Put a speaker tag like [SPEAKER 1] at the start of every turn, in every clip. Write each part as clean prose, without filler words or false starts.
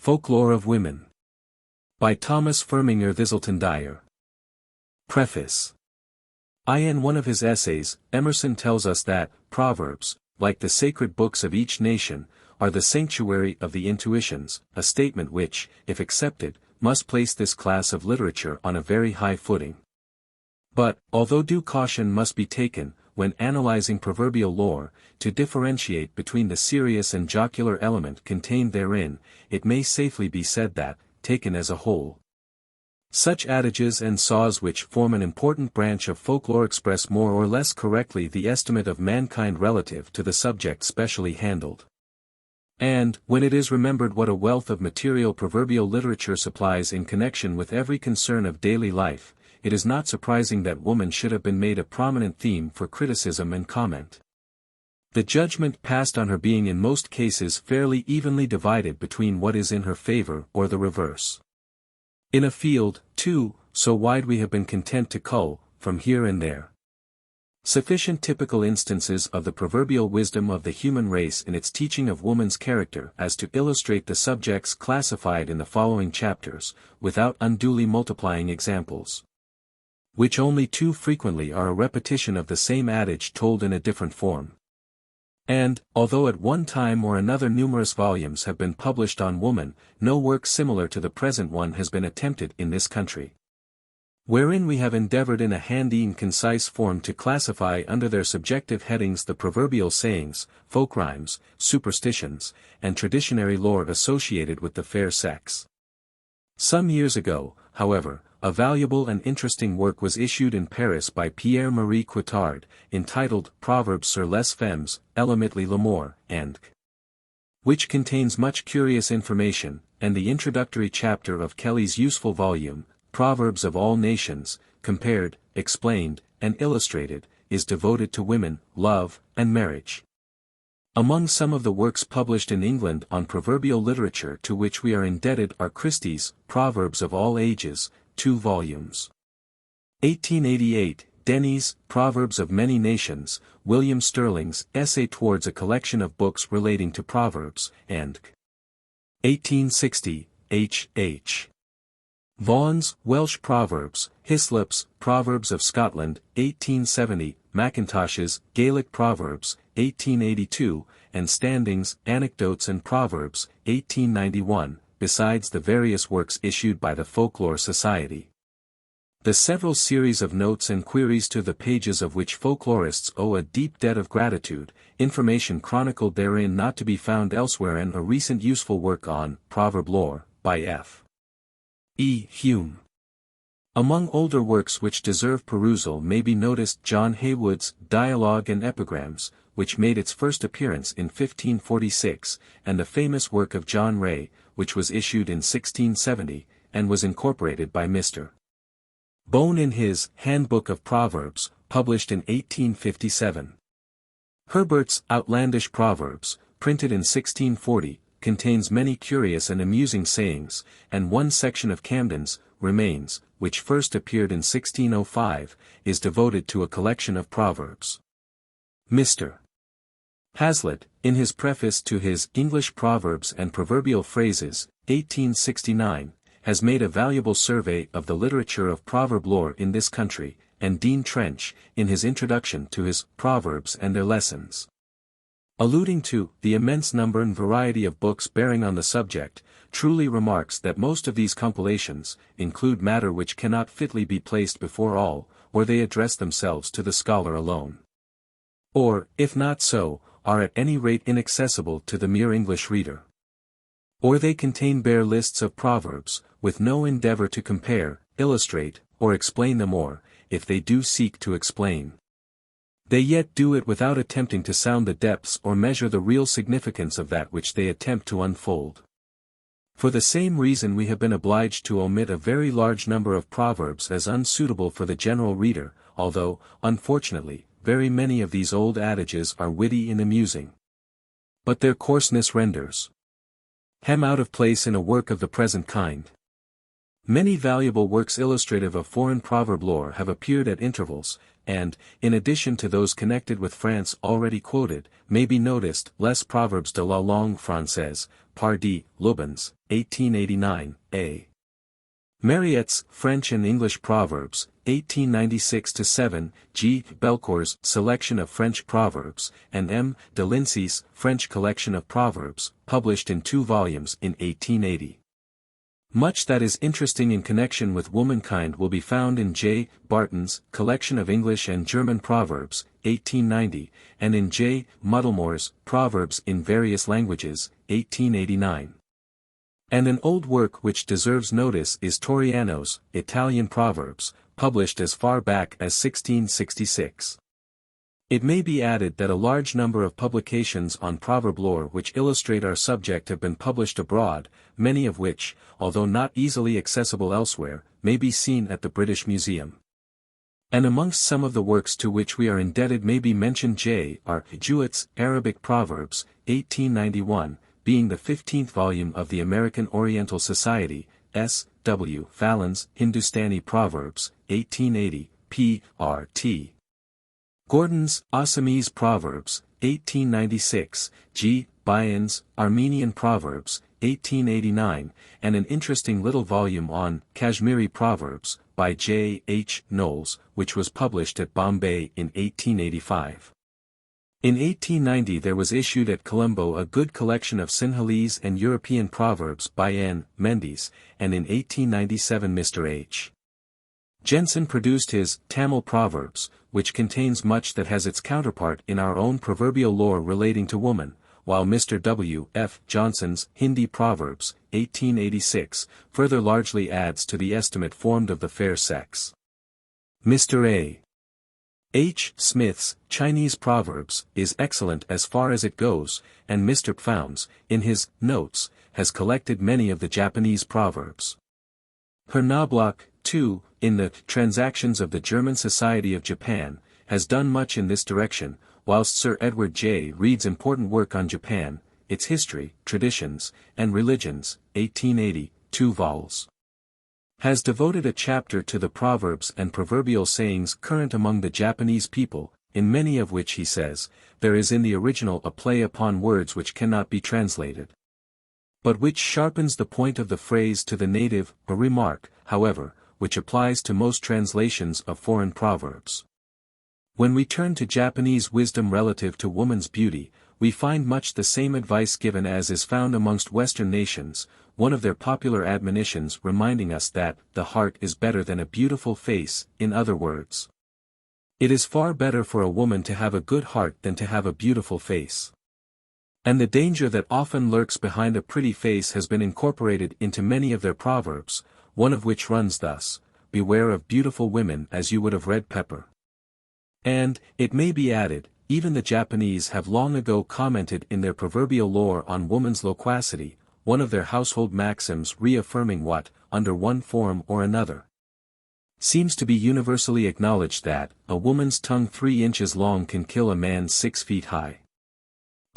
[SPEAKER 1] Folklore of Women. By Thomas Firminger Thiselton-Dyer. Preface. In one of his essays, Emerson tells us that, Proverbs, like the sacred books of each nation, are the sanctuary of the intuitions, a statement which, if accepted, must place this class of literature on a very high footing. But, although due caution must be taken, when analyzing proverbial lore, to differentiate between the serious and jocular element contained therein, it may safely be said that, taken as a whole, such adages and saws which form an important branch of folklore express more or less correctly the estimate of mankind relative to the subject specially handled. And, when it is remembered what a wealth of material proverbial literature supplies in connection with every concern of daily life, it is not surprising that woman should have been made a prominent theme for criticism and comment. The judgment passed on her being in most cases fairly evenly divided between what is in her favor or the reverse. In a field, too, so wide we have been content to cull, from here and there, sufficient typical instances of the proverbial wisdom of the human race in its teaching of woman's character as to illustrate the subjects classified in the following chapters, without unduly multiplying examples, which only too frequently are a repetition of the same adage told in a different form. And, although at one time or another numerous volumes have been published on woman, no work similar to the present one has been attempted in this country, wherein we have endeavored in a handy and concise form to classify under their subjective headings the proverbial sayings, folk rhymes, superstitions, and traditionary lore associated with the fair sex. Some years ago, however, a valuable and interesting work was issued in Paris by Pierre-Marie Coutard, entitled Proverbs sur les femmes, éléments l'amour, and which contains much curious information, and the introductory chapter of Kelly's useful volume, Proverbs of All Nations, compared, explained, and illustrated, is devoted to women, love, and marriage. Among some of the works published in England on proverbial literature to which we are indebted are Christie's Proverbs of All Ages, 2 volumes. 1888, Denny's Proverbs of Many Nations, William Sterling's Essay Towards a Collection of Books Relating to Proverbs, and 1860, H. Vaughan's Welsh Proverbs, Hislop's Proverbs of Scotland, 1870, Mackintosh's Gaelic Proverbs, 1882, and Standing's Anecdotes and Proverbs, 1891, besides the various works issued by the Folklore Society. The several series of notes and queries to the pages of which folklorists owe a deep debt of gratitude, information chronicled therein not to be found elsewhere, and a recent useful work on Proverb Lore, by F. E. Hume. Among older works which deserve perusal may be noticed John Heywood's Dialogue and Epigrams, which made its first appearance in 1546, and the famous work of John Ray, which was issued in 1670, and was incorporated by Mr. Bone in his Handbook of Proverbs, published in 1857. Herbert's Outlandish Proverbs, printed in 1640, contains many curious and amusing sayings, and one section of Camden's Remains, which first appeared in 1605, is devoted to a collection of proverbs. Mr. Hazlitt, in his preface to his English Proverbs and Proverbial Phrases, 1869, has made a valuable survey of the literature of proverb lore in this country, and Dean Trench, in his introduction to his Proverbs and Their Lessons, alluding to the immense number and variety of books bearing on the subject, truly remarks that most of these compilations include matter which cannot fitly be placed before all, or they address themselves to the scholar alone, or, if not so, are at any rate inaccessible to the mere English reader. Or they contain bare lists of proverbs, with no endeavor to compare, illustrate, or explain them, or, if they do seek to explain, they yet do it without attempting to sound the depths or measure the real significance of that which they attempt to unfold. For the same reason we have been obliged to omit a very large number of proverbs as unsuitable for the general reader, although, unfortunately, very many of these old adages are witty and amusing. But their coarseness renders them out of place in a work of the present kind. Many valuable works illustrative of foreign proverb lore have appeared at intervals, and, in addition to those connected with France already quoted, may be noticed Les Proverbes de la langue française, par D. Lubens, 1889, A. Mariette's French and English Proverbs, 1896-7, G. Belcour's Selection of French Proverbs, and M. de Lincy's French Collection of Proverbs, published in 2 volumes in 1880. Much that is interesting in connection with womankind will be found in J. Barton's Collection of English and German Proverbs, 1890, and in J. Muddlemore's Proverbs in Various Languages, 1889. And an old work which deserves notice is Torriano's Italian Proverbs, published as far back as 1666. It may be added that a large number of publications on proverb lore which illustrate our subject have been published abroad, many of which, although not easily accessible elsewhere, may be seen at the British Museum. And amongst some of the works to which we are indebted may be mentioned J. R. Jewett's Arabic Proverbs, 1891, being the 15th volume of the American Oriental Society, S. W. Fallon's Hindustani Proverbs, 1880, P. R. T. Gordon's Assamese Proverbs, 1896, G. Byron's Armenian Proverbs, 1889, and an interesting little volume on Kashmiri Proverbs, by J. H. Knowles, which was published at Bombay in 1885. In 1890 there was issued at Colombo a good collection of Sinhalese and European proverbs by N. Mendes, and in 1897 Mr. H. Jensen produced his Tamil Proverbs, which contains much that has its counterpart in our own proverbial lore relating to woman, while Mr. W. F. Johnson's Hindi Proverbs, 1886, further largely adds to the estimate formed of the fair sex. Mr. A. H. Smith's Chinese Proverbs is excellent as far as it goes, and Mr. Pfauns, in his Notes, has collected many of the Japanese proverbs. Herr Knobloch, too, in the Transactions of the German Society of Japan, has done much in this direction, whilst Sir Edward J. Reed's important work on Japan, its history, traditions, and religions, 1880, 2 vols. has devoted a chapter to the proverbs and proverbial sayings current among the Japanese people, in many of which he says, there is in the original a play upon words which cannot be translated, but which sharpens the point of the phrase to the native, a remark, however, which applies to most translations of foreign proverbs. When we turn to Japanese wisdom relative to woman's beauty, we find much the same advice given as is found amongst Western nations, one of their popular admonitions reminding us that the heart is better than a beautiful face, in other words. It is far better for a woman to have a good heart than to have a beautiful face. And the danger that often lurks behind a pretty face has been incorporated into many of their proverbs, one of which runs thus, beware of beautiful women as you would of red pepper. And, it may be added, even the Japanese have long ago commented in their proverbial lore on woman's loquacity, one of their household maxims reaffirming what, under one form or another, seems to be universally acknowledged that, a woman's tongue 3 inches long can kill a man 6 feet high.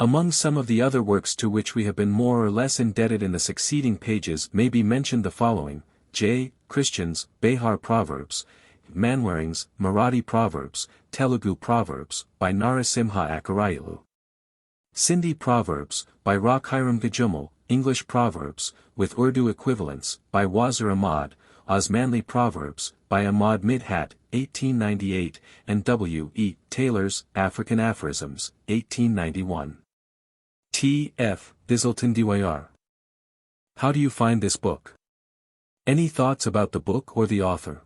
[SPEAKER 1] Among some of the other works to which we have been more or less indebted in the succeeding pages may be mentioned the following, J. Christian's Behar Proverbs, Manwaring's Marathi Proverbs, Telugu Proverbs, by Narasimha Akarayalu. Sindhi Proverbs, by Rakhiram Gajumal, English Proverbs, with Urdu equivalents, by Wazir Ahmad, Osmanli Proverbs, by Ahmad Midhat, 1898, and W. E. Taylor's African Aphorisms, 1891. T. F. Thiselton-Dyer. How do you find this book? Any thoughts about the book or the author?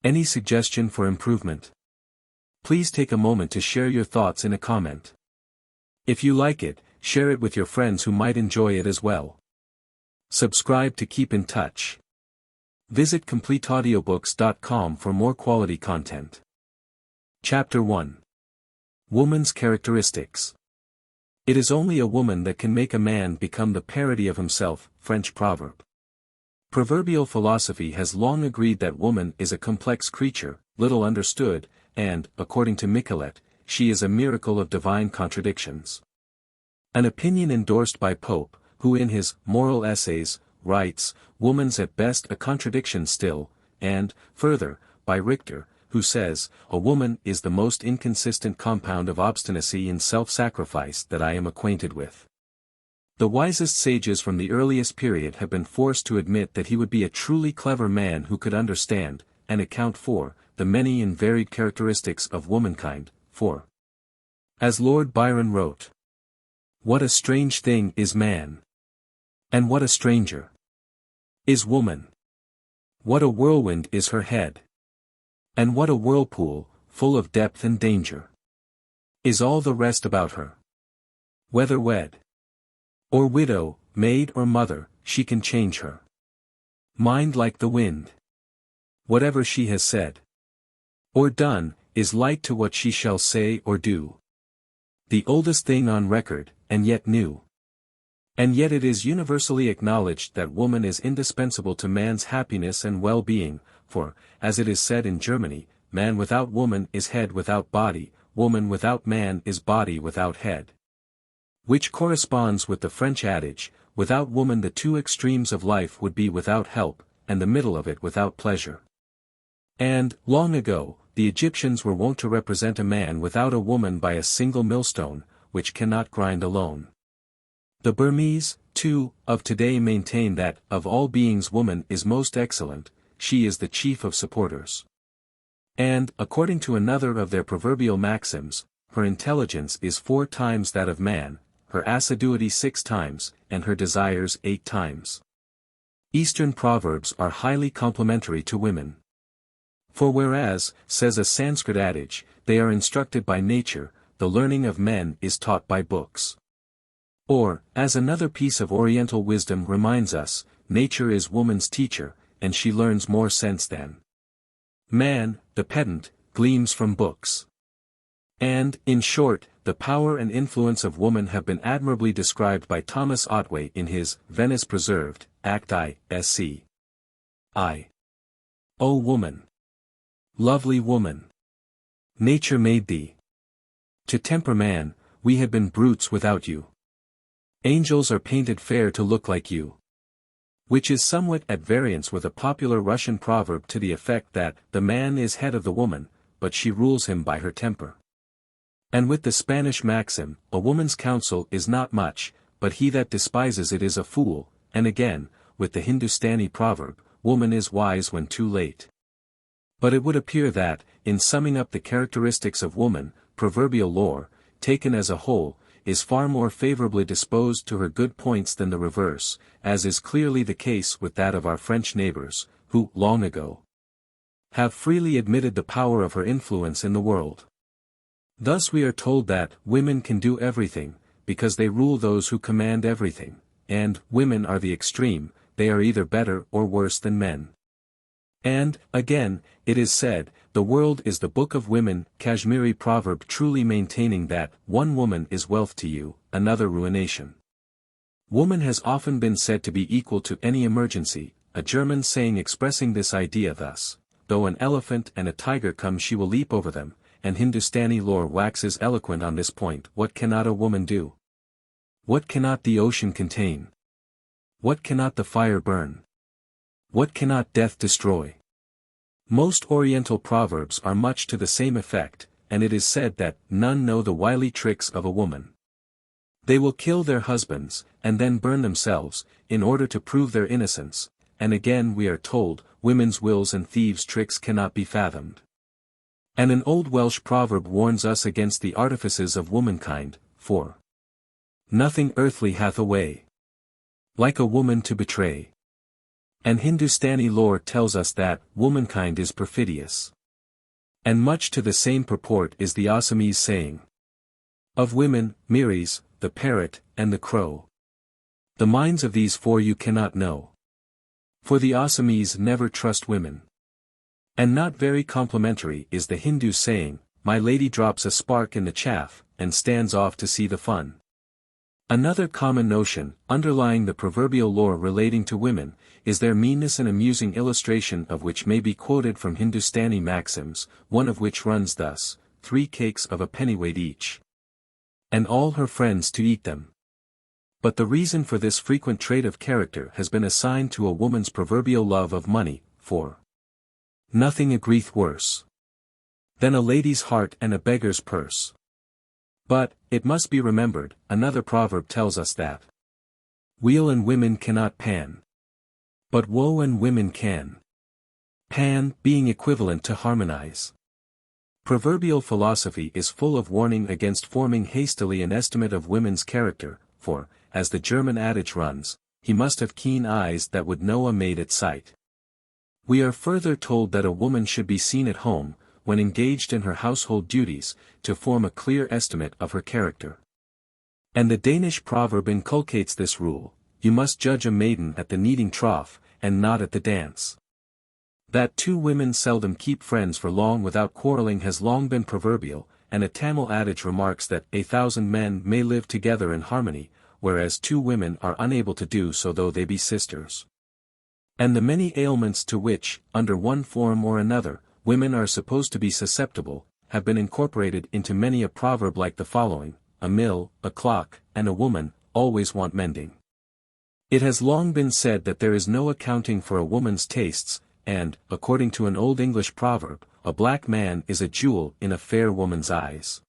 [SPEAKER 1] Any suggestion for improvement? Please take a moment to share your thoughts in a comment. If you like it, share it with your friends who might enjoy it as well. Subscribe to keep in touch. Visit CompleteAudiobooks.com for more quality content. Chapter 1. Woman's Characteristics. It is only a woman that can make a man become the parody of himself, French proverb. Proverbial philosophy has long agreed that woman is a complex creature, little understood, and, according to Michelet, she is a miracle of divine contradictions. An opinion endorsed by Pope, who in his Moral Essays, writes, woman's at best a contradiction still, and, further, by Richter, who says, a woman is the most inconsistent compound of obstinacy and self-sacrifice that I am acquainted with. The wisest sages from the earliest period have been forced to admit that he would be a truly clever man who could understand, and account for, the many and varied characteristics of womankind, for, as Lord Byron wrote, what a strange thing is man! And what a stranger is woman! What a whirlwind is her head! And what a whirlpool, full of depth and danger, is all the rest about her! Whether wed, or widow, maid or mother, she can change her mind like the wind. Whatever she has said, or done, is light to what she shall say or do. The oldest thing on record, and yet new. And yet it is universally acknowledged that woman is indispensable to man's happiness and well-being, for, as it is said in Germany, man without woman is head without body, woman without man is body without head. Which corresponds with the French adage, without woman the two extremes of life would be without help, and the middle of it without pleasure. And, long ago, the Egyptians were wont to represent a man without a woman by a single millstone, which cannot grind alone. The Burmese, too, of today maintain that, of all beings woman is most excellent, she is the chief of supporters. And, according to another of their proverbial maxims, her intelligence is 4 times that of man, her assiduity 6 times, and her desires 8 times. Eastern proverbs are highly complimentary to women. For whereas, says a Sanskrit adage, they are instructed by nature, the learning of men is taught by books. Or, as another piece of Oriental wisdom reminds us, nature is woman's teacher, and she learns more sense than man, the pedant, gleams from books. And, in short, the power and influence of woman have been admirably described by Thomas Otway in his Venice Preserved, Act I, Sc. I. O woman! Lovely woman! Nature made thee to temper man, we had been brutes without you. Angels are painted fair to look like you. Which is somewhat at variance with a popular Russian proverb to the effect that the man is head of the woman, but she rules him by her temper. And with the Spanish maxim, a woman's counsel is not much, but he that despises it is a fool, and again, with the Hindustani proverb, woman is wise when too late. But it would appear that, in summing up the characteristics of woman, proverbial lore, taken as a whole, is far more favorably disposed to her good points than the reverse, as is clearly the case with that of our French neighbors, who, long ago, have freely admitted the power of her influence in the world. Thus we are told that women can do everything, because they rule those who command everything, and women are the extreme, they are either better or worse than men. And, again, it is said, the world is the book of women, Kashmiri proverb truly maintaining that, one woman is wealth to you, another ruination. Woman has often been said to be equal to any emergency, a German saying expressing this idea thus, though an elephant and a tiger come she will leap over them, and Hindustani lore waxes eloquent on this point. What cannot a woman do? What cannot the ocean contain? What cannot the fire burn? What cannot death destroy? Most Oriental proverbs are much to the same effect, and it is said that none know the wily tricks of a woman. They will kill their husbands, and then burn themselves, in order to prove their innocence, and again we are told, women's wills and thieves' tricks cannot be fathomed. And an old Welsh proverb warns us against the artifices of womankind, for nothing earthly hath a way like a woman to betray. And Hindustani lore tells us that womankind is perfidious. And much to the same purport is the Assamese saying of women, Miris, the parrot, and the crow. The minds of these 4 you cannot know. For the Assamese never trust women. And not very complimentary is the Hindu saying, my lady drops a spark in the chaff, and stands off to see the fun. Another common notion, underlying the proverbial lore relating to women, is their meanness. An amusing illustration of which may be quoted from Hindustani maxims, one of which runs thus, 3 cakes of a pennyweight each, and all her friends to eat them. But the reason for this frequent trait of character has been assigned to a woman's proverbial love of money, for nothing agreeth worse than a lady's heart and a beggar's purse. But, it must be remembered, another proverb tells us that wheel and women cannot pan, but woe and women can. Pan being equivalent to harmonize. Proverbial philosophy is full of warning against forming hastily an estimate of women's character, for, as the German adage runs, he must have keen eyes that would know a maid at sight. We are further told that a woman should be seen at home, when engaged in her household duties, to form a clear estimate of her character. And the Danish proverb inculcates this rule: you must judge a maiden at the kneading trough, and not at the dance. That two women seldom keep friends for long without quarreling has long been proverbial, and a Tamil adage remarks that 1,000 men may live together in harmony, whereas 2 women are unable to do so though they be sisters. And the many ailments to which, under one form or another, women are supposed to be susceptible, have been incorporated into many a proverb like the following: a mill, a clock, and a woman, always want mending. It has long been said that there is no accounting for a woman's tastes, and, according to an Old English proverb, a black man is a jewel in a fair woman's eyes.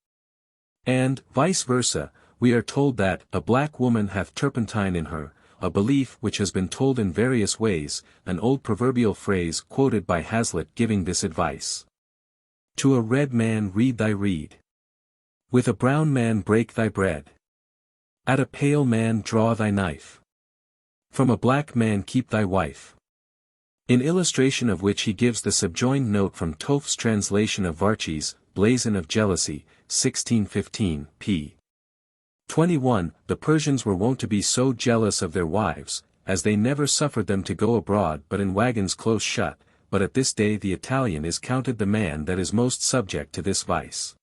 [SPEAKER 1] And, vice versa, we are told that a black woman hath turpentine in her, a belief which has been told in various ways, an old proverbial phrase quoted by Hazlitt giving this advice: to a red man read thy rede. With a brown man break thy bread. At a pale man draw thy knife. From a black man keep thy wife. In illustration of which he gives the subjoined note from Toph's translation of Varchi's Blazon of Jealousy, 1615, p. 21. The Persians were wont to be so jealous of their wives, as they never suffered them to go abroad but in wagons close shut, but at this day the Italian is counted the man that is most subject to this vice.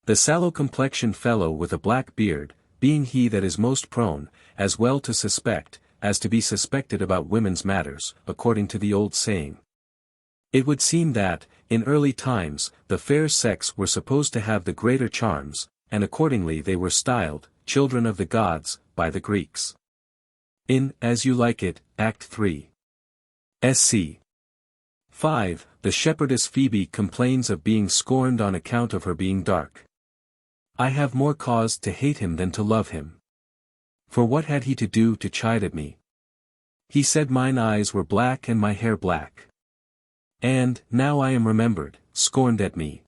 [SPEAKER 1] The sallow-complexioned fellow with a black beard, being he that is most prone, as well to suspect, as to be suspected about women's matters, according to the old saying. It would seem that, in early times, the fair sex were supposed to have the greater charms, and accordingly they were styled, children of the gods, by the Greeks. In As You Like It, Act 3. Sc. 5, the shepherdess Phoebe complains of being scorned on account of her being dark. I have more cause to hate him than to love him. For what had he to do to chide at me? He said mine eyes were black and my hair black. And, now I am remembered, scorned at me.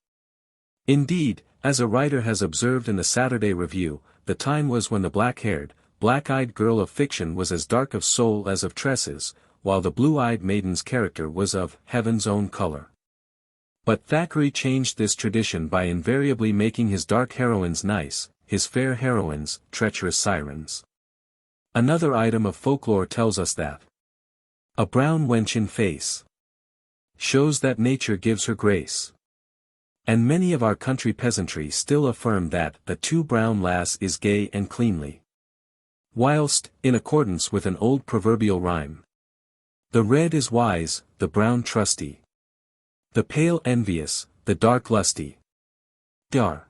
[SPEAKER 1] Indeed, as a writer has observed in the Saturday Review, the time was when the black-haired, black-eyed girl of fiction was as dark of soul as of tresses, while the blue-eyed maiden's character was of heaven's own color. But Thackeray changed this tradition by invariably making his dark heroines nice, his fair heroines treacherous sirens. Another item of folklore tells us that a brown wench in face shows that nature gives her grace. And many of our country peasantry still affirm that the too brown lass is gay and cleanly. Whilst, in accordance with an old proverbial rhyme, the red is wise, the brown trusty, the pale envious, the dark lusty. Dar.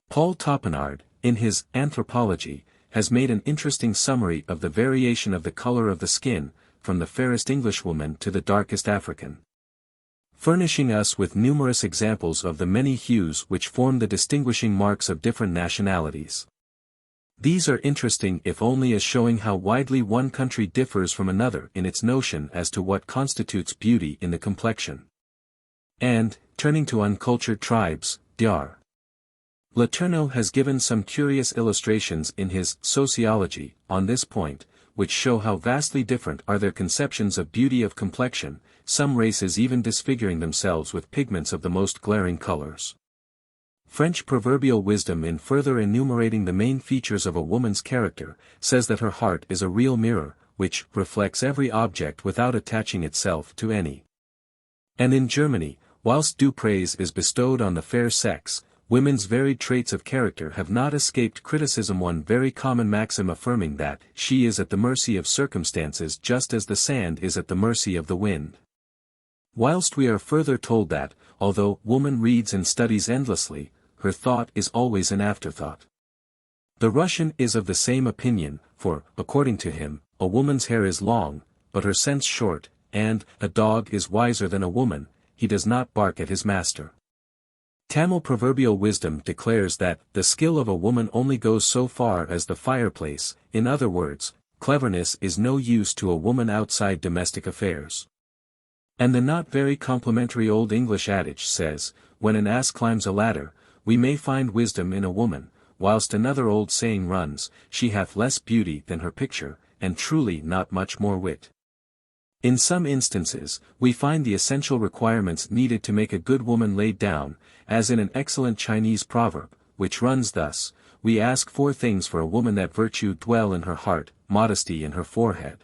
[SPEAKER 1] Paul Topinard, in his Anthropology, has made an interesting summary of the variation of the color of the skin, from the fairest Englishwoman to the darkest African, furnishing us with numerous examples of the many hues which form the distinguishing marks of different nationalities. These are interesting if only as showing how widely one country differs from another in its notion as to what constitutes beauty in the complexion. And, turning to uncultured tribes, Dr. Letourneau has given some curious illustrations in his Sociology on this point, which show how vastly different are their conceptions of beauty of complexion, some races even disfiguring themselves with pigments of the most glaring colors. French proverbial wisdom, in further enumerating the main features of a woman's character, says that her heart is a real mirror, which reflects every object without attaching itself to any. And in Germany, whilst due praise is bestowed on the fair sex, women's varied traits of character have not escaped criticism, one very common maxim affirming that she is at the mercy of circumstances just as the sand is at the mercy of the wind. Whilst we are further told that, although woman reads and studies endlessly, her thought is always an afterthought. The Russian is of the same opinion, for, according to him, a woman's hair is long, but her sense short, and, a dog is wiser than a woman, he does not bark at his master. Tamil proverbial wisdom declares that, the skill of a woman only goes so far as the fireplace, in other words, cleverness is no use to a woman outside domestic affairs. And the not very complimentary Old English adage says, when an ass climbs a ladder, we may find wisdom in a woman, whilst another old saying runs, she hath less beauty than her picture, and truly not much more wit. In some instances, we find the essential requirements needed to make a good woman laid down, as in an excellent Chinese proverb, which runs thus, we ask 4 things for a woman that virtue dwell in her heart, modesty in her forehead,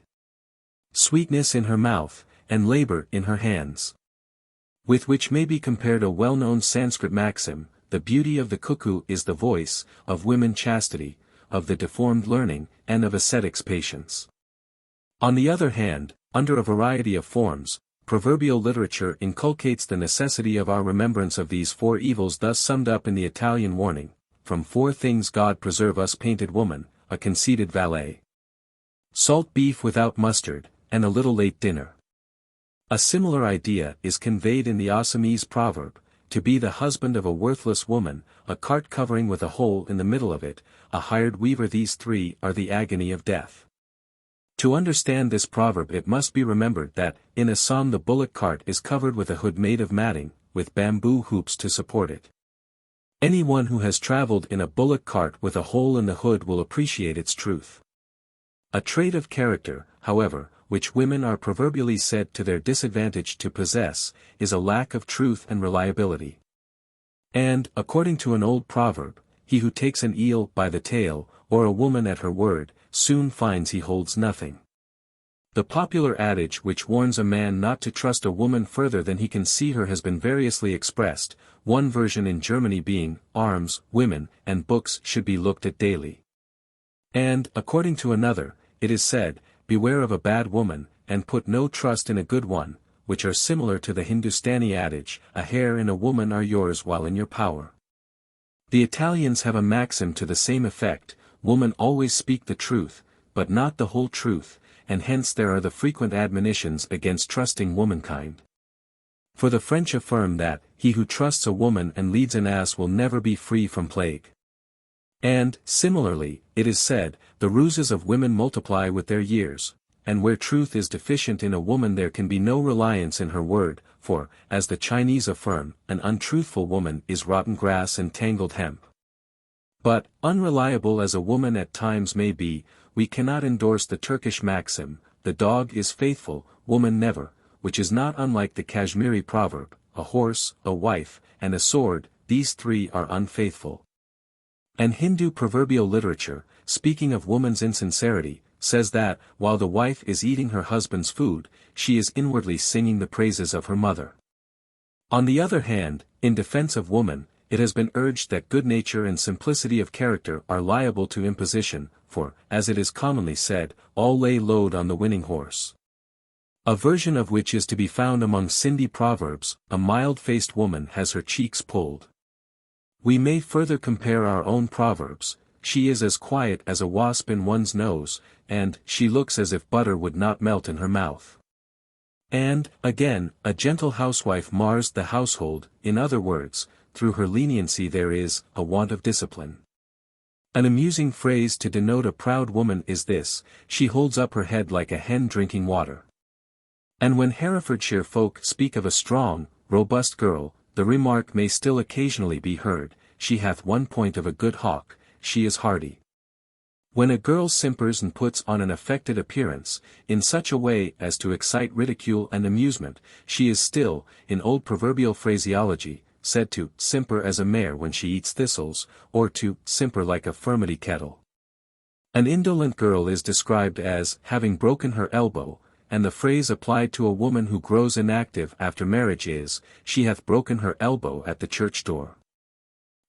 [SPEAKER 1] sweetness in her mouth, and labor in her hands. With which may be compared a well-known Sanskrit maxim, the beauty of the cuckoo is the voice, of women chastity, of the deformed learning, and of ascetics patience. On the other hand, under a variety of forms, proverbial literature inculcates the necessity of our remembrance of these 4 evils thus summed up in the Italian warning, from 4 things God preserve us: painted woman, a conceited valet, salt beef without mustard, and a little late dinner. A similar idea is conveyed in the Assamese proverb, to be the husband of a worthless woman, a cart covering with a hole in the middle of it, a hired weaver. These 3 are the agony of death. To understand this proverb it must be remembered that, in Assam the bullock cart is covered with a hood made of matting, with bamboo hoops to support it. Anyone who has traveled in a bullock cart with a hole in the hood will appreciate its truth. A trait of character, however, which women are proverbially said to their disadvantage to possess, is a lack of truth and reliability. And, according to an old proverb, he who takes an eel by the tail, or a woman at her word, soon finds he holds nothing. The popular adage which warns a man not to trust a woman further than he can see her has been variously expressed, one version in Germany being, arms, women, and books should be looked at daily. And, according to another, it is said, beware of a bad woman, and put no trust in a good one, which are similar to the Hindustani adage, a hair in a woman are yours while in your power. The Italians have a maxim to the same effect, women always speak the truth, but not the whole truth, and hence there are the frequent admonitions against trusting womankind. For the French affirm that, he who trusts a woman and leads an ass will never be free from plague. And, similarly, it is said, the ruses of women multiply with their years, and where truth is deficient in a woman there can be no reliance in her word, for, as the Chinese affirm, an untruthful woman is rotten grass and tangled hemp. But, unreliable as a woman at times may be, we cannot endorse the Turkish maxim, the dog is faithful, woman never, which is not unlike the Kashmiri proverb, a horse, a wife, and a sword, these 3 are unfaithful. And Hindu proverbial literature, speaking of woman's insincerity, says that, while the wife is eating her husband's food, she is inwardly singing the praises of her mother. On the other hand, in defense of woman, it has been urged that good nature and simplicity of character are liable to imposition, for, as it is commonly said, all lay load on the winning horse. A version of which is to be found among Sindhi proverbs, a mild-faced woman has her cheeks pulled. We may further compare our own proverbs, she is as quiet as a wasp in one's nose, and, she looks as if butter would not melt in her mouth. And, again, a gentle housewife mars the household, in other words, through her leniency there is, a want of discipline. An amusing phrase to denote a proud woman is this, she holds up her head like a hen drinking water. And when Herefordshire folk speak of a strong, robust girl, the remark may still occasionally be heard, she hath one point of a good hawk, she is hardy. When a girl simpers and puts on an affected appearance, in such a way as to excite ridicule and amusement, she is still, in old proverbial phraseology, said to simper as a mare when she eats thistles, or to simper like a furmity kettle. An indolent girl is described as having broken her elbow, and the phrase applied to a woman who grows inactive after marriage is, she hath broken her elbow at the church door.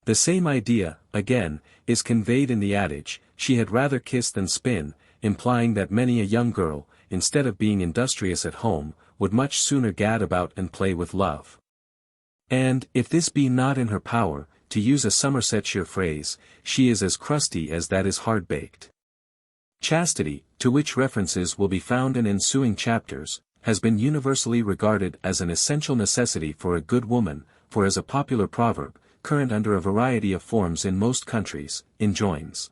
[SPEAKER 1] The same idea, again, is conveyed in the adage, she had rather kiss than spin, implying that many a young girl, instead of being industrious at home, would much sooner gad about and play with love. And, if this be not in her power, to use a Somersetshire phrase, she is as crusty as that is hard-baked. Chastity, to which references will be found in ensuing chapters, has been universally regarded as an essential necessity for a good woman, for as a popular proverb, current under a variety of forms in most countries, enjoins.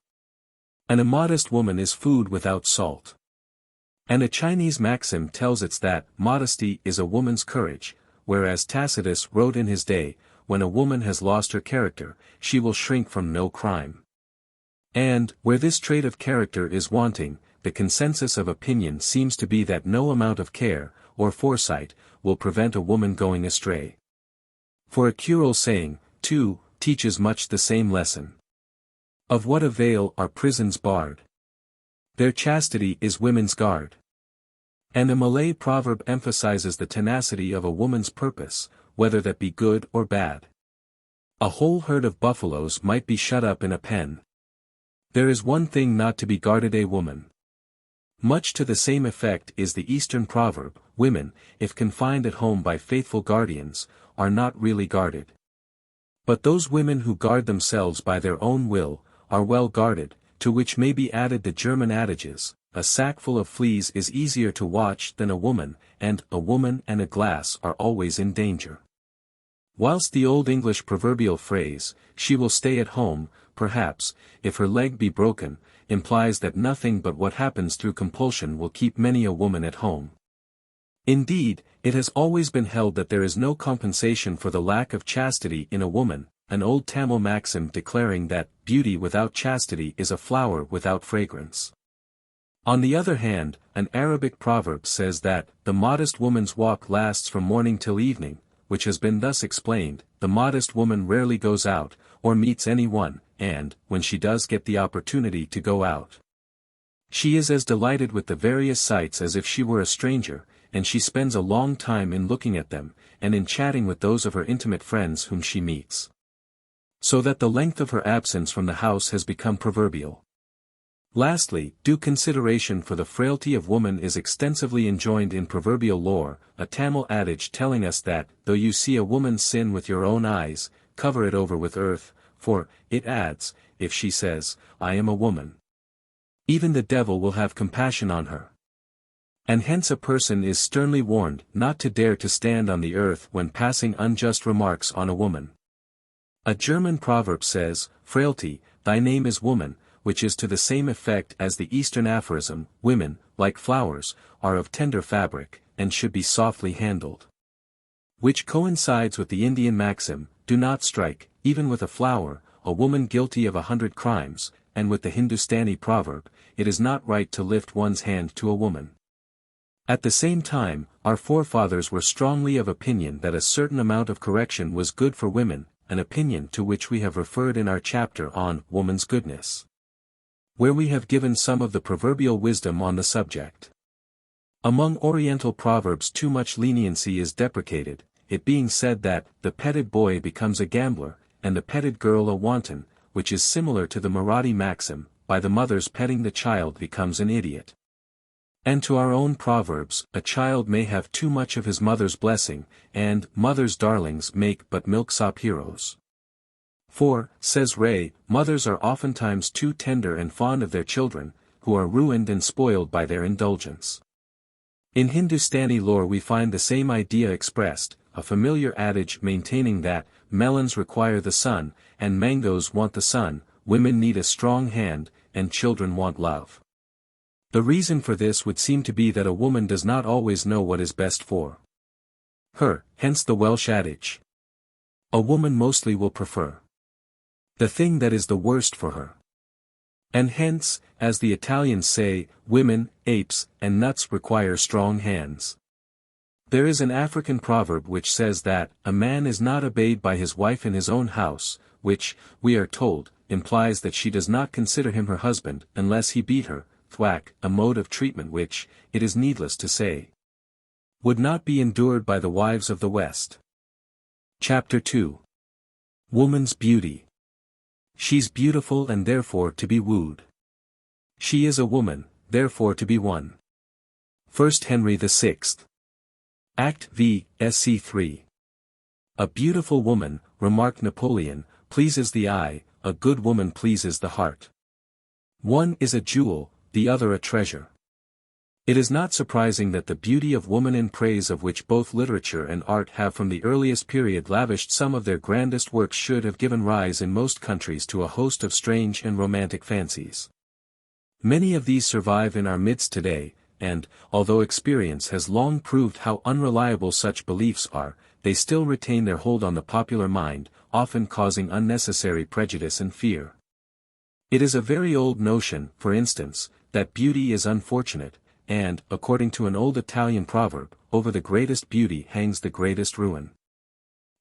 [SPEAKER 1] An immodest woman is food without salt. And a Chinese maxim tells us that modesty is a woman's courage, whereas Tacitus wrote in his day, when a woman has lost her character, she will shrink from no crime. And, where this trait of character is wanting, the consensus of opinion seems to be that no amount of care, or foresight, will prevent a woman going astray. For a curule saying, too, teaches much the same lesson. Of what avail are prisons barred? Their chastity is women's guard. And a Malay proverb emphasizes the tenacity of a woman's purpose, whether that be good or bad. A whole herd of buffaloes might be shut up in a pen. There is one thing not to be guarded, a woman. Much to the same effect is the Eastern proverb, women, if confined at home by faithful guardians, are not really guarded. But those women who guard themselves by their own will, are well guarded, to which may be added the German adages, a sackful of fleas is easier to watch than a woman, and a woman and a glass are always in danger. Whilst the Old English proverbial phrase, she will stay at home, perhaps, if her leg be broken, implies that nothing but what happens through compulsion will keep many a woman at home. Indeed, it has always been held that there is no compensation for the lack of chastity in a woman, an old Tamil maxim declaring that beauty without chastity is a flower without fragrance. On the other hand, an Arabic proverb says that the modest woman's walk lasts from morning till evening, which has been thus explained: the modest woman rarely goes out, or meets anyone, and, when she does get the opportunity to go out, she is as delighted with the various sights as if she were a stranger, and she spends a long time in looking at them, and in chatting with those of her intimate friends whom she meets. So that the length of her absence from the house has become proverbial. Lastly, due consideration for the frailty of woman is extensively enjoined in proverbial lore, a Tamil adage telling us that, though you see a woman sin with your own eyes, cover it over with earth, for, it adds, if she says, I am a woman, even the devil will have compassion on her. And hence a person is sternly warned not to dare to stand on the earth when passing unjust remarks on a woman. A German proverb says, frailty, thy name is woman, which is to the same effect as the Eastern aphorism, women, like flowers, are of tender fabric, and should be softly handled. Which coincides with the Indian maxim, do not strike, even with a flower, a woman guilty of 100 crimes, and with the Hindustani proverb, it is not right to lift one's hand to a woman. At the same time, our forefathers were strongly of opinion that a certain amount of correction was good for women, an opinion to which we have referred in our chapter on woman's goodness, where we have given some of the proverbial wisdom on the subject. Among Oriental proverbs too much leniency is deprecated, it being said that the petted boy becomes a gambler, and the petted girl a wanton, which is similar to the Marathi maxim, by the mother's petting the child becomes an idiot. And to our own proverbs, a child may have too much of his mother's blessing, and mother's darlings make but milksop heroes. For, says Ray, mothers are oftentimes too tender and fond of their children, who are ruined and spoiled by their indulgence. In Hindustani lore we find the same idea expressed, a familiar adage maintaining that, melons require the sun, and mangoes want the sun, women need a strong hand, and children want love. The reason for this would seem to be that a woman does not always know what is best for her, hence the Welsh adage. A woman mostly will prefer the thing that is the worst for her. And hence, as the Italians say, women, apes, and nuts require strong hands. There is an African proverb which says that, a man is not obeyed by his wife in his own house, which, we are told, implies that she does not consider him her husband unless he beat her, thwack, a mode of treatment which, it is needless to say, would not be endured by the wives of the West. Chapter 2. Woman's Beauty. She's beautiful and therefore to be wooed. She is a woman, therefore to be won. 1 Henry VI. Act v. Sc. 3. A beautiful woman, remarked Napoleon, pleases the eye, a good woman pleases the heart. One is a jewel, the other a treasure. It is not surprising that the beauty of woman in praise of which both literature and art have from the earliest period lavished some of their grandest works should have given rise in most countries to a host of strange and romantic fancies. Many of these survive in our midst today, and, although experience has long proved how unreliable such beliefs are, they still retain their hold on the popular mind, often causing unnecessary prejudice and fear. It is a very old notion, for instance, that beauty is unfortunate, and, according to an old Italian proverb, over the greatest beauty hangs the greatest ruin.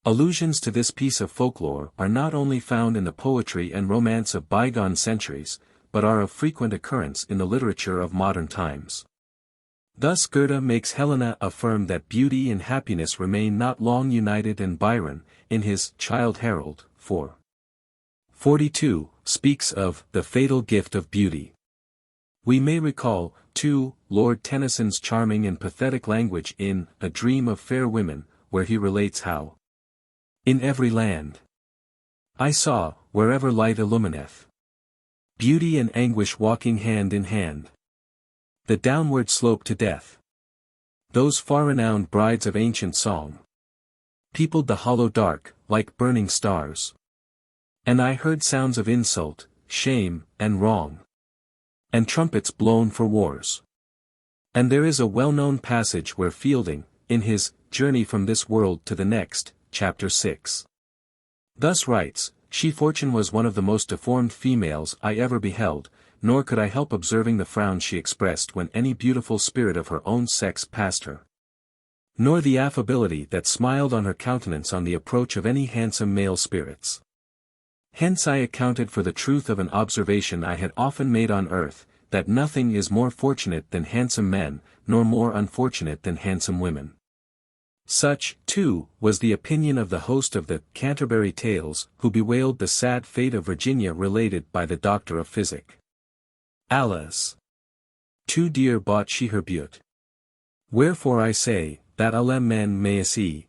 [SPEAKER 1] Allusions to this piece of folklore are not only found in the poetry and romance of bygone centuries, but are of frequent occurrence in the literature of modern times. Thus Goethe makes Helena affirm that beauty and happiness remain not long united, and Byron, in his Childe Harold, 442, speaks of the fatal gift of beauty. We may recall, too, Lord Tennyson's charming and pathetic language in A Dream of Fair Women, where he relates how in every land I saw, wherever light illumineth, beauty and anguish walking hand in hand. The downward slope to death. Those far-renowned brides of ancient song peopled the hollow dark, like burning stars. And I heard sounds of insult, shame, and wrong, and trumpets blown for wars. And there is a well-known passage where Fielding, in his Journey from This World to the Next, chapter 6, thus writes, "She Fortune was one of the most deformed females I ever beheld, nor could I help observing the frown she expressed when any beautiful spirit of her own sex passed her, nor the affability that smiled on her countenance on the approach of any handsome male spirits. Hence I accounted for the truth of an observation I had often made on earth, that nothing is more fortunate than handsome men, nor more unfortunate than handsome women." Such, too, was the opinion of the host of the Canterbury Tales, who bewailed the sad fate of Virginia related by the doctor of physic. Alas! Too dear bought she her beaut. Wherefore I say, that allem men may see,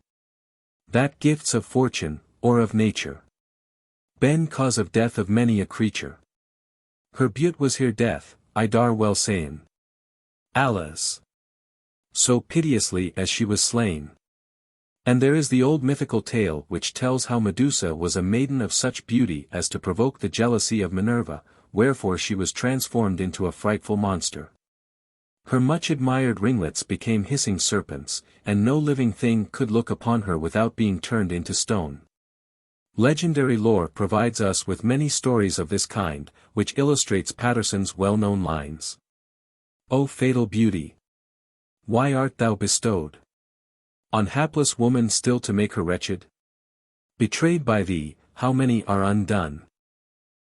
[SPEAKER 1] that gifts of fortune, or of nature, ben cause of death of many a creature. Her beaut was here death, I dar well sayn. Alas! So piteously as she was slain. And there is the old mythical tale which tells how Medusa was a maiden of such beauty as to provoke the jealousy of Minerva, wherefore she was transformed into a frightful monster. Her much-admired ringlets became hissing serpents, and no living thing could look upon her without being turned into stone. Legendary lore provides us with many stories of this kind, which illustrates Patterson's well-known lines. O fatal beauty! Why art thou bestowed on hapless woman still to make her wretched? Betrayed by thee, how many are undone?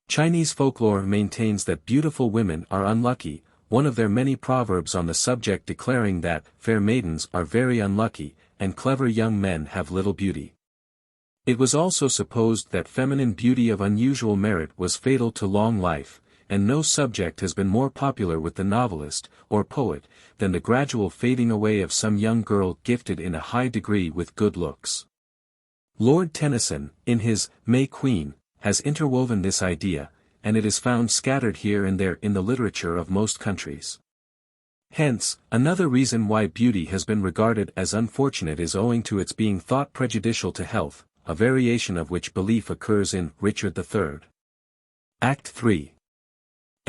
[SPEAKER 1] Chinese folklore maintains that beautiful women are unlucky, one of their many proverbs on the subject declaring that fair maidens are very unlucky, and clever young men have little beauty. It was also supposed that feminine beauty of unusual merit was fatal to long life, and no subject has been more popular with the novelist, or poet, than the gradual fading away of some young girl gifted in a high degree with good looks. Lord Tennyson, in his May Queen, has interwoven this idea, and it is found scattered here and there in the literature of most countries. Hence, another reason why beauty has been regarded as unfortunate is owing to its being thought prejudicial to health, a variation of which belief occurs in Richard III. Act 3.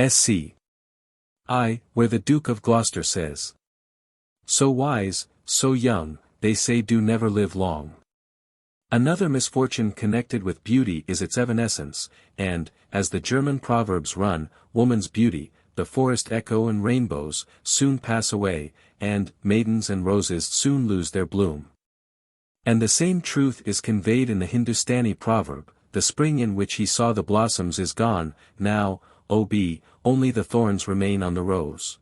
[SPEAKER 1] Sc. I, where the Duke of Gloucester says, "So wise, so young, they say do never live long." Another misfortune connected with beauty is its evanescence, and, as the German proverbs run, woman's beauty, the forest echo and rainbows, soon pass away, and maidens and roses soon lose their bloom. And the same truth is conveyed in the Hindustani proverb, the spring in which he saw the blossoms is gone, now, only the thorns remain on the rose.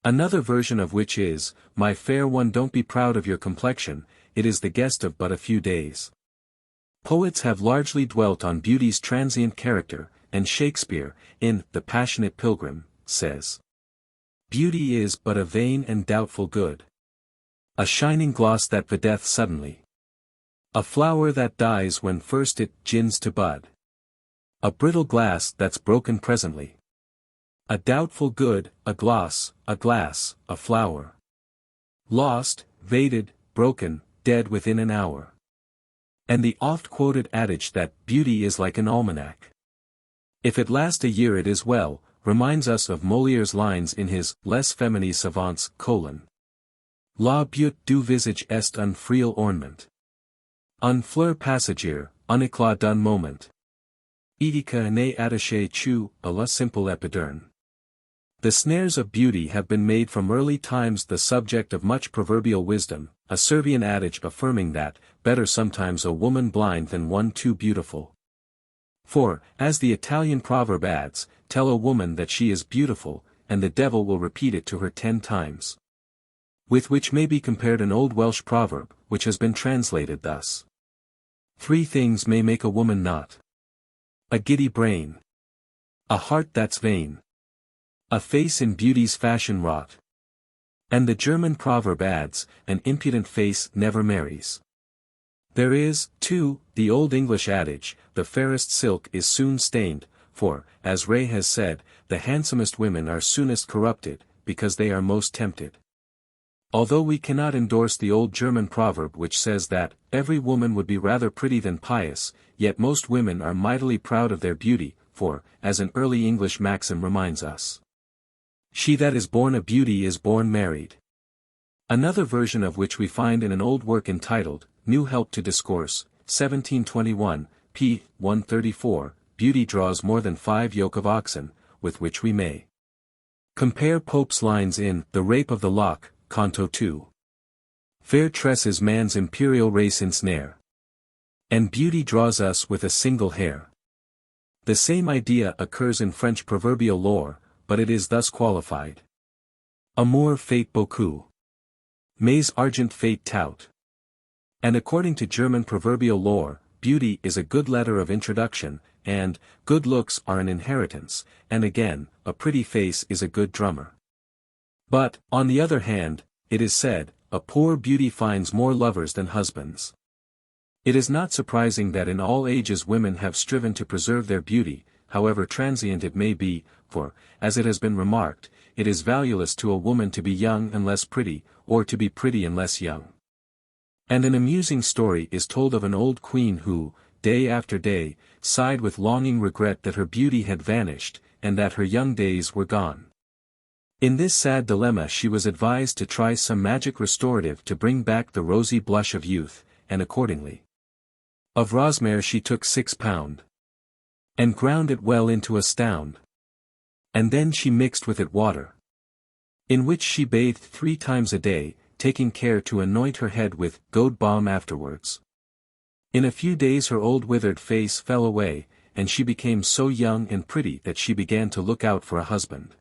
[SPEAKER 1] Another version of which is, my fair one, don't be proud of your complexion, it is the guest of but a few days. Poets have largely dwelt on beauty's transient character, and Shakespeare, in The Passionate Pilgrim, says, "Beauty is but a vain and doubtful good, a shining gloss that fadeth suddenly. A flower that dies when first it gins to bud. A brittle glass that's broken presently. A doubtful good, a gloss, a glass, a flower. Lost, vaded, broken, dead within an hour. And the oft-quoted adage that beauty is like an almanac. If it last a year it is well, reminds us of Molière's lines in his Les Feminies Savantes, La beauté du visage est un frêle ornement. Un fleur passagère, un éclat d'un moment. Etica n'est attaché tu, à la simple epiderne. The snares of beauty have been made from early times the subject of much proverbial wisdom, a Servian adage affirming that, better sometimes a woman blind than one too beautiful. For, as the Italian proverb adds, tell a woman that she is beautiful, and the devil will repeat it to her 10 times. With which may be compared an old Welsh proverb, which has been translated thus. 3 things may make a woman not. A giddy brain. A heart that's vain. A face in beauty's fashion wrought. And the German proverb adds, an impudent face never marries. There is, too, the old English adage, the fairest silk is soon stained, for, as Ray has said, the handsomest women are soonest corrupted, because they are most tempted. Although we cannot endorse the old German proverb which says that, every woman would be rather pretty than pious, yet most women are mightily proud of their beauty, for, as an early English maxim reminds us, she that is born a beauty is born married. Another version of which we find in an old work entitled, New Help to Discourse, 1721, p. 134, beauty draws more than 5 yoke of oxen, with which we may compare Pope's lines in The Rape of the Lock, Canto 2. Fair tress is man's imperial race ensnare. And beauty draws us with a single hair. The same idea occurs in French proverbial lore, but it is thus qualified. Amour fait beaucoup. Mais argent fait tout. And according to German proverbial lore, beauty is a good letter of introduction, and good looks are an inheritance, and again, a pretty face is a good drummer. But, on the other hand, it is said, a poor beauty finds more lovers than husbands. It is not surprising that in all ages women have striven to preserve their beauty, however transient it may be, for, as it has been remarked, it is valueless to a woman to be young unless pretty, or to be pretty unless young. And an amusing story is told of an old queen who, day after day, sighed with longing regret that her beauty had vanished, and that her young days were gone. In this sad dilemma she was advised to try some magic restorative to bring back the rosy blush of youth, and accordingly. Of rosmare she took 6 pound. And ground it well into a stound. And then she mixed with it water. In which she bathed 3 times a day, taking care to anoint her head with goad balm afterwards. In a few days her old withered face fell away, and she became so young and pretty that she began to look out for a husband.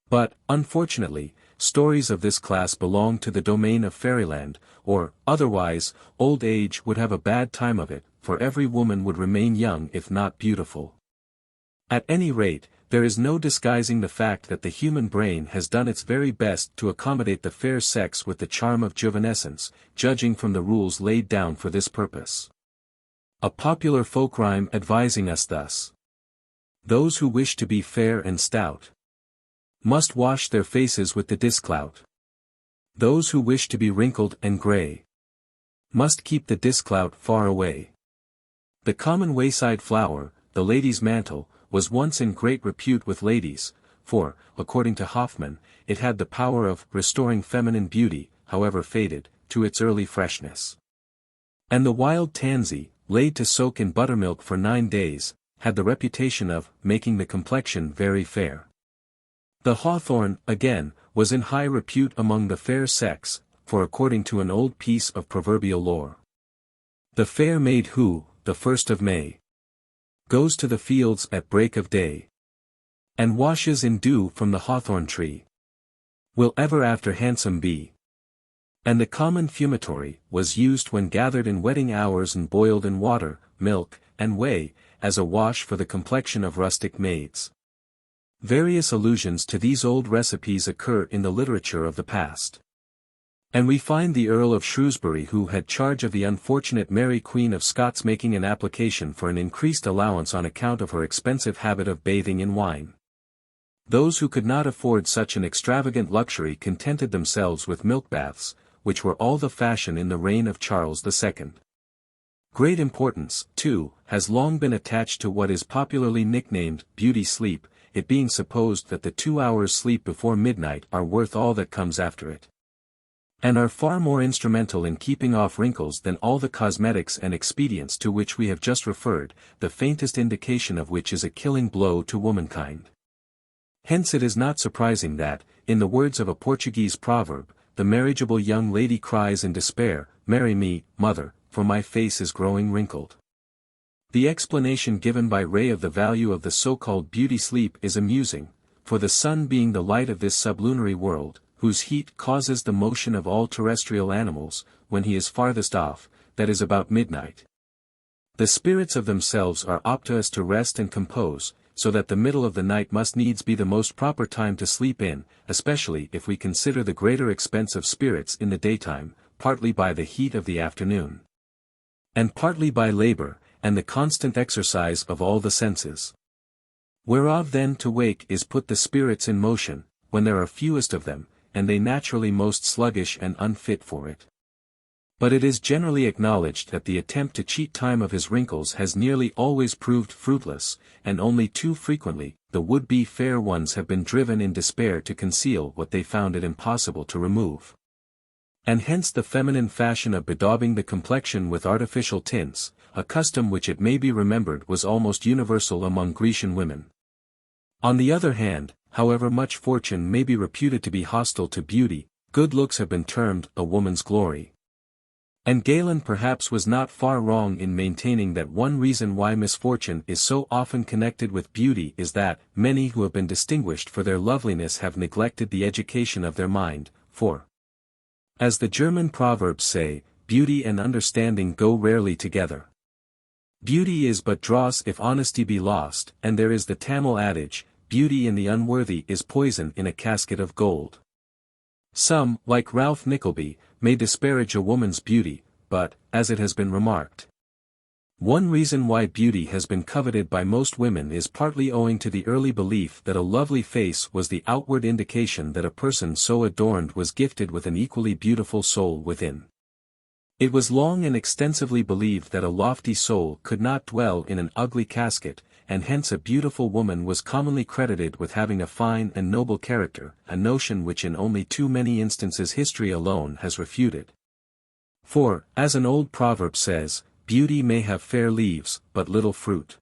[SPEAKER 1] But, unfortunately, stories of this class belong to the domain of fairyland, or, otherwise, old age would have a bad time of it, for every woman would remain young if not beautiful. At any rate, there is no disguising the fact that the human brain has done its very best to accommodate the fair sex with the charm of juvenescence, judging from the rules laid down for this purpose. A popular folk rhyme advising us thus. Those who wish to be fair and stout must wash their faces with the disclout. Those who wish to be wrinkled and grey must keep the disclout far away. The common wayside flower, the lady's mantle, was once in great repute with ladies, for, according to Hoffman, it had the power of restoring feminine beauty, however faded, to its early freshness. And the wild tansy, laid to soak in buttermilk for 9 days, had the reputation of making the complexion very fair. The hawthorn, again, was in high repute among the fair sex, for according to an old piece of proverbial lore, the fair maid who, the 1st of May, goes to the fields at break of day, and washes in dew from the hawthorn tree, will ever after handsome be. And the common fumitory was used when gathered in wedding hours and boiled in water, milk, and whey, as a wash for the complexion of rustic maids. Various allusions to these old recipes occur in the literature of the past. And we find the Earl of Shrewsbury, who had charge of the unfortunate Mary Queen of Scots, making an application for an increased allowance on account of her expensive habit of bathing in wine. Those who could not afford such an extravagant luxury contented themselves with milk baths, which were all the fashion in the reign of Charles II. Great importance, too, has long been attached to what is popularly nicknamed beauty sleep, it being supposed that the 2 hours sleep before midnight are worth all that comes after it, and are far more instrumental in keeping off wrinkles than all the cosmetics and expedients to which we have just referred, the faintest indication of which is a killing blow to womankind. Hence it is not surprising that, in the words of a Portuguese proverb, the marriageable young lady cries in despair, "Marry me, mother, for my face is growing wrinkled." The explanation given by Ray of the value of the so-called beauty sleep is amusing, for the sun being the light of this sublunary world, whose heat causes the motion of all terrestrial animals, when he is farthest off, that is about midnight. The spirits of themselves are optous to rest and compose, so that the middle of the night must needs be the most proper time to sleep in, especially if we consider the greater expense of spirits in the daytime, partly by the heat of the afternoon, and partly by labor, and the constant exercise of all the senses. Whereof then to wake is put the spirits in motion, when there are fewest of them, and they naturally most sluggish and unfit for it. But it is generally acknowledged that the attempt to cheat time of his wrinkles has nearly always proved fruitless, and only too frequently, the would-be fair ones have been driven in despair to conceal what they found it impossible to remove. And hence the feminine fashion of bedaubing the complexion with artificial tints, a custom which it may be remembered was almost universal among Grecian women. On the other hand, however much fortune may be reputed to be hostile to beauty, good looks have been termed a woman's glory. And Galen perhaps was not far wrong in maintaining that one reason why misfortune is so often connected with beauty is that many who have been distinguished for their loveliness have neglected the education of their mind, for, as the German proverbs say, beauty and understanding go rarely together. Beauty is but dross if honesty be lost, and there is the Tamil adage, beauty in the unworthy is poison in a casket of gold. Some, like Ralph Nickleby, may disparage a woman's beauty, but, as it has been remarked, one reason why beauty has been coveted by most women is partly owing to the early belief that a lovely face was the outward indication that a person so adorned was gifted with an equally beautiful soul within. It was long and extensively believed that a lofty soul could not dwell in an ugly casket, and hence a beautiful woman was commonly credited with having a fine and noble character, a notion which in only too many instances history alone has refuted. For, as an old proverb says, beauty may have fair leaves, but little fruit.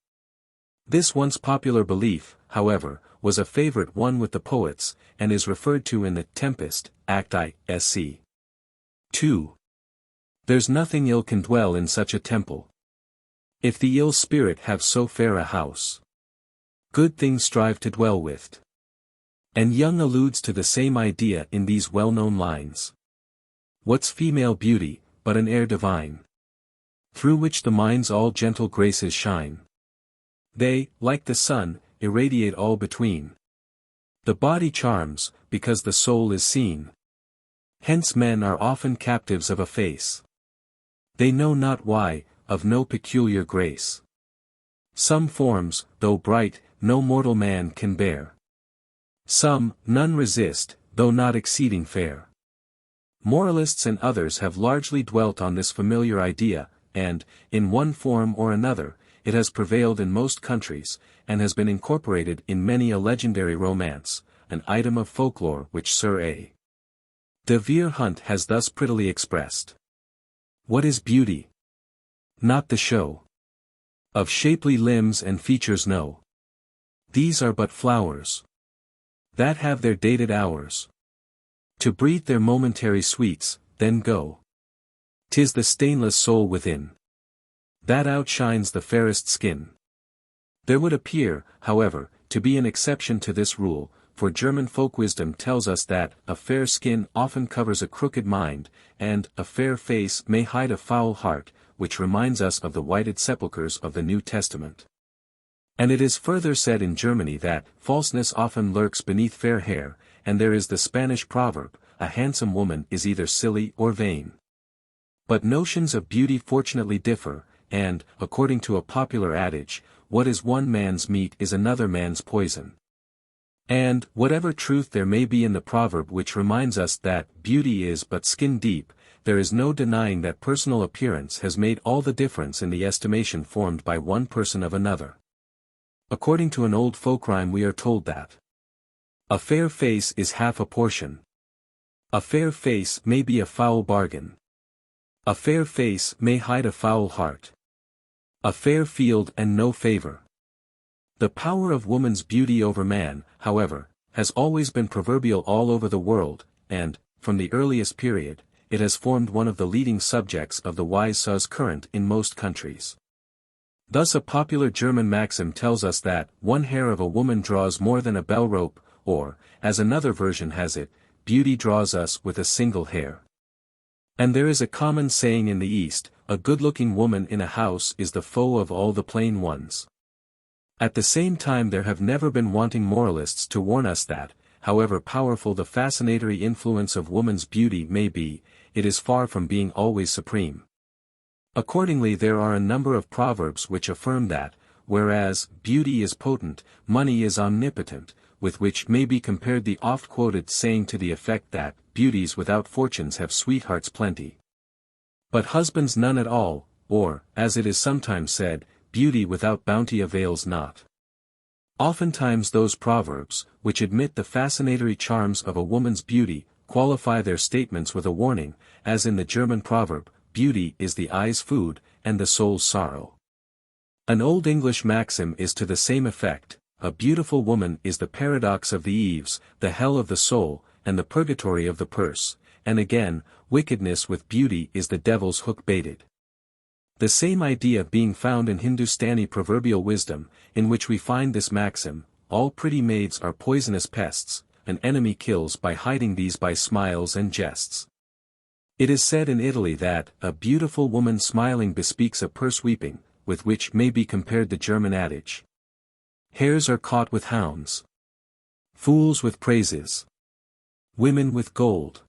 [SPEAKER 1] This once popular belief, however, was a favorite one with the poets, and is referred to in The Tempest, Act I, sc. 2. There's nothing ill can dwell in such a temple. If the ill spirit have so fair a house, good things strive to dwell with. And Young alludes to the same idea in these well-known lines. What's female beauty, but an air divine, through which the mind's all gentle graces shine? They, like the sun, irradiate all between. The body charms, because the soul is seen. Hence men are often captives of a face they know not why, of no peculiar grace. Some forms, though bright, no mortal man can bear. Some, none resist, though not exceeding fair. Moralists and others have largely dwelt on this familiar idea, and, in one form or another, it has prevailed in most countries, and has been incorporated in many a legendary romance, an item of folklore which Sir A. de Vere Hunt has thus prettily expressed. What is beauty? Not the show of shapely limbs and features, no. These are but flowers that have their dated hours to breathe their momentary sweets, then go. 'Tis the stainless soul within that outshines the fairest skin. There would appear, however, to be an exception to this rule, for German folk wisdom tells us that a fair skin often covers a crooked mind, and a fair face may hide a foul heart, which reminds us of the whited sepulchres of the New Testament. And it is further said in Germany that falseness often lurks beneath fair hair, and there is the Spanish proverb, a handsome woman is either silly or vain. But notions of beauty fortunately differ, and, according to a popular adage, what is one man's meat is another man's poison. And, whatever truth there may be in the proverb which reminds us that beauty is but skin deep, there is no denying that personal appearance has made all the difference in the estimation formed by one person of another. According to an old folk rhyme we are told that a fair face is half a portion. A fair face may be a foul bargain. A fair face may hide a foul heart. A fair field and no favor. The power of woman's beauty over man, however, has always been proverbial all over the world, and, from the earliest period, it has formed one of the leading subjects of the wise saws current in most countries. Thus a popular German maxim tells us that one hair of a woman draws more than a bell rope, or, as another version has it, beauty draws us with a single hair. And there is a common saying in the East, a good-looking woman in a house is the foe of all the plain ones. At the same time there have never been wanting moralists to warn us that, however powerful the fascinatory influence of woman's beauty may be, it is far from being always supreme. Accordingly there are a number of proverbs which affirm that, whereas beauty is potent, money is omnipotent, with which may be compared the oft-quoted saying to the effect that, beauties without fortunes have sweethearts plenty, but husbands none at all, or, as it is sometimes said, beauty without bounty avails not. Oftentimes those proverbs, which admit the fascinatory charms of a woman's beauty, qualify their statements with a warning, as in the German proverb, beauty is the eye's food, and the soul's sorrow. An Old English maxim is to the same effect, a beautiful woman is the paradox of the Eves, the hell of the soul, and the purgatory of the purse, and again, wickedness with beauty is the devil's hook baited. The same idea being found in Hindustani proverbial wisdom, in which we find this maxim, all pretty maids are poisonous pests, an enemy kills by hiding these by smiles and jests. It is said in Italy that, a beautiful woman smiling bespeaks a purse weeping, with which may be compared the German adage. Hares are caught with hounds. Fools with praises. Women with gold.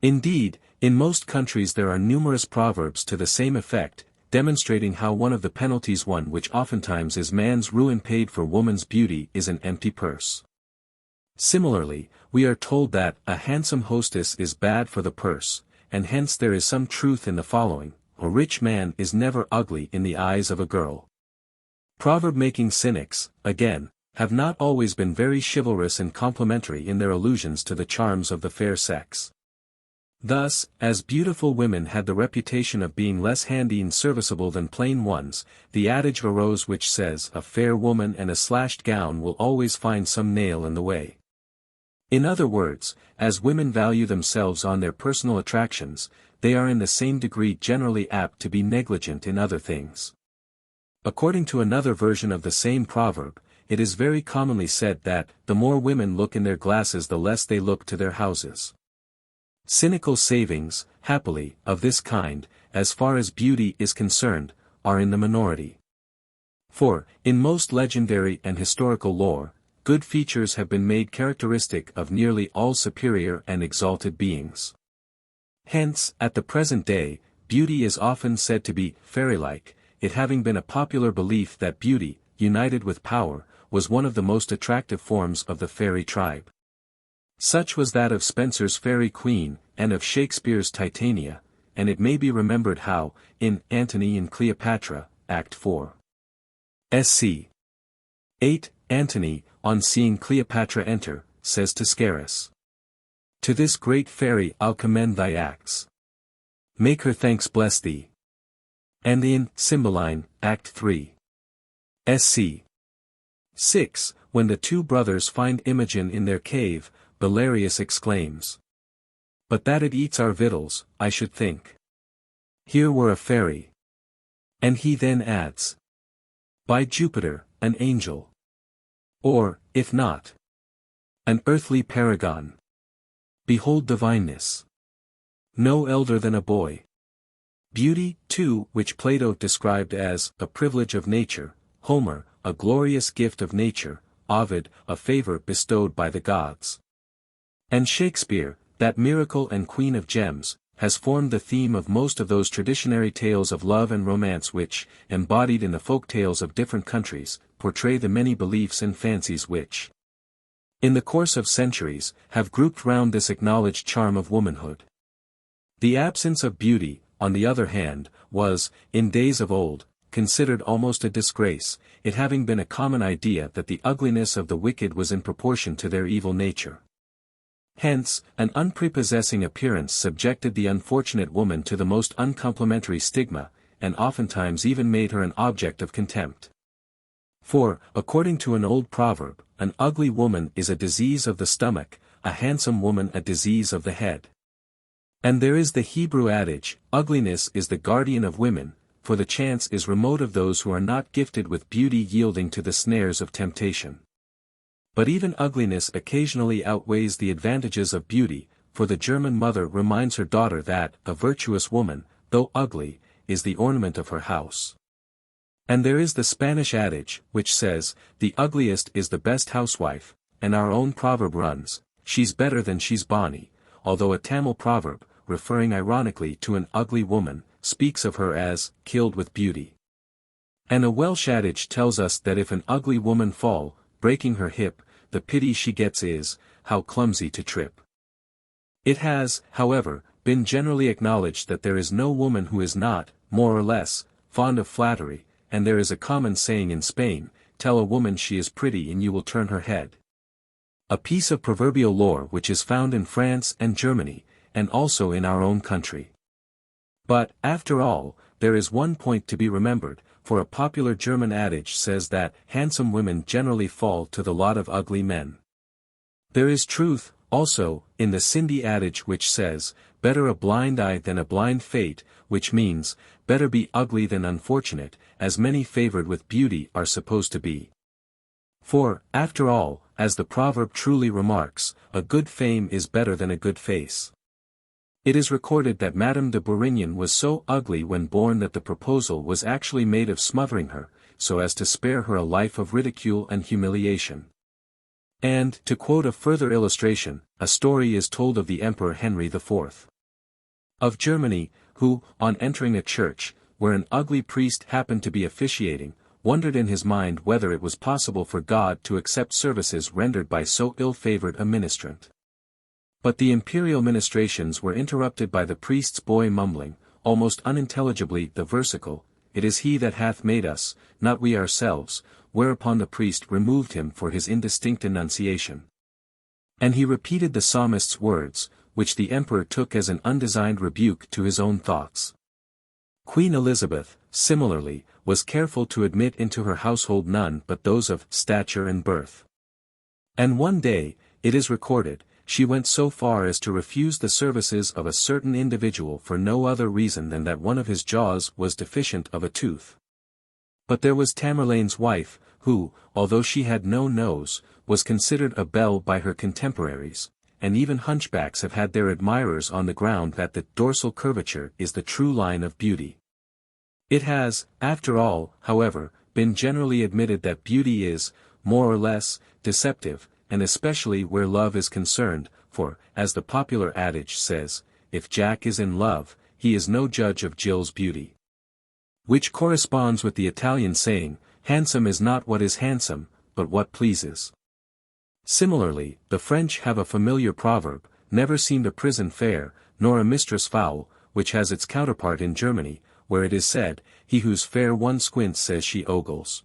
[SPEAKER 1] Indeed, in most countries there are numerous proverbs to the same effect, demonstrating how one of the penalties one which oftentimes is man's ruin paid for woman's beauty is an empty purse. Similarly, we are told that a handsome hostess is bad for the purse, and hence there is some truth in the following, a rich man is never ugly in the eyes of a girl. Proverb-making cynics, again, have not always been very chivalrous and complimentary in their allusions to the charms of the fair sex. Thus, as beautiful women had the reputation of being less handy and serviceable than plain ones, the adage arose which says a fair woman and a slashed gown will always find some nail in the way. In other words, as women value themselves on their personal attractions, they are in the same degree generally apt to be negligent in other things. According to another version of the same proverb, it is very commonly said that, the more women look in their glasses the less they look to their houses. Cynical savings, happily, of this kind, as far as beauty is concerned, are in the minority. For, in most legendary and historical lore, good features have been made characteristic of nearly all superior and exalted beings. Hence, at the present day, beauty is often said to be fairy-like, it having been a popular belief that beauty, united with power, was one of the most attractive forms of the fairy tribe. Such was that of Spenser's Faerie Queen, and of Shakespeare's Titania, and it may be remembered how, in Antony and Cleopatra, Act 4. Sc. 8, Antony, on seeing Cleopatra enter, says to Scarus, "To this great fairy I'll commend thy acts. Make her thanks bless thee." And in Cymbeline, Act 3. Sc. 6, when the two brothers find Imogen in their cave, Belarius exclaims, "But that it eats our victuals, I should think. Here were a fairy." And he then adds, "By Jupiter, an angel. Or, if not, an earthly paragon. Behold divineness. No elder than a boy. Beauty, too, which Plato described as a privilege of nature, Homer, a glorious gift of nature, Ovid, a favor bestowed by the gods. And Shakespeare, that miracle and queen of gems, has formed the theme of most of those traditionary tales of love and romance which, embodied in the folk tales of different countries, portray the many beliefs and fancies which, in the course of centuries, have grouped round this acknowledged charm of womanhood. The absence of beauty, on the other hand, was, in days of old, considered almost a disgrace, it having been a common idea that the ugliness of the wicked was in proportion to their evil nature. Hence, an unprepossessing appearance subjected the unfortunate woman to the most uncomplimentary stigma, and oftentimes even made her an object of contempt. For, according to an old proverb, an ugly woman is a disease of the stomach, a handsome woman a disease of the head. And there is the Hebrew adage, ugliness is the guardian of women, for the chance is remote of those who are not gifted with beauty yielding to the snares of temptation. But even ugliness occasionally outweighs the advantages of beauty, for the German mother reminds her daughter that a virtuous woman, though ugly, is the ornament of her house. And there is the Spanish adage, which says, the ugliest is the best housewife, and our own proverb runs, she's better than she's bonny, although a Tamil proverb, referring ironically to an ugly woman, speaks of her as, killed with beauty. And a Welsh adage tells us that if an ugly woman fall, breaking her hip, the pity she gets is, how clumsy to trip. It has, however, been generally acknowledged that there is no woman who is not, more or less, fond of flattery, and there is a common saying in Spain, tell a woman she is pretty and you will turn her head. A piece of proverbial lore which is found in France and Germany, and also in our own country. But, after all, there is one point to be remembered, for a popular German adage says that handsome women generally fall to the lot of ugly men. There is truth, also, in the Sindhi adage which says, better a blind eye than a blind fate, which means, better be ugly than unfortunate, as many favored with beauty are supposed to be. For, after all, as the proverb truly remarks, a good fame is better than a good face. It is recorded that Madame de Bourignon was so ugly when born that the proposal was actually made of smothering her, so as to spare her a life of ridicule and humiliation. And, to quote a further illustration, a story is told of the Emperor Henry IV of Germany, who, on entering a church, where an ugly priest happened to be officiating, wondered in his mind whether it was possible for God to accept services rendered by so ill-favored a ministrant. But the imperial ministrations were interrupted by the priest's boy mumbling, almost unintelligibly, the versicle, "It is he that hath made us, not we ourselves," whereupon the priest removed him for his indistinct enunciation. And he repeated the psalmist's words, which the emperor took as an undesigned rebuke to his own thoughts. Queen Elizabeth, similarly, was careful to admit into her household none but those of stature and birth. And one day, it is recorded, she went so far as to refuse the services of a certain individual for no other reason than that one of his jaws was deficient of a tooth. But there was Tamerlane's wife, who, although she had no nose, was considered a belle by her contemporaries, and even hunchbacks have had their admirers on the ground that the dorsal curvature is the true line of beauty. It has, after all, however, been generally admitted that beauty is, more or less, deceptive, and especially where love is concerned, for, as the popular adage says, if Jack is in love, he is no judge of Jill's beauty. Which corresponds with the Italian saying, handsome is not what is handsome, but what pleases. Similarly, the French have a familiar proverb, never seemed a prison fair, nor a mistress foul, which has its counterpart in Germany, where it is said, he whose fair one squints says she ogles.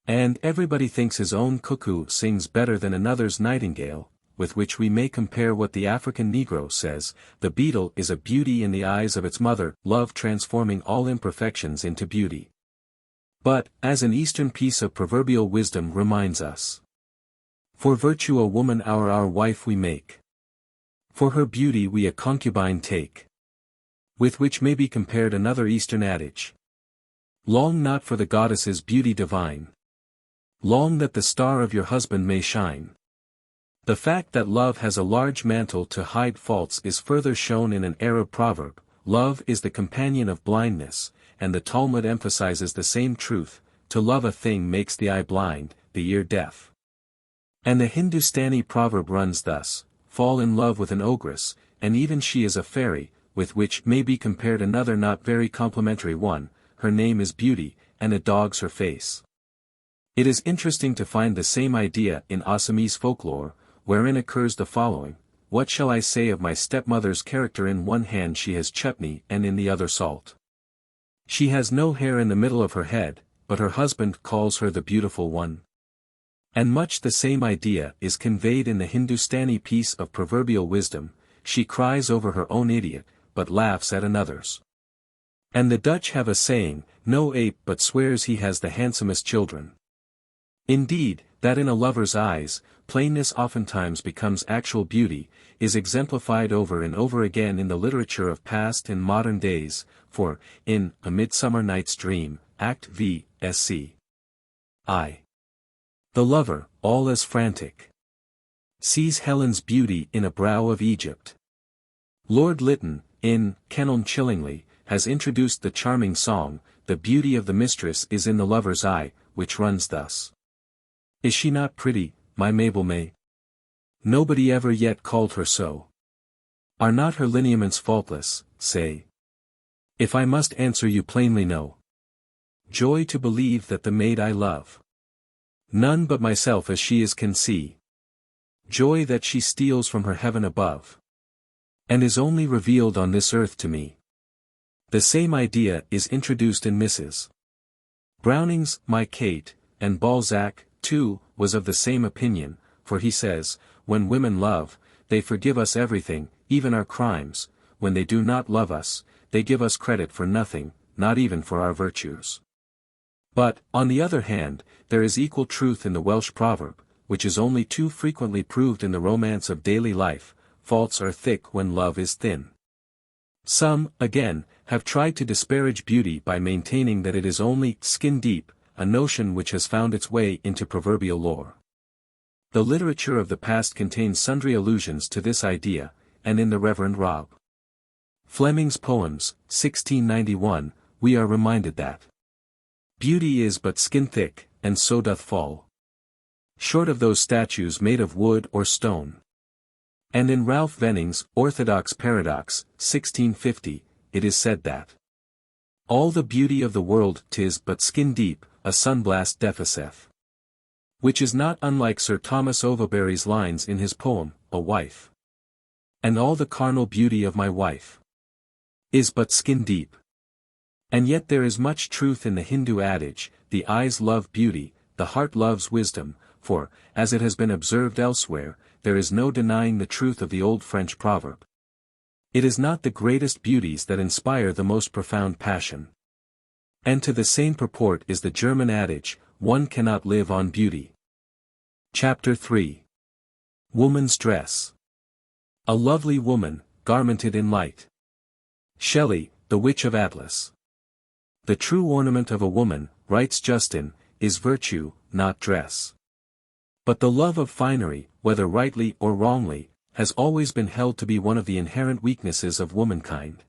[SPEAKER 1] And everybody thinks his own cuckoo sings better than another's nightingale, with which we may compare what the African Negro says, the beetle is a beauty in the eyes of its mother, love transforming all imperfections into beauty. But, as an Eastern piece of proverbial wisdom reminds us, for virtue a woman our wife we make. For her beauty we a concubine take. With which may be compared another Eastern adage. Long not for the goddess's beauty divine. Long that the star of your husband may shine. The fact that love has a large mantle to hide faults is further shown in an Arab proverb, love is the companion of blindness, and the Talmud emphasizes the same truth, to love a thing makes the eye blind, the ear deaf. And the Hindustani proverb runs thus, fall in love with an ogress, and even she is a fairy, with which may be compared another not very complimentary one, her name is Beauty, and a dog's her face. It is interesting to find the same idea in Assamese folklore, wherein occurs the following: "What shall I say of my stepmother's character? In one hand she has chutney and in the other salt. She has no hair in the middle of her head, but her husband calls her the beautiful one." And much the same idea is conveyed in the Hindustani piece of proverbial wisdom: "She cries over her own idiot, but laughs at another's." And the Dutch have a saying, "No ape but swears he has the handsomest children." Indeed, that in a lover's eyes, plainness oftentimes becomes actual beauty, is exemplified over and over again in the literature of past and modern days, for, in A Midsummer Night's Dream, Act V, Sc. I. The lover, all as frantic, sees Helen's beauty in a brow of Egypt. Lord Lytton, in Kenelm Chillingly, has introduced the charming song, "The beauty of the mistress is in the lover's eye," which runs thus: "Is she not pretty, my Mabel May? Nobody ever yet called her so. Are not her lineaments faultless? Say. If I must answer you plainly, no. Joy to believe that the maid I love, none but myself as she is can see. Joy that she steals from her heaven above, and is only revealed on this earth to me." The same idea is introduced in Mrs. Browning's My Kate, and Balzac, too, was of the same opinion, for he says, "When women love, they forgive us everything, even our crimes; when they do not love us, they give us credit for nothing, not even for our virtues." But, on the other hand, there is equal truth in the Welsh proverb, which is only too frequently proved in the romance of daily life: "Faults are thick when love is thin." Some, again, have tried to disparage beauty by maintaining that it is only skin deep, a notion which has found its way into proverbial lore. The literature of the past contains sundry allusions to this idea, and in the Reverend Rob Fleming's poems, 1691, we are reminded that beauty is but skin thick, and so doth fall short of those statues made of wood or stone. And in Ralph Venning's Orthodox Paradox, 1650, it is said that all the beauty of the world 'tis but skin deep, a sunblast deficeth. Which is not unlike Sir Thomas Overbury's lines in his poem, A Wife. And all the carnal beauty of my wife is but skin deep. And yet there is much truth in the Hindu adage, "The eyes love beauty, the heart loves wisdom," for, as it has been observed elsewhere, there is no denying the truth of the old French proverb: "It is not the greatest beauties that inspire the most profound passion." And to the same purport is the German adage, "One cannot live on beauty." Chapter 3. Woman's Dress. A lovely woman, garmented in light. Shelley, The Witch of Atlas. The true ornament of a woman, writes Justin, is virtue, not dress. But the love of finery, whether rightly or wrongly, has always been held to be one of the inherent weaknesses of womankind.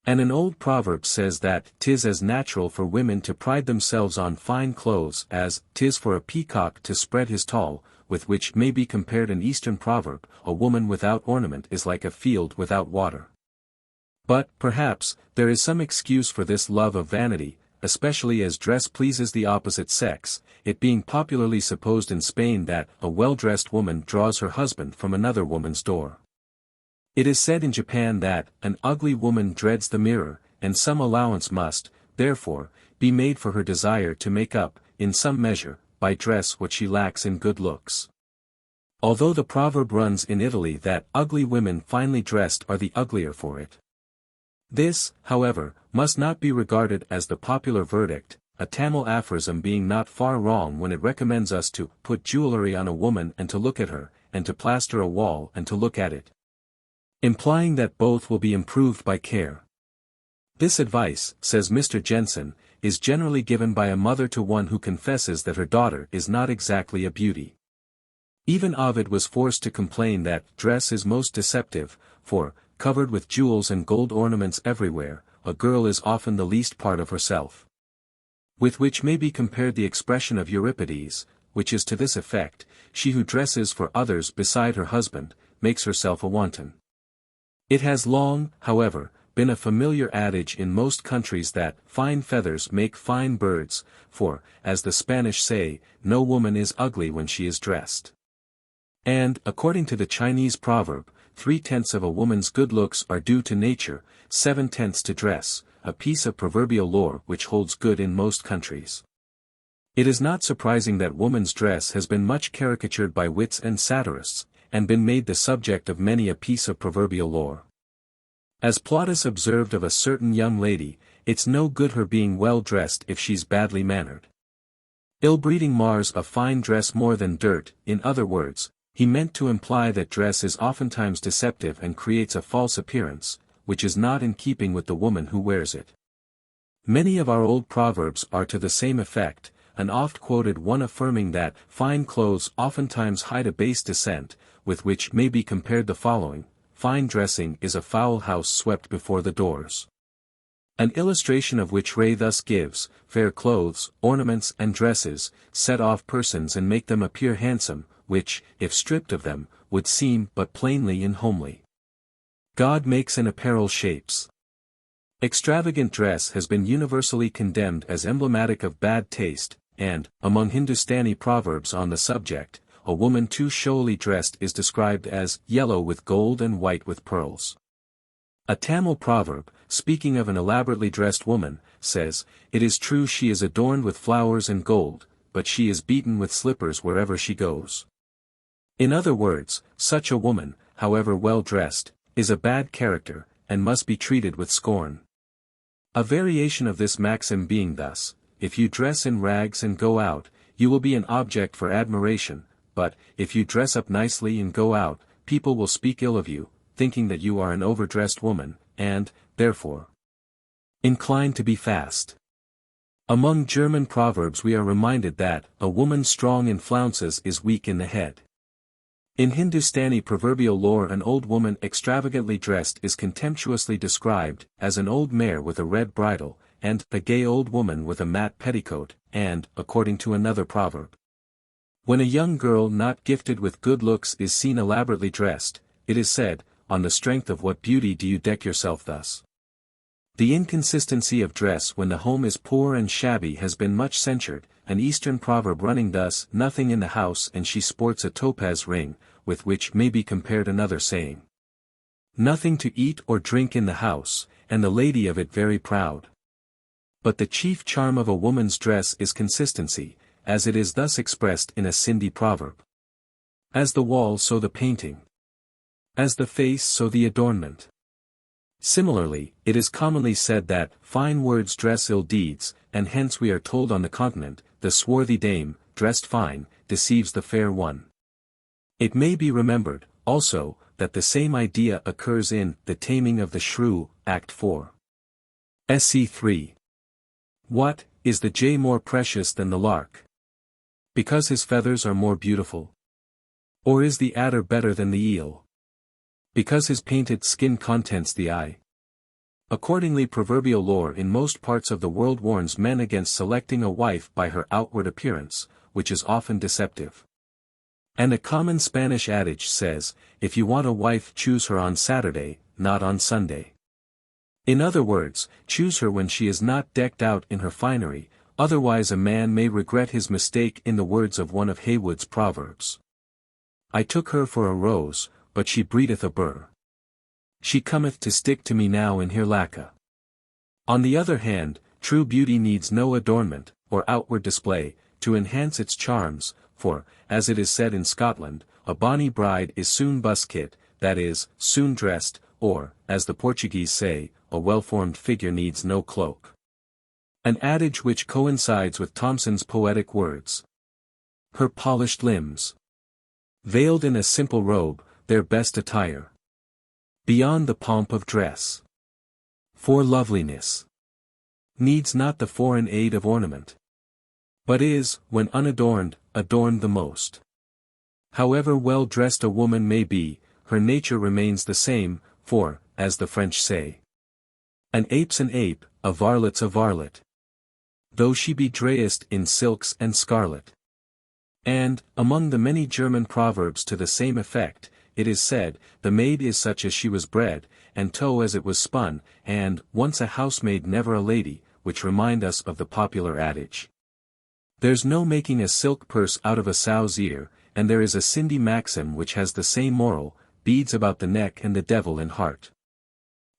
[SPEAKER 1] And an old proverb says that 'tis as natural for women to pride themselves on fine clothes as 'tis for a peacock to spread his tall, with which may be compared an Eastern proverb, "A woman without ornament is like a field without water." But, perhaps, there is some excuse for this love of vanity, especially as dress pleases the opposite sex, it being popularly supposed in Spain that a well-dressed woman draws her husband from another woman's door. It is said in Japan that an ugly woman dreads the mirror, and some allowance must, therefore, be made for her desire to make up, in some measure, by dress what she lacks in good looks. Although the proverb runs in Italy that ugly women finely dressed are the uglier for it. This, however, must not be regarded as the popular verdict, a Tamil aphorism being not far wrong when it recommends us to put jewelry on a woman and to look at her, and to plaster a wall and to look at it, implying that both will be improved by care. This advice, says Mr. Jensen, is generally given by a mother to one who confesses that her daughter is not exactly a beauty. Even Ovid was forced to complain that dress is most deceptive, for, covered with jewels and gold ornaments everywhere, a girl is often the least part of herself. With which may be compared the expression of Euripides, which is to this effect: "She who dresses for others beside her husband, makes herself a wanton. It has long, however, been a familiar adage in most countries that fine feathers make fine birds, for, as the Spanish say, no woman is ugly when she is dressed. And, according to the Chinese proverb, 3/10 of a woman's good looks are due to nature, 7/10 to dress, a piece of proverbial lore which holds good in most countries. It is not surprising that woman's dress has been much caricatured by wits and satirists, and been made the subject of many a piece of proverbial lore. As Plautus observed of a certain young lady, it's no good her being well dressed if she's badly mannered. Ill-breeding mars a fine dress more than dirt. In other words, he meant to imply that dress is oftentimes deceptive and creates a false appearance, which is not in keeping with the woman who wears it. Many of our old proverbs are to the same effect, an oft-quoted one affirming that fine clothes oftentimes hide a base descent, with which may be compared the following: fine dressing is a foul house swept before the doors. An illustration of which Ray thus gives: fair clothes, ornaments and dresses, set off persons and make them appear handsome, which, if stripped of them, would seem but plainly and homely. God makes in apparel shapes. Extravagant dress has been universally condemned as emblematic of bad taste, and, among Hindustani proverbs on the subject, a woman too showily dressed is described as yellow with gold and white with pearls. A Tamil proverb, speaking of an elaborately dressed woman, says, "It is true she is adorned with flowers and gold, but she is beaten with slippers wherever she goes." In other words, such a woman, however well dressed, is a bad character, and must be treated with scorn. A variation of this maxim being thus: if you dress in rags and go out, you will be an object for admiration, but, if you dress up nicely and go out, people will speak ill of you, thinking that you are an overdressed woman, and, therefore, inclined to be fast. Among German proverbs we are reminded that, a woman strong in flounces is weak in the head. In Hindustani proverbial lore an old woman extravagantly dressed is contemptuously described as an old mare with a red bridle, and a gay old woman with a mat petticoat, and, according to another proverb, when a young girl not gifted with good looks is seen elaborately dressed, it is said, "On the strength of what beauty do you deck yourself thus?" The inconsistency of dress when the home is poor and shabby has been much censured, an Eastern proverb running thus: "Nothing in the house and she sports a topaz ring," with which may be compared another saying: "Nothing to eat or drink in the house, and the lady of it very proud." But the chief charm of a woman's dress is consistency, as it is thus expressed in a Sindhi proverb: "As the wall so the painting. As the face so the adornment." Similarly, it is commonly said that fine words dress ill deeds, and hence we are told on the continent, "The swarthy dame, dressed fine, deceives the fair one." It may be remembered, also, that the same idea occurs in The Taming of the Shrew, Act 4. Sc. 3. What, is the jay more precious than the lark? Because his feathers are more beautiful? Or is the adder better than the eel? Because his painted skin contents the eye? Accordingly, proverbial lore in most parts of the world warns men against selecting a wife by her outward appearance, which is often deceptive. And a common Spanish adage says, "If you want a wife, choose her on Saturday, not on Sunday." In other words, choose her when she is not decked out in her finery, otherwise a man may regret his mistake. In the words of one of Heywood's proverbs, "I took her for a rose, but she breedeth a burr. She cometh to stick to me now in her lacquer." On the other hand, true beauty needs no adornment, or outward display, to enhance its charms, for, as it is said in Scotland, "A bonny bride is soon buskit," that is, soon dressed, or, as the Portuguese say, "A well-formed figure needs no cloak." An adage which coincides with Thomson's poetic words: "Her polished limbs, veiled in a simple robe, their best attire, beyond the pomp of dress. For loveliness needs not the foreign aid of ornament, but is, when unadorned, adorned the most." However well dressed a woman may be, her nature remains the same, for, as the French say, "An ape's an ape, a varlet's a varlet, though she be dressed in silks and scarlet." And, among the many German proverbs to the same effect, it is said, the maid is such as she was bred, and toe as it was spun, and, once a housemaid never a lady, which remind us of the popular adage. There's no making a silk purse out of a sow's ear, and there is a Cindy maxim which has the same moral, beads about the neck and the devil in heart.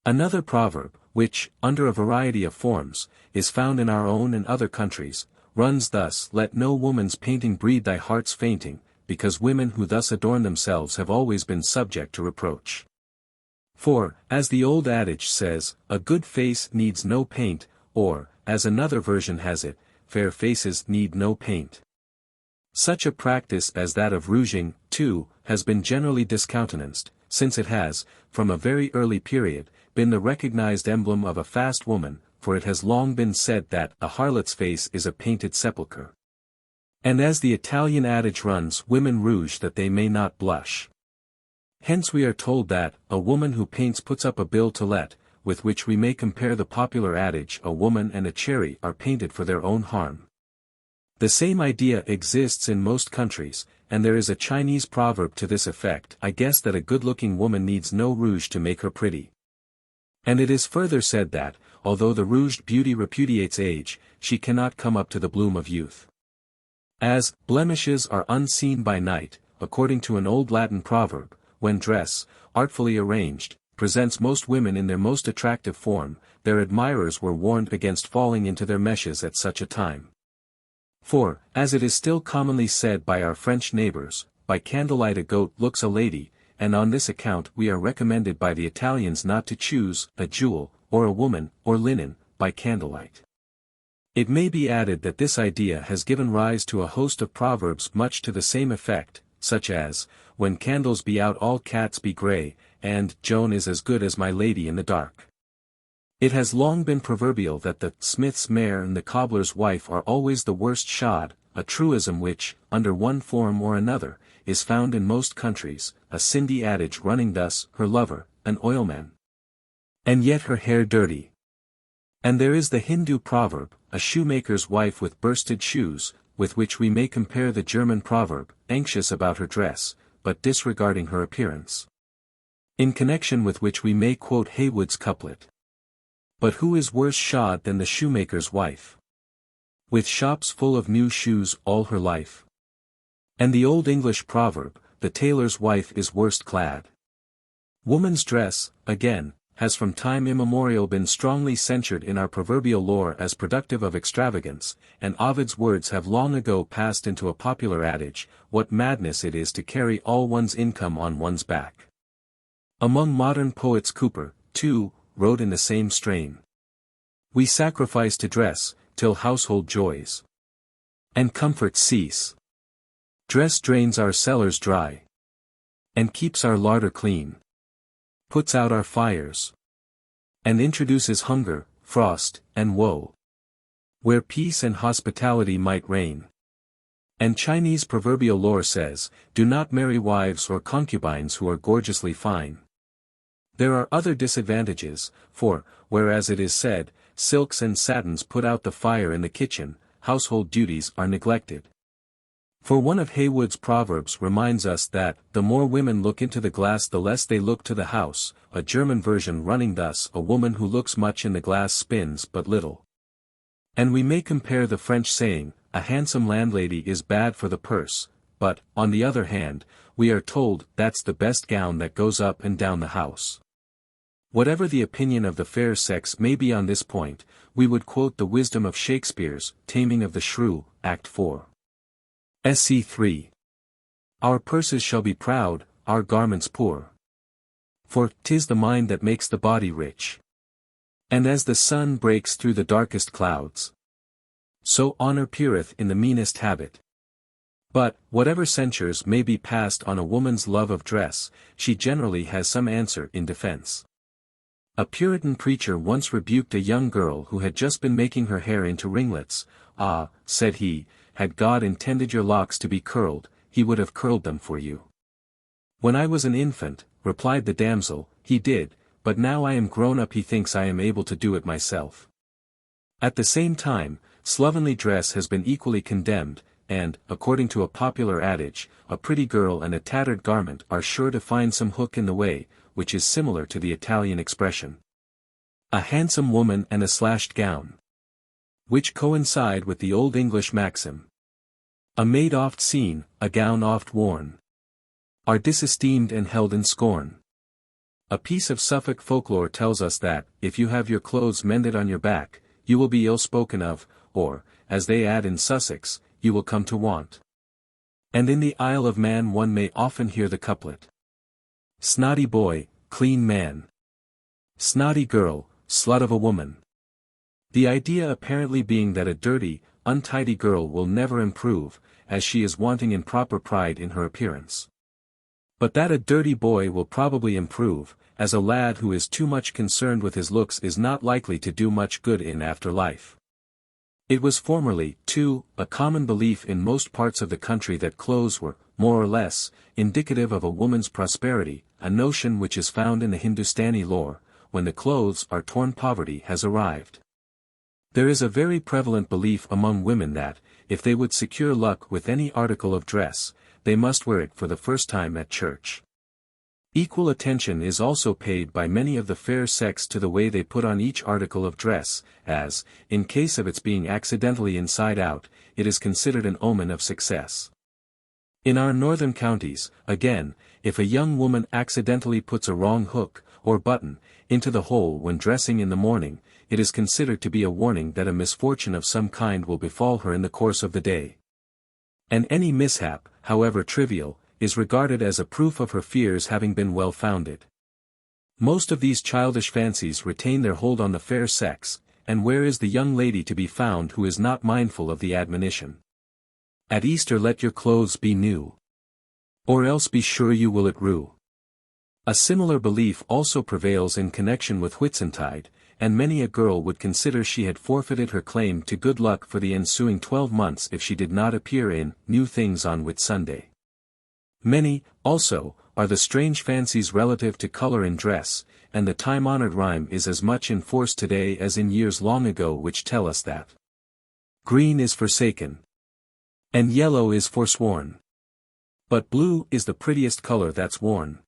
[SPEAKER 1] Another proverb, which, under a variety of forms, is found in our own and other countries, runs thus: let no woman's painting breed thy heart's fainting, because women who thus adorn themselves have always been subject to reproach. For, as the old adage says, a good face needs no paint, or, as another version has it, fair faces need no paint. Such a practice as that of rouging, too, has been generally discountenanced, since it has, from a very early period, been the recognized emblem of a fast woman, for it has long been said that a harlot's face is a painted sepulchre. And as the Italian adage runs, women rouge that they may not blush. Hence we are told that, a woman who paints puts up a bill to let, with which we may compare the popular adage, a woman and a cherry are painted for their own harm. The same idea exists in most countries, and there is a Chinese proverb to this effect: I guess that a good-looking woman needs no rouge to make her pretty. And it is further said that, although the rouged beauty repudiates age, she cannot come up to the bloom of youth. As blemishes are unseen by night, according to an old Latin proverb, when dress, artfully arranged, presents most women in their most attractive form, their admirers were warned against falling into their meshes at such a time. For, as it is still commonly said by our French neighbors, by candlelight a goat looks a lady, and on this account we are recommended by the Italians not to choose a jewel, or a woman, or linen, by candlelight. It may be added that this idea has given rise to a host of proverbs much to the same effect, such as, when candles be out all cats be grey, and Joan is as good as my lady in the dark. It has long been proverbial that the smith's mare and the cobbler's wife are always the worst shod, a truism which, under one form or another, is found in most countries, a Cindy adage running thus: her lover, an oilman, and yet her hair dirty. And there is the Hindu proverb, a shoemaker's wife with bursted shoes, with which we may compare the German proverb, anxious about her dress, but disregarding her appearance. In connection with which we may quote Heywood's couplet: but who is worse shod than the shoemaker's wife, with shops full of new shoes all her life? And the old English proverb, the tailor's wife is worst clad. Woman's dress, again, has from time immemorial been strongly censured in our proverbial lore as productive of extravagance, and Ovid's words have long ago passed into a popular adage: what madness it is to carry all one's income on one's back. Among modern poets Cooper, too, wrote in the same strain. We sacrifice to dress, till household joys and comforts cease. Dress drains our cellars dry, and keeps our larder clean, puts out our fires, and introduces hunger, frost, and woe, where peace and hospitality might reign. And Chinese proverbial lore says, do not marry wives or concubines who are gorgeously fine. There are other disadvantages, for, whereas it is said, silks and satins put out the fire in the kitchen, household duties are neglected. For one of Heywood's proverbs reminds us that, the more women look into the glass the less they look to the house, a German version running thus: a woman who looks much in the glass spins but little. And we may compare the French saying, a handsome landlady is bad for the purse, but, on the other hand, we are told, that's the best gown that goes up and down the house. Whatever the opinion of the fair sex may be on this point, we would quote the wisdom of Shakespeare's Taming of the Shrew, Act 4. Sc. 3. Our purses shall be proud, our garments poor. For 'tis the mind that makes the body rich. And as the sun breaks through the darkest clouds, so honor peereth in the meanest habit. But, whatever censures may be passed on a woman's love of dress, she generally has some answer in defense. A Puritan preacher once rebuked a young girl who had just been making her hair into ringlets. Ah, said he, had God intended your locks to be curled, he would have curled them for you. When I was an infant, replied the damsel, he did, but now I am grown up he thinks I am able to do it myself. At the same time, slovenly dress has been equally condemned, and, according to a popular adage, a pretty girl and a tattered garment are sure to find some hook in the way, which is similar to the Italian expression, a handsome woman and a slashed gown, which coincide with the Old English maxim, a maid oft seen, a gown oft worn, are disesteemed and held in scorn. A piece of Suffolk folklore tells us that, if you have your clothes mended on your back, you will be ill spoken of, or, as they add in Sussex, you will come to want. And in the Isle of Man one may often hear the couplet, snotty boy, clean man, snotty girl, slut of a woman. The idea apparently being that a dirty, untidy girl will never improve, as she is wanting in proper pride in her appearance. But that a dirty boy will probably improve, as a lad who is too much concerned with his looks is not likely to do much good in after life. It was formerly, too, a common belief in most parts of the country that clothes were, more or less, indicative of a woman's prosperity, a notion which is found in the Hindustani lore, when the clothes are torn poverty has arrived. There is a very prevalent belief among women that, if they would secure luck with any article of dress, they must wear it for the first time at church. Equal attention is also paid by many of the fair sex to the way they put on each article of dress, as, in case of its being accidentally inside out, it is considered an omen of success. In our northern counties, again, if a young woman accidentally puts a wrong hook, or button, into the hole when dressing in the morning, it is considered to be a warning that a misfortune of some kind will befall her in the course of the day. And any mishap, however trivial, is regarded as a proof of her fears having been well founded. Most of these childish fancies retain their hold on the fair sex, and where is the young lady to be found who is not mindful of the admonition? At Easter let your clothes be new, or else be sure you will it rue. A similar belief also prevails in connection with Whitsuntide, and many a girl would consider she had forfeited her claim to good luck for the ensuing 12 months if she did not appear in new things on Whitsunday. Many, also, are the strange fancies relative to color in dress, and the time-honored rhyme is as much in force today as in years long ago which tell us that green is forsaken, and yellow is forsworn, but blue is the prettiest color that's worn.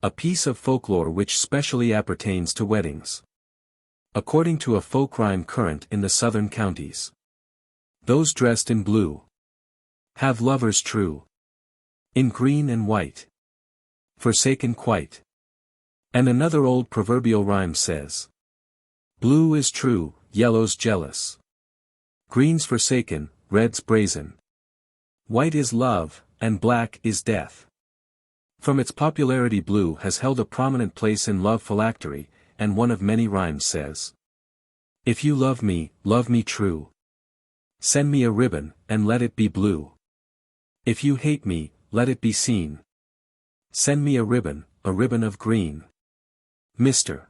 [SPEAKER 1] A piece of folklore which specially appertains to weddings. According to a folk rhyme current in the southern counties, those dressed in blue have lovers true, in green and white, forsaken quite. And another old proverbial rhyme says, blue is true, yellow's jealous, green's forsaken, red's brazen, white is love, and black is death. From its popularity blue has held a prominent place in love phylactery, and one of many rhymes says, if you love me true, send me a ribbon, and let it be blue. If you hate me, let it be seen, send me a ribbon of green. Mr.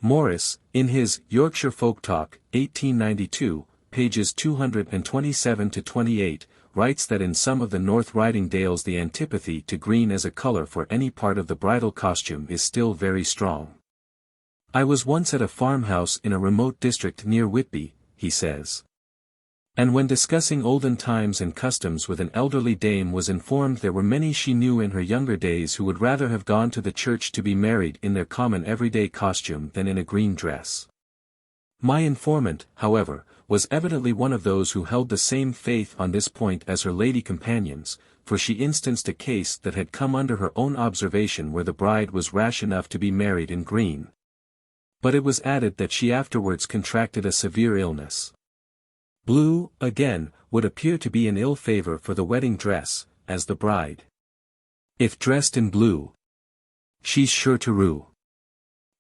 [SPEAKER 1] Morris, in his Yorkshire Folk Talk, 1892, pages 227-28, writes that in some of the North Riding Dales the antipathy to green as a color for any part of the bridal costume is still very strong. I was once at a farmhouse in a remote district near Whitby, he says, and when discussing olden times and customs with an elderly dame was informed there were many she knew in her younger days who would rather have gone to the church to be married in their common everyday costume than in a green dress. My informant, however, was evidently one of those who held the same faith on this point as her lady companions, for she instanced a case that had come under her own observation where the bride was rash enough to be married in green. But it was added that she afterwards contracted a severe illness. Blue, again, would appear to be in ill favor for the wedding dress, as the bride, if dressed in blue, she's sure to rue.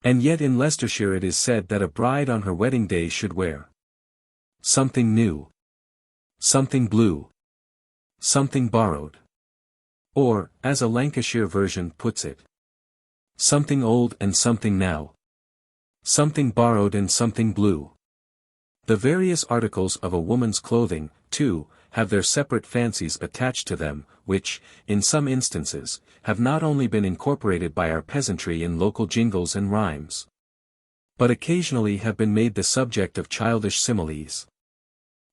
[SPEAKER 1] And yet in Leicestershire it is said that a bride on her wedding day should wear something new, something blue, something borrowed. Or, as a Lancashire version puts it, something old and something now, something borrowed and something blue. The various articles of a woman's clothing, too, have their separate fancies attached to them, which, in some instances, have not only been incorporated by our peasantry in local jingles and rhymes, but occasionally have been made the subject of childish similes.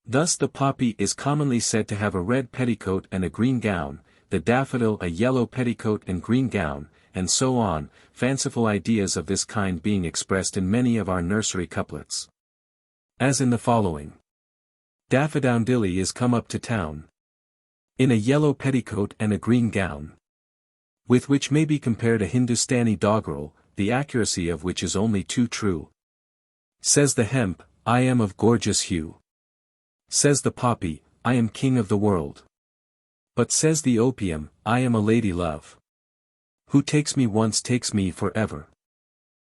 [SPEAKER 1] Thus the poppy is commonly said to have a red petticoat and a green gown, the daffodil a yellow petticoat and green gown, and so on, fanciful ideas of this kind being expressed in many of our nursery couplets. As in the following. Daffodowndilly is come up to town, in a yellow petticoat and a green gown. With which may be compared a Hindustani doggerel, the accuracy of which is only too true. Says the hemp, I am of gorgeous hue. Says the poppy, I am king of the world. But says the opium, I am a lady love. Who takes me once takes me forever.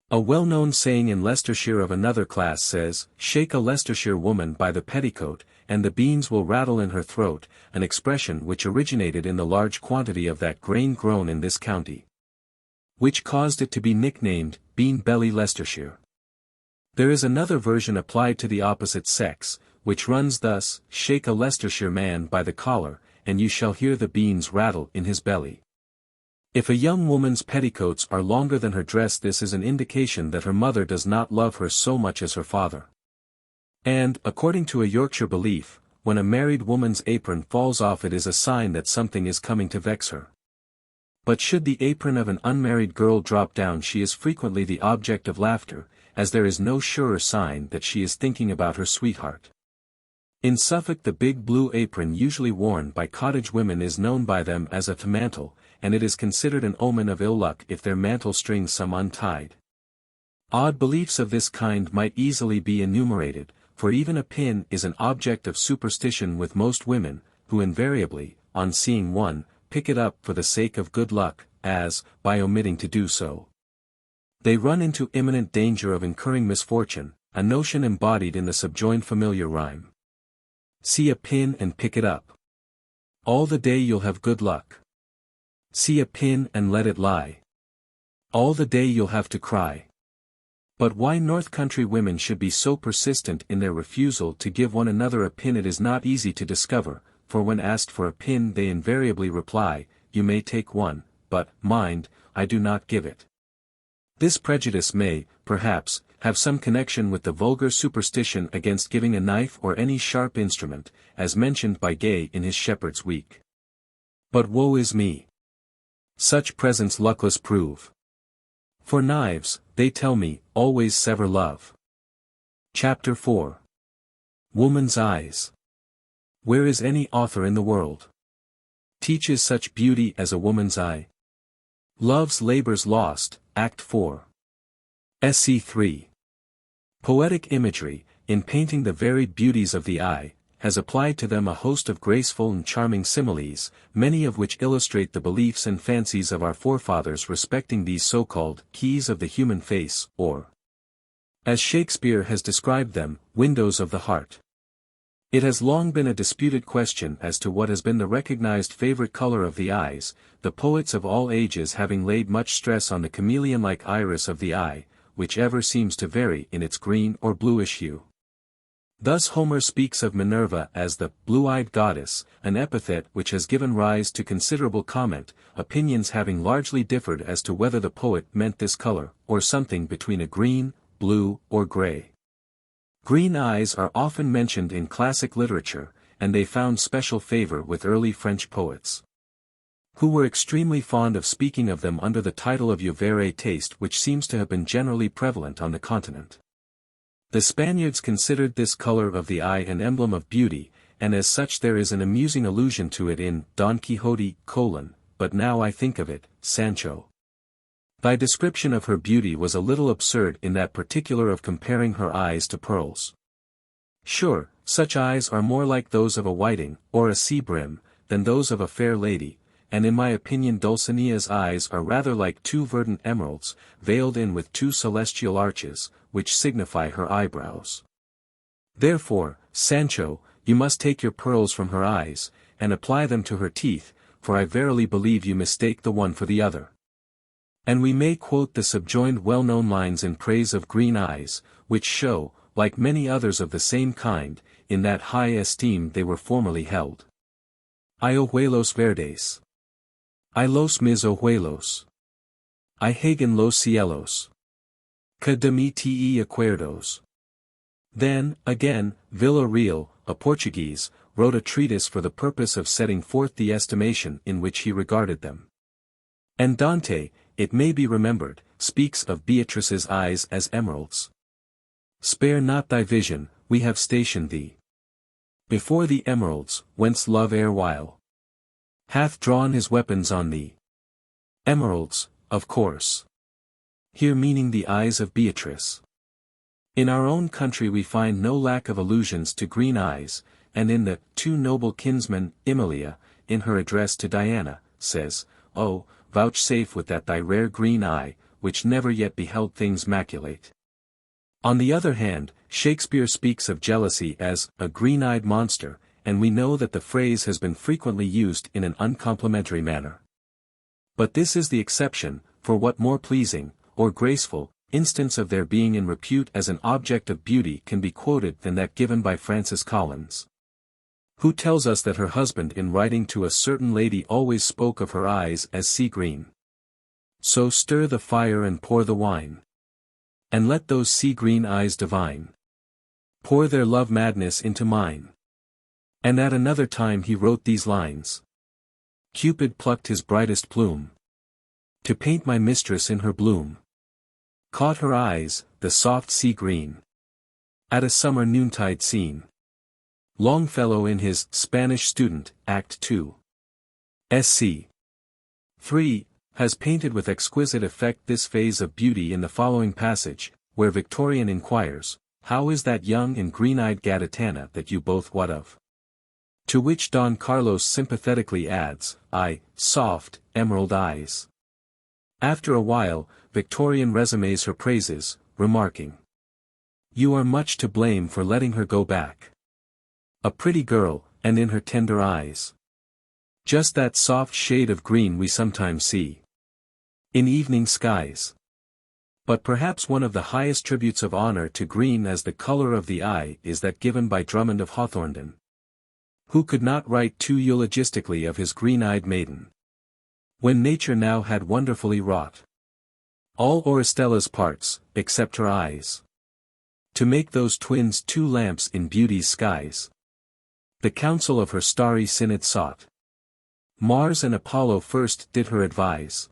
[SPEAKER 1] A well-known saying in Leicestershire of another class says, shake a Leicestershire woman by the petticoat, and the beans will rattle in her throat, an expression which originated in the large quantity of that grain grown in this county, which caused it to be nicknamed, Bean Belly Leicestershire. There is another version applied to the opposite sex, which runs thus, shake a Leicestershire man by the collar, and you shall hear the beans rattle in his belly. If a young woman's petticoats are longer than her dress, this is an indication that her mother does not love her so much as her father. And, according to a Yorkshire belief, when a married woman's apron falls off it is a sign that something is coming to vex her. But should the apron of an unmarried girl drop down, she is frequently the object of laughter, as there is no surer sign that she is thinking about her sweetheart. In Suffolk the big blue apron usually worn by cottage women is known by them as a mantle, and it is considered an omen of ill luck if their mantle strings some untied. Odd beliefs of this kind might easily be enumerated, for even a pin is an object of superstition with most women, who invariably, on seeing one, pick it up for the sake of good luck, as, by omitting to do so, they run into imminent danger of incurring misfortune, a notion embodied in the subjoined familiar rhyme. See a pin and pick it up. All the day you'll have good luck. See a pin and let it lie. All the day you'll have to cry. But why North Country women should be so persistent in their refusal to give one another a pin it is not easy to discover, for when asked for a pin they invariably reply, you may take one, but, mind, I do not give it. This prejudice may, perhaps, have some connection with the vulgar superstition against giving a knife or any sharp instrument, as mentioned by Gay in his Shepherd's Week. But woe is me! Such presents luckless prove. For knives, they tell me, always sever love. Chapter 4. Woman's Eyes. Where is any author in the world teaches such beauty as a woman's eye? Love's Labours Lost, Act 4. SC 3. Poetic imagery, in painting the varied beauties of the eye, has applied to them a host of graceful and charming similes, many of which illustrate the beliefs and fancies of our forefathers respecting these so-called keys of the human face, or, as Shakespeare has described them, windows of the heart. It has long been a disputed question as to what has been the recognized favorite color of the eyes, the poets of all ages having laid much stress on the chameleon-like iris of the eye, which ever seems to vary in its green or bluish hue. Thus Homer speaks of Minerva as the blue-eyed goddess, an epithet which has given rise to considerable comment, opinions having largely differed as to whether the poet meant this color, or something between a green, blue, or gray. Green eyes are often mentioned in classic literature, and they found special favor with early French poets, who were extremely fond of speaking of them under the title of yeux verts taste, which seems to have been generally prevalent on the continent. The Spaniards considered this color of the eye an emblem of beauty, and as such there is an amusing allusion to it in Don Quixote: but now I think of it, Sancho, thy description of her beauty was a little absurd in that particular of comparing her eyes to pearls. Sure, such eyes are more like those of a whiting, or a sea brim, than those of a fair lady, and in my opinion Dulcinea's eyes are rather like two verdant emeralds, veiled in with two celestial arches, which signify her eyebrows. Therefore, Sancho, you must take your pearls from her eyes, and apply them to her teeth, for I verily believe you mistake the one for the other. And we may quote the subjoined well-known lines in praise of green eyes, which show, like many others of the same kind, in that high esteem they were formerly held. I ojuelos verdes. I los mis ojuelos. I hagen los cielos. Que de mi te acuerdos. Then, again, Villarreal, a Portuguese, wrote a treatise for the purpose of setting forth the estimation in which he regarded them. And Dante, it may be remembered, speaks of Beatrice's eyes as emeralds. Spare not thy vision, we have stationed thee before the emeralds, whence love erewhile hath drawn his weapons on thee. Emeralds, of course. Here meaning the eyes of Beatrice. In our own country we find no lack of allusions to green eyes, and in the Two Noble Kinsmen, Emilia, in her address to Diana, says, "Oh, vouchsafe with that thy rare green eye, which never yet beheld things maculate." On the other hand, Shakespeare speaks of jealousy as a green-eyed monster, and we know that the phrase has been frequently used in an uncomplimentary manner. But this is the exception, for what more pleasing, or graceful, instance of their being in repute as an object of beauty can be quoted than that given by Francis Collins, who tells us that her husband in writing to a certain lady always spoke of her eyes as sea-green. So stir the fire and pour the wine, and let those sea-green eyes divine pour their love-madness into mine. And at another time he wrote these lines: Cupid plucked his brightest plume to paint my mistress in her bloom. Caught her eyes, the soft sea-green, at a summer noontide scene. Longfellow in his Spanish Student, Act 2. Sc. 3, has painted with exquisite effect this phase of beauty in the following passage, where Victorian inquires, "How is that young and green-eyed Gaditana that you both wot of?" To which Don Carlos sympathetically adds, "Ay, soft, emerald eyes." After a while, Victorian resumes her praises, remarking, "You are much to blame for letting her go back. A pretty girl, and in her tender eyes just that soft shade of green we sometimes see in evening skies." But perhaps one of the highest tributes of honor to green as the color of the eye is that given by Drummond of Hawthornden, who could not write too eulogistically of his green-eyed maiden. When nature now had wonderfully wrought all Oristella's parts, except her eyes, to make those twins two lamps in beauty's skies, the counsel of her starry synod sought. Mars and Apollo first did her advise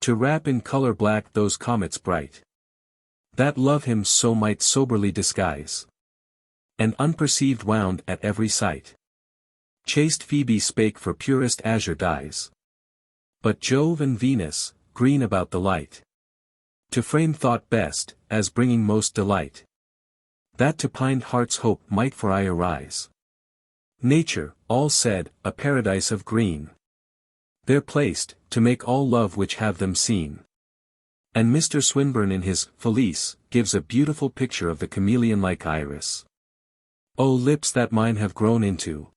[SPEAKER 1] to wrap in color black those comets bright, that love him so might soberly disguise, and unperceived wound at every sight. Chaste Phoebe spake for purest azure dyes, but Jove and Venus, green about the light, to frame thought best, as bringing most delight, that to pined heart's hope might for aye arise. Nature, all said, a paradise of green, there placed, to make all love which have them seen. And Mr. Swinburne in his Felice gives a beautiful picture of the chameleon-like iris. O lips that mine have grown into,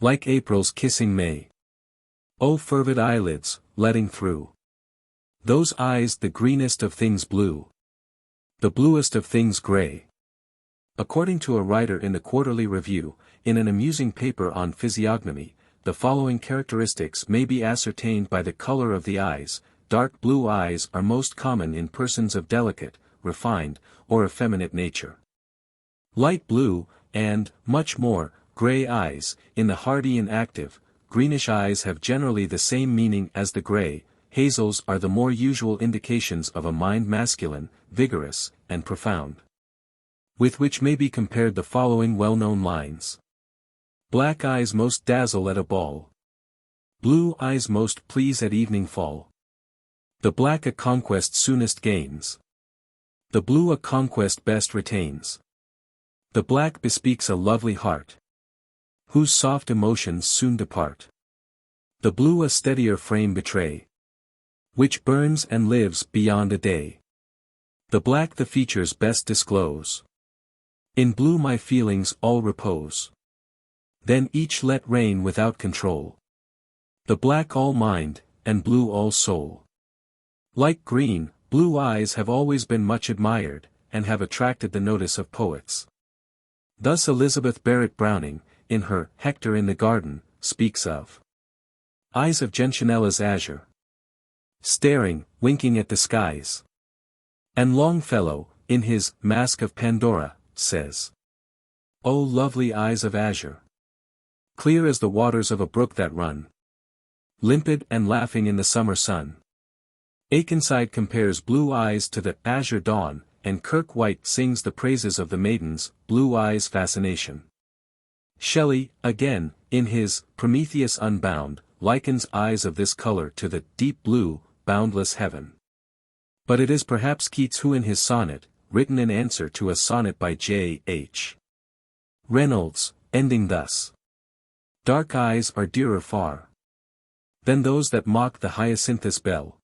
[SPEAKER 1] like April's kissing May. O fervid eyelids, letting through those eyes the greenest of things blue, the bluest of things grey. According to a writer in the Quarterly Review, in an amusing paper on physiognomy, the following characteristics may be ascertained by the color of the eyes. Dark blue eyes are most common in persons of delicate, refined, or effeminate nature. Light blue, and, much more, gray eyes, in the hardy and active. Greenish eyes have generally the same meaning as the gray. Hazels are the more usual indications of a mind masculine, vigorous, and profound. With which may be compared the following well-known lines. Black eyes most dazzle at a ball. Blue eyes most please at evening fall. The black a conquest soonest gains. The blue a conquest best retains. The black bespeaks a lovely heart, whose soft emotions soon depart. The blue a steadier frame betray, which burns and lives beyond a day. The black the features best disclose. In blue my feelings all repose. Then each let reign without control. The black all mind, and blue all soul. Like green, blue eyes have always been much admired, and have attracted the notice of poets. Thus Elizabeth Barrett Browning, in her Hector in the Garden, speaks of eyes of Gentianella's azure, staring, winking at the skies. And Longfellow, in his Mask of Pandora, says, O lovely eyes of azure! Clear as the waters of a brook that run, limpid and laughing in the summer sun. Akenside compares blue eyes to the azure dawn, and Kirk White sings the praises of the maiden's blue eyes fascination. Shelley, again, in his Prometheus Unbound, likens eyes of this color to the deep blue, boundless heaven. But it is perhaps Keats who in his sonnet, written in answer to a sonnet by J.H. Reynolds, ending thus: dark eyes are dearer far than those that mock the hyacinthus bell,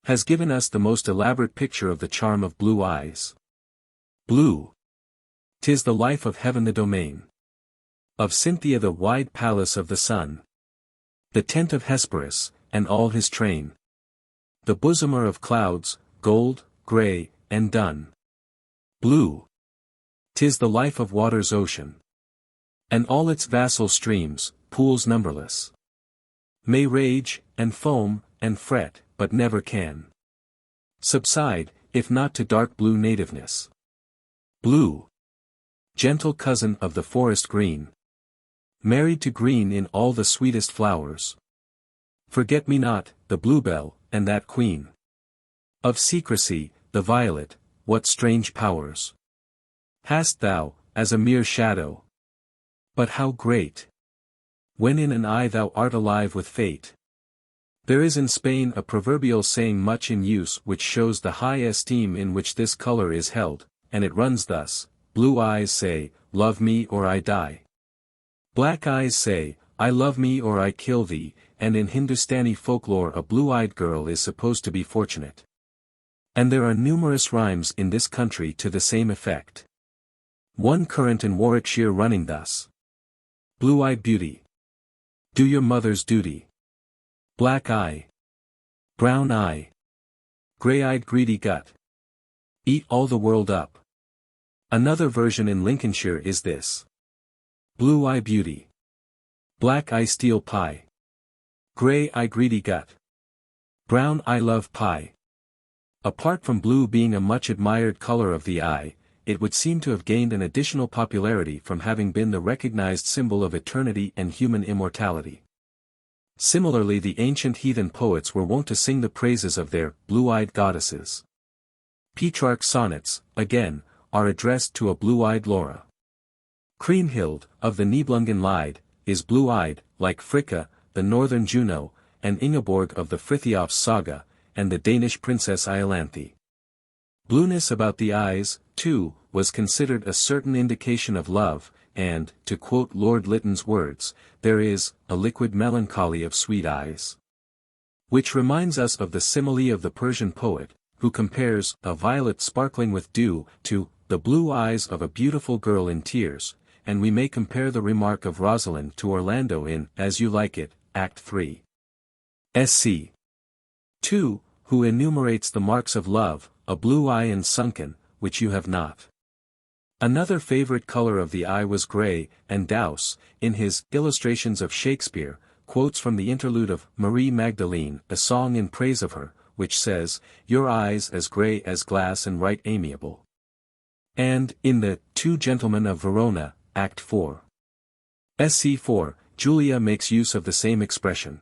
[SPEAKER 1] has given us the most elaborate picture of the charm of blue eyes. Blue! 'Tis the life of heaven, the domain of Cynthia, the wide palace of the sun, the tent of Hesperus, and all his train, the bosomer of clouds, gold, grey, and dun. Blue! 'Tis the life of water's ocean, and all its vassal streams, pools numberless, may rage, and foam, and fret, but never can subside, if not to dark blue nativeness. Blue! Gentle cousin of the forest green, married to green in all the sweetest flowers. Forget-me-not, the bluebell, and that queen of secrecy, the violet, what strange powers hast thou, as a mere shadow, but how great, when in an eye thou art alive with fate. There is in Spain a proverbial saying much in use which shows the high esteem in which this color is held, and it runs thus: blue eyes say, love me or I die. Black eyes say, I love me or I kill thee, and in Hindustani folklore a blue-eyed girl is supposed to be fortunate. And there are numerous rhymes in this country to the same effect. One current in Warwickshire running thus: blue-eyed beauty, do your mother's duty. Black eye, brown eye, grey-eyed greedy gut, eat all the world up. Another version in Lincolnshire is this: blue-eye beauty, black eye steel pie, grey-eye greedy gut, brown eye love pie. Apart from blue being a much admired color of the eye, it would seem to have gained an additional popularity from having been the recognized symbol of eternity and human immortality. Similarly, the ancient heathen poets were wont to sing the praises of their blue-eyed goddesses. Petrarch's sonnets, again, are addressed to a blue-eyed Laura. Kriemhild, of the Nibelungen Lied, is blue-eyed, like Fricka, the northern Juno, and Ingeborg of the Frithiof's saga, and the Danish princess Iolanthe. Blueness about the eyes, too, was considered a certain indication of love, and, to quote Lord Lytton's words, there is a liquid melancholy of sweet eyes. Which reminds us of the simile of the Persian poet, who compares a violet sparkling with dew to the blue eyes of a beautiful girl in tears, and we may compare the remark of Rosalind to Orlando in As You Like It, Act 3. Sc. 2, who enumerates the marks of love, a blue eye and sunken, which you have not. Another favorite color of the eye was gray, and Dowse, in his Illustrations of Shakespeare, quotes from the interlude of Marie Magdalene, a song in praise of her, which says, your eyes as gray as glass and right amiable. And, in the Two Gentlemen of Verona, Act 4. Sc. 4, Julia makes use of the same expression.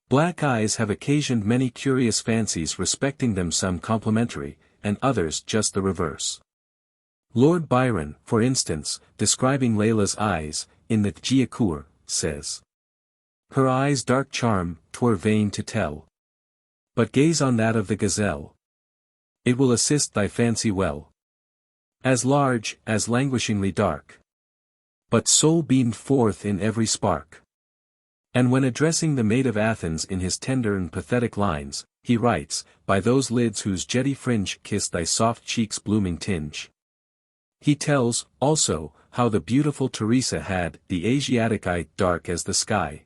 [SPEAKER 1] Black eyes have occasioned many curious fancies respecting them, some complimentary, and others just the reverse. Lord Byron, for instance, describing Layla's eyes, in the Giacour, says, her eyes' dark charm, 'twere vain to tell. But gaze on that of the gazelle. It will assist thy fancy well. As large, as languishingly dark. But soul beamed forth in every spark. And when addressing the Maid of Athens in his tender and pathetic lines, he writes, by those lids whose jetty fringe kissed thy soft cheeks' blooming tinge. He tells, also, how the beautiful Teresa had the Asiatic eye dark as the sky.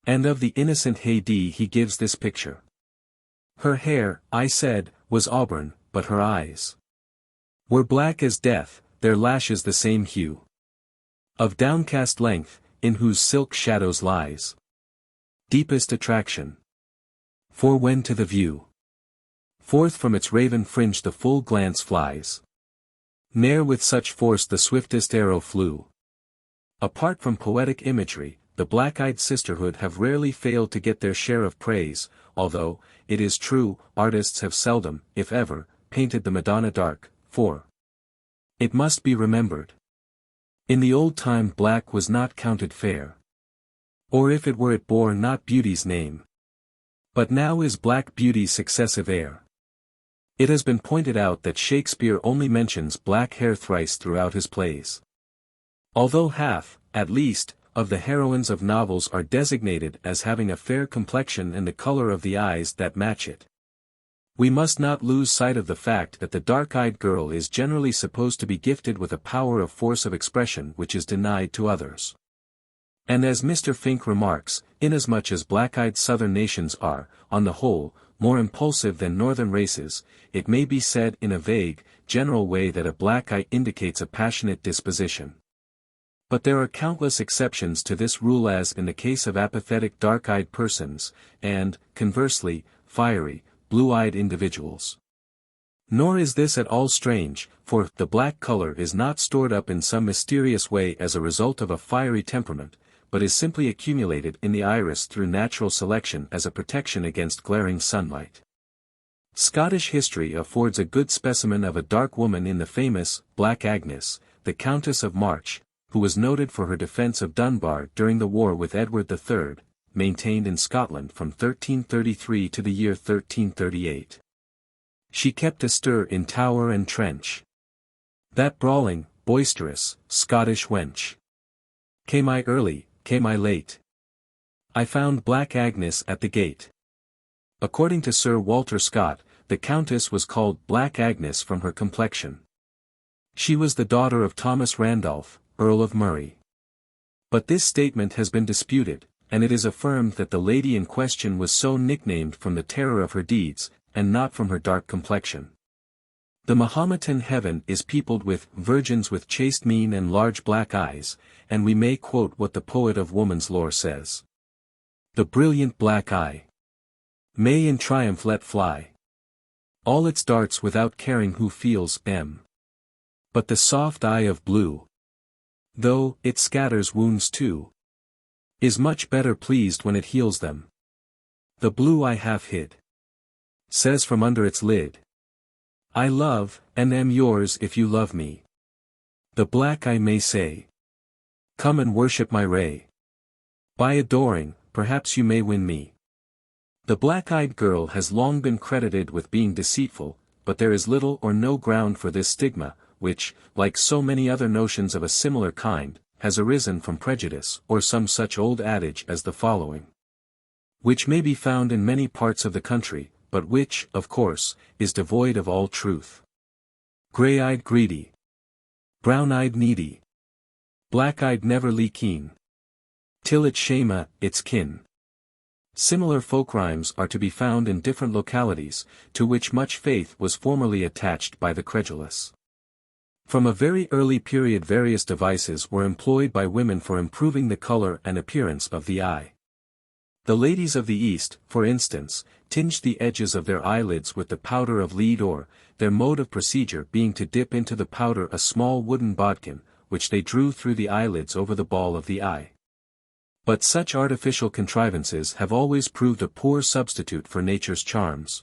[SPEAKER 1] And of the innocent Haidee he gives this picture. Her hair, I said, was auburn, but her eyes were black as death, their lashes the same hue of downcast length, in whose silk shadows lies deepest attraction. For when to the view forth from its raven fringe the full glance flies, Ne'er with such force the swiftest arrow flew. Apart from poetic imagery, the black-eyed sisterhood have rarely failed to get their share of praise, although, it is true, artists have seldom, if ever, painted the Madonna dark, for it must be remembered, in the old time black was not counted fair. Or if it were it bore not beauty's name. But now is black beauty's successive heir. It has been pointed out that Shakespeare only mentions black hair thrice throughout his plays. Although half, at least, of the heroines of novels are designated as having a fair complexion and the color of the eyes that match it. We must not lose sight of the fact that the dark-eyed girl is generally supposed to be gifted with a power of force of expression which is denied to others. And as Mr. Fink remarks, inasmuch as black-eyed southern nations are, on the whole, more impulsive than northern races, it may be said in a vague, general way that a black eye indicates a passionate disposition. But there are countless exceptions to this rule, as in the case of apathetic dark-eyed persons, and, conversely, fiery, blue-eyed individuals. Nor is this at all strange, for the black color is not stored up in some mysterious way as a result of a fiery temperament, but is simply accumulated in the iris through natural selection as a protection against glaring sunlight. Scottish history affords a good specimen of a dark woman in the famous Black Agnes, the Countess of March, who was noted for her defence of Dunbar during the war with Edward III, maintained in Scotland from 1333 to the year 1338. She kept a stir in tower and trench. That brawling, boisterous, Scottish wench. Came I early, came I late. I found Black Agnes at the gate. According to Sir Walter Scott, the Countess was called Black Agnes from her complexion. She was the daughter of Thomas Randolph, Earl of Murray. But this statement has been disputed, and it is affirmed that the lady in question was so nicknamed from the terror of her deeds, and not from her dark complexion. The Mahometan heaven is peopled with virgins with chaste mien and large black eyes, and we may quote what the poet of woman's lore says. The brilliant black eye may in triumph let fly all its darts without caring who feels them. But the soft eye of blue, though it scatters wounds too, is much better pleased when it heals them. The blue eye half hid says from under its lid, I love, and am yours if you love me. The black eye may say, come and worship my ray. By adoring, perhaps you may win me. The black-eyed girl has long been credited with being deceitful, but there is little or no ground for this stigma, which, like so many other notions of a similar kind, has arisen from prejudice or some such old adage as the following, which may be found in many parts of the country, but which, of course, is devoid of all truth. Grey-eyed greedy, brown-eyed needy, black-eyed never lee keen, till it shame its kin. Similar folk rhymes are to be found in different localities, to which much faith was formerly attached by the credulous. From a very early period various devices were employed by women for improving the color and appearance of the eye. The ladies of the East, for instance, tinged the edges of their eyelids with the powder of lead, or, their mode of procedure being to dip into the powder a small wooden bodkin, which they drew through the eyelids over the ball of the eye. But such artificial contrivances have always proved a poor substitute for nature's charms.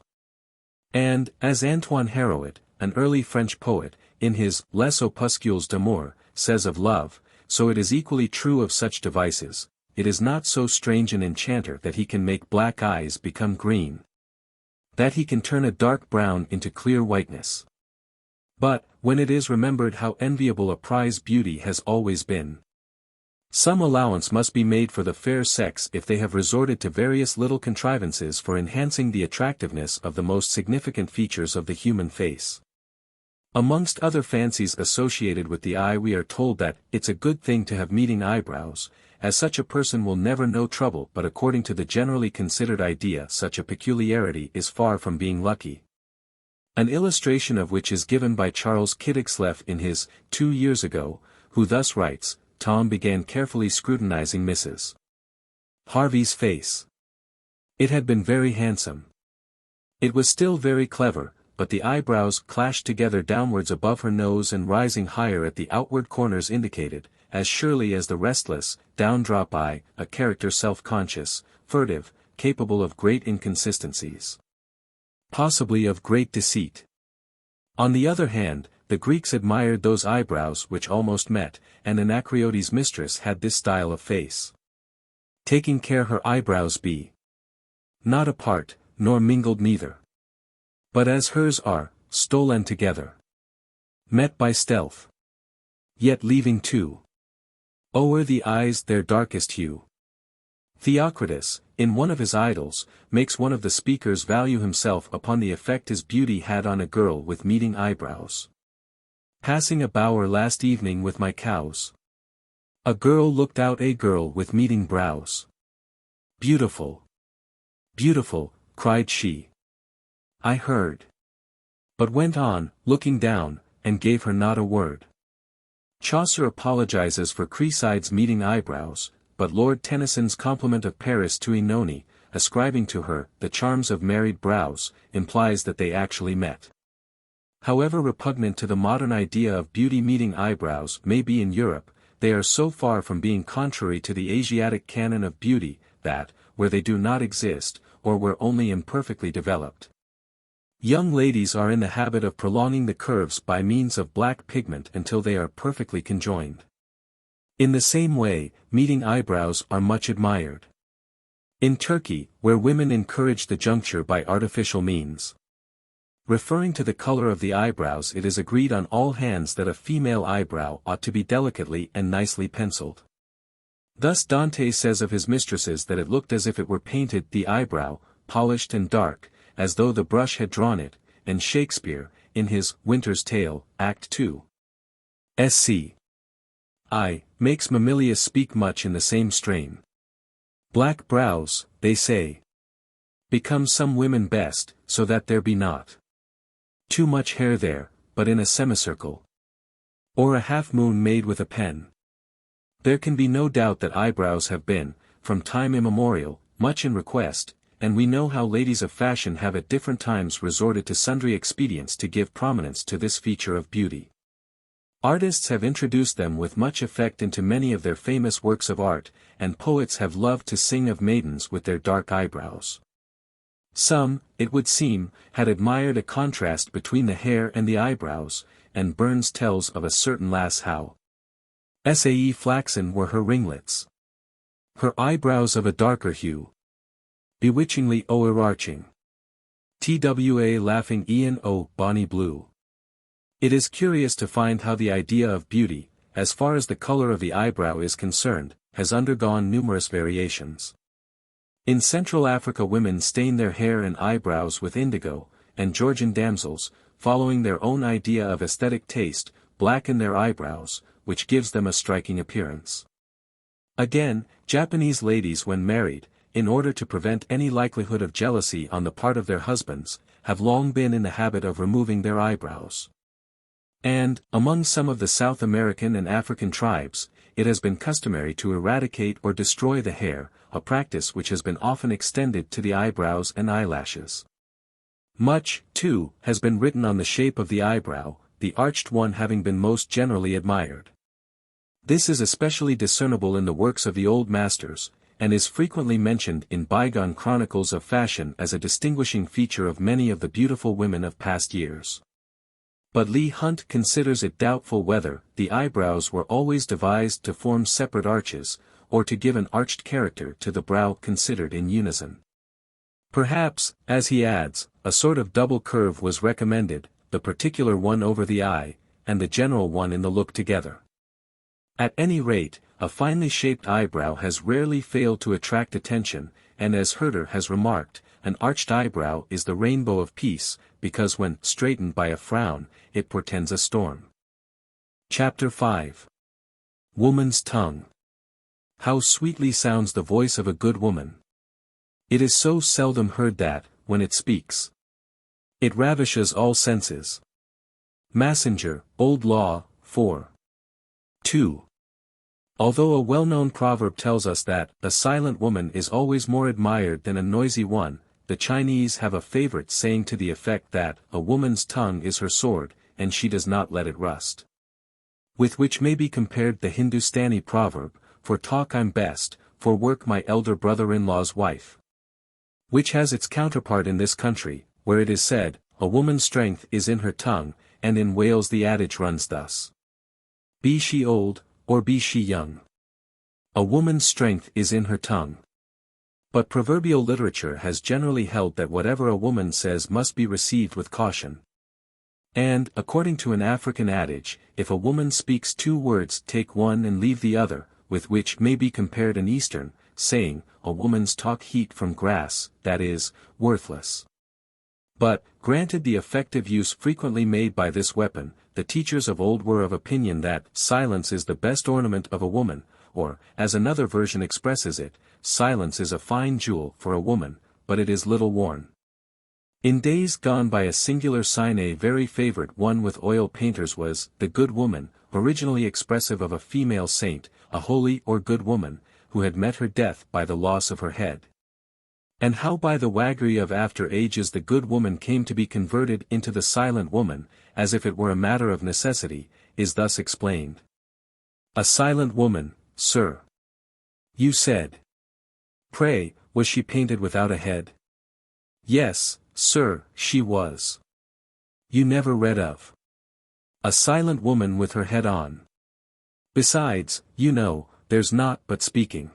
[SPEAKER 1] And, as Antoine Héroët, an early French poet, in his Les Opuscules d'amour, says of love, so it is equally true of such devices, it is not so strange an enchanter that he can make black eyes become green, that he can turn a dark brown into clear whiteness. But, when it is remembered how enviable a prize beauty has always been, some allowance must be made for the fair sex if they have resorted to various little contrivances for enhancing the attractiveness of the most significant features of the human face. Amongst other fancies associated with the eye, we are told that it's a good thing to have meeting eyebrows, as such a person will never know trouble, but according to the generally considered idea such a peculiarity is far from being lucky. An illustration of which is given by Charles Kiddicksleff in his 2 Years Ago, who thus writes, Tom began carefully scrutinizing Mrs. Harvey's face. It had been very handsome. It was still very clever, but the eyebrows clashed together downwards above her nose and rising higher at the outward corners indicated, as surely as the restless, down-drop eye, a character self-conscious, furtive, capable of great inconsistencies. Possibly of great deceit. On the other hand, the Greeks admired those eyebrows which almost met, and Anacreonte's mistress had this style of face. Taking care her eyebrows be not apart, nor mingled neither, but as hers are, stolen together, met by stealth, yet leaving two o'er the eyes their darkest hue. Theocritus, in one of his Idylls, makes one of the speakers value himself upon the effect his beauty had on a girl with meeting eyebrows. Passing a bower last evening with my cows, a girl looked out, a girl with meeting brows. Beautiful, beautiful, cried she. I heard, but went on, looking down, and gave her not a word. Chaucer apologizes for Cresside's meeting eyebrows, but Lord Tennyson's compliment of Paris to Oenone, ascribing to her the charms of married brows, implies that they actually met. However repugnant to the modern idea of beauty meeting eyebrows may be in Europe, they are so far from being contrary to the Asiatic canon of beauty, that, where they do not exist, or were only imperfectly developed, young ladies are in the habit of prolonging the curves by means of black pigment until they are perfectly conjoined. In the same way, meeting eyebrows are much admired in Turkey, where women encourage the juncture by artificial means. Referring to the color of the eyebrows, it is agreed on all hands that a female eyebrow ought to be delicately and nicely penciled. Thus Dante says of his mistresses that it looked as if it were painted, the eyebrow, polished and dark, as though the brush had drawn it, and Shakespeare, in his Winter's Tale, Act 2. Sc. I, makes Mamillius speak much in the same strain. Black brows, they say, become some women best, so that there be not too much hair there, but in a semicircle, or a half-moon made with a pen. There can be no doubt that eyebrows have been, from time immemorial, much in request, and we know how ladies of fashion have at different times resorted to sundry expedients to give prominence to this feature of beauty. Artists have introduced them with much effect into many of their famous works of art, and poets have loved to sing of maidens with their dark eyebrows. Some, it would seem, had admired a contrast between the hair and the eyebrows, and Burns tells of a certain lass how sae flaxen were her ringlets, her eyebrows of a darker hue, bewitchingly o'erarching, twa laughing e'en o bonny blue. It is curious to find how the idea of beauty, as far as the color of the eyebrow is concerned, has undergone numerous variations. In Central Africa women stain their hair and eyebrows with indigo, and Georgian damsels, following their own idea of aesthetic taste, blacken their eyebrows, which gives them a striking appearance. Again, Japanese ladies when married, in order to prevent any likelihood of jealousy on the part of their husbands, have long been in the habit of removing their eyebrows. And, among some of the South American and African tribes, it has been customary to eradicate or destroy the hair, a practice which has been often extended to the eyebrows and eyelashes. Much, too, has been written on the shape of the eyebrow, the arched one having been most generally admired. This is especially discernible in the works of the old masters, and is frequently mentioned in bygone chronicles of fashion as a distinguishing feature of many of the beautiful women of past years. But Leigh Hunt considers it doubtful whether the eyebrows were always devised to form separate arches, or to give an arched character to the brow considered in unison. Perhaps, as he adds, a sort of double curve was recommended, the particular one over the eye, and the general one in the look together. At any rate, a finely shaped eyebrow has rarely failed to attract attention, and as Herder has remarked, an arched eyebrow is the rainbow of peace, because when straightened by a frown, it portends a storm. Chapter 5. Woman's Tongue. How sweetly sounds the voice of a good woman. It is so seldom heard that, when it speaks, it ravishes all senses. Massinger, Old Law, 4. 2. Although a well-known proverb tells us that a silent woman is always more admired than a noisy one, the Chinese have a favorite saying to the effect that a woman's tongue is her sword, and she does not let it rust. With which may be compared the Hindustani proverb, for talk I'm best, for work my elder brother-in-law's wife. Which has its counterpart in this country, where it is said, a woman's strength is in her tongue, and in Wales the adage runs thus. Be she old, or be she young. A woman's strength is in her tongue. But proverbial literature has generally held that whatever a woman says must be received with caution. And, according to an African adage, if a woman speaks 2 words take one and leave the other, with which may be compared an Eastern saying, a woman's talk heat from grass, that is, worthless. But, granted the effective use frequently made by this weapon, the teachers of old were of opinion that silence is the best ornament of a woman, or, as another version expresses it, silence is a fine jewel for a woman, but it is little worn. In days gone by a singular sign a very favorite one with oil painters was, the good woman, originally expressive of a female saint, a holy or good woman, who had met her death by the loss of her head. And how by the waggery of after ages the good woman came to be converted into the silent woman, as if it were a matter of necessity, is thus explained. A silent woman, sir. You said. Pray, was she painted without a head? Yes, sir, she was. You never read of a silent woman with her head on. Besides, you know, there's naught but speaking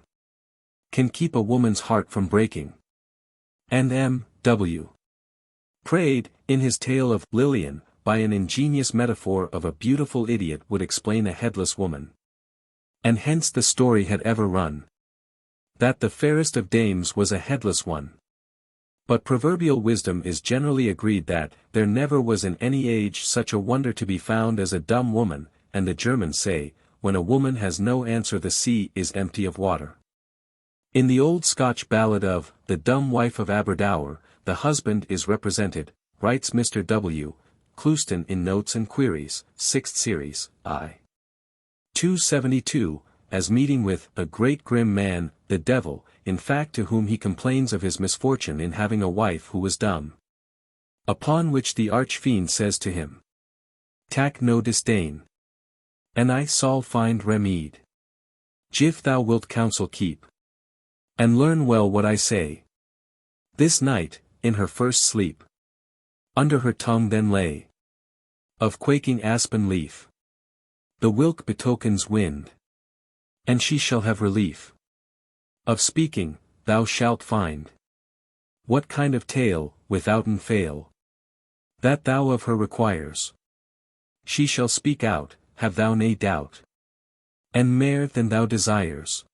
[SPEAKER 1] can keep a woman's heart from breaking. And M.W. Praed, in his tale of Lillian, by an ingenious metaphor of a beautiful idiot would explain a headless woman. And hence the story had ever run, that the fairest of dames was a headless one. But proverbial wisdom is generally agreed that, there never was in any age such a wonder to be found as a dumb woman, and the Germans say, when a woman has no answer the sea is empty of water. In the old Scotch ballad of, The Dumb Wife of Aberdour, the husband is represented, writes Mr. W. Clouston in Notes and Queries, 6th Series, I. 272, as meeting with a great grim man, the devil, in fact to whom he complains of his misfortune in having a wife who was dumb. Upon which the arch-fiend says to him, Tak no disdain, and I sall find remede, gif thou wilt counsel keep, and learn well what I say. This night, in her first sleep, under her tongue then lay, of quaking aspen leaf, the whilk betokens wind, and she shall have relief. Of speaking, thou shalt find what kind of tale, withouten fail, that thou of her requires. She shall speak out, have thou nae doubt, and mair than thou desires.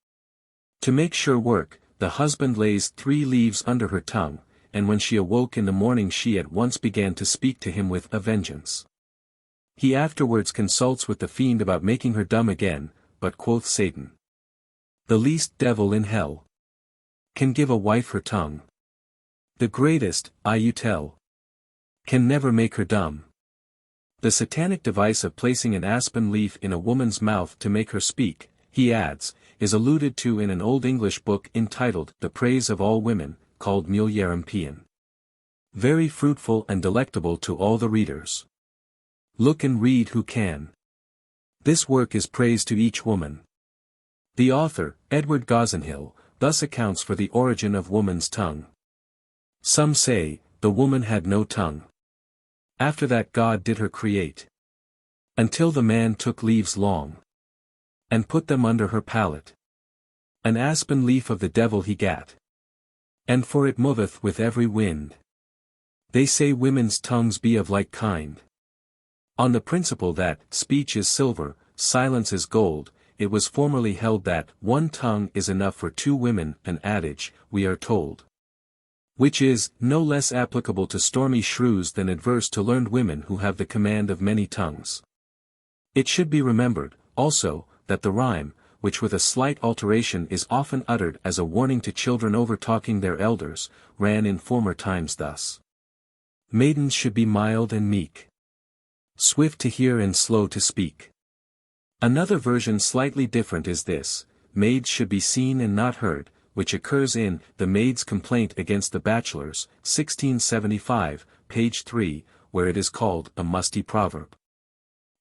[SPEAKER 1] To make sure work, the husband lays 3 leaves under her tongue, and when she awoke in the morning she at once began to speak to him with a vengeance. He afterwards consults with the fiend about making her dumb again, but quoth Satan, the least devil in hell can give a wife her tongue. The greatest, you tell, can never make her dumb. The satanic device of placing an aspen leaf in a woman's mouth to make her speak, he adds, is alluded to in an Old English book entitled The Praise of All Women, called Mulierum Pian. Very fruitful and delectable to all the readers. Look and read who can. This work is praise to each woman. The author, Edward Gossenhill, thus accounts for the origin of woman's tongue. Some say, the woman had no tongue. After that God did her create. Until the man took leaves long, and put them under her palate. An aspen leaf of the devil he gat, and for it moveth with every wind. They say women's tongues be of like kind. On the principle that, speech is silver, silence is gold, it was formerly held that, one tongue is enough for 2 women, an adage, we are told, which is, no less applicable to stormy shrews than adverse to learned women who have the command of many tongues. It should be remembered, also, that the rhyme, which with a slight alteration is often uttered as a warning to children over talking their elders, ran in former times thus. Maidens should be mild and meek, swift to hear and slow to speak. Another version slightly different is this, maids should be seen and not heard, which occurs in The Maid's Complaint Against the Bachelors, 1675, page 3, where it is called a musty proverb.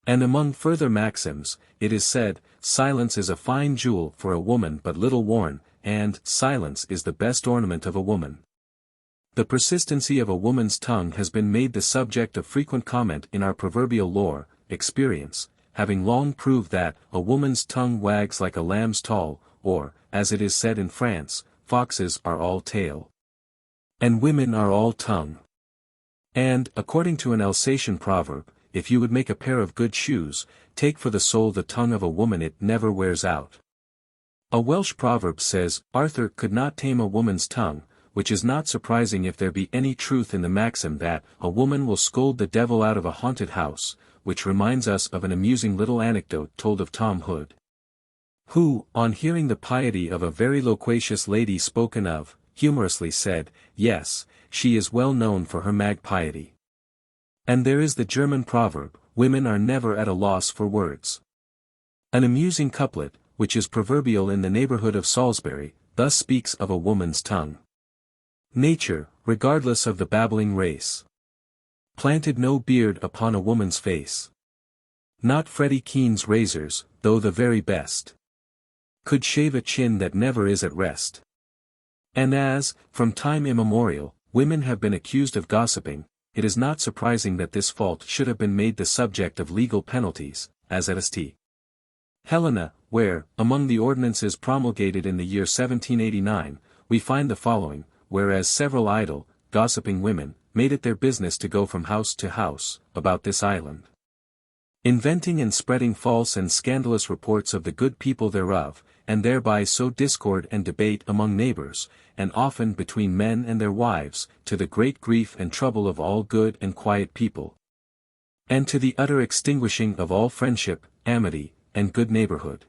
[SPEAKER 1] And among further maxims, it is said, silence is a fine jewel for a woman but little worn, and silence is the best ornament of a woman. The persistency of a woman's tongue has been made the subject of frequent comment in our proverbial lore, experience, having long proved that a woman's tongue wags like a lamb's tail, or, as it is said in France, foxes are all tail, and women are all tongue. And, according to an Alsatian proverb, if you would make a pair of good shoes, take for the sole the tongue of a woman, it never wears out. A Welsh proverb says, Arthur could not tame a woman's tongue, which is not surprising if there be any truth in the maxim that a woman will scold the devil out of a haunted house, which reminds us of an amusing little anecdote told of Tom Hood, who, on hearing the piety of a very loquacious lady spoken of, humorously said, yes, she is well known for her mag piety. And there is the German proverb, women are never at a loss for words. An amusing couplet, which is proverbial in the neighborhood of Salisbury, thus speaks of a woman's tongue. Nature, regardless of the babbling race, planted no beard upon a woman's face. Not Freddie Keene's razors, though the very best, could shave a chin that never is at rest. And as, from time immemorial, women have been accused of gossiping, it is not surprising that this fault should have been made the subject of legal penalties, as at St. Helena, where, among the ordinances promulgated in the year 1789, we find the following, whereas several idle, gossiping women, made it their business to go from house to house, about this island, inventing and spreading false and scandalous reports of the good people thereof, and thereby sow discord and debate among neighbors, and often between men and their wives, to the great grief and trouble of all good and quiet people, and to the utter extinguishing of all friendship, amity, and good neighborhood.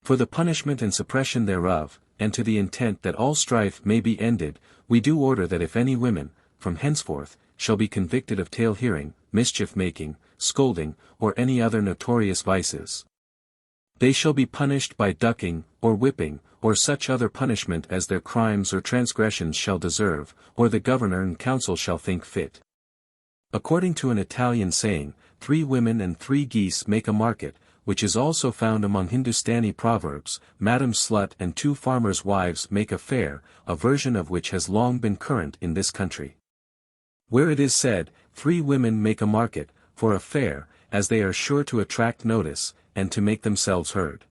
[SPEAKER 1] For the punishment and suppression thereof, and to the intent that all strife may be ended, we do order that if any women, from henceforth, shall be convicted of tale-hearing, mischief-making, scolding, or any other notorious vices, they shall be punished by ducking, or whipping, or such other punishment as their crimes or transgressions shall deserve, or the governor and council shall think fit. According to an Italian saying, 3 women and 3 geese make a market, which is also found among Hindustani proverbs, Madam Slut and 2 farmers' wives make a fair, a version of which has long been current in this country, where it is said, 3 women make a market, for a fair, as they are sure to attract notice, and to make themselves heard.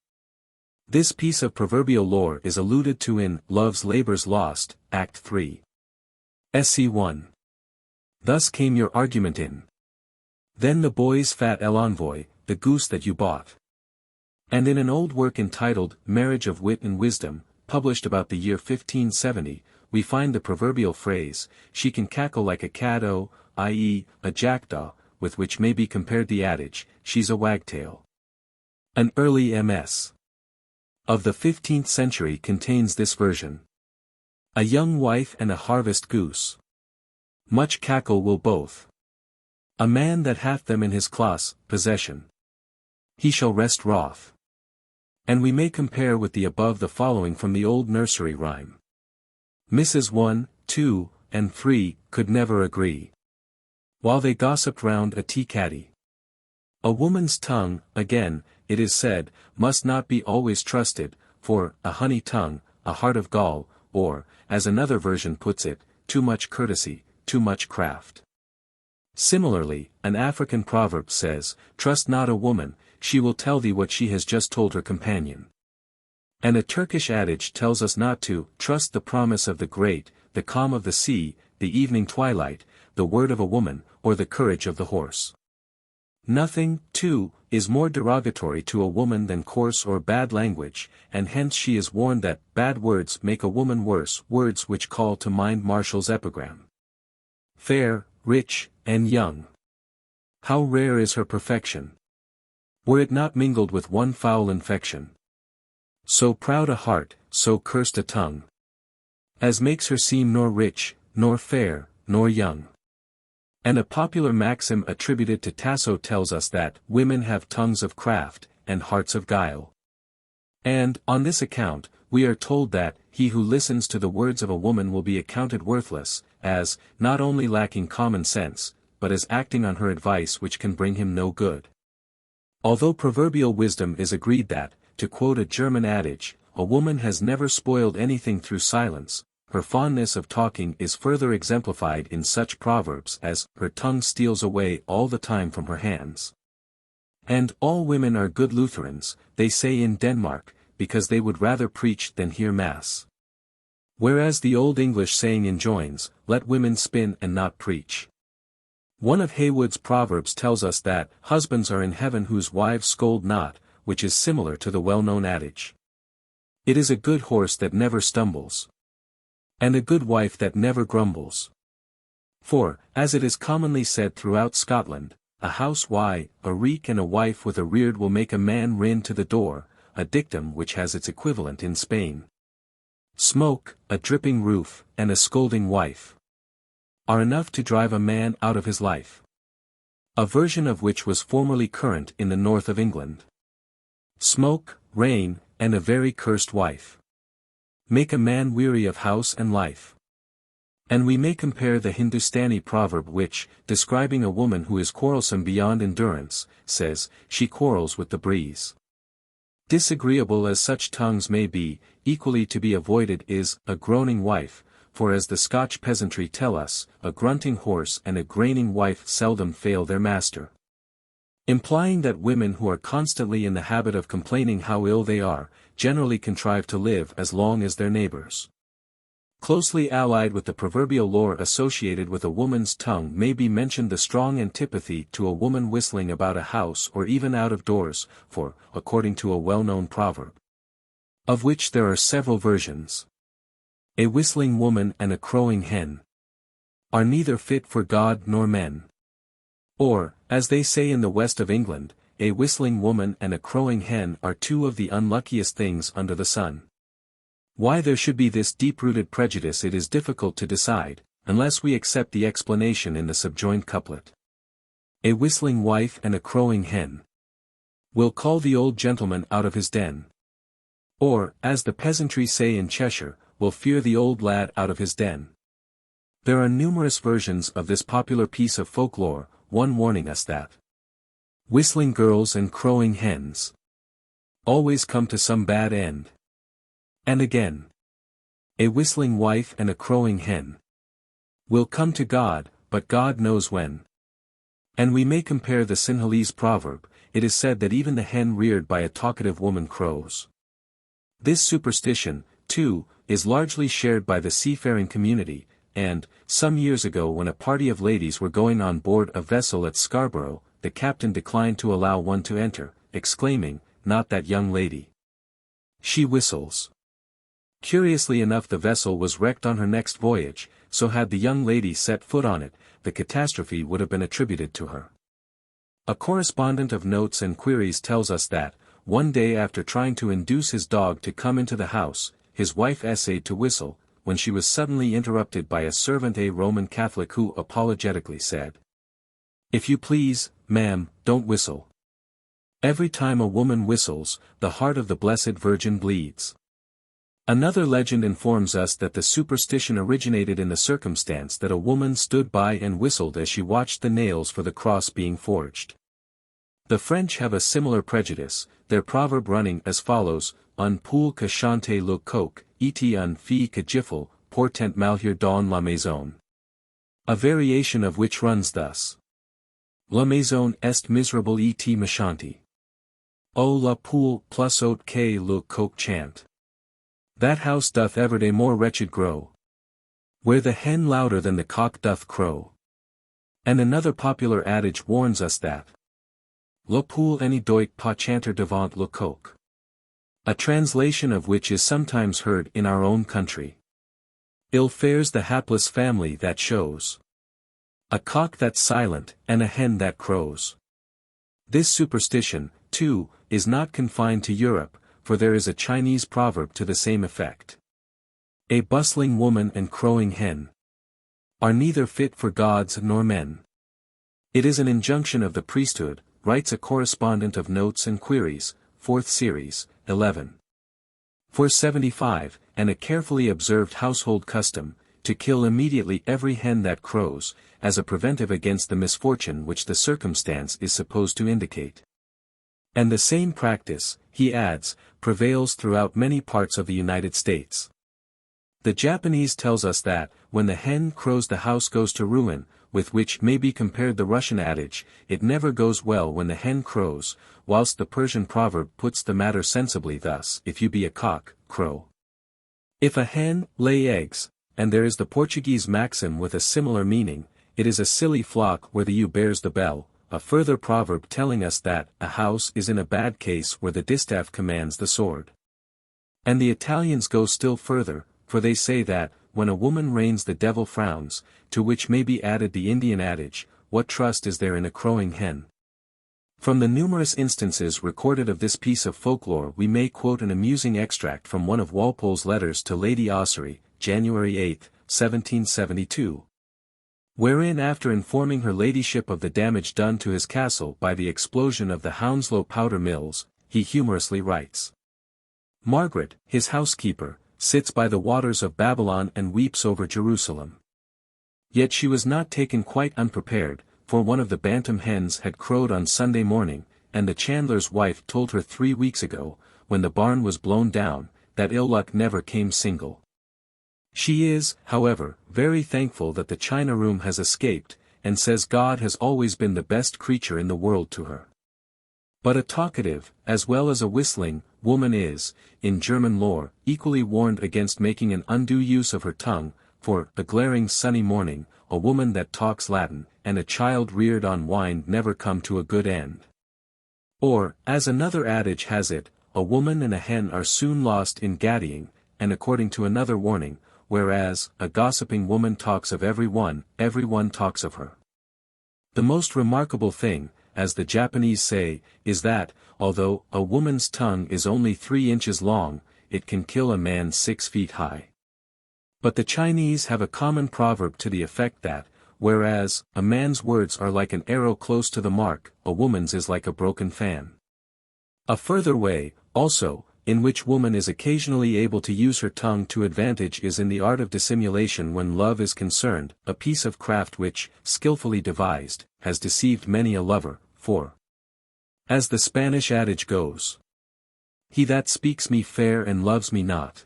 [SPEAKER 1] This piece of proverbial lore is alluded to in Love's Labour's Lost, Act 3. Sc. 1. Thus came your argument in. Then the boy's fat l'envoy, the goose that you bought. And in an old work entitled Marriage of Wit and Wisdom, published about the year 1570, we find the proverbial phrase, she can cackle like a cat i.e., a jackdaw, with which may be compared the adage, she's a wagtail. An early MS. of the 15th century contains this version. A young wife and a harvest goose. Much cackle will both. A man that hath them in his class, possession, he shall rest wroth. And we may compare with the above the following from the old nursery rhyme. Mrs. 1, 2, and 3, could never agree, while they gossiped round a tea-caddy. A woman's tongue, again, it is said, must not be always trusted, for, a honey tongue, a heart of gall, or, as another version puts it, too much courtesy, too much craft. Similarly, an African proverb says, trust not a woman, she will tell thee what she has just told her companion. And a Turkish adage tells us not to trust the promise of the great, the calm of the sea, the evening twilight, the word of a woman, or the courage of the horse. Nothing, too, is more derogatory to a woman than coarse or bad language, and hence she is warned that bad words make a woman worse, words which call to mind Martial's epigram. Fair, rich, and young. How rare is her perfection, were it not mingled with one foul infection. So proud a heart, so cursed a tongue, as makes her seem nor rich, nor fair, nor young. And a popular maxim attributed to Tasso tells us that women have tongues of craft, and hearts of guile. And, on this account, we are told that, he who listens to the words of a woman will be accounted worthless, as, not only lacking common sense, but as acting on her advice which can bring him no good. Although proverbial wisdom is agreed that, to quote a German adage, a woman has never spoiled anything through silence, her fondness of talking is further exemplified in such proverbs as, her tongue steals away all the time from her hands. And, all women are good Lutherans, they say in Denmark, because they would rather preach than hear Mass. Whereas the Old English saying enjoins, let women spin and not preach. One of Haywood's proverbs tells us that, husbands are in heaven whose wives scold not, which is similar to the well-known adage. It is a good horse that never stumbles. And a good wife that never grumbles. For, as it is commonly said throughout Scotland, a house a reek and a wife with a reard will make a man rin to the door, a dictum which has its equivalent in Spain. Smoke, a dripping roof, and a scolding wife are enough to drive a man out of his life. A version of which was formerly current in the north of England. Smoke, rain, and a very cursed wife make a man weary of house and life. And we may compare the Hindustani proverb which, describing a woman who is quarrelsome beyond endurance, says, she quarrels with the breeze. Disagreeable as such tongues may be, equally to be avoided is, a groaning wife, for as the Scotch peasantry tell us, a grunting horse and a graining wife seldom fail their master. Implying that women who are constantly in the habit of complaining how ill they are, generally contrive to live as long as their neighbors. Closely allied with the proverbial lore associated with a woman's tongue may be mentioned the strong antipathy to a woman whistling about a house or even out of doors, for, according to a well-known proverb, of which there are several versions, a whistling woman and a crowing hen are neither fit for God nor men. Or, as they say in the west of England, a whistling woman and a crowing hen are two of the unluckiest things under the sun. Why there should be this deep-rooted prejudice it is difficult to decide, unless we accept the explanation in the subjoined couplet. A whistling wife and a crowing hen will call the old gentleman out of his den. Or, as the peasantry say in Cheshire, will fear the old lad out of his den. There are numerous versions of this popular piece of folklore, one warning us that whistling girls and crowing hens always come to some bad end. And again, a whistling wife and a crowing hen will come to God, but God knows when. And we may compare the Sinhalese proverb, it is said that even the hen reared by a talkative woman crows. This superstition, too, is largely shared by the seafaring community, and, some years ago when a party of ladies were going on board a vessel at Scarborough, the captain declined to allow one to enter, exclaiming, "Not that young lady. She whistles." Curiously enough the vessel was wrecked on her next voyage, so had the young lady set foot on it, the catastrophe would have been attributed to her. A correspondent of Notes and Queries tells us that, one day after trying to induce his dog to come into the house, his wife essayed to whistle, when she was suddenly interrupted by a servant, a Roman Catholic, who apologetically said, "If you please, ma'am, don't whistle. Every time a woman whistles, the heart of the Blessed Virgin bleeds." Another legend informs us that the superstition originated in the circumstance that a woman stood by and whistled as she watched the nails for the cross being forged. The French have a similar prejudice, their proverb running as follows, "Un poule que chante le coq, et une fille que gifle, portent malheur dans la maison." A variation of which runs thus. La maison est miserable et méchante. O la poule plus haute que le coq chante. That house doth every day more wretched grow, where the hen louder than the cock doth crow. And another popular adage warns us that la poule ne doit pas chanter devant le coq. A translation of which is sometimes heard in our own country. Ill fares the hapless family that shows a cock that's silent, and a hen that crows. This superstition, too, is not confined to Europe, for there is a Chinese proverb to the same effect. A bustling woman and crowing hen are neither fit for gods nor men. It is an injunction of the priesthood, writes a correspondent of Notes and Queries, 4th Series, 11. 475, and a carefully observed household custom, to kill immediately every hen that crows, as a preventive against the misfortune which the circumstance is supposed to indicate. And the same practice, he adds, prevails throughout many parts of the United States. The Japanese tells us that, when the hen crows the house goes to ruin, with which may be compared the Russian adage, it never goes well when the hen crows, whilst the Persian proverb puts the matter sensibly thus: if you be a cock, crow. If a hen lay eggs, and there is the Portuguese maxim with a similar meaning, it is a silly flock where the ewe bears the bell, a further proverb telling us that a house is in a bad case where the distaff commands the sword. And the Italians go still further, for they say that, when a woman reigns the devil frowns, to which may be added the Indian adage, what trust is there in a crowing hen? From the numerous instances recorded of this piece of folklore we may quote an amusing extract from one of Walpole's letters to Lady Ossory, January 8, 1772. Wherein, after informing her ladyship of the damage done to his castle by the explosion of the Hounslow powder mills, he humorously writes: Margaret, his housekeeper, sits by the waters of Babylon and weeps over Jerusalem. Yet she was not taken quite unprepared, for one of the bantam hens had crowed on Sunday morning, and the chandler's wife told her 3 weeks ago, when the barn was blown down, that ill luck never came single. She is, however, very thankful that the china room has escaped, and says God has always been the best creature in the world to her. But a talkative, as well as a whistling, woman is, in German lore, equally warned against making an undue use of her tongue, for, a glaring sunny morning, a woman that talks Latin, and a child reared on wine never come to a good end. Or, as another adage has it, a woman and a hen are soon lost in gaddying, and according to another warning, whereas, a gossiping woman talks of every one talks of her. The most remarkable thing, as the Japanese say, is that, although a woman's tongue is only 3 inches long, it can kill a man 6 feet high. But the Chinese have a common proverb to the effect that, whereas, a man's words are like an arrow close to the mark, a woman's is like a broken fan. A further way, also, in which woman is occasionally able to use her tongue to advantage is in the art of dissimulation when love is concerned, a piece of craft which, skillfully devised, has deceived many a lover, for, as the Spanish adage goes, he that speaks me fair and loves me not,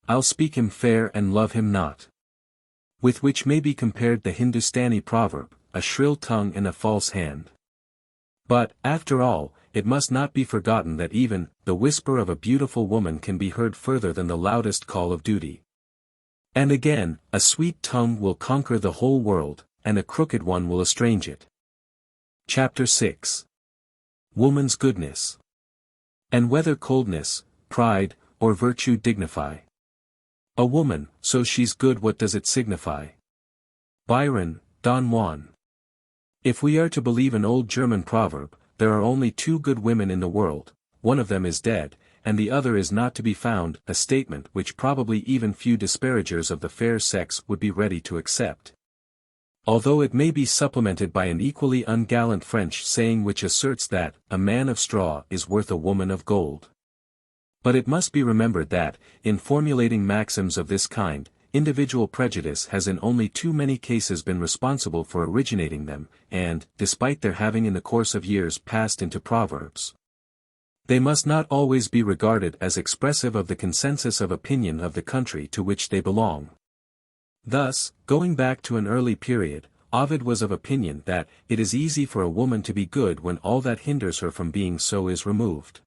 [SPEAKER 1] I'll speak him fair and love him not. With which may be compared the Hindustani proverb, a shrill tongue and a false hand. But, after all, it must not be forgotten that even the whisper of a beautiful woman can be heard further than the loudest call of duty. And again, a sweet tongue will conquer the whole world, and a crooked one will estrange it. Chapter 6. Woman's Goodness. And whether coldness, pride, or virtue dignify a woman, so she's good, what does it signify? Byron, Don Juan. If we are to believe an old German proverb, there are only 2 good women in the world, one of them is dead, and the other is not to be found, a statement which probably even few disparagers of the fair sex would be ready to accept. Although it may be supplemented by an equally ungallant French saying which asserts that, a man of straw is worth a woman of gold. But it must be remembered that, in formulating maxims of this kind, individual prejudice has in only too many cases been responsible for originating them, and, despite their having in the course of years passed into proverbs, they must not always be regarded as expressive of the consensus of opinion of the country to which they belong. Thus, going back to an early period, Ovid was of opinion that it is easy for a woman to be good when all that hinders her from being so is removed.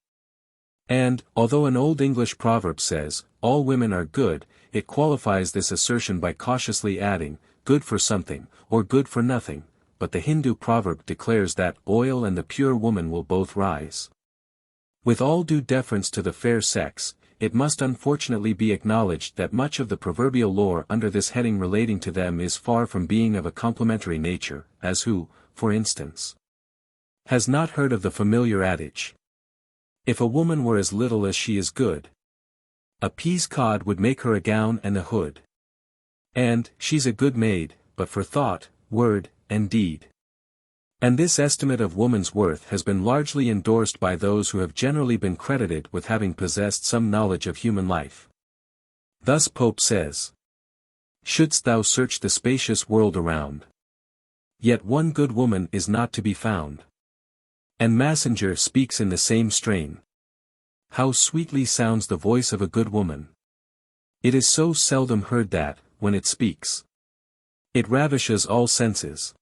[SPEAKER 1] And, although an Old English proverb says, all women are good, it qualifies this assertion by cautiously adding, good for something, or good for nothing, but the Hindu proverb declares that oil and the pure woman will both rise. With all due deference to the fair sex, it must unfortunately be acknowledged that much of the proverbial lore under this heading relating to them is far from being of a complimentary nature, as who, for instance, has not heard of the familiar adage, if a woman were as little as she is good, a pease cod would make her a gown and a hood. And, she's a good maid, but for thought, word, and deed. And this estimate of woman's worth has been largely endorsed by those who have generally been credited with having possessed some knowledge of human life. Thus Pope says, "Shouldst thou search the spacious world around, yet one good woman is not to be found." And Massinger speaks in the same strain. "How sweetly sounds the voice of a good woman! It is so seldom heard that, when it speaks, it ravishes all senses."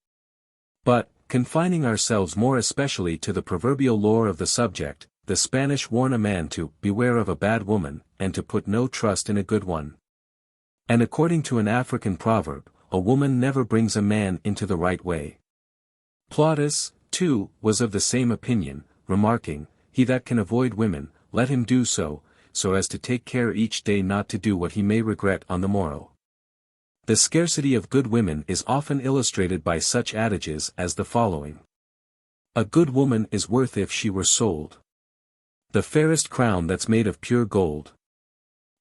[SPEAKER 1] But, confining ourselves more especially to the proverbial lore of the subject, the Spanish warn a man to beware of a bad woman, and to put no trust in a good one. And according to an African proverb, a woman never brings a man into the right way. Plautus, too, was of the same opinion, remarking, "He that can avoid women, let him do so, so as to take care each day not to do what he may regret on the morrow." The scarcity of good women is often illustrated by such adages as the following. "A good woman is worth if she were sold the fairest crown that's made of pure gold."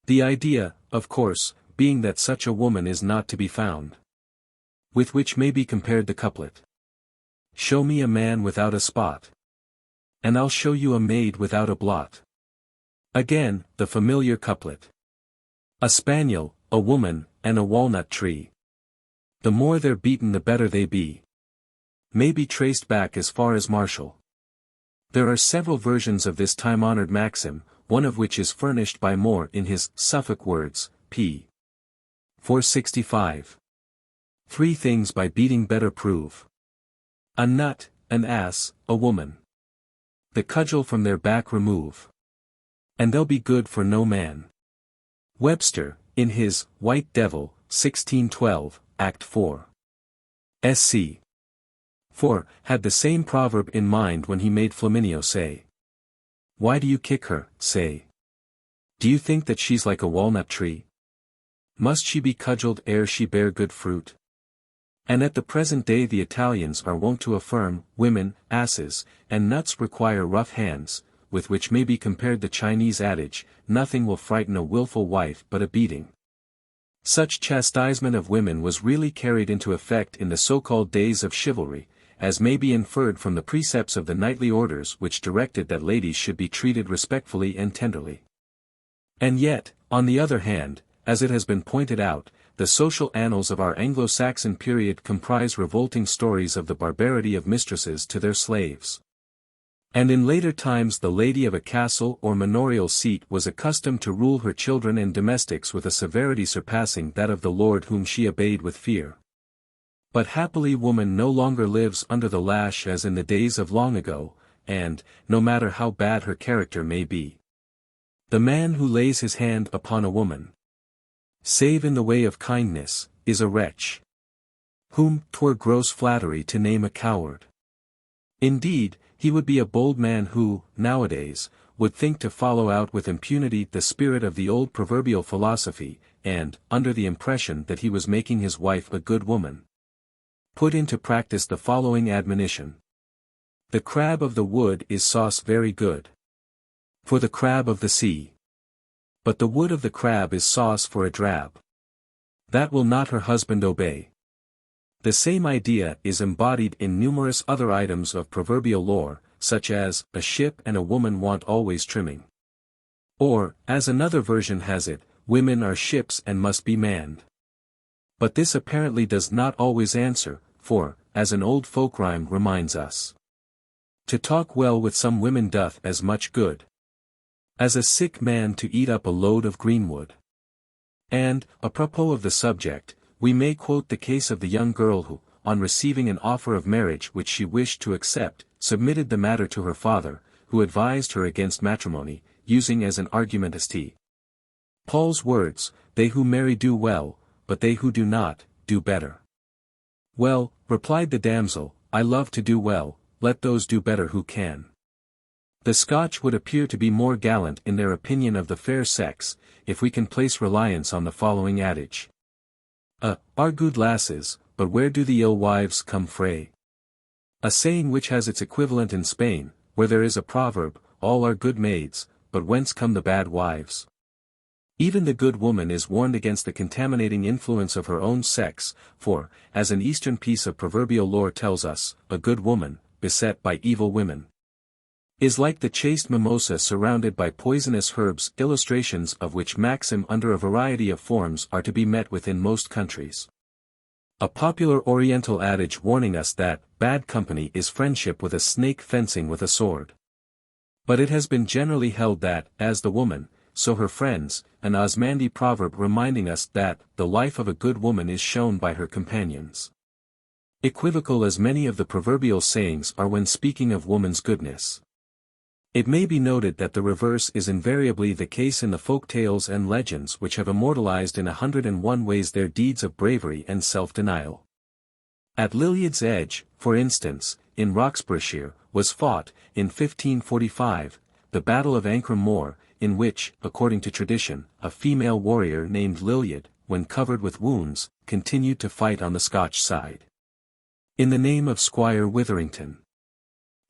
[SPEAKER 1] The idea, of course, being that such a woman is not to be found. With which may be compared the couplet, "Show me a man without a spot, and I'll show you a maid without a blot." Again, the familiar couplet, "A spaniel, a woman, and a walnut tree. The more they're beaten the better they be," may be traced back as far as Martial. There are several versions of this time-honored maxim, one of which is furnished by Moore in his Suffolk Words, p. 465. "Three things by beating better prove: a nut, an ass, a woman. The cudgel from their back remove, and they'll be good for no man." Webster, in his White Devil, 1612, Act 4. Sc. 4, had the same proverb in mind when he made Flamineo say, "Why do you kick her, say? Do you think that she's like a walnut tree? Must she be cudgeled ere she bear good fruit?" And at the present day the Italians are wont to affirm, women, asses, and nuts require rough hands, with which may be compared the Chinese adage, "Nothing will frighten a willful wife but a beating." Such chastisement of women was really carried into effect in the so-called days of chivalry, as may be inferred from the precepts of the knightly orders which directed that ladies should be treated respectfully and tenderly. And yet, on the other hand, as it has been pointed out, the social annals of our Anglo-Saxon period comprise revolting stories of the barbarity of mistresses to their slaves. And in later times the lady of a castle or manorial seat was accustomed to rule her children and domestics with a severity surpassing that of the lord whom she obeyed with fear. But happily woman no longer lives under the lash as in the days of long ago, and, no matter how bad her character may be, the man who lays his hand upon a woman, save in the way of kindness, is a wretch, whom 'twere gross flattery to name a coward. Indeed, he would be a bold man who, nowadays, would think to follow out with impunity the spirit of the old proverbial philosophy, and, under the impression that he was making his wife a good woman, put into practice the following admonition: "The crab of the wood is sauce very good for the crab of the sea, but the wood of the crab is sauce for a drab that will not her husband obey." The same idea is embodied in numerous other items of proverbial lore, such as, "A ship and a woman want always trimming." Or, as another version has it, "Women are ships and must be manned." But this apparently does not always answer, for, as an old folk rhyme reminds us, "To talk well with some women doth as much good as a sick man to eat up a load of greenwood." And, apropos of the subject, we may quote the case of the young girl who, on receiving an offer of marriage which she wished to accept, submitted the matter to her father, who advised her against matrimony, using as an argument St. Paul's words, "They who marry do well, but they who do not, do better." "Well," replied the damsel, "I love to do well, let those do better who can." The Scotch would appear to be more gallant in their opinion of the fair sex, if we can place reliance on the following adage: "Are good lasses, but where do the ill wives come frae?" A saying which has its equivalent in Spain, where there is a proverb, "All are good maids, but whence come the bad wives?" Even the good woman is warned against the contaminating influence of her own sex, for, as an Eastern piece of proverbial lore tells us, a good woman, beset by evil women, is like the chaste mimosa surrounded by poisonous herbs, illustrations of which maxim under a variety of forms are to be met with in most countries. A popular Oriental adage warning us that, bad company is friendship with a snake fencing with a sword. But it has been generally held that, as the woman, so her friends, an Osmandy proverb reminding us that, the life of a good woman is shown by her companions. Equivocal as many of the proverbial sayings are when speaking of woman's goodness, it may be noted that the reverse is invariably the case in the folk tales and legends which have immortalized in 101 ways their deeds of bravery and self-denial. At Lillied's Edge, for instance, in Roxburghshire, was fought, in 1545, the Battle of Ancram Moor, in which, according to tradition, a female warrior named Lillied, when covered with wounds, continued to fight on the Scotch side. In the name of Squire Witherington,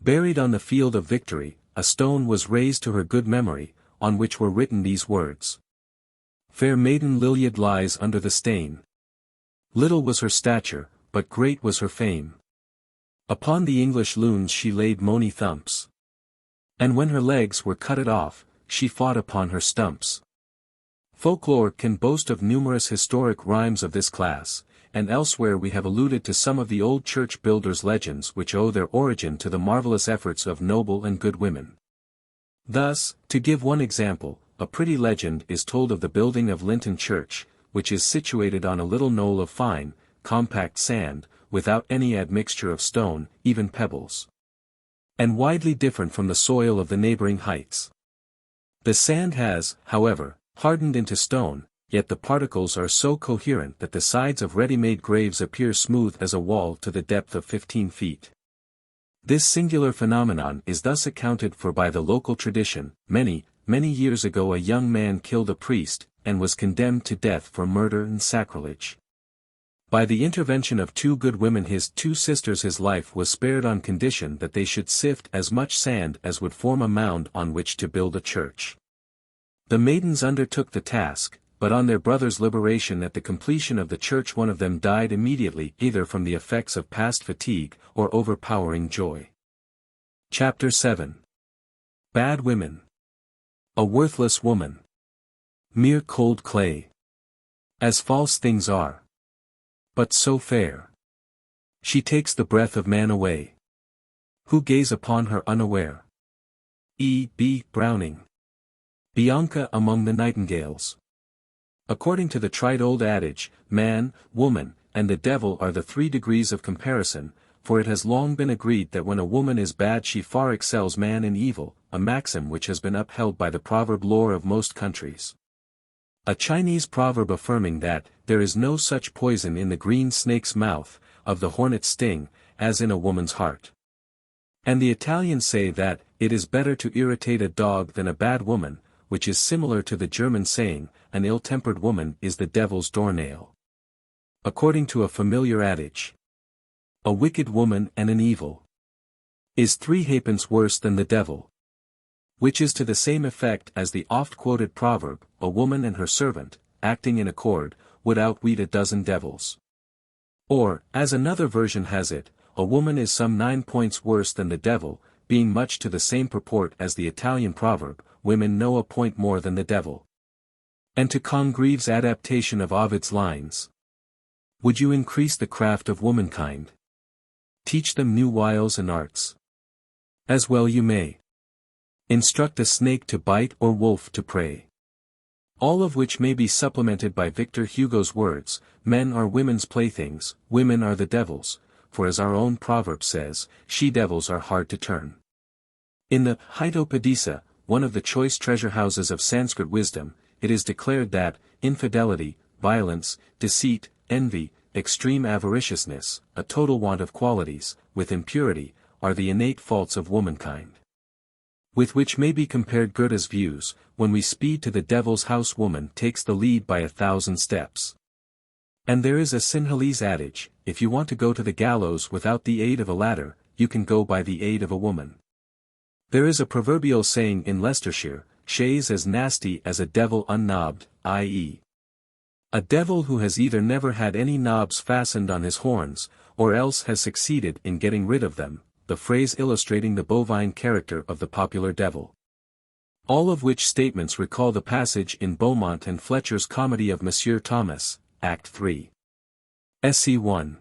[SPEAKER 1] buried on the field of victory, a stone was raised to her good memory, on which were written these words: "Fair maiden Lillied lies under the stain. Little was her stature, but great was her fame. Upon the English loons she laid mony thumps. And when her legs were cutted off, she fought upon her stumps." Folklore can boast of numerous historic rhymes of this class, and elsewhere we have alluded to some of the old church builders' legends which owe their origin to the marvelous efforts of noble and good women. Thus, to give one example, a pretty legend is told of the building of Linton Church, which is situated on a little knoll of fine, compact sand, without any admixture of stone, even pebbles, and widely different from the soil of the neighboring heights. The sand has, however, hardened into stone, yet the particles are so coherent that the sides of ready-made graves appear smooth as a wall to the depth of 15 feet. This singular phenomenon is thus accounted for by the local tradition. Many years ago a young man killed a priest, and was condemned to death for murder and sacrilege. By the intervention of two good women, his two sisters, his life was spared on condition that they should sift as much sand as would form a mound on which to build a church. The maidens undertook the task, but on their brother's liberation at the completion of the church one of them died immediately, either from the effects of past fatigue, or overpowering joy. Chapter 7. Bad Women. A worthless woman. Mere cold clay. As false things are. But so fair. She takes the breath of man away. Who gaze upon her unaware. E. B. Browning. Bianca among the nightingales. According to the trite old adage, man, woman, and the devil are the 3 degrees of comparison, for it has long been agreed that when a woman is bad she far excels man in evil, a maxim which has been upheld by the proverb lore of most countries. A Chinese proverb affirming that, there is no such poison in the green snake's mouth, of the hornet's sting, as in a woman's heart. And the Italians say that, it is better to irritate a dog than a bad woman, which is similar to the German saying, an ill-tempered woman is the devil's doornail. According to a familiar adage, a wicked woman and an evil is 3 halfpence worse than the devil. Which is to the same effect as the oft-quoted proverb, a woman and her servant, acting in accord, would outweed a dozen devils. Or, as another version has it, a woman is some 9 points worse than the devil, being much to the same purport as the Italian proverb, women know a point more than the devil. And to Congreve's adaptation of Ovid's lines, would you increase the craft of womankind? Teach them new wiles and arts. As well you may. Instruct a snake to bite or wolf to prey. All of which may be supplemented by Victor Hugo's words, men are women's playthings, women are the devil's, for as our own proverb says, she-devils are hard to turn. In the Hitopadesa, one of the choice treasure houses of Sanskrit wisdom, it is declared that, infidelity, violence, deceit, envy, extreme avariciousness, a total want of qualities, with impurity, are the innate faults of womankind. With which may be compared Goethe's views, when we speed to the devil's house woman takes the lead by 1,000 steps. And there is a Sinhalese adage, if you want to go to the gallows without the aid of a ladder, you can go by the aid of a woman. There is a proverbial saying in Leicestershire, "Shay's as nasty as a devil unknobbed," i.e. a devil who has either never had any knobs fastened on his horns, or else has succeeded in getting rid of them, the phrase illustrating the bovine character of the popular devil. All of which statements recall the passage in Beaumont and Fletcher's comedy of Monsieur Thomas, Act 3. Sc. 1.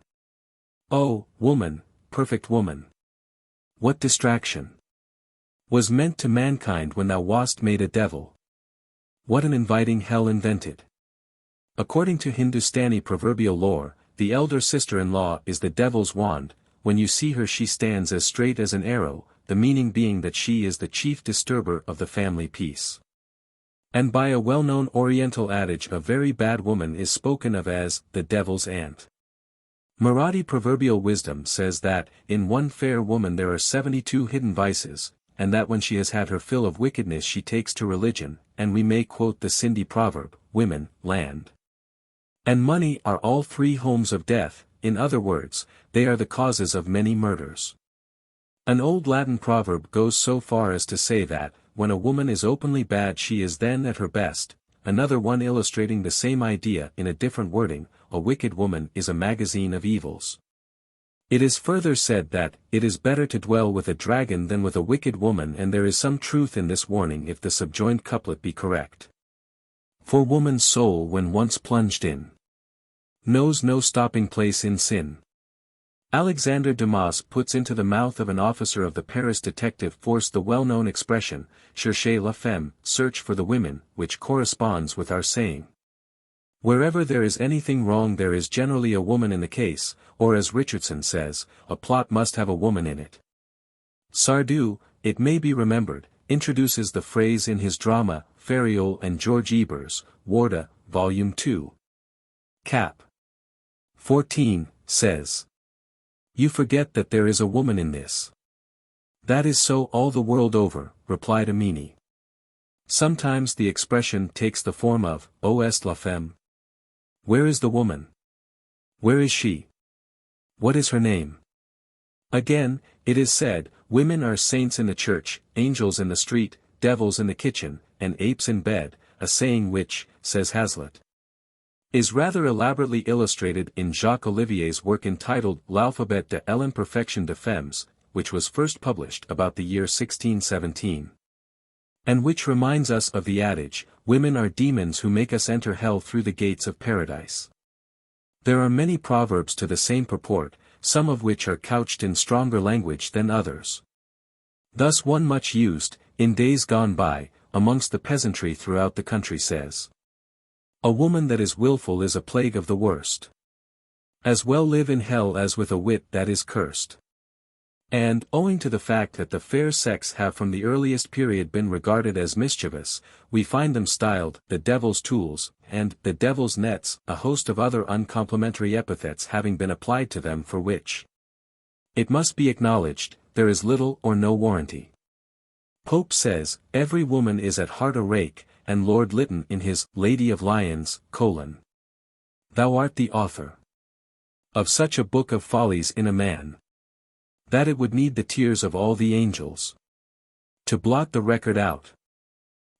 [SPEAKER 1] Oh, woman, perfect woman! What distraction was meant to mankind when thou wast made a devil? What an inviting hell invented! According to Hindustani proverbial lore, the elder sister-in-law is the devil's wand. When you see her she stands as straight as an arrow, the meaning being that she is the chief disturber of the family peace. And by a well-known Oriental adage a very bad woman is spoken of as the devil's aunt. Marathi proverbial wisdom says that, in one fair woman there are 72 hidden vices, and that when she has had her fill of wickedness she takes to religion, and we may quote the Sindhi proverb, women, land, and money are all three homes of death. In other words, they are the causes of many murders. An old Latin proverb goes so far as to say that, when a woman is openly bad she is then at her best. Another one illustrating the same idea in a different wording, a wicked woman is a magazine of evils. It is further said that, it is better to dwell with a dragon than with a wicked woman, and there is some truth in this warning if the subjoined couplet be correct. For woman's soul when once plunged in, knows no stopping place in sin. Alexander Dumas puts into the mouth of an officer of the Paris detective force the well-known expression, cherchez la femme, search for the women, which corresponds with our saying, wherever there is anything wrong there is generally a woman in the case, or as Richardson says, a plot must have a woman in it. Sardou, it may be remembered, introduces the phrase in his drama, Fariol and George Ebers, Warda, Volume 2. Cap. 14, says, "You forget that there is a woman in this." "That is so all the world over," replied Amini. Sometimes the expression takes the form of, "Où est la femme?" Where is the woman? Where is she? What is her name? Again, it is said, women are saints in the church, angels in the street, devils in the kitchen, and apes in bed, a saying which, says Hazlitt, is rather elaborately illustrated in Jacques Olivier's work entitled L'Alphabet de l'Imperfection des Femmes, which was first published about the year 1617. And which reminds us of the adage, women are demons who make us enter hell through the gates of paradise. There are many proverbs to the same purport, some of which are couched in stronger language than others. Thus one much used, in days gone by, amongst the peasantry throughout the country says, "A woman that is wilful is a plague of the worst. As well live in hell as with a wit that is cursed." And, owing to the fact that the fair sex have from the earliest period been regarded as mischievous, we find them styled, the devil's tools, and, the devil's nets, a host of other uncomplimentary epithets having been applied to them for which, it must be acknowledged, there is little or no warranty. Pope says, every woman is at heart a rake, and Lord Lytton in his Lady of Lions, "Thou art the author of such a book of follies in a man, that it would need the tears of all the angels to blot the record out."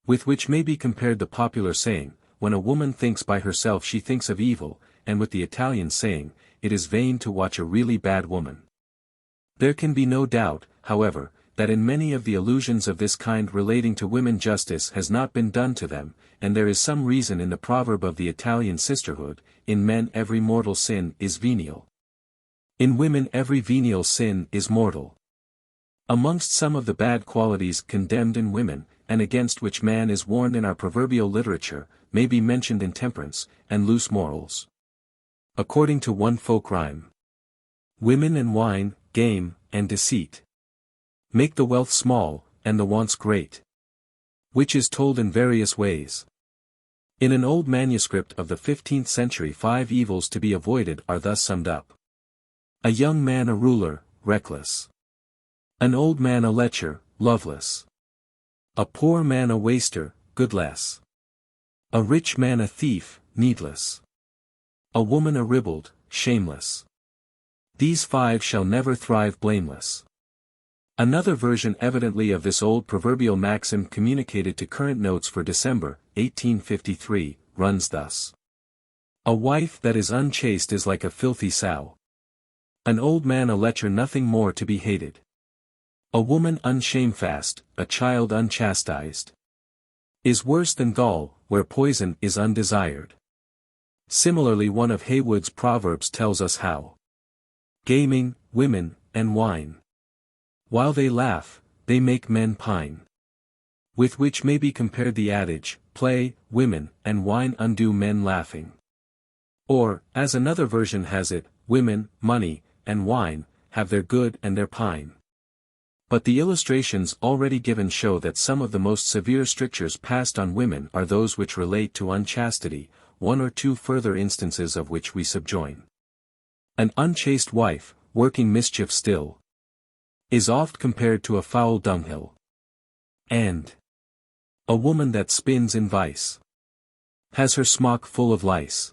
[SPEAKER 1] With which may be compared the popular saying, when a woman thinks by herself she thinks of evil, and with the Italian saying, it is vain to watch a really bad woman. There can be no doubt, however, that in many of the allusions of this kind relating to women justice has not been done to them, and there is some reason in the proverb of the Italian sisterhood, in men every mortal sin is venial. In women every venial sin is mortal. Amongst some of the bad qualities condemned in women, and against which man is warned in our proverbial literature, may be mentioned intemperance, and loose morals. According to one folk rhyme, women and wine, game, and deceit make the wealth small, and the wants great. Which is told in various ways. In an old manuscript of the 15th century 5 evils to be avoided are thus summed up. A young man a ruler, reckless. An old man a lecher, loveless. A poor man a waster, goodless. A rich man a thief, needless. A woman a ribald, shameless. These 5 shall never thrive blameless. Another version evidently of this old proverbial maxim communicated to current notes for December, 1853, runs thus. A wife that is unchaste is like a filthy sow. An old man a lecher nothing more to be hated. A woman unshamefast, a child unchastised, is worse than gall, where poison is undesired. Similarly, one of Haywood's proverbs tells us how gaming, women, and wine, while they laugh, they make men pine. With which may be compared the adage, play, women, and wine undo men laughing. Or, as another version has it, women, money, and wine, have their good and their pine. But the illustrations already given show that some of the most severe strictures passed on women are those which relate to unchastity, one or two further instances of which we subjoin. An unchaste wife, working mischief still, is oft compared to a foul dunghill. And a woman that spins in vice has her smock full of lice.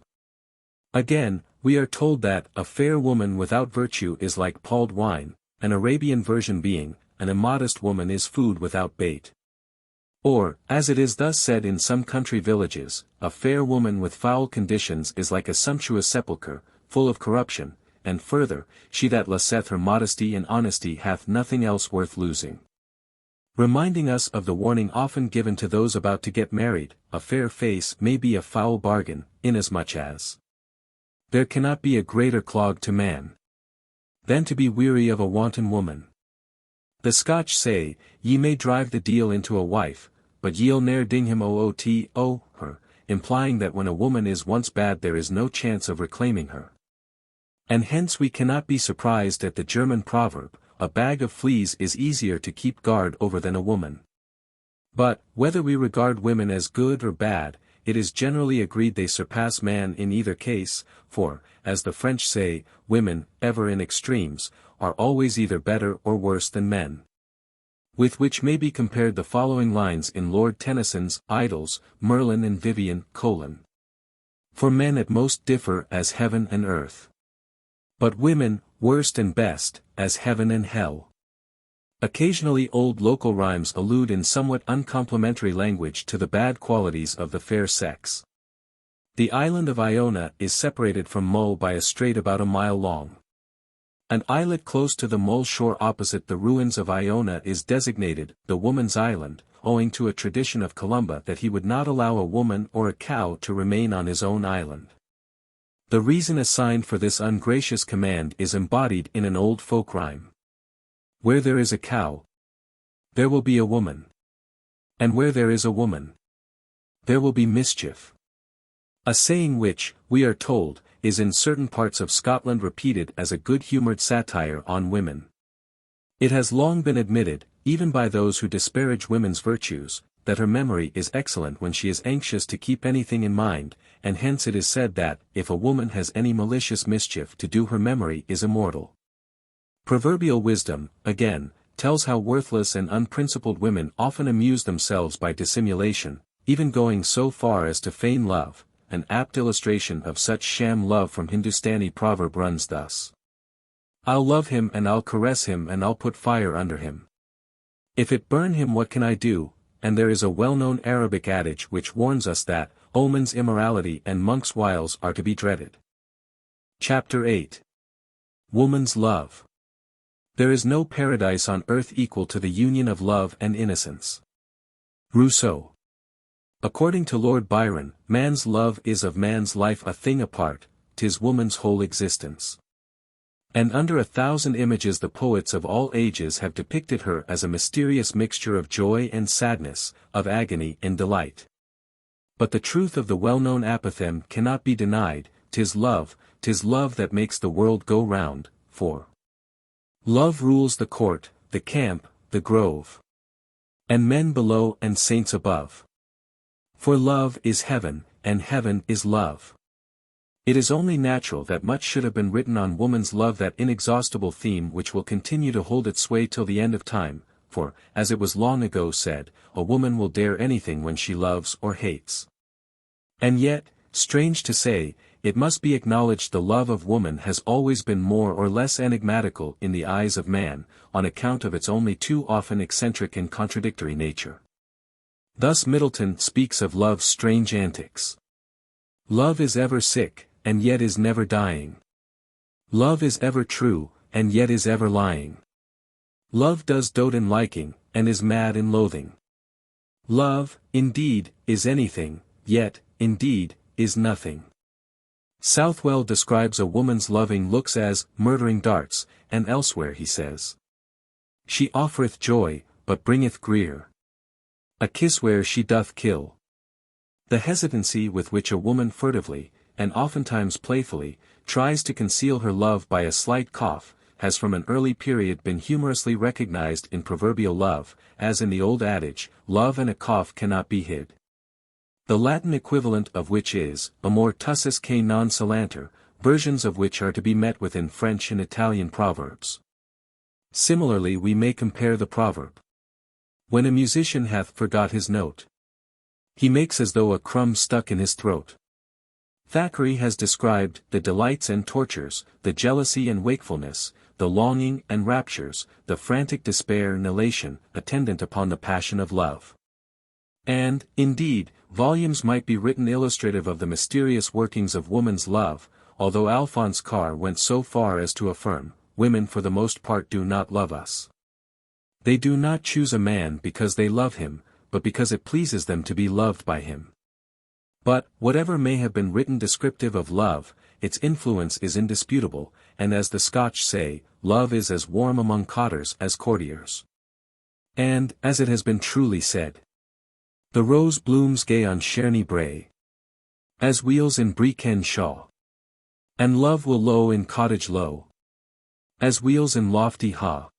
[SPEAKER 1] Again, we are told that a fair woman without virtue is like palled wine, an Arabian version being, an immodest woman is food without bait. Or, as it is thus said in some country villages, a fair woman with foul conditions is like a sumptuous sepulchre, full of corruption, and further, she that loseth her modesty and honesty hath nothing else worth losing. Reminding us of the warning often given to those about to get married, a fair face may be a foul bargain, inasmuch as there cannot be a greater clog to man than to be weary of a wanton woman. The Scotch say, ye may drive the deal into a wife, but ye'll ne'er ding him her, implying that when a woman is once bad there is no chance of reclaiming her. And hence we cannot be surprised at the German proverb, a bag of fleas is easier to keep guard over than a woman. But, whether we regard women as good or bad, it is generally agreed they surpass man in either case, for, as the French say, women, ever in extremes, are always either better or worse than men. With which may be compared the following lines in Lord Tennyson's Idylls, Merlin and Vivian, For men at most differ as heaven and earth, but women, worst and best, as heaven and hell. Occasionally old local rhymes allude in somewhat uncomplimentary language to the bad qualities of the fair sex. The island of Iona is separated from Mull by a strait about a mile long. An islet close to the Mull shore opposite the ruins of Iona is designated the Woman's Island, owing to a tradition of Columba that he would not allow a woman or a cow to remain on his own island. The reason assigned for this ungracious command is embodied in an old folk rhyme. Where there is a cow, there will be a woman. And where there is a woman, there will be mischief. A saying which, we are told, is in certain parts of Scotland repeated as a good-humoured satire on women. It has long been admitted, even by those who disparage women's virtues, that her memory is excellent when she is anxious to keep anything in mind, and hence it is said that, if a woman has any malicious mischief to do her memory is immortal. Proverbial wisdom, again, tells how worthless and unprincipled women often amuse themselves by dissimulation, even going so far as to feign love. An apt illustration of such sham love from Hindustani proverb runs thus. I'll love him and I'll caress him and I'll put fire under him. If it burn him what can I do? And there is a well-known Arabic adage which warns us that, omen's immorality and monk's wiles are to be dreaded. Chapter 8. Woman's Love. There is no paradise on earth equal to the union of love and innocence. Rousseau. According to Lord Byron, man's love is of man's life a thing apart, 'tis woman's whole existence. And under 1,000 images the poets of all ages have depicted her as a mysterious mixture of joy and sadness, of agony and delight. But the truth of the well-known apothegm cannot be denied, 'tis love that makes the world go round, for love rules the court, the camp, the grove, and men below and saints above. For love is heaven, and heaven is love. It is only natural that much should have been written on woman's love, that inexhaustible theme which will continue to hold its sway till the end of time, for, as it was long ago said, a woman will dare anything when she loves or hates. And yet, strange to say, it must be acknowledged the love of woman has always been more or less enigmatical in the eyes of man, on account of its only too often eccentric and contradictory nature. Thus Middleton speaks of love's strange antics. Love is ever sick, and yet is never dying. Love is ever true, and yet is ever lying. Love does dote in liking, and is mad in loathing. Love, indeed, is anything, yet, indeed, is nothing. Southwell describes a woman's loving looks as murdering darts, and elsewhere he says, "She offereth joy, but bringeth grier. A kiss where she doth kill." The hesitancy with which a woman furtively, and oftentimes playfully, tries to conceal her love by a slight cough, has from an early period been humorously recognized in proverbial love, as in the old adage, "Love and a cough cannot be hid." The Latin equivalent of which is, amor tussis que non salanter, versions of which are to be met with in French and Italian proverbs. Similarly we may compare the proverb, "When a musician hath forgot his note, he makes as though a crumb stuck in his throat." Thackeray has described the delights and tortures, the jealousy and wakefulness, the longing and raptures, the frantic despair and elation, attendant upon the passion of love. And, indeed, volumes might be written illustrative of the mysterious workings of woman's love, although Alphonse Karr went so far as to affirm, "Women for the most part do not love us. They do not choose a man because they love him, but because it pleases them to be loved by him." But, whatever may have been written descriptive of love, its influence is indisputable, and as the Scotch say, love is as warm among cottars as courtiers. And, as it has been truly said, "The rose blooms gay on Cherny Brae, as wheels in Breaken Shaw. And love will low in cottage low, as wheels in lofty ha."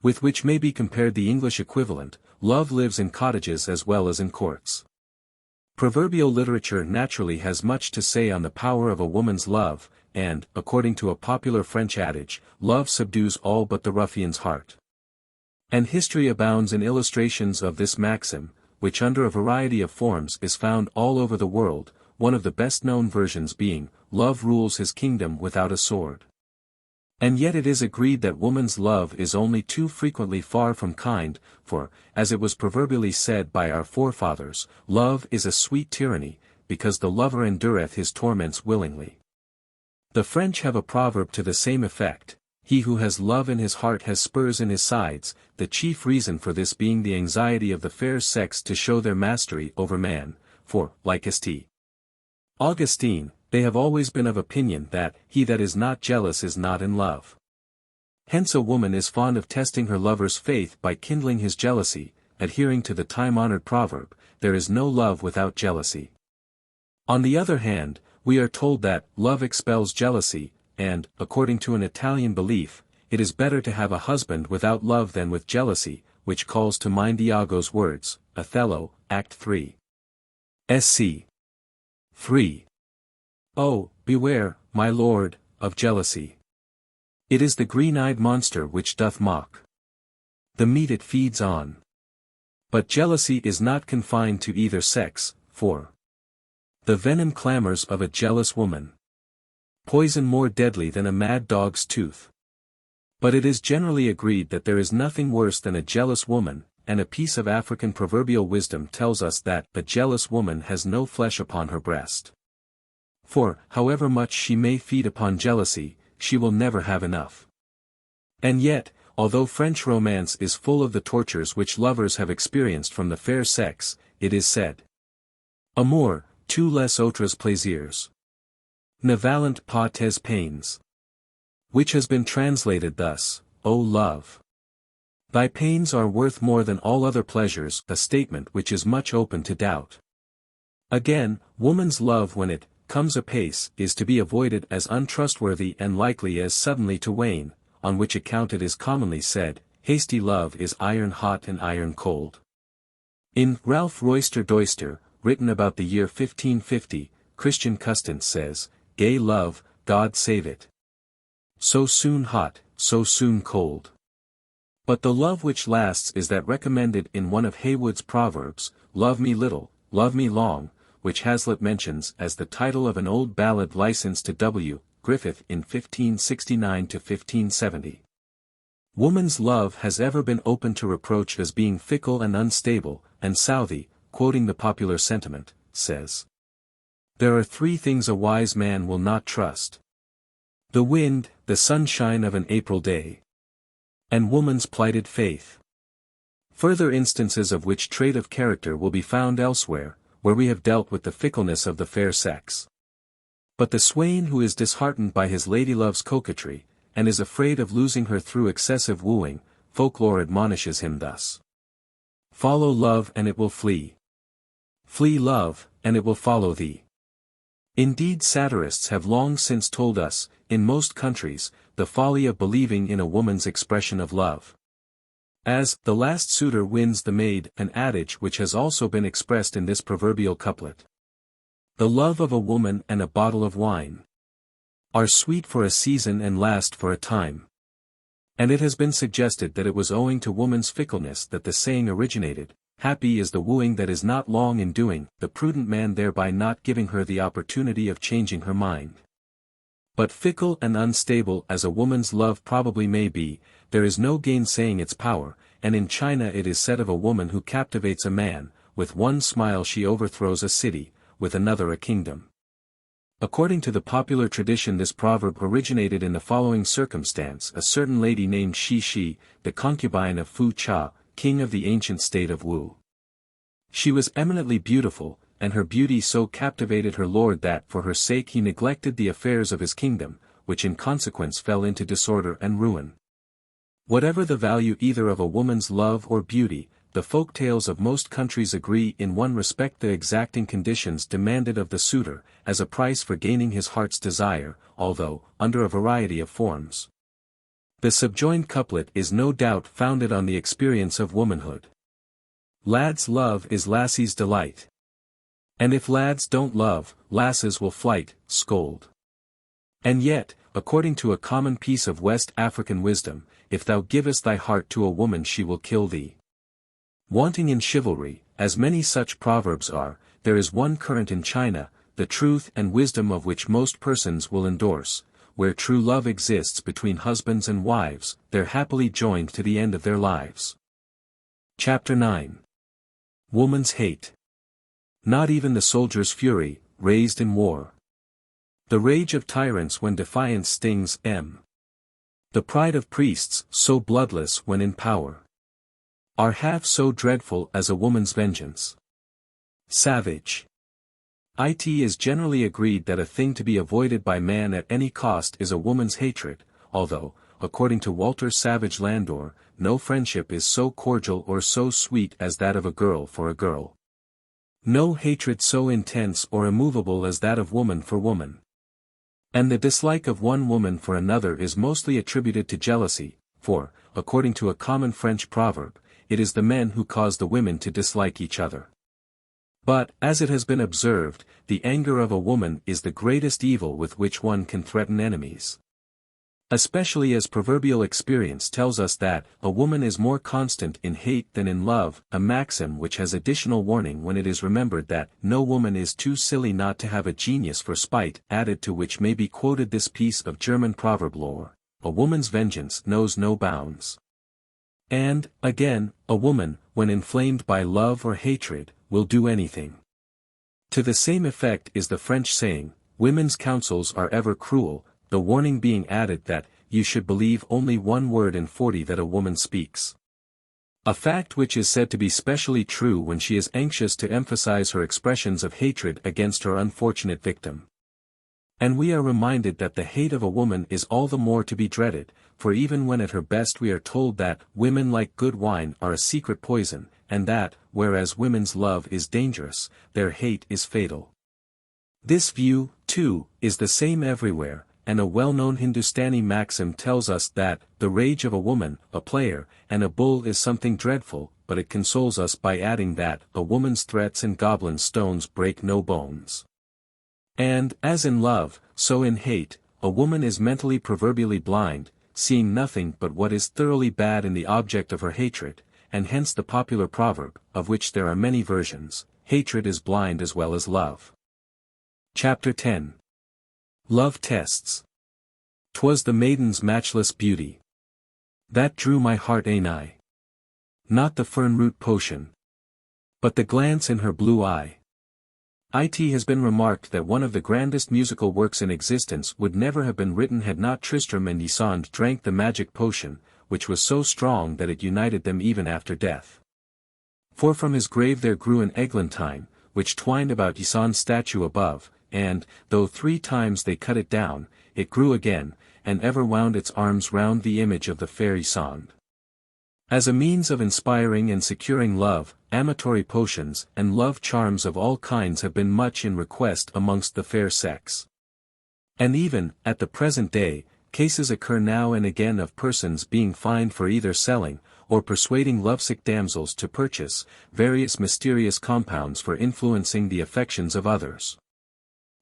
[SPEAKER 1] With which may be compared the English equivalent, "Love lives in cottages as well as in courts." Proverbial literature naturally has much to say on the power of a woman's love, and, according to a popular French adage, love subdues all but the ruffian's heart. And history abounds in illustrations of this maxim, which under a variety of forms is found all over the world, one of the best-known versions being, "Love rules his kingdom without a sword." And yet it is agreed that woman's love is only too frequently far from kind, for, as it was proverbially said by our forefathers, "Love is a sweet tyranny, because the lover endureth his torments willingly." The French have a proverb to the same effect, "He who has love in his heart has spurs in his sides," the chief reason for this being the anxiety of the fair sex to show their mastery over man, for, like St. Augustine, they have always been of opinion that, "He that is not jealous is not in love." Hence a woman is fond of testing her lover's faith by kindling his jealousy, adhering to the time-honored proverb, "There is no love without jealousy." On the other hand, we are told that, "Love expels jealousy," and, according to an Italian belief, it is better to have a husband without love than with jealousy, which calls to mind Iago's words, Othello, Act 3. Sc. 3. "Oh, beware, my lord, of jealousy. It is the green-eyed monster which doth mock the meat it feeds on." But jealousy is not confined to either sex, for the venom clamors of a jealous woman, poison more deadly than a mad dog's tooth. But it is generally agreed that there is nothing worse than a jealous woman, and a piece of African proverbial wisdom tells us that a jealous woman has no flesh upon her breast. For, however much she may feed upon jealousy, she will never have enough. And yet, although French romance is full of the tortures which lovers have experienced from the fair sex, it is said, "Amour, tu les autres plaisirs ne valent pas tes pains," which has been translated thus, "O love, thy pains are worth more than all other pleasures," a statement which is much open to doubt. Again, woman's love when it comes apace is to be avoided as untrustworthy and likely as suddenly to wane, on which account it is commonly said, "Hasty love is iron hot and iron cold." In Ralph Royster Doyster, written about the year 1550, Christian Custance says, "Gay love, God save it. So soon hot, so soon cold." But the love which lasts is that recommended in one of Heywood's proverbs, "Love me little, love me long," which Hazlitt mentions as the title of an old ballad licensed to W. Griffith in 1569–1570. Woman's love has ever been open to reproach as being fickle and unstable, and Southey, quoting the popular sentiment, says, There are three things a wise man will not trust: the wind, the sunshine of an April day, and woman's plighted faith. Further instances of which trait of character will be found elsewhere, where we have dealt with the fickleness of the fair sex. But the swain who is disheartened by his ladylove's coquetry, and is afraid of losing her through excessive wooing, folklore admonishes him thus: follow love and it will flee. Flee love, and it will follow thee. Indeed, satirists have long since told us, in most countries, the folly of believing in a woman's expression of love. As the last suitor wins the maid, an adage which has also been expressed in this proverbial couplet: the love of a woman and a bottle of wine are sweet for a season and last for a time. And it has been suggested that it was owing to woman's fickleness that the saying originated: happy is the wooing that is not long in doing, the prudent man thereby not giving her the opportunity of changing her mind. But fickle and unstable as a woman's love probably may be, there is no gainsaying its power, and in China it is said of a woman who captivates a man, with one smile she overthrows a city, with another a kingdom. According to the popular tradition, this proverb originated in the following circumstance: a certain lady named Shi, the concubine of Fu Cha, king of the ancient state of Wu. She was eminently beautiful, and her beauty so captivated her lord that for her sake he neglected the affairs of his kingdom, which in consequence fell into disorder and ruin. Whatever the value either of a woman's love or beauty, the folk tales of most countries agree in one respect: the exacting conditions demanded of the suitor, as a price for gaining his heart's desire, although, under a variety of forms. The subjoined couplet is no doubt founded on the experience of womanhood. Lad's love is lassie's delight. And if lads don't love, lasses will flight, scold. And yet, according to a common piece of West African wisdom, if thou givest thy heart to a woman she will kill thee. Wanting in chivalry, as many such proverbs are, there is one current in China, the truth and wisdom of which most persons will endorse: where true love exists between husbands and wives, they're happily joined to the end of their lives. Chapter 9. Woman's hate. Not even the soldier's fury, raised in war. The rage of tyrants when defiance stings, the pride of priests, so bloodless when in power, are half so dreadful as a woman's vengeance. Savage. It is generally agreed that a thing to be avoided by man at any cost is a woman's hatred, although, according to Walter Savage Landor, no friendship is so cordial or so sweet as that of a girl for a girl. No hatred so intense or immovable as that of woman for woman. And the dislike of one woman for another is mostly attributed to jealousy, for, according to a common French proverb, it is the men who cause the women to dislike each other. But, as it has been observed, the anger of a woman is the greatest evil with which one can threaten enemies. Especially as proverbial experience tells us that a woman is more constant in hate than in love, a maxim which has additional warning when it is remembered that no woman is too silly not to have a genius for spite, added to which may be quoted this piece of German proverb lore: a woman's vengeance knows no bounds. And, again, a woman, when inflamed by love or hatred, will do anything. To the same effect is the French saying, women's counsels are ever cruel, the warning being added that, you should believe only 1 word in 40 that a woman speaks. A fact which is said to be specially true when she is anxious to emphasize her expressions of hatred against her unfortunate victim. And we are reminded that the hate of a woman is all the more to be dreaded, for even when at her best we are told that women like good wine are a secret poison, and that, whereas women's love is dangerous, their hate is fatal. This view, too, is the same everywhere, and a well-known Hindustani maxim tells us that the rage of a woman, a player, and a bull is something dreadful, but it consoles us by adding that a woman's threats and goblin stones break no bones. And, as in love, so in hate, a woman is mentally proverbially blind, seeing nothing but what is thoroughly bad in the object of her hatred, and hence the popular proverb, of which there are many versions: hatred is blind as well as love. Chapter 10. Love Tests. 'Twas the maiden's matchless beauty that drew my heart anigh. Not the fern root potion, but the glance in her blue eye. It has been remarked that one of the grandest musical works in existence would never have been written had not Tristram and Isolde drank the magic potion, which was so strong that it united them even after death. For from his grave there grew an eglantine, which twined about Isolde's statue above, and, though 3 times they cut it down, it grew again, and ever wound its arms round the image of the fair Isolde. As a means of inspiring and securing love, amatory potions and love charms of all kinds have been much in request amongst the fair sex. And even, at the present day, cases occur now and again of persons being fined for either selling, or persuading lovesick damsels to purchase, various mysterious compounds for influencing the affections of others.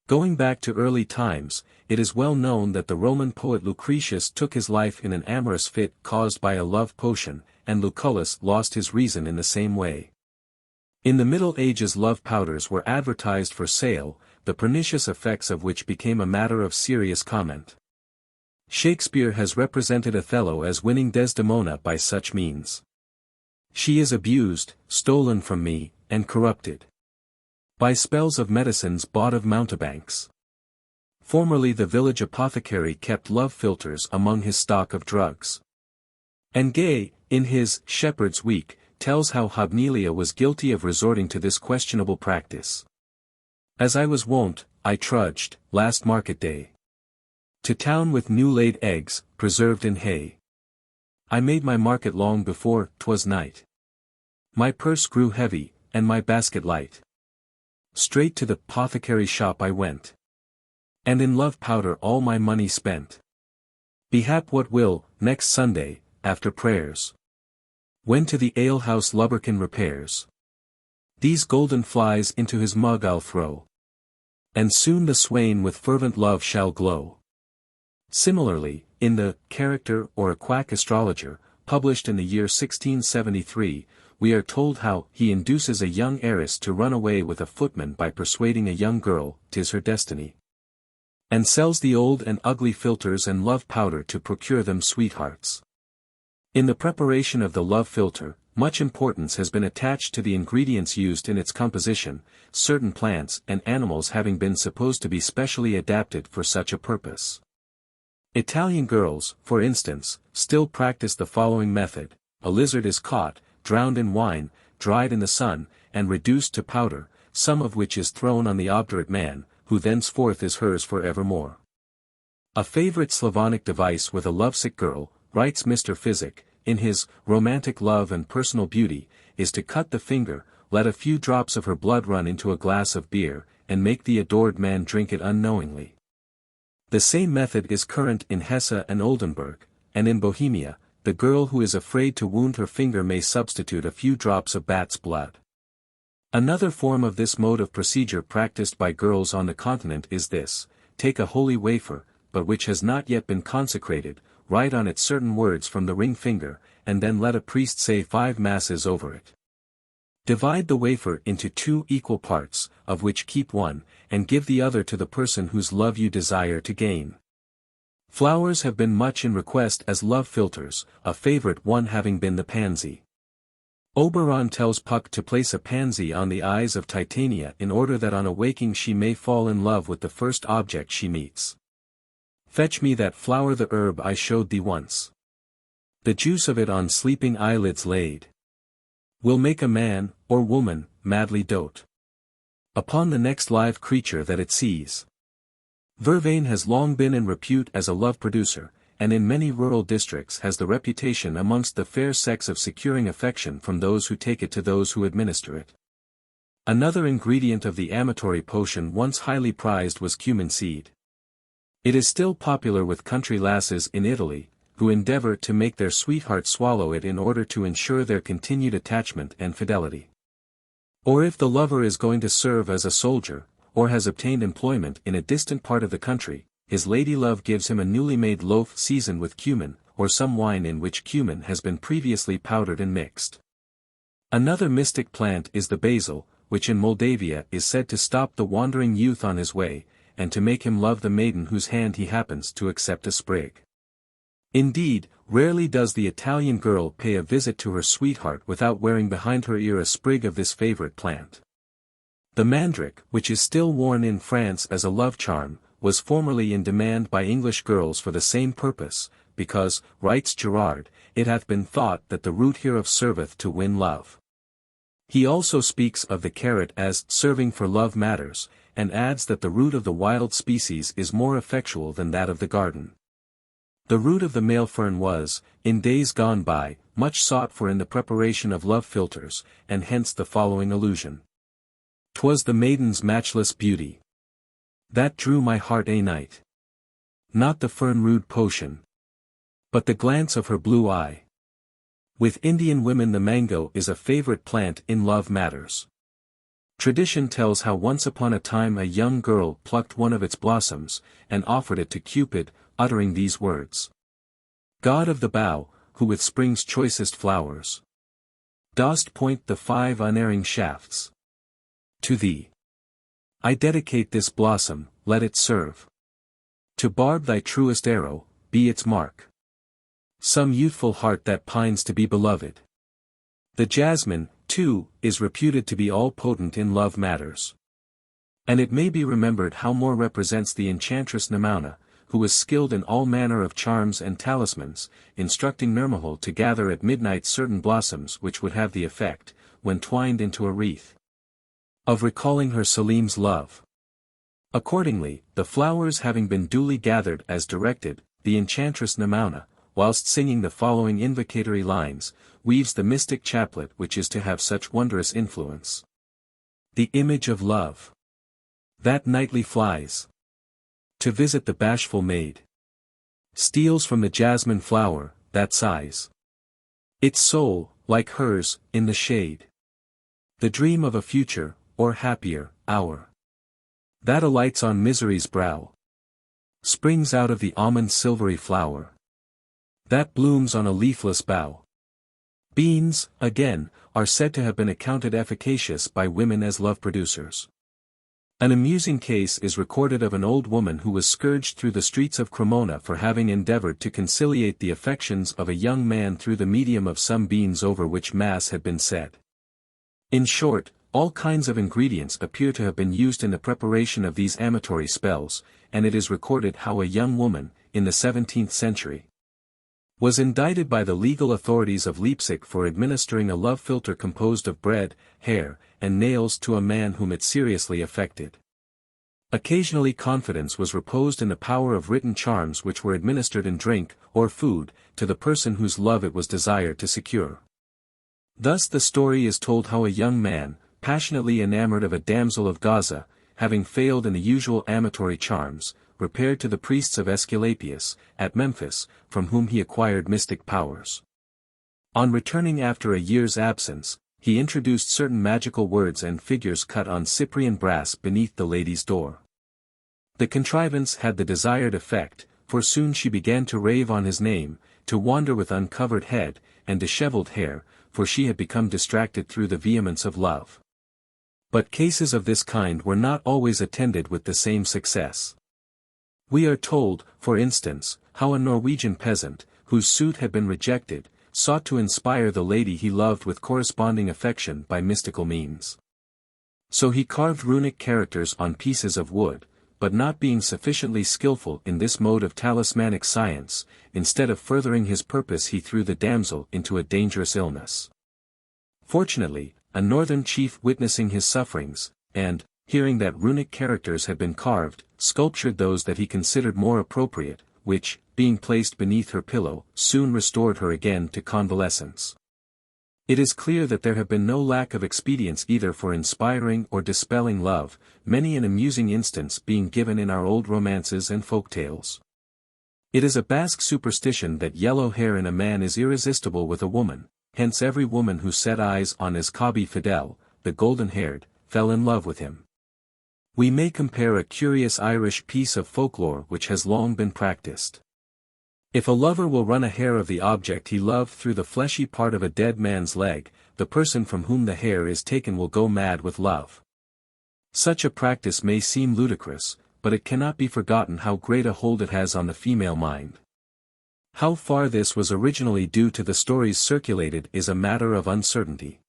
[SPEAKER 1] Going back to early times, it is well known that the Roman poet Lucretius took his life in an amorous fit caused by a love potion, and Lucullus lost his reason in the same way. In the Middle Ages love powders were advertised for sale, the pernicious effects of which became a matter of serious comment. Shakespeare has represented Othello as winning Desdemona by such means. She is abused, stolen from me, and corrupted by spells of medicines bought of mountebanks. Formerly the village apothecary kept love philters among his stock of drugs. And Gay, in his Shepherd's Week, tells how Hognelia was guilty of resorting to this questionable practice. As I was wont, I trudged, last market day, to town with new-laid eggs, preserved in hay. I made my market long before 'twas night. My purse grew heavy, and my basket light. Straight to the apothecary's shop I went, and in love powder all my money spent. Behap what will, next Sunday, after prayers, when to the alehouse Lubberkin repairs, these golden flies into his mug I'll throw, and soon the swain with fervent love shall glow. Similarly, in the Character or a Quack Astrologer, published in the year 1673, we are told how he induces a young heiress to run away with a footman by persuading a young girl 'tis her destiny, and sells the old and ugly philters and love powder to procure them sweethearts. In the preparation of the love philter, much importance has been attached to the ingredients used in its composition, certain plants and animals having been supposed to be specially adapted for such a purpose. Italian girls, for instance, still practice the following method: a lizard is caught, drowned in wine, dried in the sun, and reduced to powder, some of which is thrown on the obdurate man, who thenceforth is hers for evermore. A favorite Slavonic device with a lovesick girl, writes Mr. Physic, in his Romantic Love and Personal Beauty, is to cut the finger, let a few drops of her blood run into a glass of beer, and make the adored man drink it unknowingly. The same method is current in Hesse and Oldenburg, and in Bohemia, the girl who is afraid to wound her finger may substitute a few drops of bat's blood. Another form of this mode of procedure practiced by girls on the continent is this: take a holy wafer, but which has not yet been consecrated, write on it certain words from the ring finger, and then let a priest say 5 masses over it. Divide the wafer into 2 equal parts, of which keep one, and give the other to the person whose love you desire to gain. Flowers have been much in request as love philters, a favorite one having been the pansy. Oberon tells Puck to place a pansy on the eyes of Titania in order that on awaking she may fall in love with the first object she meets. Fetch me that flower, the herb I showed thee once. The juice of it on sleeping eyelids laid will make a man, or woman, madly dote upon the next live creature that it sees. Vervain has long been in repute as a love producer, and in many rural districts has the reputation amongst the fair sex of securing affection from those who take it to those who administer it. Another ingredient of the amatory potion once highly prized was cumin seed. It is still popular with country lasses in Italy, who endeavor to make their sweetheart swallow it in order to ensure their continued attachment and fidelity. Or if the lover is going to serve as a soldier, or has obtained employment in a distant part of the country, his lady-love gives him a newly made loaf seasoned with cumin, or some wine in which cumin has been previously powdered and mixed. Another mystic plant is the basil, which in Moldavia is said to stop the wandering youth on his way, and to make him love the maiden whose hand he happens to accept a sprig. Indeed, rarely does the Italian girl pay a visit to her sweetheart without wearing behind her ear a sprig of this favorite plant. The mandrake, which is still worn in France as a love charm, was formerly in demand by English girls for the same purpose, because, writes Gerard, it hath been thought that the root hereof serveth to win love. He also speaks of the carrot as serving for love matters, and adds that the root of the wild species is more effectual than that of the garden. The root of the male fern was, in days gone by, much sought for in the preparation of love philters, and hence the following allusion. 'Twas the maiden's matchless beauty that drew my heart a night. Not the fern rude potion, but the glance of her blue eye. With Indian women the mango is a favorite plant in love matters. Tradition tells how once upon a time a young girl plucked one of its blossoms, and offered it to Cupid, uttering these words. God of the bough, who with spring's choicest flowers dost point the 5 unerring shafts. To thee I dedicate this blossom, let it serve to barb thy truest arrow, be its mark. Some youthful heart that pines to be beloved. The jasmine, too, is reputed to be all-potent in love matters. And it may be remembered how more represents the enchantress Nemauna, who was skilled in all manner of charms and talismans, instructing Nirmahal to gather at midnight certain blossoms which would have the effect, when twined into a wreath, of recalling her Selim's love. Accordingly, the flowers having been duly gathered as directed, the enchantress Nemauna, whilst singing the following invocatory lines, weaves the mystic chaplet which is to have such wondrous influence. The image of love that nightly flies to visit the bashful maid steals from the jasmine flower, that sighs its soul, like hers, in the shade. The dream of a future, or happier, hour that alights on misery's brow springs out of the almond silvery flower that blooms on a leafless bough. Beans, again, are said to have been accounted efficacious by women as love producers. An amusing case is recorded of an old woman who was scourged through the streets of Cremona for having endeavored to conciliate the affections of a young man through the medium of some beans over which mass had been said. In short, all kinds of ingredients appear to have been used in the preparation of these amatory spells, and it is recorded how a young woman, in the 17th century, was indicted by the legal authorities of Leipzig for administering a love philtre composed of bread, hair, and nails to a man whom it seriously affected. Occasionally confidence was reposed in the power of written charms which were administered in drink, or food, to the person whose love it was desired to secure. Thus the story is told how a young man, passionately enamored of a damsel of Gaza, having failed in the usual amatory charms, repaired to the priests of Aesculapius, at Memphis, from whom he acquired mystic powers. On returning after a year's absence, he introduced certain magical words and figures cut on Cyprian brass beneath the lady's door. The contrivance had the desired effect, for soon she began to rave on his name, to wander with uncovered head, and dishevelled hair, for she had become distracted through the vehemence of love. But cases of this kind were not always attended with the same success. We are told, for instance, how a Norwegian peasant, whose suit had been rejected, sought to inspire the lady he loved with corresponding affection by mystical means. So he carved runic characters on pieces of wood, but not being sufficiently skillful in this mode of talismanic science, instead of furthering his purpose he threw the damsel into a dangerous illness. Fortunately, a northern chief witnessing his sufferings, and, hearing that runic characters had been carved, sculptured those that he considered more appropriate, which, being placed beneath her pillow, soon restored her again to convalescence. It is clear that there have been no lack of expedients either for inspiring or dispelling love, many an amusing instance being given in our old romances and folk tales. It is a Basque superstition that yellow hair in a man is irresistible with a woman, hence every woman who set eyes on Escabi Fidel, the golden-haired, fell in love with him. We may compare a curious Irish piece of folklore which has long been practiced. If a lover will run a hair of the object he loved through the fleshy part of a dead man's leg, the person from whom the hair is taken will go mad with love. Such a practice may seem ludicrous, but it cannot be forgotten how great a hold it has on the female mind. How far this was originally due to the stories circulated is a matter of uncertainty.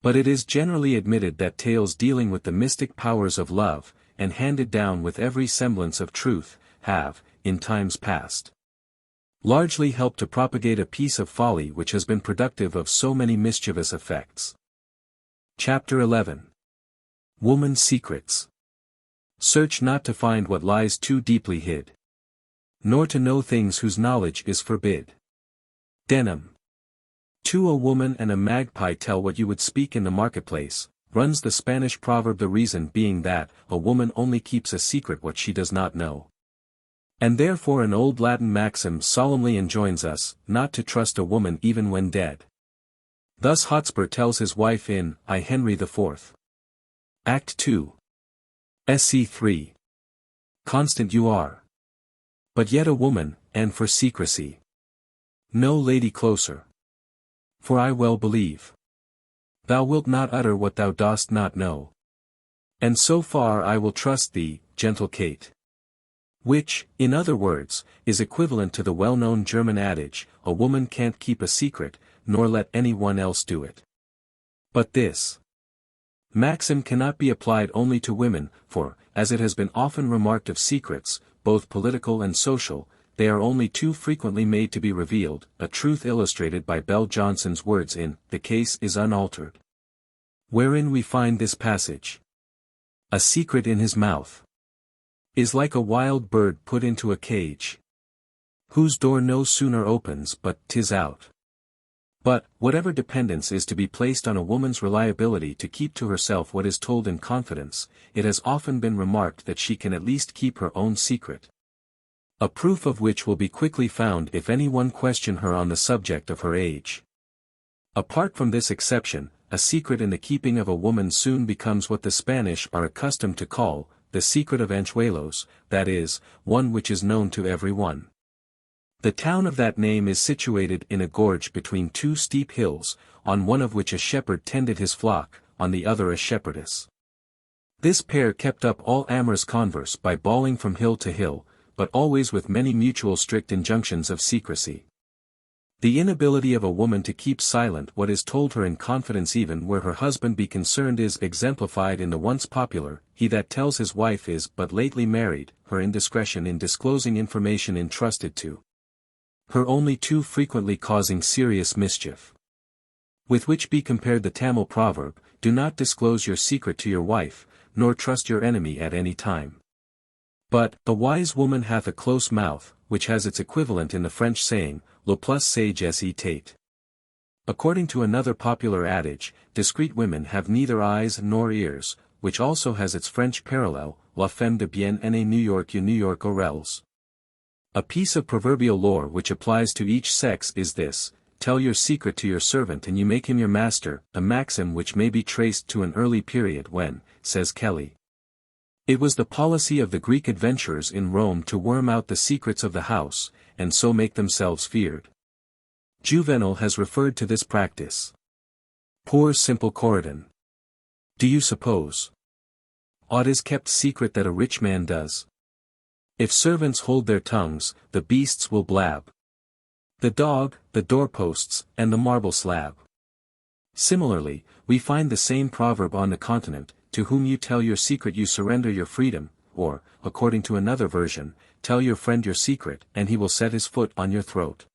[SPEAKER 1] But it is generally admitted that tales dealing with the mystic powers of love, and handed down with every semblance of truth, have, in times past, largely helped to propagate a piece of folly which has been productive of so many mischievous effects. Chapter 11. Woman's Secrets. Search not to find what lies too deeply hid, nor to know things whose knowledge is forbid. Denham. To a woman and a magpie tell what you would speak in the marketplace, runs the Spanish proverb, the reason being that a woman only keeps a secret what she does not know. And therefore an old Latin maxim solemnly enjoins us, not to trust a woman even when dead. Thus Hotspur tells his wife in I Henry IV. Act 2. Sc 3. Constant you are, but yet a woman, and for secrecy, no lady closer. For I well believe thou wilt not utter what thou dost not know. And so far I will trust thee, gentle Kate. Which, in other words, is equivalent to the well-known German adage, a woman can't keep a secret, nor let anyone else do it. But this maxim cannot be applied only to women, for, as it has been often remarked of secrets, both political and social, they are only too frequently made to be revealed, a truth illustrated by Bell Johnson's words in The Case is Unaltered, wherein we find this passage. A secret in his mouth is like a wild bird put into a cage, whose door no sooner opens but 'tis out. But, whatever dependence is to be placed on a woman's reliability to keep to herself what is told in confidence, it has often been remarked that she can at least keep her own secret. A proof of which will be quickly found if any one question her on the subject of her age. Apart from this exception, a secret in the keeping of a woman soon becomes what the Spanish are accustomed to call, the secret of Anchuelos, that is, one which is known to every one. The town of that name is situated in a gorge between two steep hills, on one of which a shepherd tended his flock, on the other a shepherdess. This pair kept up all amorous converse by bawling from hill to hill, but always with many mutual strict injunctions of secrecy. The inability of a woman to keep silent what is told her in confidence even where her husband be concerned is exemplified in the once popular, he that tells his wife is but lately married, her indiscretion in disclosing information entrusted to her only too frequently causing serious mischief. With which be compared the Tamil proverb, do not disclose your secret to your wife, nor trust your enemy at any time. But, a wise woman hath a close mouth, which has its equivalent in the French saying, le plus sage est tate. According to another popular adage, discreet women have neither eyes nor ears, which also has its French parallel, la femme de bien en New York orels. A piece of proverbial lore which applies to each sex is this, tell your secret to your servant and you make him your master, a maxim which may be traced to an early period when, says Kelly, it was the policy of the Greek adventurers in Rome to worm out the secrets of the house, and so make themselves feared. Juvenal has referred to this practice. Poor simple Corydon! Do you suppose aught is kept secret that a rich man does? If servants hold their tongues, the beasts will blab. The dog, the doorposts, and the marble slab. Similarly, we find the same proverb on the continent, to whom you tell your secret you surrender your freedom, or, according to another version, tell your friend your secret and he will set his foot on your throat.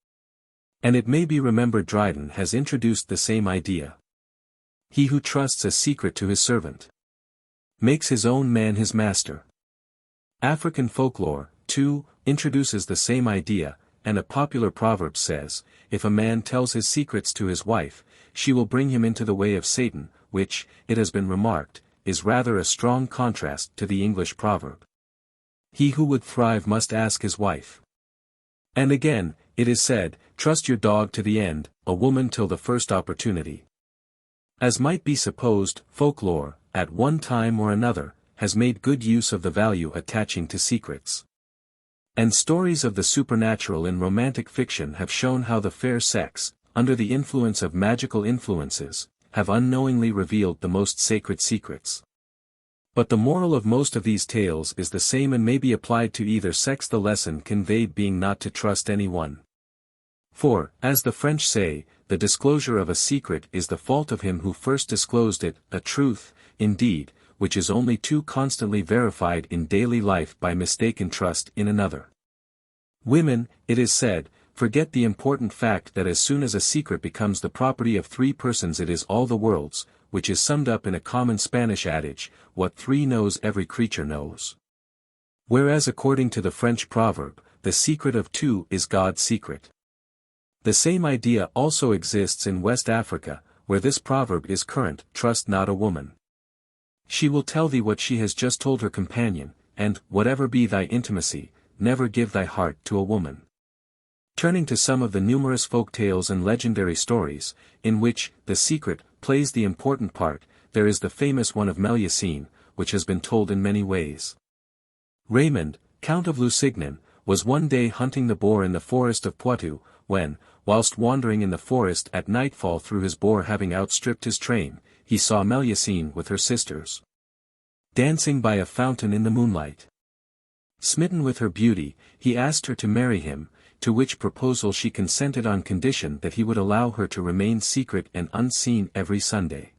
[SPEAKER 1] And it may be remembered Dryden has introduced the same idea. He who trusts a secret to his servant makes his own man his master. African folklore, too, introduces the same idea, and a popular proverb says, if a man tells his secrets to his wife, she will bring him into the way of Satan, which, it has been remarked, is rather a strong contrast to the English proverb. He who would thrive must ask his wife. And again, it is said, trust your dog to the end, a woman till the first opportunity. As might be supposed, folklore, at one time or another, has made good use of the value attaching to secrets. And stories of the supernatural in romantic fiction have shown how the fair sex, under the influence of magical influences, have unknowingly revealed the most sacred secrets. But the moral of most of these tales is the same and may be applied to either sex, the lesson conveyed being not to trust anyone. For, as the French say, the the disclosure of a secret is the fault of him who first disclosed it, a truth, indeed, which is only too constantly verified in daily life by mistaken trust in another. Women, it is said, forget the important fact that as soon as a secret becomes the property of three persons it is all the world's, which is summed up in a common Spanish adage, what three knows every creature knows. Whereas according to the French proverb, the secret of two is God's secret. The same idea also exists in West Africa, where this proverb is current, trust not a woman. She will tell thee what she has just told her companion, and, whatever be thy intimacy, never give thy heart to a woman. Turning to some of the numerous folk tales and legendary stories, in which the secret plays the important part, there is the famous one of Melusine, which has been told in many ways. Raymond, Count of Lusignan, was one day hunting the boar in the forest of Poitou, when, whilst wandering in the forest at nightfall through his boar having outstripped his train, he saw Melusine with her sisters, dancing by a fountain in the moonlight. Smitten with her beauty, he asked her to marry him, to which proposal she consented on condition that he would allow her to remain secret and unseen every Sunday.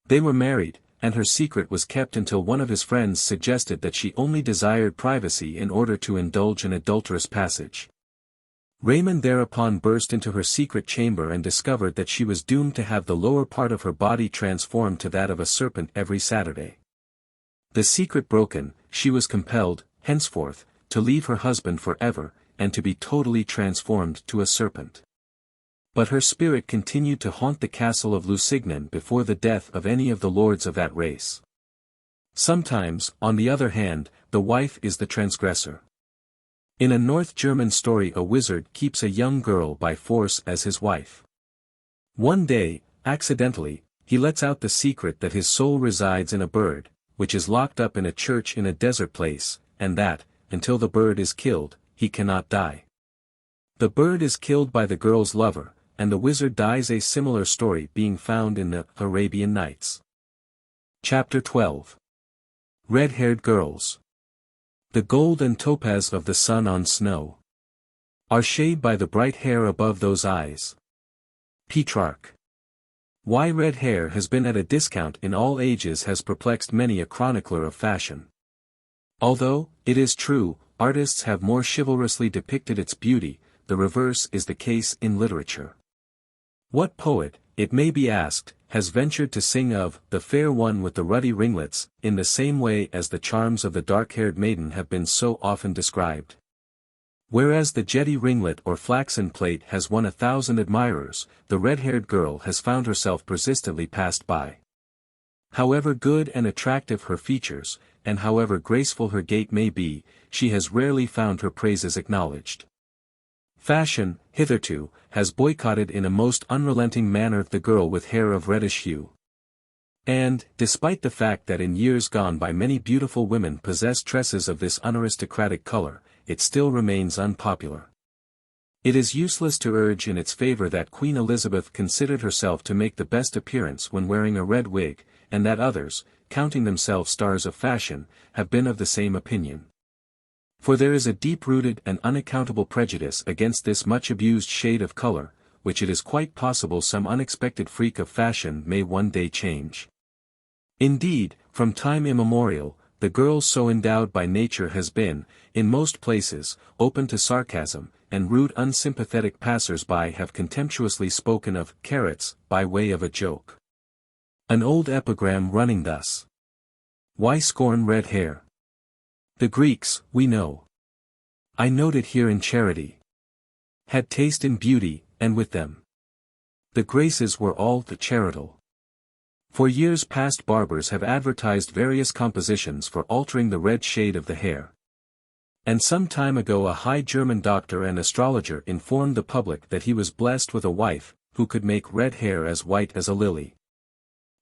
[SPEAKER 1] They were married, and her secret was kept until one of his friends suggested that she only desired privacy in order to indulge an adulterous passage. Raymond thereupon burst into her secret chamber and discovered that she was doomed to have the lower part of her body transformed to that of a serpent every Saturday. The secret broken, she was compelled, henceforth, to leave her husband forever, and to be totally transformed to a serpent. But her spirit continued to haunt the castle of Lusignan before the death of any of the lords of that race. Sometimes, on the other hand, the wife is the transgressor. In a North German story a wizard keeps a young girl by force as his wife. One day, accidentally, he lets out the secret that his soul resides in a bird, which is locked up in a church in a desert place, and that, until the bird is killed, he cannot die. The bird is killed by the girl's lover, and the wizard dies. A similar story being found in the Arabian Nights. Chapter 12. Red-haired girls. The gold and topaz of the sun on snow are shaded by the bright hair above those eyes. Petrarch. Why red hair has been at a discount in all ages has perplexed many a chronicler of fashion. Although, it is true, artists have more chivalrously depicted its beauty, the reverse is the case in literature. What poet, it may be asked, has ventured to sing of the fair one with the ruddy ringlets, in the same way as the charms of the dark-haired maiden have been so often described? Whereas the jetty ringlet or flaxen plait has won 1,000 admirers, the red-haired girl has found herself persistently passed by. However good and attractive her features, and however graceful her gait may be, she has rarely found her praises acknowledged. Fashion, hitherto, has boycotted in a most unrelenting manner the girl with hair of reddish hue. And, despite the fact that in years gone by many beautiful women possess tresses of this unaristocratic color, it still remains unpopular. It is useless to urge in its favor that Queen Elizabeth considered herself to make the best appearance when wearing a red wig, and that others, counting themselves stars of fashion, have been of the same opinion. For there is a deep-rooted and unaccountable prejudice against this much-abused shade of color, which it is quite possible some unexpected freak of fashion may one day change. Indeed, from time immemorial, the girl so endowed by nature has been, in most places, open to sarcasm, and rude unsympathetic passers-by have contemptuously spoken of carrots by way of a joke. An old epigram running thus: Why scorn red hair? The Greeks, we know. I note it here in charity. Had taste in beauty, and with them the graces were all the charitable. For years past barbers have advertised various compositions for altering the red shade of the hair. And some time ago a high German doctor and astrologer informed the public that he was blessed with a wife, who could make red hair as white as a lily.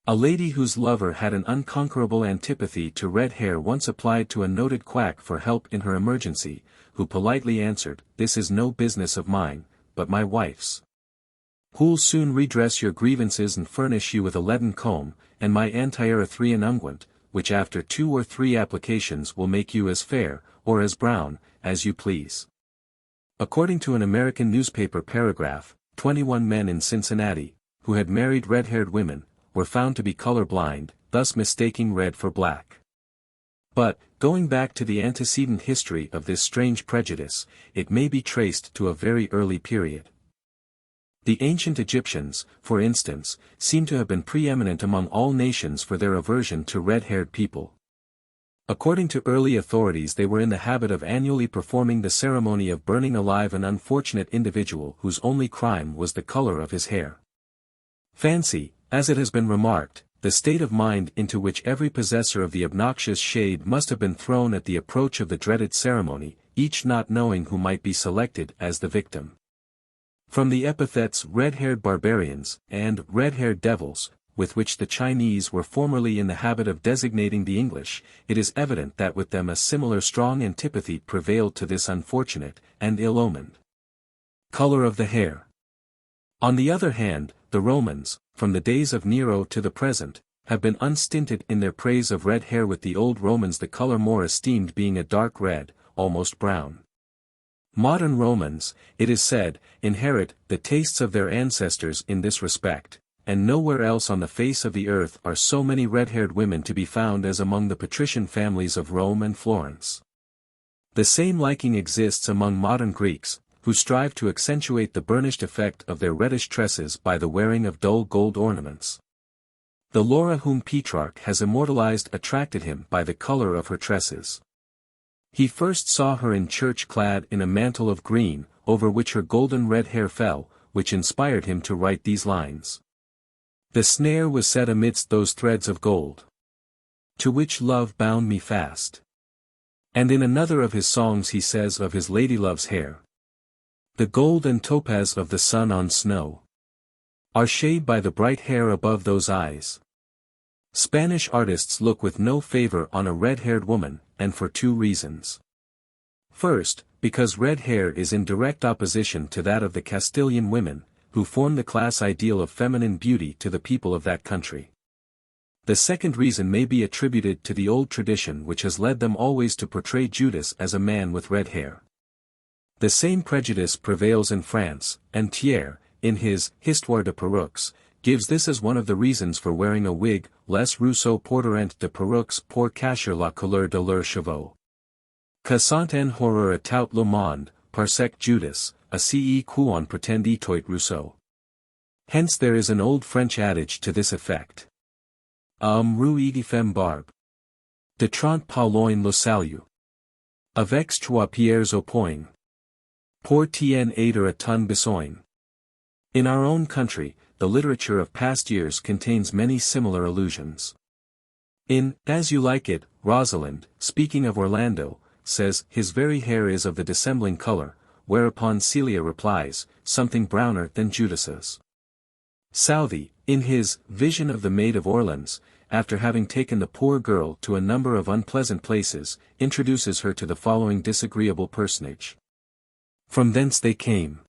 [SPEAKER 1] A lady whose lover had an unconquerable antipathy to red hair once applied to a noted quack for help in her emergency, who politely answered, "This is no business of mine, but my wife's. Who'll soon redress your grievances and furnish you with a leaden comb, and my anti-erythrian unguent, which after 2 or 3 applications will make you as fair, or as brown, as you please." According to an American newspaper paragraph, 21 men in Cincinnati, who had married red-haired women, were found to be color-blind, thus mistaking red for black. But, going back to the antecedent history of this strange prejudice, it may be traced to a very early period. The ancient Egyptians, for instance, seem to have been preeminent among all nations for their aversion to red-haired people. According to early authorities, they were in the habit of annually performing the ceremony of burning alive an unfortunate individual whose only crime was the color of his hair. Fancy, as it has been remarked, the state of mind into which every possessor of the obnoxious shade must have been thrown at the approach of the dreaded ceremony, each not knowing who might be selected as the victim. From the epithets red-haired barbarians, and red-haired devils, with which the Chinese were formerly in the habit of designating the English, it is evident that with them a similar strong antipathy prevailed to this unfortunate, and ill-omened color of the hair. On the other hand, the Romans, from the days of Nero to the present, have been unstinted in their praise of red hair, with the old Romans the color more esteemed being a dark red, almost brown. Modern Romans, it is said, inherit the tastes of their ancestors in this respect, and nowhere else on the face of the earth are so many red-haired women to be found as among the patrician families of Rome and Florence. The same liking exists among modern Greeks, who strive to accentuate the burnished effect of their reddish tresses by the wearing of dull gold ornaments. The Laura whom Petrarch has immortalized attracted him by the color of her tresses. He first saw her in church clad in a mantle of green, over which her golden red hair fell, which inspired him to write these lines. The snare was set amidst those threads of gold, to which love bound me fast. And in another of his songs he says of his ladylove's hair, the gold and topaz of the sun on snow are shade by the bright hair above those eyes. Spanish artists look with no favor on a red-haired woman, and for two reasons. First, because red hair is in direct opposition to that of the Castilian women, who form the class ideal of feminine beauty to the people of that country. The second reason may be attributed to the old tradition which has led them always to portray Judas as a man with red hair. The same prejudice prevails in France, and Thiers, in his Histoire de Perruques, gives this as one of the reasons for wearing a wig: les Rousseau porteront de perruques pour cacher la couleur de leurs cheveux. Que sont en horreur à tout le monde, parce que Judas, a ce qu'on pretendit toit Rousseau. Hence there is an old French adage to this effect. Rouille femme barbe. De trente pauloin le salut. Avec trois pierres au poing. Pour tien aider a ton besoin. In our own country, the literature of past years contains many similar allusions. In As You Like It, Rosalind, speaking of Orlando, says, his very hair is of the dissembling color, whereupon Celia replies, something browner than Judas's. Southey, in his Vision of the Maid of Orleans, after having taken the poor girl to a number of unpleasant places, introduces her to the following disagreeable personage. From thence they came.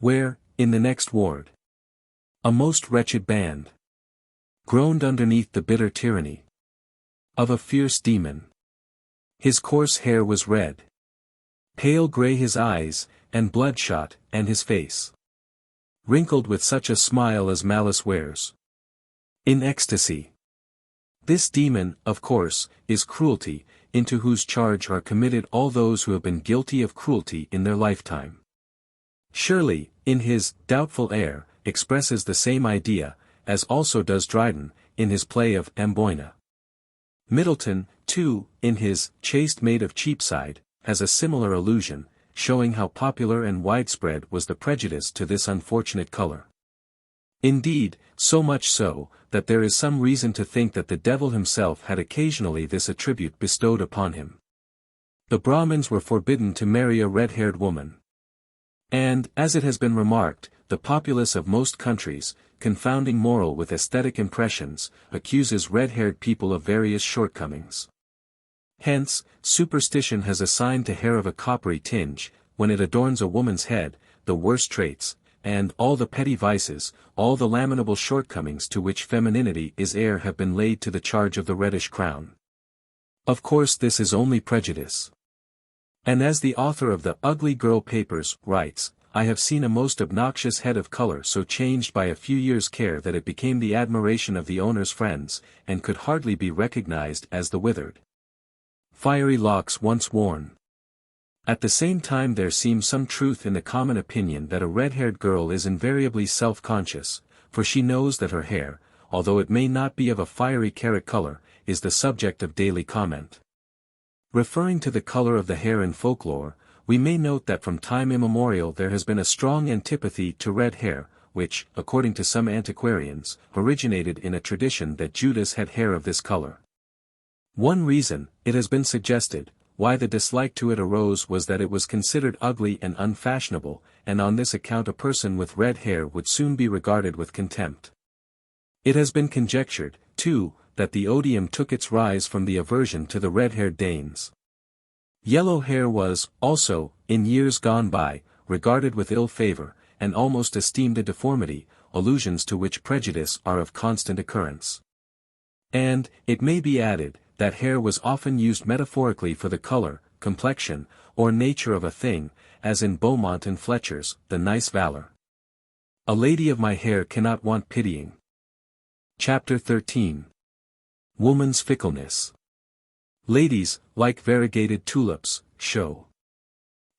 [SPEAKER 1] Where, in the next ward, a most wretched band groaned underneath the bitter tyranny of a fierce demon. His coarse hair was red, pale grey his eyes, and bloodshot, and his face wrinkled with such a smile as malice wears in ecstasy. This demon, of course, is cruelty, into whose charge are committed all those who have been guilty of cruelty in their lifetime. Shirley, in his Doubtful Air, expresses the same idea, as also does Dryden, in his play of Amboina. Middleton, too, in his Chaste Maid of Cheapside, has a similar allusion, showing how popular and widespread was the prejudice to this unfortunate color. Indeed, so much so, that there is some reason to think that the devil himself had occasionally this attribute bestowed upon him. The Brahmins were forbidden to marry a red-haired woman. And, as it has been remarked, the populace of most countries, confounding moral with aesthetic impressions, accuses red-haired people of various shortcomings. Hence, superstition has assigned to hair of a coppery tinge, when it adorns a woman's head, the worst traits, and all the petty vices, all the lamentable shortcomings to which femininity is heir have been laid to the charge of the reddish crown. Of course this is only prejudice. And as the author of the Ugly Girl Papers writes, I have seen a most obnoxious head of color so changed by a few years' care that it became the admiration of the owner's friends, and could hardly be recognized as the withered, fiery locks once worn. At the same time there seems some truth in the common opinion that a red-haired girl is invariably self-conscious, for she knows that her hair, although it may not be of a fiery carrot color, is the subject of daily comment. Referring to the color of the hair in folklore, we may note that from time immemorial there has been a strong antipathy to red hair, which, according to some antiquarians, originated in a tradition that Judas had hair of this color. One reason, it has been suggested, why the dislike to it arose was that it was considered ugly and unfashionable, and on this account a person with red hair would soon be regarded with contempt. It has been conjectured, too, that the odium took its rise from the aversion to the red-haired Danes. Yellow hair was, also, in years gone by, regarded with ill favor, and almost esteemed a deformity, allusions to which prejudice are of constant occurrence. And, it may be added, that hair was often used metaphorically for the color, complexion, or nature of a thing, as in Beaumont and Fletcher's, The Nice Valor. A lady of my hair cannot want pitying. Chapter 13. Woman's Fickleness. Ladies, like variegated tulips, show.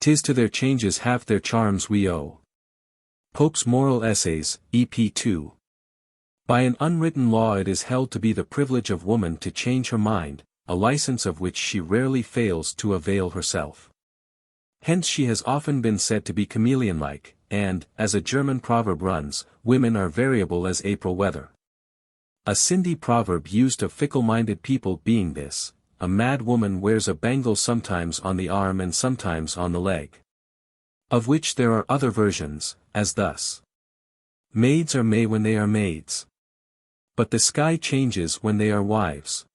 [SPEAKER 1] 'Tis to their changes half their charms we owe. Pope's Moral Essays, EP 2. By an unwritten law it is held to be the privilege of woman to change her mind, a license of which she rarely fails to avail herself. Hence she has often been said to be chameleon-like, and, as a German proverb runs, women are variable as April weather. A Sindhi proverb used of fickle-minded people being this: a mad woman wears a bangle sometimes on the arm and sometimes on the leg. Of which there are other versions, as thus. Maids are May when they are maids. But the sky changes when they are wives.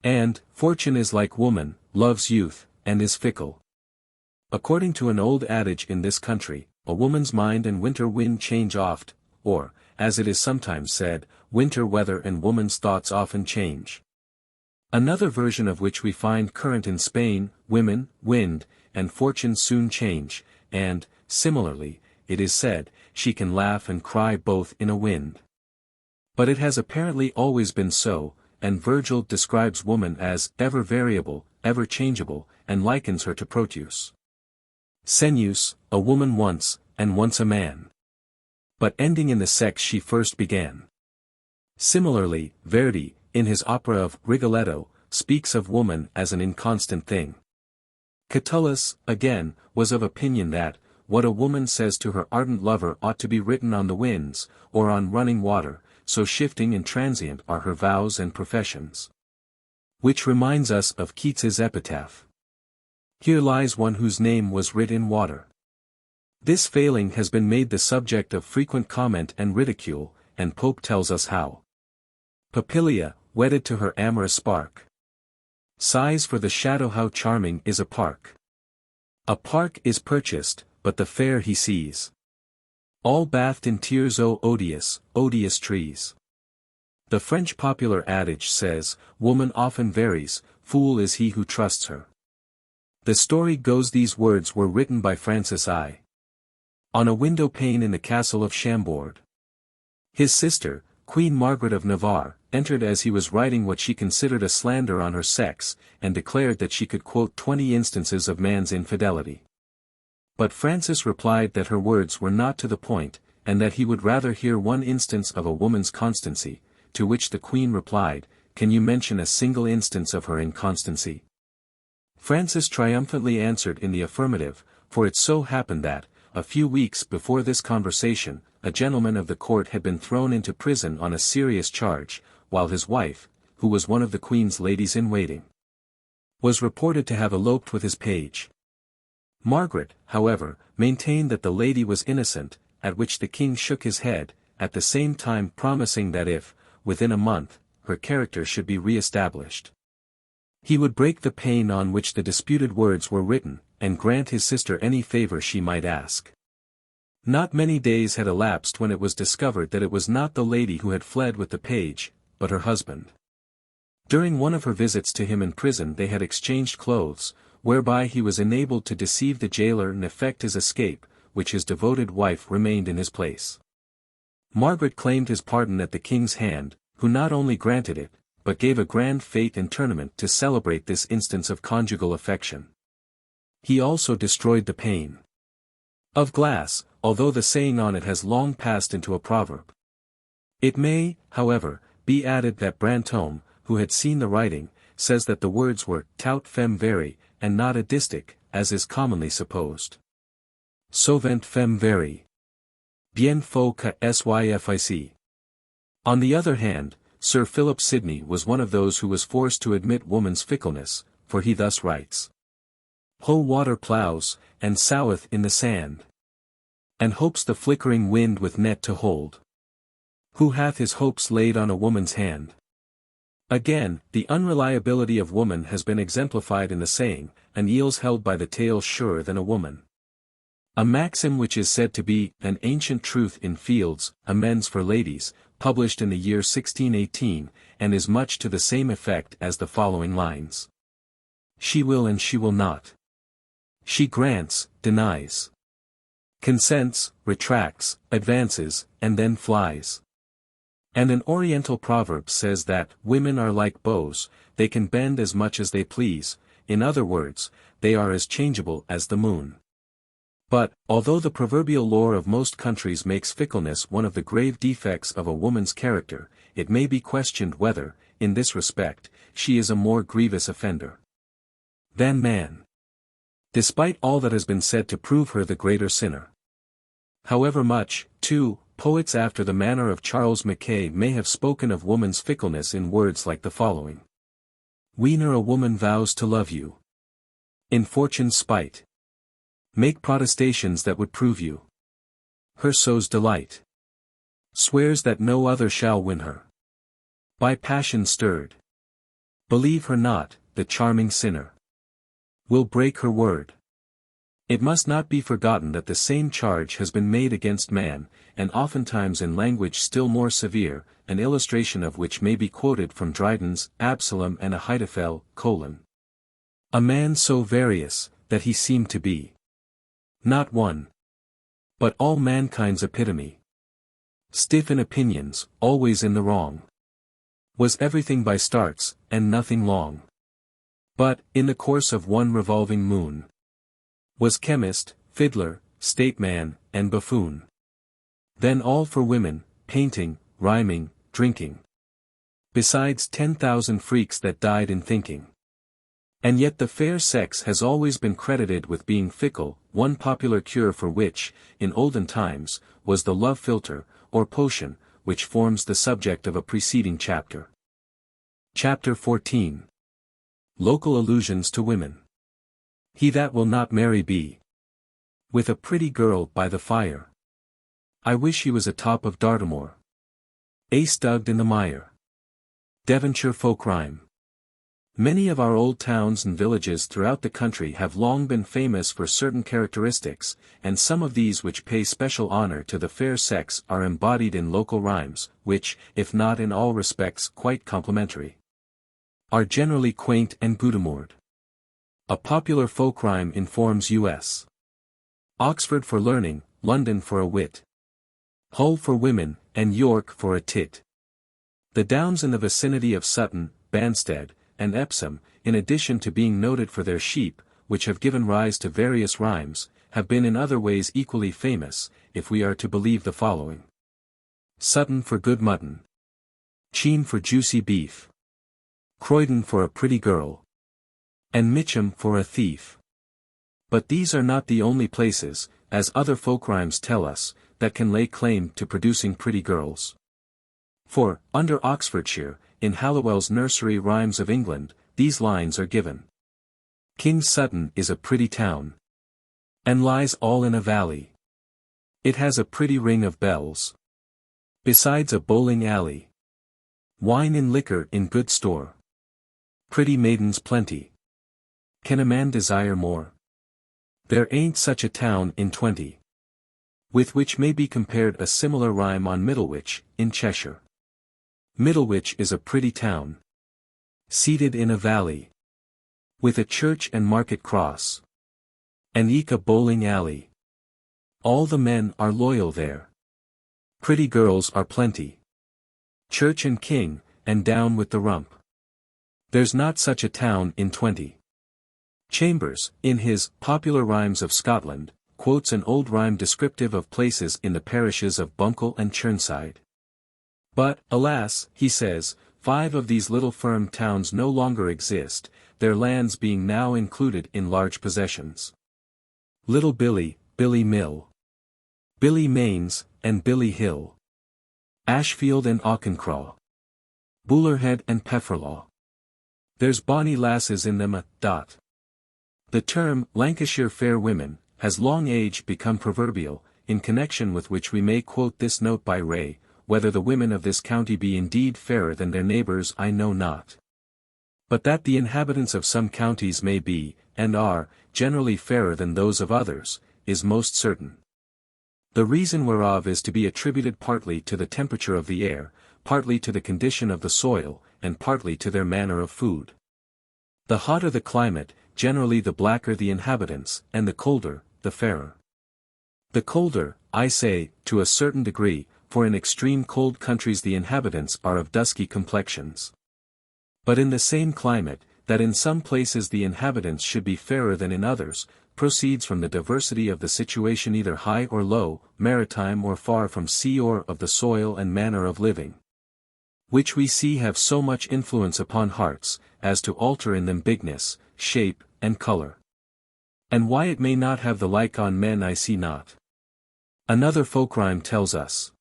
[SPEAKER 1] And, fortune is like woman, loves youth, and is fickle. According to an old adage in this country, a woman's mind and winter wind change oft, or, as it is sometimes said, winter weather and woman's thoughts often change. Another version of which we find current in Spain: women, wind, and fortune soon change, and, similarly, it is said, she can laugh and cry both in a wind. But it has apparently always been so, and Virgil describes woman as ever variable, ever changeable, and likens her to Proteus. Senus, a woman once, and once a man. But ending in the sex she first began. Similarly, Verdi, in his opera of Rigoletto, speaks of woman as an inconstant thing. Catullus, again, was of opinion that, what a woman says to her ardent lover ought to be written on the winds, or on running water, so shifting and transient are her vows and professions. Which reminds us of Keats's epitaph. Here lies one whose name was writ in water. This failing has been made the subject of frequent comment and ridicule, and Pope tells us how. Papilia, wedded to her amorous spark, sighs for the shadow how charming is a park. A park is purchased, but the fair he sees. All bathed in tears, oh odious, odious trees. The French popular adage says, woman often varies, fool is he who trusts her. The story goes these words were written by Francis I. on a window pane in the castle of Chambord. His sister, Queen Margaret of Navarre, entered as he was writing what she considered a slander on her sex, and declared that she could quote 20 instances of man's infidelity. But Francis replied that her words were not to the point, and that he would rather hear one instance of a woman's constancy, to which the Queen replied, "Can you mention a single instance of her inconstancy?" Francis triumphantly answered in the affirmative, for it so happened that, a few weeks before this conversation, a gentleman of the court had been thrown into prison on a serious charge, while his wife, who was one of the Queen's ladies-in-waiting, was reported to have eloped with his page. Margaret, however, maintained that the lady was innocent, at which the king shook his head, at the same time promising that if, within a month, her character should be re-established, he would break the pane on which the disputed words were written, and grant his sister any favor she might ask. Not many days had elapsed when it was discovered that it was not the lady who had fled with the page, but her husband. During one of her visits to him in prison they had exchanged clothes, whereby he was enabled to deceive the jailer and effect his escape, which his devoted wife remained in his place. Margaret claimed his pardon at the king's hand, who not only granted it, but gave a grand fete and tournament to celebrate this instance of conjugal affection. He also destroyed the pane of glass, although the saying on it has long passed into a proverb. It may, however, be added that Brantome, who had seen the writing, says that the words were tout femme veri, and not a distich, as is commonly supposed. Sauvant femme veri. Bien faux que syfic. On the other hand, Sir Philip Sidney was one of those who was forced to admit woman's fickleness, for he thus writes. Ho water ploughs, and soweth in the sand. And hopes the flickering wind with net to hold. Who hath his hopes laid on a woman's hand? Again, the unreliability of woman has been exemplified in the saying, an eel's held by the tail surer than a woman. A maxim which is said to be an ancient truth in Fields, Amends for Ladies, published in the year 1618, and is much to the same effect as the following lines. She will and she will not. She grants, denies. Consents, retracts, advances, and then flies. And an Oriental proverb says that women are like bows, they can bend as much as they please, in other words, they are as changeable as the moon. But, although the proverbial lore of most countries makes fickleness one of the grave defects of a woman's character, it may be questioned whether, in this respect, she is a more grievous offender than man. Despite all that has been said to prove her the greater sinner. However much, too, poets after the manner of Charles Mackay may have spoken of woman's fickleness in words like the following. Whene'er a woman vows to love you, in fortune's spite, make protestations that would prove you her so's delight, swears that no other shall win her, by passion stirred, believe her not, the charming sinner will break her word. It must not be forgotten that the same charge has been made against man, and oftentimes in language still more severe, an illustration of which may be quoted from Dryden's Absalom and Ahithophel, a man so various, that he seemed to be not one, but all mankind's epitome. Stiff in opinions, always in the wrong. Was everything by starts, and nothing long. But, in the course of one revolving moon, was chemist, fiddler, statesman, and buffoon. Then all for women, painting, rhyming, drinking. Besides 10,000 freaks that died in thinking. And yet the fair sex has always been credited with being fickle, one popular cure for which, in olden times, was the love philtre, or potion, which forms the subject of a preceding chapter. Chapter 14. Local allusions to women. He that will not marry be with a pretty girl by the fire. I wish he was atop of Dartmoor. Ace dug in the mire. Devonshire folk rhyme. Many of our old towns and villages throughout the country have long been famous for certain characteristics, and some of these which pay special honor to the fair sex are embodied in local rhymes, which, if not in all respects quite complimentary, are generally quaint and goodhumoured. A popular folk rhyme informs U.S. Oxford for learning, London for a wit, Hull for women, and York for a tit. The downs in the vicinity of Sutton, Banstead, and Epsom, in addition to being noted for their sheep, which have given rise to various rhymes, have been in other ways equally famous, if we are to believe the following. Sutton for good mutton. Cheam for juicy beef. Croydon for a pretty girl. And Mitcham for a thief. But these are not the only places, as other folk rhymes tell us, that can lay claim to producing pretty girls. For, under Oxfordshire, in Halliwell's Nursery Rhymes of England, these lines are given. King's Sutton is a pretty town, and lies all in a valley. It has a pretty ring of bells, besides a bowling alley. Wine and liquor in good store. Pretty maidens plenty. Can a man desire more? There ain't such a town in 20. With which may be compared a similar rhyme on Middlewich, in Cheshire. Middlewich is a pretty town, seated in a valley, with a church and market cross, and eke a bowling alley. All the men are loyal there. Pretty girls are plenty. Church and king, and down with the rump. There's not such a town in 20. Chambers, in his Popular Rhymes of Scotland, quotes an old rhyme descriptive of places in the parishes of Bunkle and Chirnside. But, alas, he says, 5 of these little firm towns no longer exist, their lands being now included in large possessions. Little Billy, Billy Mill, Billy Mains, and Billy Hill, Ashfield and Auchencraw, Bullerhead and Pefferlaw. There's bonny lasses in them The term, Lancashire fair women, has long age become proverbial, in connection with which we may quote this note by Ray, whether the women of this county be indeed fairer than their neighbours I know not. But that the inhabitants of some counties may be, and are, generally fairer than those of others, is most certain. The reason whereof is to be attributed partly to the temperature of the air, partly to the condition of the soil, and partly to their manner of food. The hotter the climate, generally the blacker the inhabitants, and the colder, the fairer. The colder, I say, to a certain degree, for in extreme cold countries the inhabitants are of dusky complexions. But in the same climate, that in some places the inhabitants should be fairer than in others, proceeds from the diversity of the situation either high or low, maritime or far from sea, or of the soil and manner of living, which we see have so much influence upon hearts, as to alter in them bigness, shape, and colour. And why it may not have the like on men I see not. Another folk rhyme tells us.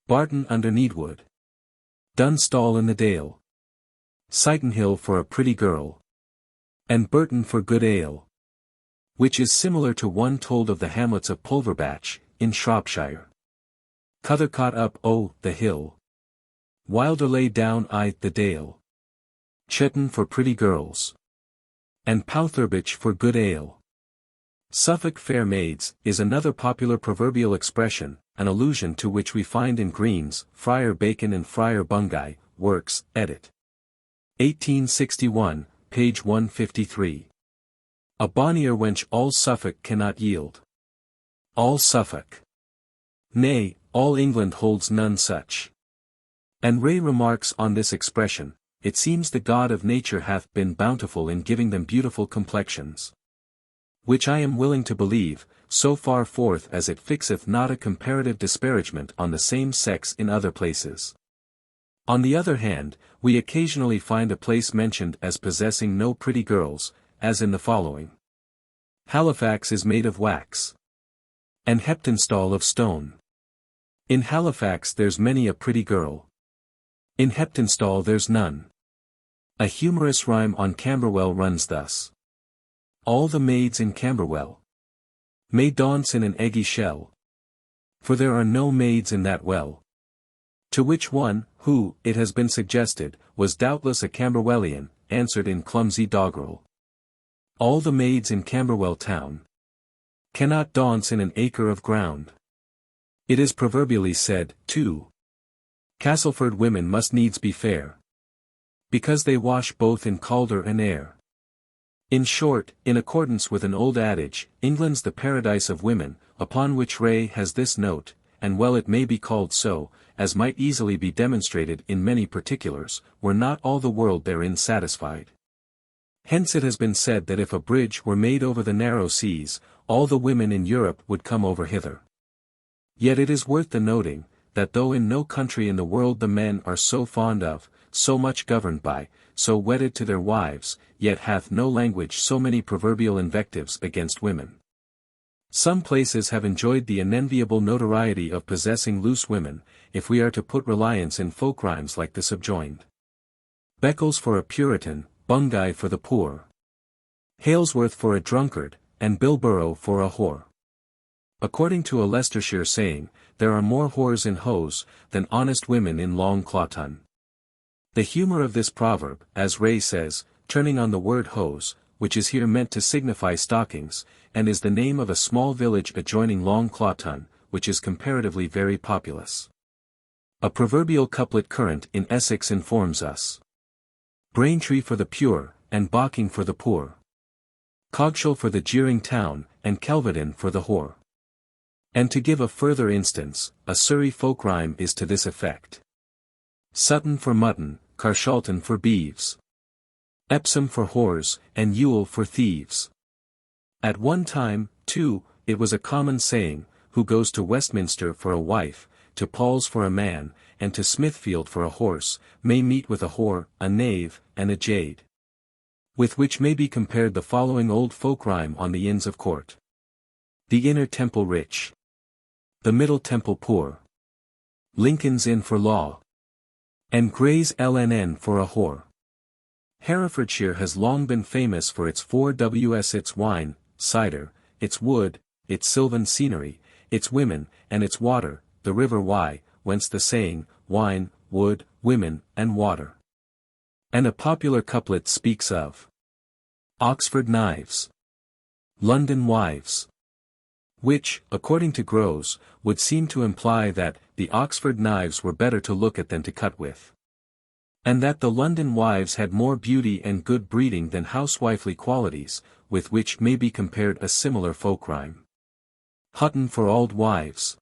[SPEAKER 1] Barton under Needwood, Dunstall in the Dale, Sightonhill for a pretty girl, and Burton for good ale, which is similar to one told of the hamlets of Pulverbatch, in Shropshire. Cuthercott up the hill, Wilderley down the dale, Chetton for pretty girls, and Powtherbitch for good ale. Suffolk fair maids, is another popular proverbial expression, an allusion to which we find in Green's, Friar Bacon and Friar Bungay, Works, edit. 1861, page 153. A bonnier wench all Suffolk cannot yield. All Suffolk. Nay, all England holds none such. And Ray remarks on this expression, it seems the God of nature hath been bountiful in giving them beautiful complexions. Which I am willing to believe, so far forth as it fixeth not a comparative disparagement on the same sex in other places. On the other hand, we occasionally find a place mentioned as possessing no pretty girls, as in the following. Halifax is made of wax, and Heptonstall of stone. In Halifax there's many a pretty girl, in Heptonstall there's none. A humorous rhyme on Camberwell runs thus. All the maids in Camberwell may dance in an eggy shell, for there are no maids in that well. To which one, who, it has been suggested, was doubtless a Camberwellian, answered in clumsy doggerel. All the maids in Camberwell town cannot dance in an acre of ground. It is proverbially said, too, Castleford women must needs be fair, because they wash both in calder and air. In short, in accordance with an old adage, England's the paradise of women, upon which Ray has this note, and well it may be called so, as might easily be demonstrated in many particulars, were not all the world therein satisfied. Hence it has been said that if a bridge were made over the narrow seas, all the women in Europe would come over hither. Yet it is worth the noting, that though in no country in the world the men are so fond of, so much governed by, so wedded to their wives, yet hath no language so many proverbial invectives against women. Some places have enjoyed the unenviable notoriety of possessing loose women, if we are to put reliance in folk rhymes like the subjoined. Beccles for a Puritan, Bungay for the poor, Halesworth for a drunkard, and Bilborough for a whore. According to a Leicestershire saying, there are more whores in Hose, than honest women in Long Clawton. The humour of this proverb, as Ray says, turning on the word hose, which is here meant to signify stockings, and is the name of a small village adjoining Long Clawton, which is comparatively very populous. A proverbial couplet current in Essex informs us. Braintree for the pure, and Barking for the poor. Coggeshall for the jeering town, and Kelvedon for the whore. And to give a further instance, a Surrey folk rhyme is to this effect. Sutton for mutton, Carshalton for beeves. Epsom for whores, and Ewell for thieves. At one time, too, it was a common saying, who goes to Westminster for a wife, to Paul's for a man, and to Smithfield for a horse, may meet with a whore, a knave, and a jade. With which may be compared the following old folk rhyme on the Inns of Court. The Inner Temple rich. The Middle Temple poor. Lincoln's Inn for law. And Gray's LNN for a whore. Herefordshire has long been famous for its 4Ws, its wine, cider, its wood, its sylvan scenery, its women, and its water, the River Wye, whence the saying, wine, wood, women, and water. And a popular couplet speaks of Oxford knives. London wives. Which, according to Groves, would seem to imply that the Oxford knives were better to look at than to cut with. And that the London wives had more beauty and good breeding than housewifely qualities, with which may be compared a similar folk rhyme. Hutton for auld wives.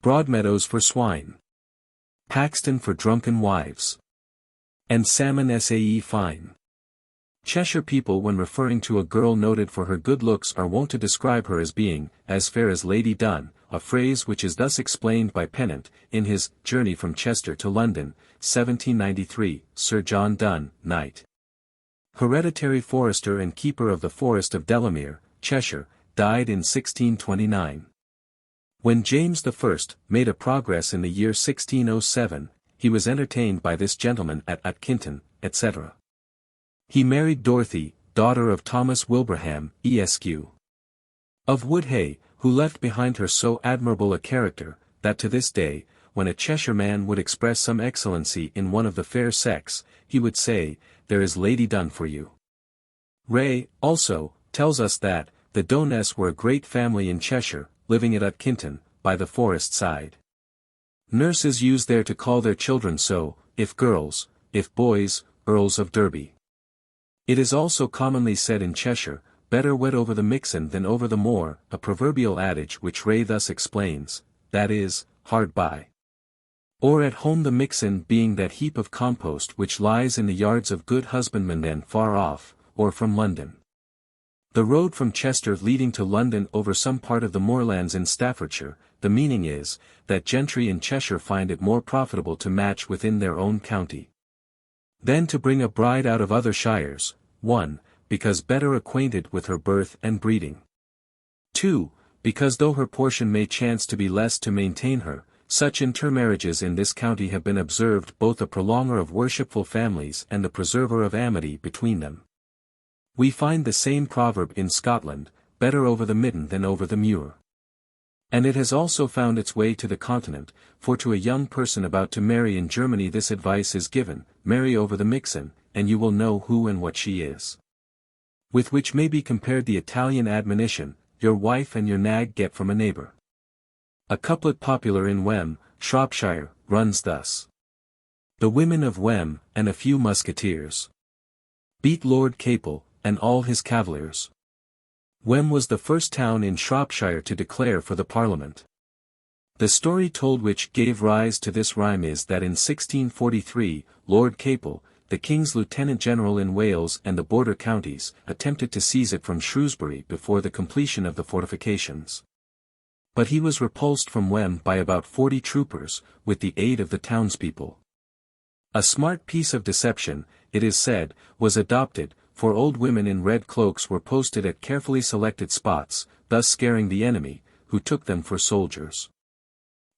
[SPEAKER 1] Broadmeadows for swine. Paxton for drunken wives. And salmon sae fine. Cheshire people, when referring to a girl noted for her good looks, are wont to describe her as being as fair as Lady Dunn, a phrase which is thus explained by Pennant, in his Journey from Chester to London, 1793, Sir John Dunn, Knight. Hereditary forester and keeper of the Forest of Delamere, Cheshire, died in 1629. When James I made a progress in the year 1607, he was entertained by this gentleman at Atkinton, etc. He married Dorothy, daughter of Thomas Wilbraham, Esq. of Woodhay, who left behind her so admirable a character, that to this day, when a Cheshire man would express some excellency in one of the fair sex, he would say, "There is Lady Dunn for you." Ray, also, tells us that, the Donnes were a great family in Cheshire, living at Atkinton, by the forest side. Nurses used there to call their children so, if girls, if boys, Earls of Derby. It is also commonly said in Cheshire, "Better wed over the mixen than over the moor," a proverbial adage which Ray thus explains, that is, hard by. Or at home, the mixen being that heap of compost which lies in the yards of good husbandmen then far off, or from London. The road from Chester leading to London over some part of the moorlands in Staffordshire, the meaning is, that gentry in Cheshire find it more profitable to match within their own county than to bring a bride out of other shires, 1. Because better acquainted with her birth and breeding. 2. Because though her portion may chance to be less to maintain her, such intermarriages in this county have been observed both a prolonger of worshipful families and the preserver of amity between them. We find the same proverb in Scotland, "Better over the midden than over the muir." And it has also found its way to the continent, for to a young person about to marry in Germany this advice is given, "Marry over the mixen, and you will know who and what she is." With which may be compared the Italian admonition, "Your wife and your nag get from a neighbour." A couplet popular in Wem, Shropshire, runs thus. The women of Wem, and a few musketeers, beat Lord Capel, and all his cavaliers. Wem was the first town in Shropshire to declare for the Parliament. The story told which gave rise to this rhyme is that in 1643, Lord Capel, the King's Lieutenant General in Wales and the border counties, attempted to seize it from Shrewsbury before the completion of the fortifications. But he was repulsed from Wem by about 40 troopers, with the aid of the townspeople. A smart piece of deception, it is said, was adopted, for old women in red cloaks were posted at carefully selected spots, thus scaring the enemy, who took them for soldiers.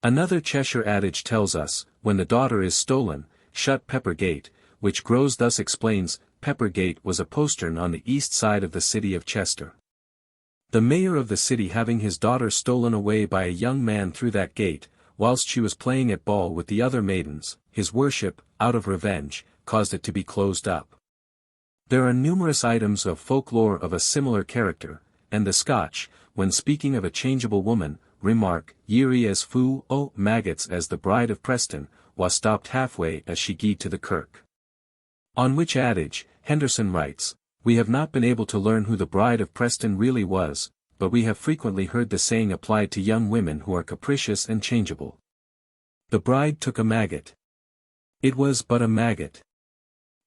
[SPEAKER 1] Another Cheshire adage tells us, when the daughter is stolen, shut Pepper Gate, which Groves thus explains, Pepper Gate was a postern on the east side of the city of Chester. The mayor of the city having his daughter stolen away by a young man through that gate, whilst she was playing at ball with the other maidens, his worship, out of revenge, caused it to be closed up. There are numerous items of folklore of a similar character, and the Scotch, when speaking of a changeable woman, remark, "Yeary as fu o maggots as the bride of Preston, was stopped halfway as she gied to the kirk." On which adage, Henderson writes, "We have not been able to learn who the bride of Preston really was, but we have frequently heard the saying applied to young women who are capricious and changeable. The bride took a maggot. It was but a maggot.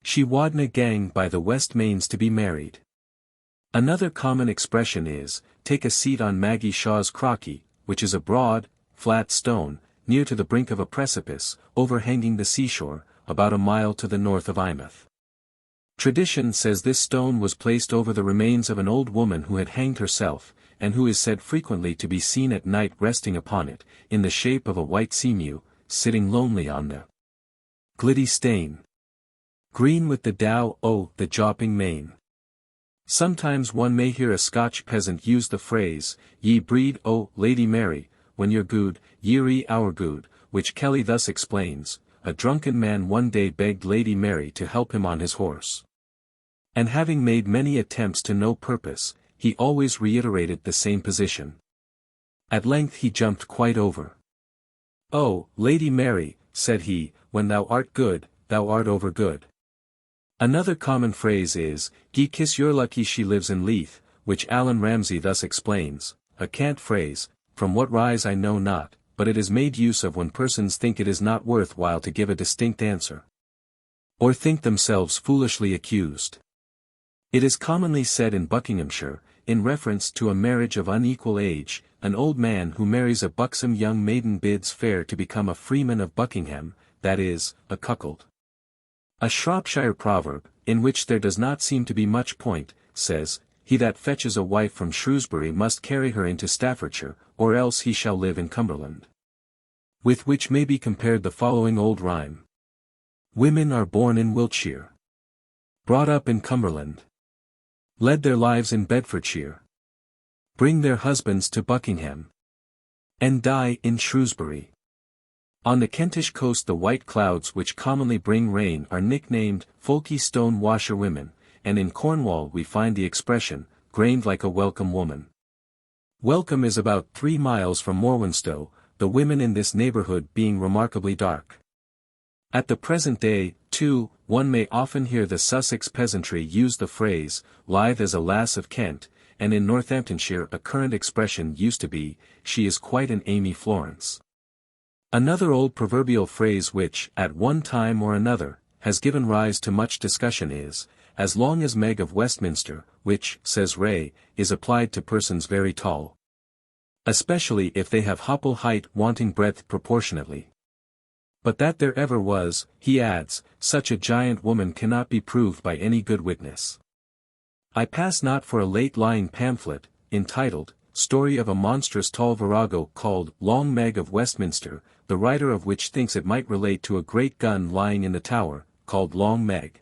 [SPEAKER 1] She wadna gang by the West Mains to be married. Another common expression is, take a seat on Maggie Shaw's crocky, which is a broad, flat stone, near to the brink of a precipice, overhanging the seashore, about a mile to the north of Eyemouth. Tradition says this stone was placed over the remains of an old woman who had hanged herself, and who is said frequently to be seen at night resting upon it, in the shape of a white seamew, sitting lonely on the gliddy stain. Green with the dow o' the jopping main. Sometimes one may hear a Scotch peasant use the phrase, ye breed o' Lady Mary, when you're good, ye're our good, which Kelly thus explains, a drunken man one day begged Lady Mary to help him on his horse. And having made many attempts to no purpose, he always reiterated the same position. At length he jumped quite over. Oh, Lady Mary, said he, when thou art good, thou art over good. Another common phrase is, "Ye kiss your lucky she lives in Leith," which Allan Ramsay thus explains, a cant phrase, from what rise I know not, but it is made use of when persons think it is not worth while to give a distinct answer, or think themselves foolishly accused. It is commonly said in Buckinghamshire, in reference to a marriage of unequal age, an old man who marries a buxom young maiden bids fair to become a freeman of Buckingham, that is, a cuckold. A Shropshire proverb, in which there does not seem to be much point, says, "He that fetches a wife from Shrewsbury must carry her into Staffordshire, or else he shall live in Cumberland." With which may be compared the following old rhyme. Women are born in Wiltshire, brought up in Cumberland, led their lives in Bedfordshire, bring their husbands to Buckingham, and die in Shrewsbury. On the Kentish coast the white clouds which commonly bring rain are nicknamed folky stone washer women, and in Cornwall we find the expression, grained like a welcome woman. Welcome is about 3 miles from Morwenstow, the women in this neighbourhood being remarkably dark. At the present day, too, one may often hear the Sussex peasantry use the phrase, lithe as a lass of Kent, and in Northamptonshire a current expression used to be, she is quite an Amy Florence. Another old proverbial phrase which, at one time or another, has given rise to much discussion is, as long as Meg of Westminster, which, says Ray, is applied to persons very tall. Especially if they have hopple height wanting breadth proportionately. But that there ever was, he adds, such a giant woman cannot be proved by any good witness. I pass not for a late lying pamphlet, entitled, Story of a monstrous tall virago called Long Meg of Westminster, the writer of which thinks it might relate to a great gun lying in the Tower, called Long Meg.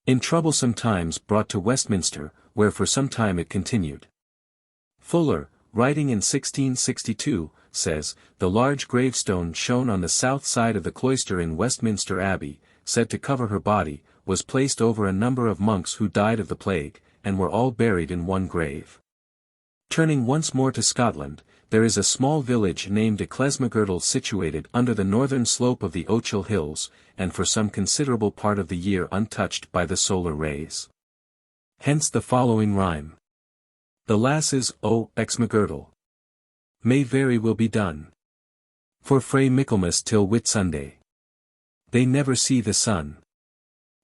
[SPEAKER 1] In troublesome times brought to Westminster, where for some time it continued. Fuller, writing in 1662, says, the large gravestone shown on the south side of the cloister in Westminster Abbey, said to cover her body, was placed over a number of monks who died of the plague, and were all buried in one grave. Turning once more to Scotland, there is a small village named Ecclesmagirdle situated under the northern slope of the Ochil Hills, and for some considerable part of the year untouched by the solar rays. Hence the following rhyme. The lasses o' Exmagirdle may very will be done. For frae Michaelmas till Whitsunday they never see the sun.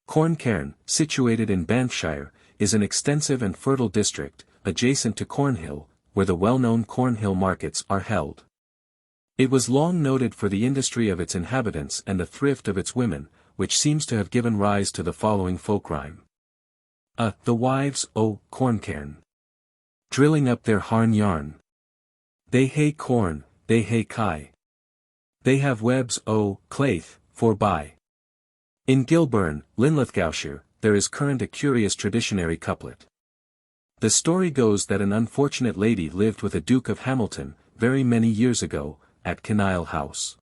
[SPEAKER 1] Corncairn, situated in Banffshire, is an extensive and fertile district, adjacent to Cornhill, where the well-known Cornhill markets are held. It was long noted for the industry of its inhabitants and the thrift of its women, which seems to have given rise to the following folk rhyme. The wives o' Corncairn, drilling up their harn yarn. They hae corn, they hae kye. They have webs o' claith, forby. In Gilburn, Linlithgowshire, there is current a curious traditionary couplet. The story goes that an unfortunate lady lived with a Duke of Hamilton, very many years ago, at Kinneil House.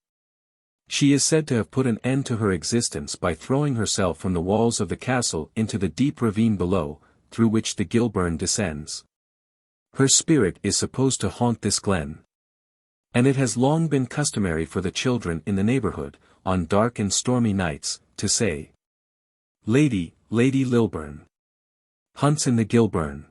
[SPEAKER 1] She is said to have put an end to her existence by throwing herself from the walls of the castle into the deep ravine below, through which the Gilburn descends. Her spirit is supposed to haunt this glen. And it has long been customary for the children in the neighborhood, on dark and stormy nights, to say, Lady, Lady Lilburn hunts in the Gilburn.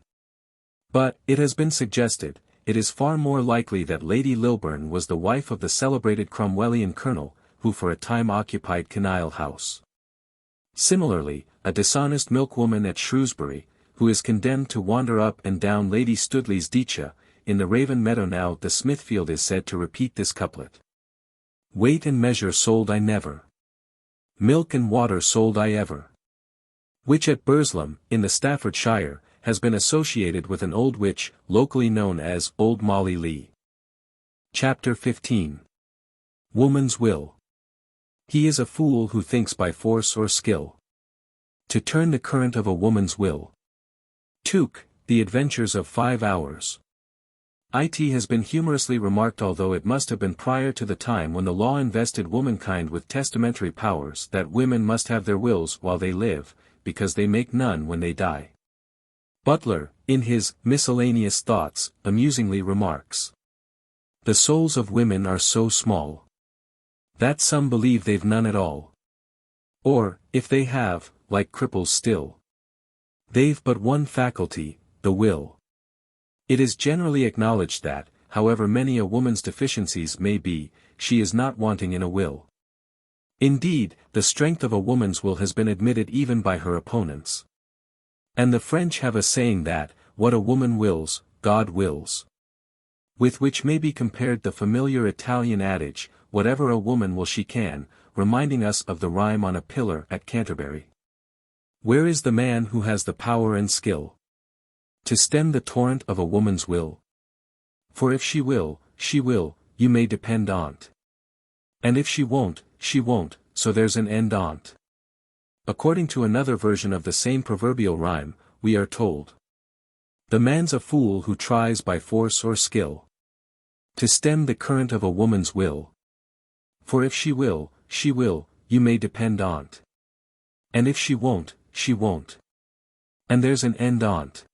[SPEAKER 1] But, it has been suggested, it is far more likely that Lady Lilburne was the wife of the celebrated Cromwellian colonel, who for a time occupied Kinneil House. Similarly, a dishonest milkwoman at Shrewsbury, who is condemned to wander up and down Lady Studley's Ditcha, in the Raven Meadow. Now the Smithfield is said to repeat this couplet. Weight and measure sold I never. Milk and water sold I ever. Which at Burslem, in the Staffordshire, has been associated with an old witch, locally known as Old Molly Lee. Chapter 15. Woman's Will. He is a fool who thinks by force or skill to turn the current of a woman's will. Tuke, The Adventures of 5 Hours. It has been humorously remarked, although it must have been prior to the time when the law invested womankind with testamentary powers, that women must have their wills while they live, because they make none when they die. Butler, in his Miscellaneous Thoughts, amusingly remarks, the souls of women are so small that some believe they've none at all. Or, if they have, like cripples still, they've but one faculty, the will. It is generally acknowledged that, however many a woman's deficiencies may be, she is not wanting in a will. Indeed, the strength of a woman's will has been admitted even by her opponents. And the French have a saying that, what a woman wills, God wills. With which may be compared the familiar Italian adage, whatever a woman will she can, reminding us of the rhyme on a pillar at Canterbury. Where is the man who has the power and skill to stem the torrent of a woman's will? For if she will, you may depend on't. And if she won't, so there's an end on't. According to another version of the same proverbial rhyme, we are told, the man's a fool who tries by force or skill to stem the current of a woman's will. For if she will, you may depend on't. And if she won't, and there's an end on't.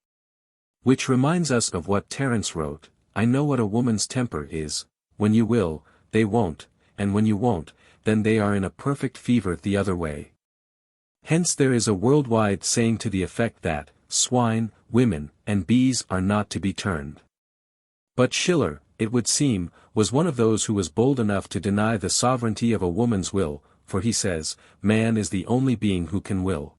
[SPEAKER 1] Which reminds us of what Terence wrote, I know what a woman's temper is, when you will, they won't, and when you won't, then they are in a perfect fever the other way. Hence there is a worldwide saying to the effect that, swine, women, and bees are not to be turned. But Schiller, it would seem, was one of those who was bold enough to deny the sovereignty of a woman's will, for he says, man is the only being who can will.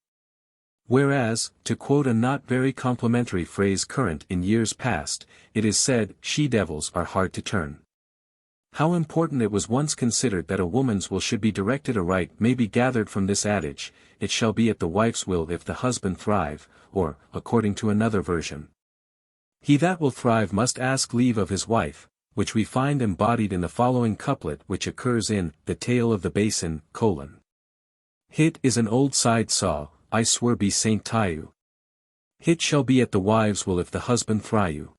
[SPEAKER 1] Whereas, to quote a not very complimentary phrase current in years past, it is said, she-devils are hard to turn. How important it was once considered that a woman's will should be directed aright may be gathered from this adage, it shall be at the wife's will if the husband thrive, or, according to another version, he that will thrive must ask leave of his wife, which we find embodied in the following couplet which occurs in The Tale of the Basin, : Hit is an old side saw, I swear be Saint Taiu. Hit shall be at the wife's will if the husband thrive.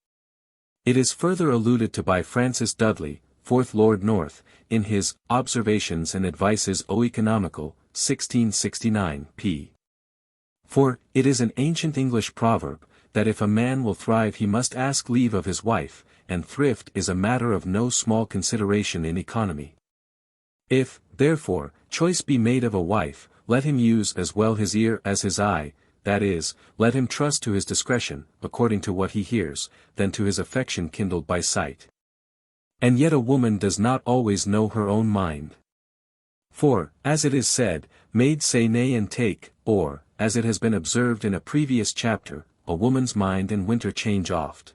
[SPEAKER 1] It is further alluded to by Francis Dudley, 4th Lord North, in his Observations and Advices Oeconomical, 1669, p. For, it is an ancient English proverb, that if a man will thrive he must ask leave of his wife, and thrift is a matter of no small consideration in economy. If, therefore, choice be made of a wife, let him use as well his ear as his eye, that is, let him trust to his discretion, according to what he hears, than to his affection kindled by sight. And yet a woman does not always know her own mind. For, as it is said, maids say nay and take, or, as it has been observed in a previous chapter, a woman's mind and winter change oft.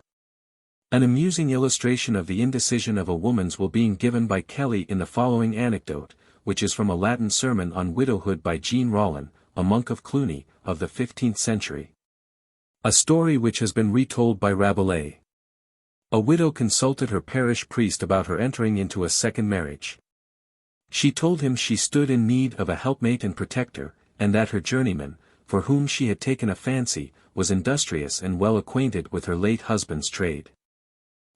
[SPEAKER 1] An amusing illustration of the indecision of a woman's will being given by Kelly in the following anecdote, which is from a Latin sermon on widowhood by Jean Rollin, a monk of Cluny, of the 15th century. A story which has been retold by Rabelais. A widow consulted her parish priest about her entering into a second marriage. She told him she stood in need of a helpmate and protector, and that her journeyman, for whom she had taken a fancy, was industrious and well acquainted with her late husband's trade.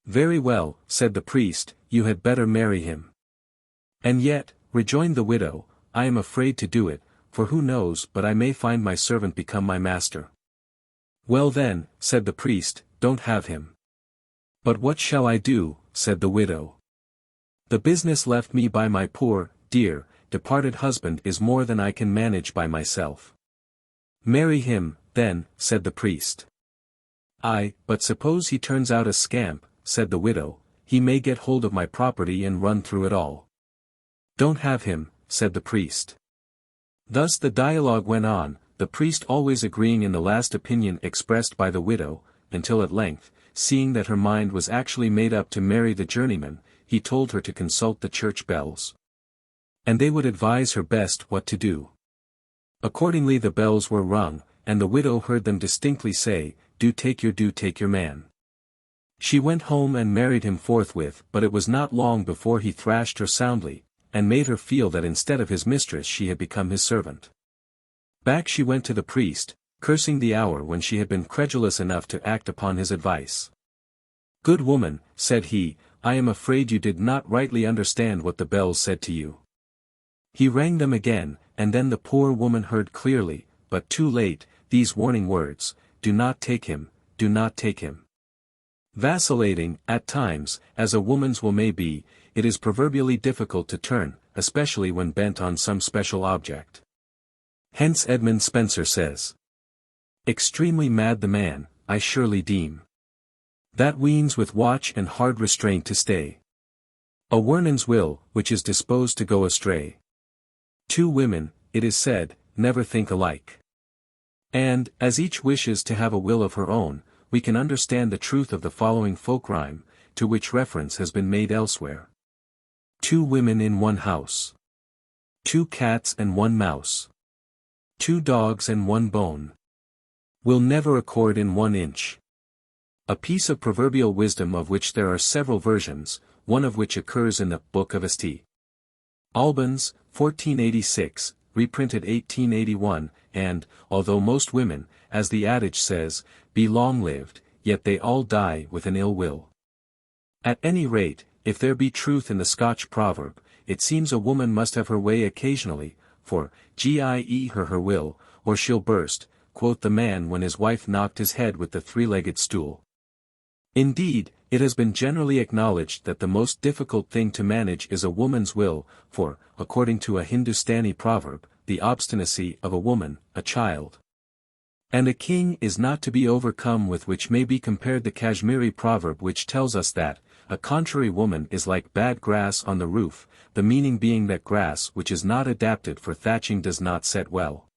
[SPEAKER 1] Very well, said the priest, you had better marry him. And yet, rejoined the widow, I am afraid to do it, for who knows but I may find my servant become my master. Well then, said the priest, don't have him. But what shall I do, said the widow. The business left me by my poor, dear, departed husband is more than I can manage by myself. Marry him, then, said the priest. "Aye, but suppose he turns out a scamp," said the widow, "he may get hold of my property and run through it all." "Don't have him," said the priest. Thus the dialogue went on, the priest always agreeing in the last opinion expressed by the widow, until at length, seeing that her mind was actually made up to marry the journeyman, he told her to consult the church bells. And they would advise her best what to do. Accordingly the bells were rung, and the widow heard them distinctly say, do take your man." She went home and married him forthwith, but it was not long before he thrashed her soundly, and made her feel that instead of his mistress she had become his servant. Back she went to the priest, cursing the hour when she had been credulous enough to act upon his advice. "Good woman," said he, "I am afraid you did not rightly understand what the bells said to you." He rang them again, and then the poor woman heard clearly, but too late, these warning words, "Do not take him, do not take him." Vacillating, at times, as a woman's will may be, it is proverbially difficult to turn, especially when bent on some special object. Hence Edmund Spenser says, "Extremely mad the man, I surely deem, that weens with watch and hard restraint to stay a Wernan's will, which is disposed to go astray. Two women, it is said, never think alike." And, as each wishes to have a will of her own, we can understand the truth of the following folk rhyme, to which reference has been made elsewhere. Two women in one house. Two cats and one mouse. Two dogs and one bone. Will never accord in 1 inch. A piece of proverbial wisdom of which there are several versions, one of which occurs in the Book of St. Albans, 1486, reprinted 1881, and, although most women, as the adage says, be long-lived, yet they all die with an ill will. At any rate, if there be truth in the Scotch proverb, it seems a woman must have her way occasionally, for, "Gie her will, or she'll burst," quoth the man when his wife knocked his head with the three-legged stool. Indeed, it has been generally acknowledged that the most difficult thing to manage is a woman's will, for, according to a Hindustani proverb, the obstinacy of a woman, a child, and a king is not to be overcome, with which may be compared the Kashmiri proverb which tells us that, a contrary woman is like bad grass on the roof, the meaning being that grass which is not adapted for thatching does not set well.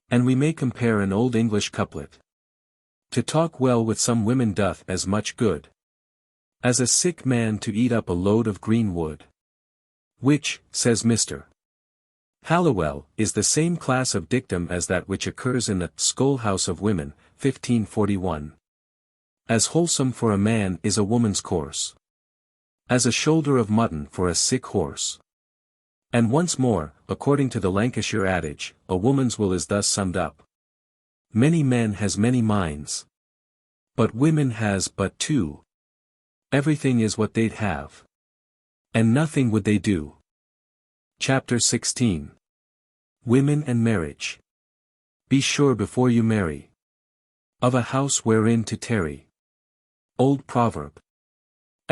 [SPEAKER 1] And we may compare an old English couplet. To talk well with some women doth as much good as a sick man to eat up a load of green wood. Which, says Mr. Halliwell, is the same class of dictum as that which occurs in the Schoolhouse of Women, 1541. As wholesome for a man is a woman's course as a shoulder of mutton for a sick horse. And once more, according to the Lancashire adage, a woman's will is thus summed up. Many men has many minds, but women has but two. Everything is what they'd have, and nothing would they do. Chapter 16. Women and Marriage. Be sure before you marry of a house wherein to tarry. Old Proverb.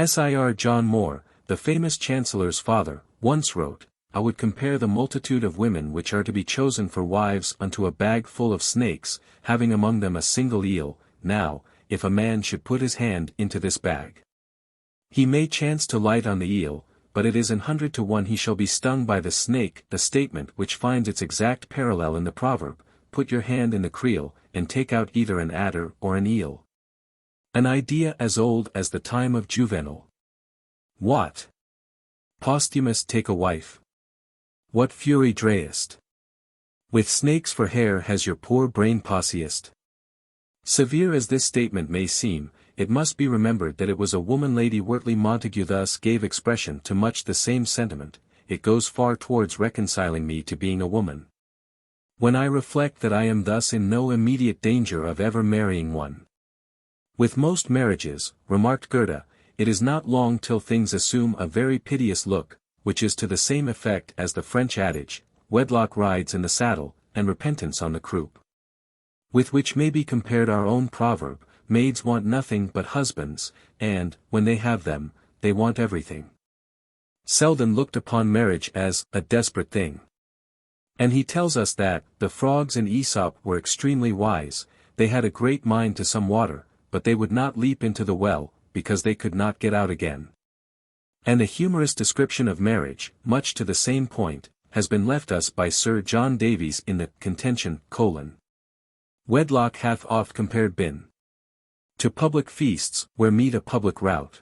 [SPEAKER 1] Sir John Moore, the famous Chancellor's father, once wrote, "I would compare the multitude of women which are to be chosen for wives unto a bag full of snakes, having among them a single eel. Now, if a man should put his hand into this bag, he may chance to light on the eel, but it is 100 to 1 he shall be stung by the snake." The statement which finds its exact parallel in the proverb, "Put your hand in the creel, and take out either an adder or an eel." An idea as old as the time of Juvenal. What? Posthumus take a wife? What fury drayest? With snakes for hair has your poor brain posseest? Severe as this statement may seem, it must be remembered that it was a woman. Lady Wortley Montagu thus gave expression to much the same sentiment. It goes far towards reconciling me to being a woman. When I reflect that I am thus in no immediate danger of ever marrying one. With most marriages, remarked Goethe, it is not long till things assume a very piteous look, which is to the same effect as the French adage, wedlock rides in the saddle, and repentance on the croup. With which may be compared our own proverb, maids want nothing but husbands, and, when they have them, they want everything. Selden looked upon marriage as a desperate thing. And he tells us that, the frogs in Aesop were extremely wise, they had a great mind to some water, but they would not leap into the well, because they could not get out again. And a humorous description of marriage, much to the same point, has been left us by Sir John Davies in the Contention: Wedlock hath oft compared been to public feasts, where meet a public rout,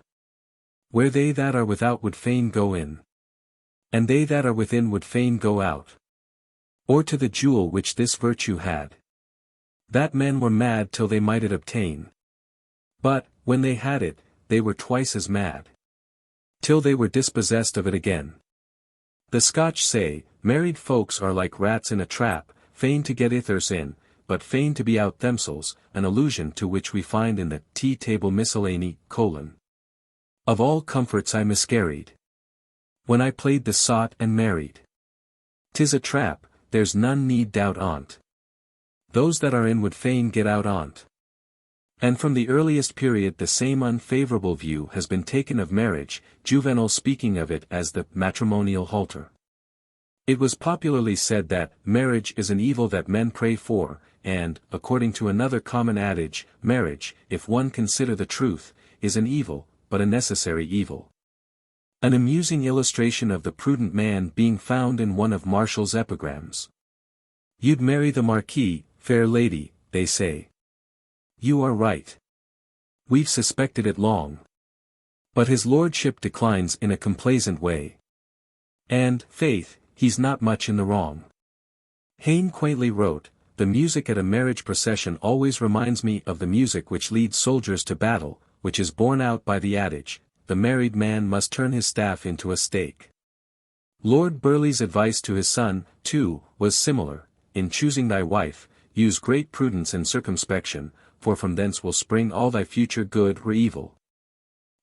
[SPEAKER 1] where they that are without would fain go in, and they that are within would fain go out. Or to the jewel which this virtue had, that men were mad till they might it obtain. But, when they had it, they were twice as mad, till they were dispossessed of it again. The Scotch say, married folks are like rats in a trap, fain to get ithers in, but fain to be out themselves, an allusion to which we find in the Tea Table Miscellany: Of all comforts I miscarried, when I played the sot and married. 'Tis a trap, there's none need doubt on't. Those that are in would fain get out on't. And from the earliest period the same unfavorable view has been taken of marriage, Juvenal speaking of it as the matrimonial halter. It was popularly said that marriage is an evil that men pray for, and, according to another common adage, marriage, if one consider the truth, is an evil, but a necessary evil. An amusing illustration of the prudent man being found in one of Martial's epigrams. You'd marry the Marquis, fair lady, they say. You are right. We've suspected it long. But his lordship declines in a complaisant way. And, faith, he's not much in the wrong. Heine quaintly wrote, the music at a marriage procession always reminds me of the music which leads soldiers to battle, which is borne out by the adage, the married man must turn his staff into a stake. Lord Burleigh's advice to his son, too, was similar: in choosing thy wife, use great prudence and circumspection, for from thence will spring all thy future good or evil.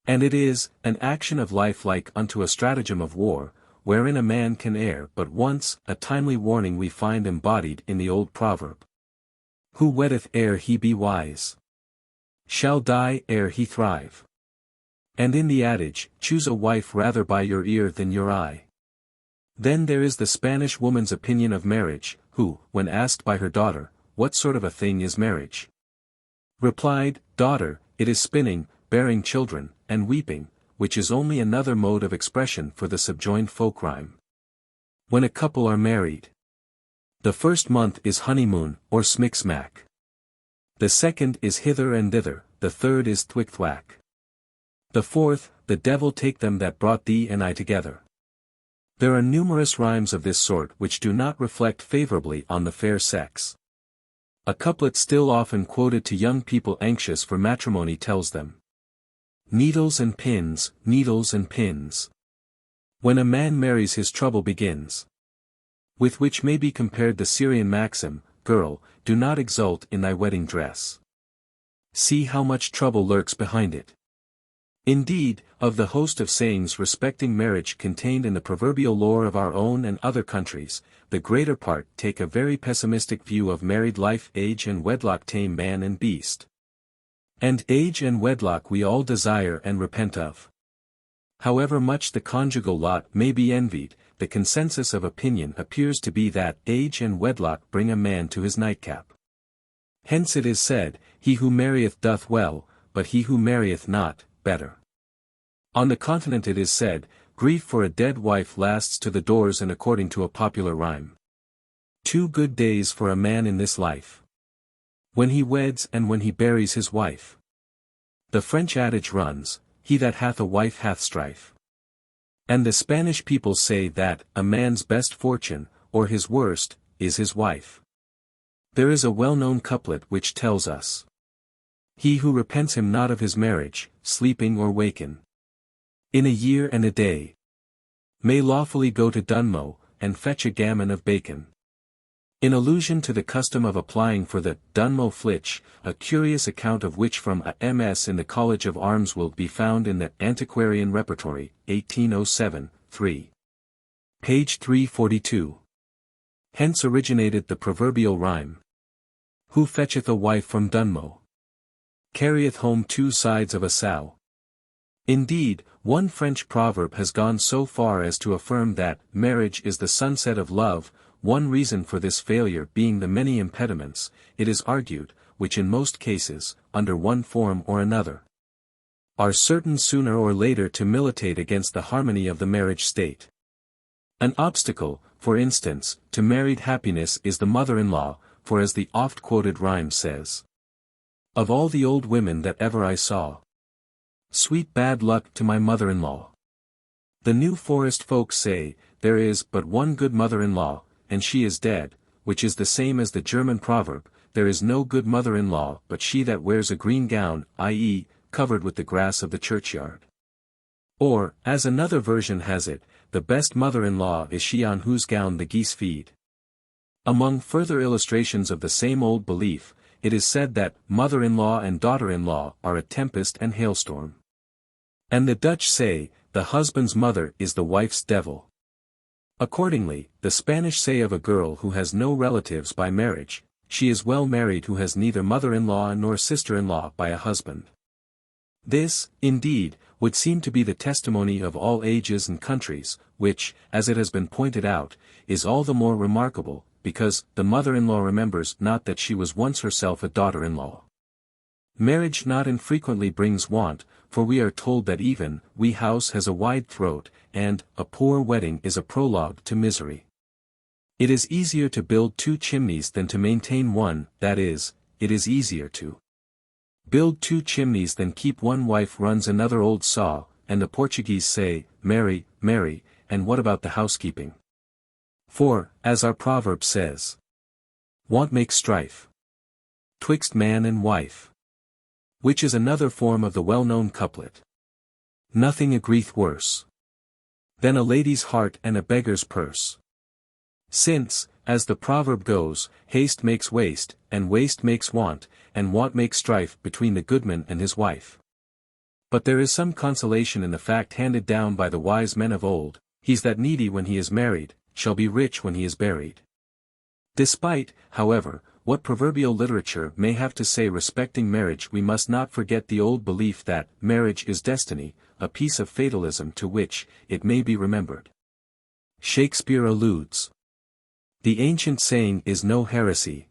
[SPEAKER 1] And it is an action of life like unto a stratagem of war, wherein a man can err but once. A timely warning we find embodied in the old proverb: Who weddeth ere he be wise, shall die ere he thrive. And in the adage, choose a wife rather by your ear than your eye. Then there is the Spanish woman's opinion of marriage, who, when asked by her daughter, what sort of a thing is marriage, replied, Daughter, it is spinning, bearing children, and weeping, which is only another mode of expression for the subjoined folk rhyme. When a couple are married, the first month is honeymoon, or smick-smack. The second is hither and thither, the third is thwick-thwack. The fourth, the devil take them that brought thee and I together. There are numerous rhymes of this sort which do not reflect favorably on the fair sex. A couplet still often quoted to young people anxious for matrimony tells them: Needles and pins, needles and pins. When a man marries his trouble begins. With which may be compared the Syrian maxim, Girl, do not exult in thy wedding dress. See how much trouble lurks behind it. Indeed, of the host of sayings respecting marriage contained in the proverbial lore of our own and other countries, the greater part take a very pessimistic view of married life. Age and wedlock tame man and beast. And age and wedlock we all desire and repent of. However much the conjugal lot may be envied, the consensus of opinion appears to be that age and wedlock bring a man to his nightcap. Hence it is said, He who marrieth doth well, but he who marrieth not, better. On the continent it is said, Grief for a dead wife lasts to the doors, and according to a popular rhyme, 2 good days for a man in this life, when he weds and when he buries his wife. The French adage runs, He that hath a wife hath strife. And the Spanish people say that, a man's best fortune, or his worst, is his wife. There is a well-known couplet which tells us, He who repents him not of his marriage, sleeping or waken, in a year and a day, may lawfully go to Dunmow, and fetch a gammon of bacon. In allusion to the custom of applying for the Dunmow flitch, a curious account of which from a MS in the College of Arms will be found in the Antiquarian Repertory, 1807, 3. Page 342. Hence originated the proverbial rhyme, Who fetcheth a wife from Dunmow, carrieth home 2 sides of a sow. Indeed, one French proverb has gone so far as to affirm that marriage is the sunset of love. One reason for this failure being the many impediments, it is argued, which in most cases, under one form or another, are certain sooner or later to militate against the harmony of the marriage state. An obstacle, for instance, to married happiness is the mother-in-law, for as the oft-quoted rhyme says, "Of all the old women that ever I saw, sweet bad luck to my mother-in-law." The New Forest folks say, there is but one good mother-in-law, and she is dead, which is the same as the German proverb, there is no good mother-in-law but she that wears a green gown, i.e., covered with the grass of the churchyard. Or, as another version has it, the best mother-in-law is she on whose gown the geese feed. Among further illustrations of the same old belief, it is said that mother-in-law and daughter-in-law are a tempest and hailstorm. And the Dutch say, the husband's mother is the wife's devil. Accordingly, the Spanish say of a girl who has no relatives by marriage, she is well married who has neither mother-in-law nor sister-in-law by a husband. This, indeed, would seem to be the testimony of all ages and countries, which, as it has been pointed out, is all the more remarkable, because the mother-in-law remembers not that she was once herself a daughter-in-law. Marriage not infrequently brings want, for we are told that even wee house has a wide throat, and a poor wedding is a prologue to misery. It is easier to build 2 chimneys than to maintain one, that is, it is easier to build 2 chimneys than keep one wife runs another old saw, and the Portuguese say, marry, marry, and what about the housekeeping? For, as our proverb says, want makes strife 'twixt man and wife. Which is another form of the well-known couplet. Nothing agreeth worse than a lady's heart and a beggar's purse. Since, as the proverb goes, haste makes waste, and waste makes want, and want makes strife between the goodman and his wife. But there is some consolation in the fact handed down by the wise men of old, he's that needy when he is married, shall be rich when he is buried. Despite, however, what proverbial literature may have to say respecting marriage, we must not forget the old belief that marriage is destiny, a piece of fatalism to which, it may be remembered, Shakespeare alludes. The ancient saying is no heresy.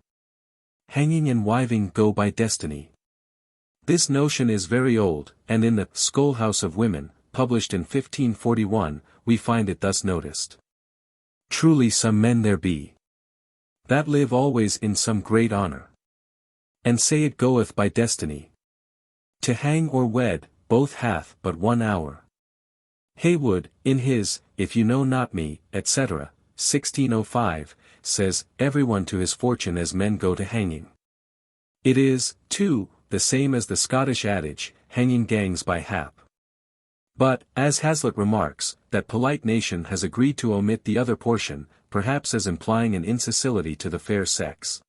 [SPEAKER 1] Hanging and wiving go by destiny. This notion is very old, and in the Schoolhouse of Women, published in 1541, we find it thus noticed. Truly some men there be that live always in some great honor, and say it goeth by destiny. To hang or wed, both hath but 1 hour. Heywood, in his, If You Know Not Me, etc., 1605, says, everyone to his fortune as men go to hanging. It is, too, the same as the Scottish adage, hanging gangs by hap. But, as Hazlitt remarks, that polite nation has agreed to omit the other portion, perhaps as implying an incivility to the fair sex.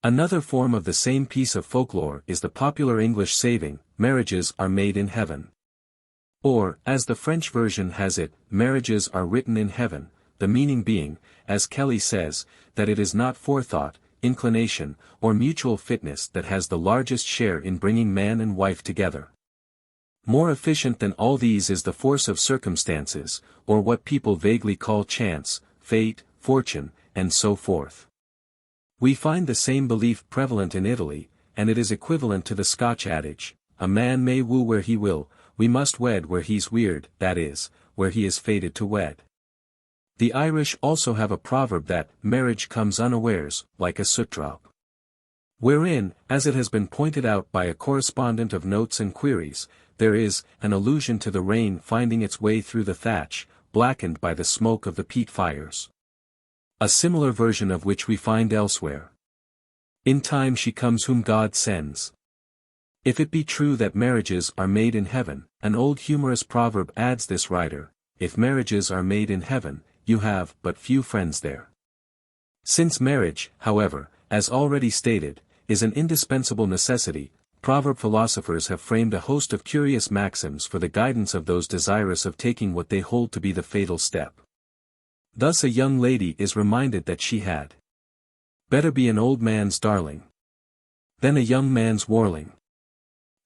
[SPEAKER 1] Another form of the same piece of folklore is the popular English saying, marriages are made in heaven. Or, as the French version has it, marriages are written in heaven, the meaning being, as Kelly says, that it is not forethought, inclination, or mutual fitness that has the largest share in bringing man and wife together. More efficient than all these is the force of circumstances, or what people vaguely call chance, fate, fortune, and so forth. We find the same belief prevalent in Italy, and it is equivalent to the Scotch adage, a man may woo where he will, we must wed where he's weird, that is, where he is fated to wed. The Irish also have a proverb that, marriage comes unawares, like a soot drop. Wherein, as it has been pointed out by a correspondent of Notes and Queries, there is an allusion to the rain finding its way through the thatch, blackened by the smoke of the peat fires. A similar version of which we find elsewhere. In time she comes whom God sends. If it be true that marriages are made in heaven, an old humorous proverb adds this writer, if marriages are made in heaven, you have but few friends there. Since marriage, however, as already stated, is an indispensable necessity, proverb philosophers have framed a host of curious maxims for the guidance of those desirous of taking what they hold to be the fatal step. Thus a young lady is reminded that she had better be an old man's darling than a young man's warling.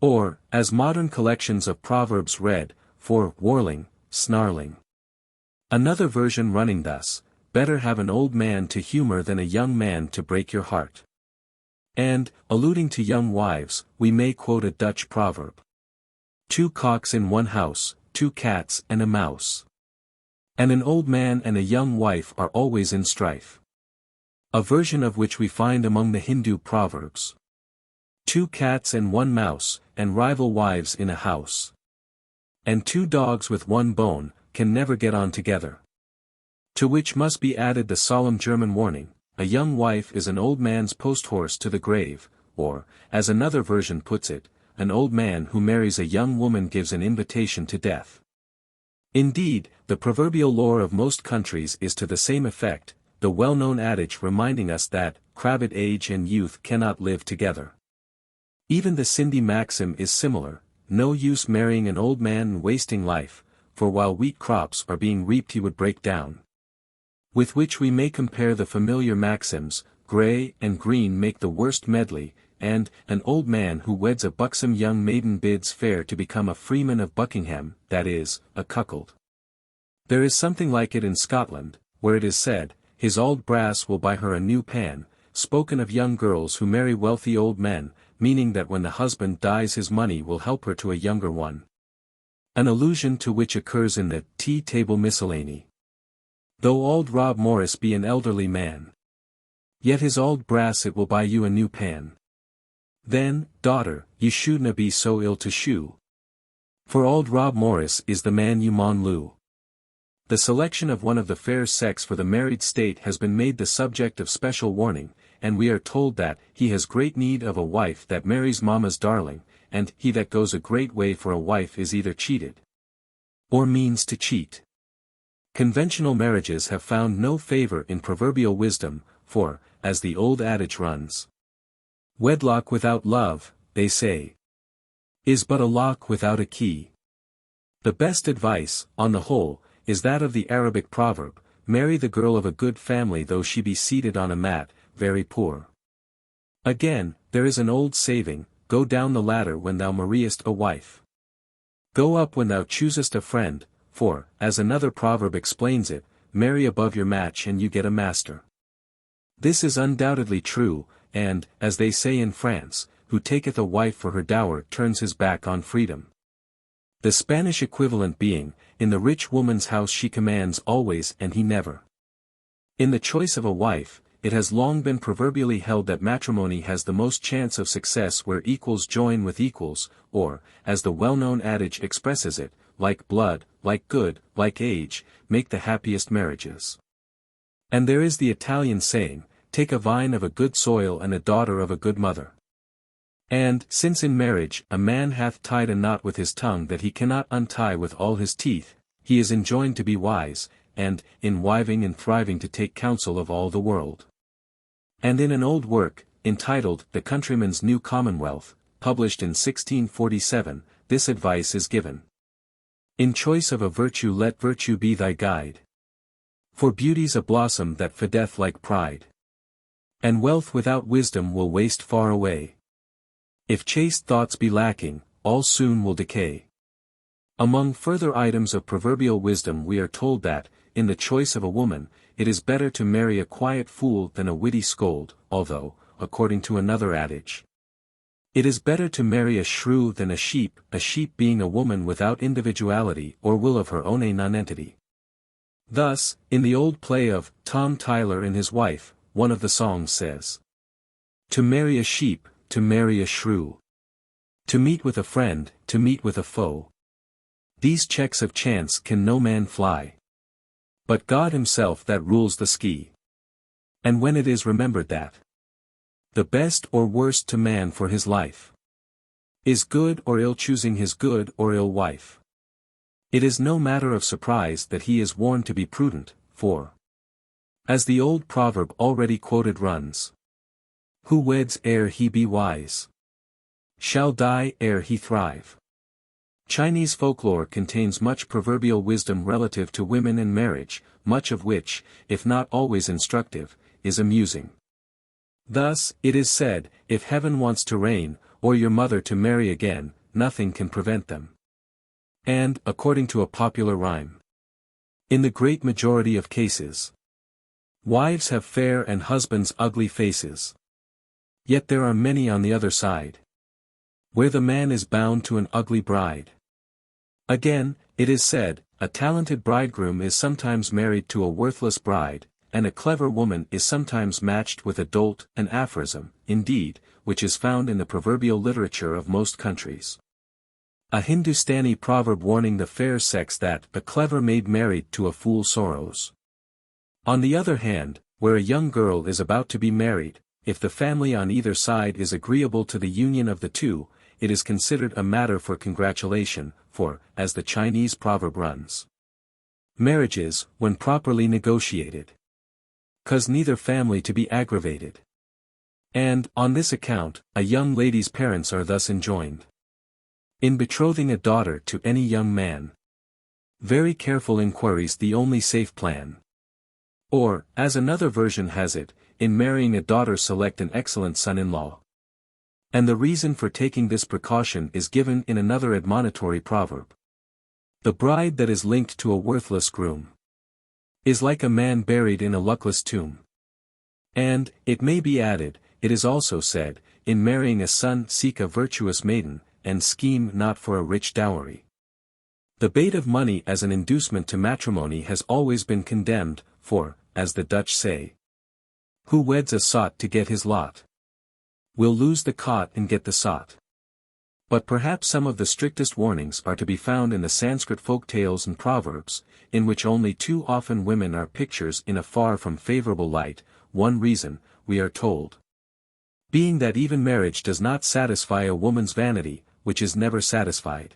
[SPEAKER 1] Or, as modern collections of proverbs read, for warling, snarling. Another version running thus, better have an old man to humor than a young man to break your heart. And, alluding to young wives, we may quote a Dutch proverb. Two cocks in one house, two cats and a mouse. And an old man and a young wife are always in strife. A version of which we find among the Hindu proverbs. Two cats and one mouse, and rival wives in a house. And two dogs with one bone, can never get on together. To which must be added the solemn German warning, a young wife is an old man's post-horse to the grave, or, as another version puts it, an old man who marries a young woman gives an invitation to death. Indeed, the proverbial lore of most countries is to the same effect, the well-known adage reminding us that, crabbed age and youth cannot live together. Even the Sindhi maxim is similar, no use marrying an old man and wasting life, for while wheat crops are being reaped he would break down. With which we may compare the familiar maxims, grey and green make the worst medley, and, an old man who weds a buxom young maiden bids fair to become a freeman of Buckingham, that is, a cuckold. There is something like it in Scotland, where it is said, his auld brass will buy her a new pan, spoken of young girls who marry wealthy old men, meaning that when the husband dies his money will help her to a younger one. An allusion to which occurs in the Tea Table Miscellany. Though auld Rob Morris be an elderly man, yet his auld brass it will buy you a new pan. Then, daughter, ye shouldna be so ill to shew, for auld Rob Morris is the man you maun loo. The selection of one of the fair sex for the married state has been made the subject of special warning, and we are told that he has great need of a wife that marries mamma's darling, and he that goes a great way for a wife is either cheated or means to cheat. Conventional marriages have found no favor in proverbial wisdom, for, as the old adage runs, wedlock without love, they say, is but a lock without a key. The best advice, on the whole, is that of the Arabic proverb, marry the girl of a good family though she be seated on a mat, very poor. Again, there is an old saving, go down the ladder when thou marriest a wife. Go up when thou choosest a friend, for, as another proverb explains it, marry above your match and you get a master. This is undoubtedly true, and, as they say in France, who taketh a wife for her dower turns his back on freedom. The Spanish equivalent being, in the rich woman's house she commands always and he never. In the choice of a wife, it has long been proverbially held that matrimony has the most chance of success where equals join with equals, or, as the well-known adage expresses it, like blood, like good, like age, make the happiest marriages. And there is the Italian saying, take a vine of a good soil and a daughter of a good mother. And, since in marriage a man hath tied a knot with his tongue that he cannot untie with all his teeth, he is enjoined to be wise, and, in wiving and thriving to take counsel of all the world. And in an old work, entitled The Countryman's New Commonwealth, published in 1647, this advice is given. In choice of a virtue let virtue be thy guide. For beauty's a blossom that fadeth like pride. And wealth without wisdom will waste far away. If chaste thoughts be lacking, all soon will decay. Among further items of proverbial wisdom we are told that, in the choice of a woman, it is better to marry a quiet fool than a witty scold, although, according to another adage, it is better to marry a shrew than a sheep being a woman without individuality or will of her own a nonentity. Thus, in the old play of Tom Tyler and His Wife, one of the songs says, to marry a sheep, to marry a shrew. To meet with a friend, to meet with a foe. These checks of chance can no man fly. But God himself that rules the ski. And when it is remembered that the best or worst to man for his life is good or ill choosing his good or ill wife, it is no matter of surprise that he is warned to be prudent, for, as the old proverb already quoted runs, who weds ere he be wise shall die ere he thrive. Chinese folklore contains much proverbial wisdom relative to women and marriage, much of which, if not always instructive, is amusing. Thus, it is said, if heaven wants to reign, or your mother to marry again, nothing can prevent them. And, according to a popular rhyme, in the great majority of cases, wives have fair and husbands ugly faces. Yet there are many on the other side, where the man is bound to an ugly bride. Again, it is said, a talented bridegroom is sometimes married to a worthless bride, and a clever woman is sometimes matched with a dolt, an aphorism, indeed, which is found in the proverbial literature of most countries. A Hindustani proverb warning the fair sex that a clever maid married to a fool sorrows. On the other hand, where a young girl is about to be married, if the family on either side is agreeable to the union of the two, it is considered a matter for congratulation, for, as the Chinese proverb runs, marriages, when properly negotiated, cause neither family to be aggravated. And, on this account, a young lady's parents are thus enjoined, in betrothing a daughter to any young man, very careful inquiry's the only safe plan. Or, as another version has it, in marrying a daughter select an excellent son-in-law. And the reason for taking this precaution is given in another admonitory proverb. The bride that is linked to a worthless groom is like a man buried in a luckless tomb. And, it may be added, it is also said, in marrying a son seek a virtuous maiden, and scheme not for a rich dowry. The bait of money as an inducement to matrimony has always been condemned, for, as the Dutch say, who weds a sot to get his lot, will lose the cot and get the sot. But perhaps some of the strictest warnings are to be found in the Sanskrit folk tales and proverbs, in which only too often women are pictures in a far from favorable light, one reason, we are told, being that even marriage does not satisfy a woman's vanity, which is never satisfied.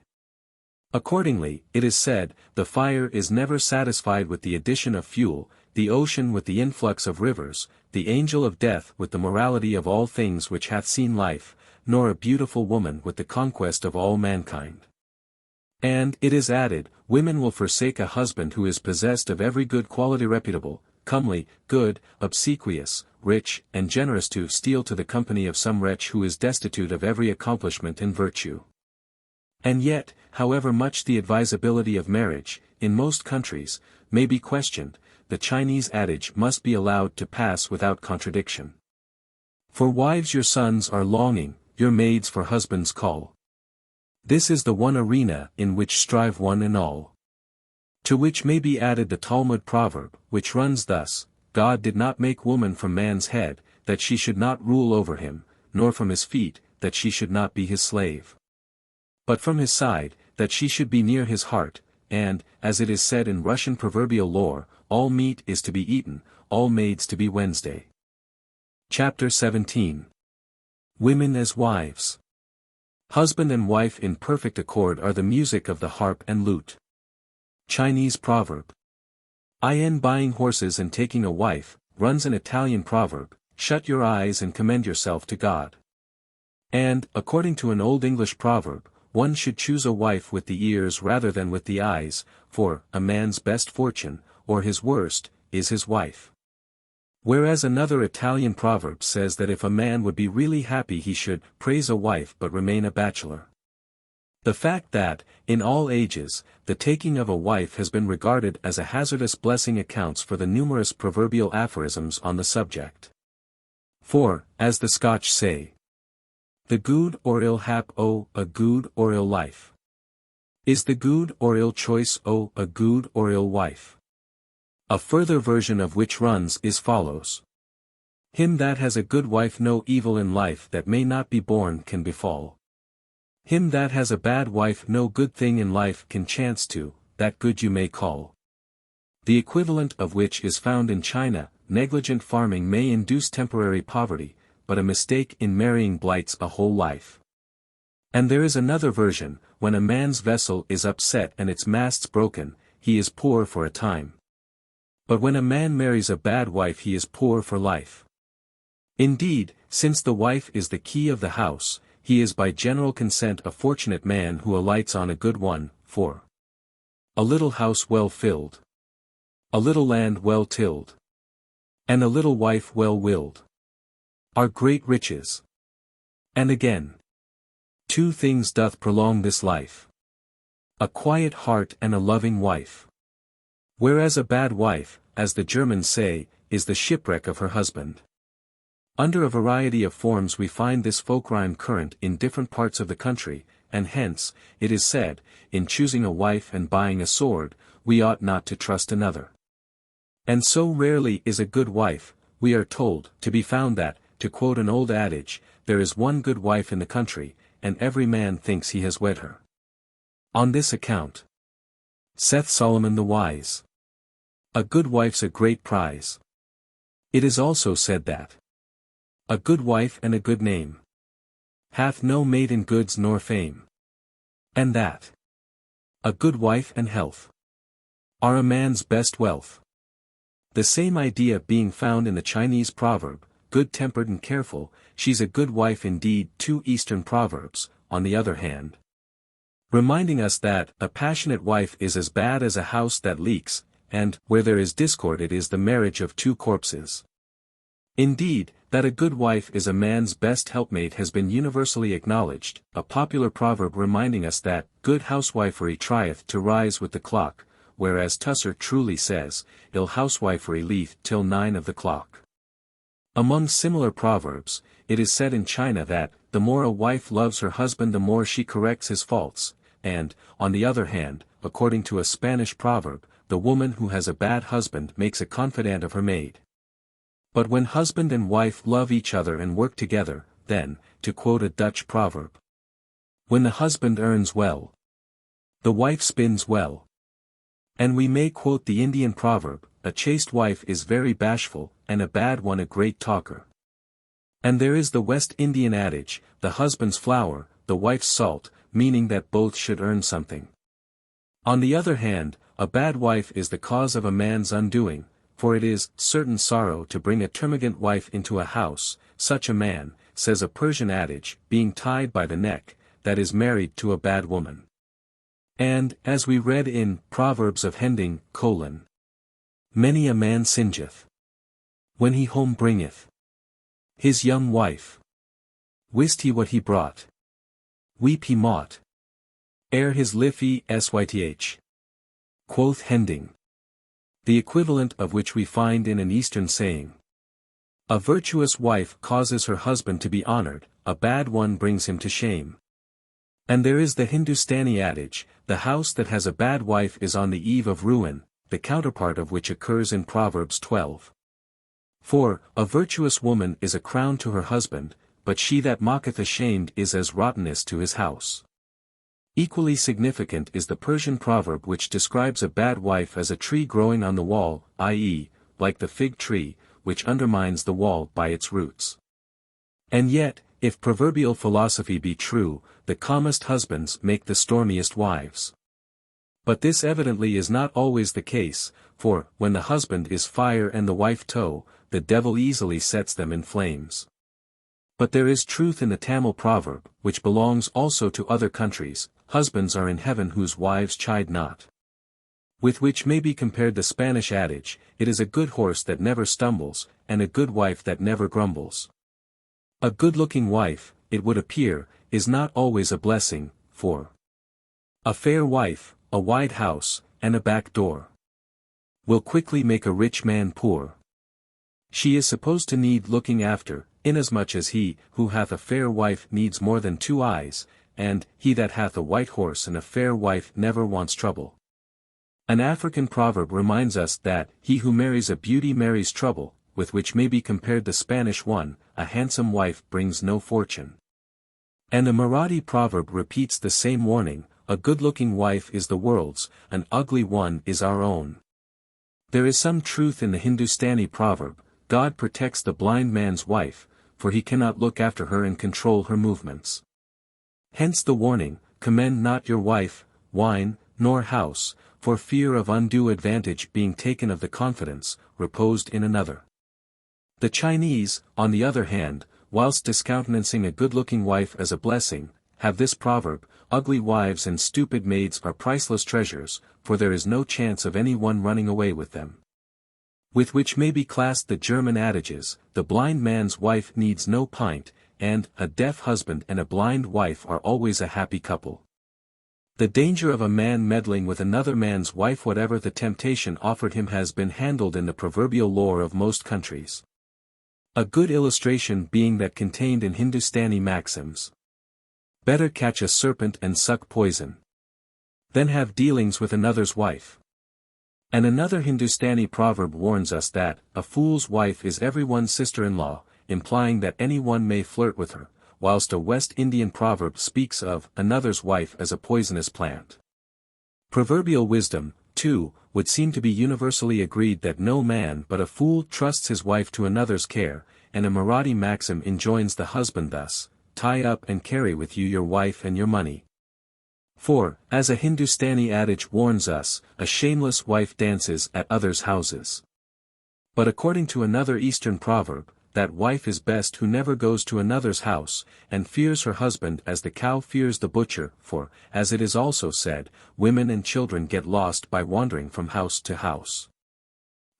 [SPEAKER 1] Accordingly, it is said, the fire is never satisfied with the addition of fuel, the ocean with the influx of rivers, the angel of death with the morality of all things which hath seen life, nor a beautiful woman with the conquest of all mankind. And, it is added, women will forsake a husband who is possessed of every good quality reputable, comely, good, obsequious, rich, and generous to steal to the company of some wretch who is destitute of every accomplishment and virtue. And yet, however much the advisability of marriage, in most countries, may be questioned, the Chinese adage must be allowed to pass without contradiction. For wives your sons are longing, your maids for husbands call. This is the one arena in which strive one and all. To which may be added the Talmud proverb, which runs thus, God did not make woman from man's head, that she should not rule over him, nor from his feet, that she should not be his slave. But from his side, that she should be near his heart, and, as it is said in Russian proverbial lore, all meat is to be eaten, all maids to be Wednesday. Chapter 17. Women as Wives. Husband and wife in perfect accord are the music of the harp and lute. Chinese proverb. In buying horses and taking a wife, runs an Italian proverb, shut your eyes and commend yourself to God. And, according to an Old English proverb, one should choose a wife with the ears rather than with the eyes, for, a man's best fortune, or his worst, is his wife. Whereas another Italian proverb says that if a man would be really happy he should praise a wife but remain a bachelor. The fact that, in all ages, the taking of a wife has been regarded as a hazardous blessing accounts for the numerous proverbial aphorisms on the subject. For, as the Scotch say, the good or ill hap o' a good or ill life is the good or ill choice o' a good or ill wife. A further version of which runs as follows. Him that has a good wife no evil in life that may not be borne can befall. Him that has a bad wife no good thing in life can chance to, that good you may call. The equivalent of which is found in China, negligent farming may induce temporary poverty, but a mistake in marrying blights a whole life. And there is another version, when a man's vessel is upset and its masts broken, he is poor for a time. But when a man marries a bad wife he is poor for life. Indeed, since the wife is the key of the house, he is by general consent a fortunate man who alights on a good one, for a little house well filled, a little land well tilled, and a little wife well willed, are great riches. And again, two things doth prolong this life, a quiet heart and a loving wife. Whereas a bad wife, as the Germans say, is the shipwreck of her husband. Under a variety of forms we find this folk rhyme current in different parts of the country, and hence, it is said, in choosing a wife and buying a sword, we ought not to trust another. And so rarely is a good wife, we are told, to be found that, to quote an old adage, there is one good wife in the country, and every man thinks he has wed her. On this account, saith Solomon the wise, a good wife's a great prize. It is also said that a good wife and a good name hath no mate in goods nor fame, and that a good wife and health are a man's best wealth. The same idea being found in the Chinese proverb, good-tempered and careful, she's a good wife indeed. 2 Eastern proverbs, on the other hand, reminding us that a passionate wife is as bad as a house that leaks, and where there is discord it is the marriage of 2 corpses. Indeed, that a good wife is a man's best helpmate has been universally acknowledged, a popular proverb reminding us that good housewifery trieth to rise with the clock, whereas Tusser truly says, ill housewifery leeth till 9 of the clock. Among similar proverbs, it is said in China that, the more a wife loves her husband the more she corrects his faults, and, on the other hand, according to a Spanish proverb, the woman who has a bad husband makes a confidant of her maid. But when husband and wife love each other and work together, then, to quote a Dutch proverb, when the husband earns well, the wife spins well. And we may quote the Indian proverb, a chaste wife is very bashful, and a bad one a great talker. And there is the West Indian adage, the husband's flour, the wife's salt, meaning that both should earn something. On the other hand, a bad wife is the cause of a man's undoing, for it is certain sorrow to bring a termagant wife into a house, such a man, says a Persian adage, being tied by the neck, that is married to a bad woman. And, as we read in Proverbs of Hending, many a man singeth when he home bringeth his young wife. Wist he what he brought? Weep he mought ere his liffey syth. Quoth Hending. The equivalent of which we find in an Eastern saying. A virtuous wife causes her husband to be honored, a bad one brings him to shame. And there is the Hindustani adage, the house that has a bad wife is on the eve of ruin, the counterpart of which occurs in Proverbs 12. For, a virtuous woman is a crown to her husband, but she that mocketh ashamed is as rottenness to his house. Equally significant is the Persian proverb which describes a bad wife as a tree growing on the wall, i.e., like the fig tree, which undermines the wall by its roots. And yet, if proverbial philosophy be true, the calmest husbands make the stormiest wives. But this evidently is not always the case, for, when the husband is fire and the wife tow, the devil easily sets them in flames. But there is truth in the Tamil proverb, which belongs also to other countries, husbands are in heaven whose wives chide not. With which may be compared the Spanish adage, it is a good horse that never stumbles, and a good wife that never grumbles. A good-looking wife, it would appear, is not always a blessing, for a fair wife, a wide house, and a back door will quickly make a rich man poor. She is supposed to need looking after, inasmuch as he, who hath a fair wife needs more than 2 eyes, and he that hath a white horse and a fair wife never wants trouble. An African proverb reminds us that he who marries a beauty marries trouble, with which may be compared the Spanish one, a handsome wife brings no fortune. And a Marathi proverb repeats the same warning, a good-looking wife is the world's, an ugly one is our own. There is some truth in the Hindustani proverb, God protects the blind man's wife, for he cannot look after her and control her movements. Hence the warning, commend not your wife, wine, nor house, for fear of undue advantage being taken of the confidence, reposed in another. The Chinese, on the other hand, whilst discountenancing a good-looking wife as a blessing, have this proverb, ugly wives and stupid maids are priceless treasures, for there is no chance of any one running away with them. With which may be classed the German adages, the blind man's wife needs no pint, and a deaf husband and a blind wife are always a happy couple. The danger of a man meddling with another man's wife, whatever the temptation offered him, has been handled in the proverbial lore of most countries. A good illustration being that contained in Hindustani maxims. Better catch a serpent and suck poison than have dealings with another's wife. And another Hindustani proverb warns us that a fool's wife is everyone's sister-in-law, implying that anyone may flirt with her, whilst a West Indian proverb speaks of another's wife as a poisonous plant. Proverbial wisdom, too, would seem to be universally agreed that no man but a fool trusts his wife to another's care, and a Marathi maxim enjoins the husband thus, tie up and carry with you your wife and your money. For, as a Hindustani adage warns us, a shameless wife dances at others' houses. But according to another Eastern proverb, that wife is best who never goes to another's house, and fears her husband as the cow fears the butcher, for, as it is also said, women and children get lost by wandering from house to house.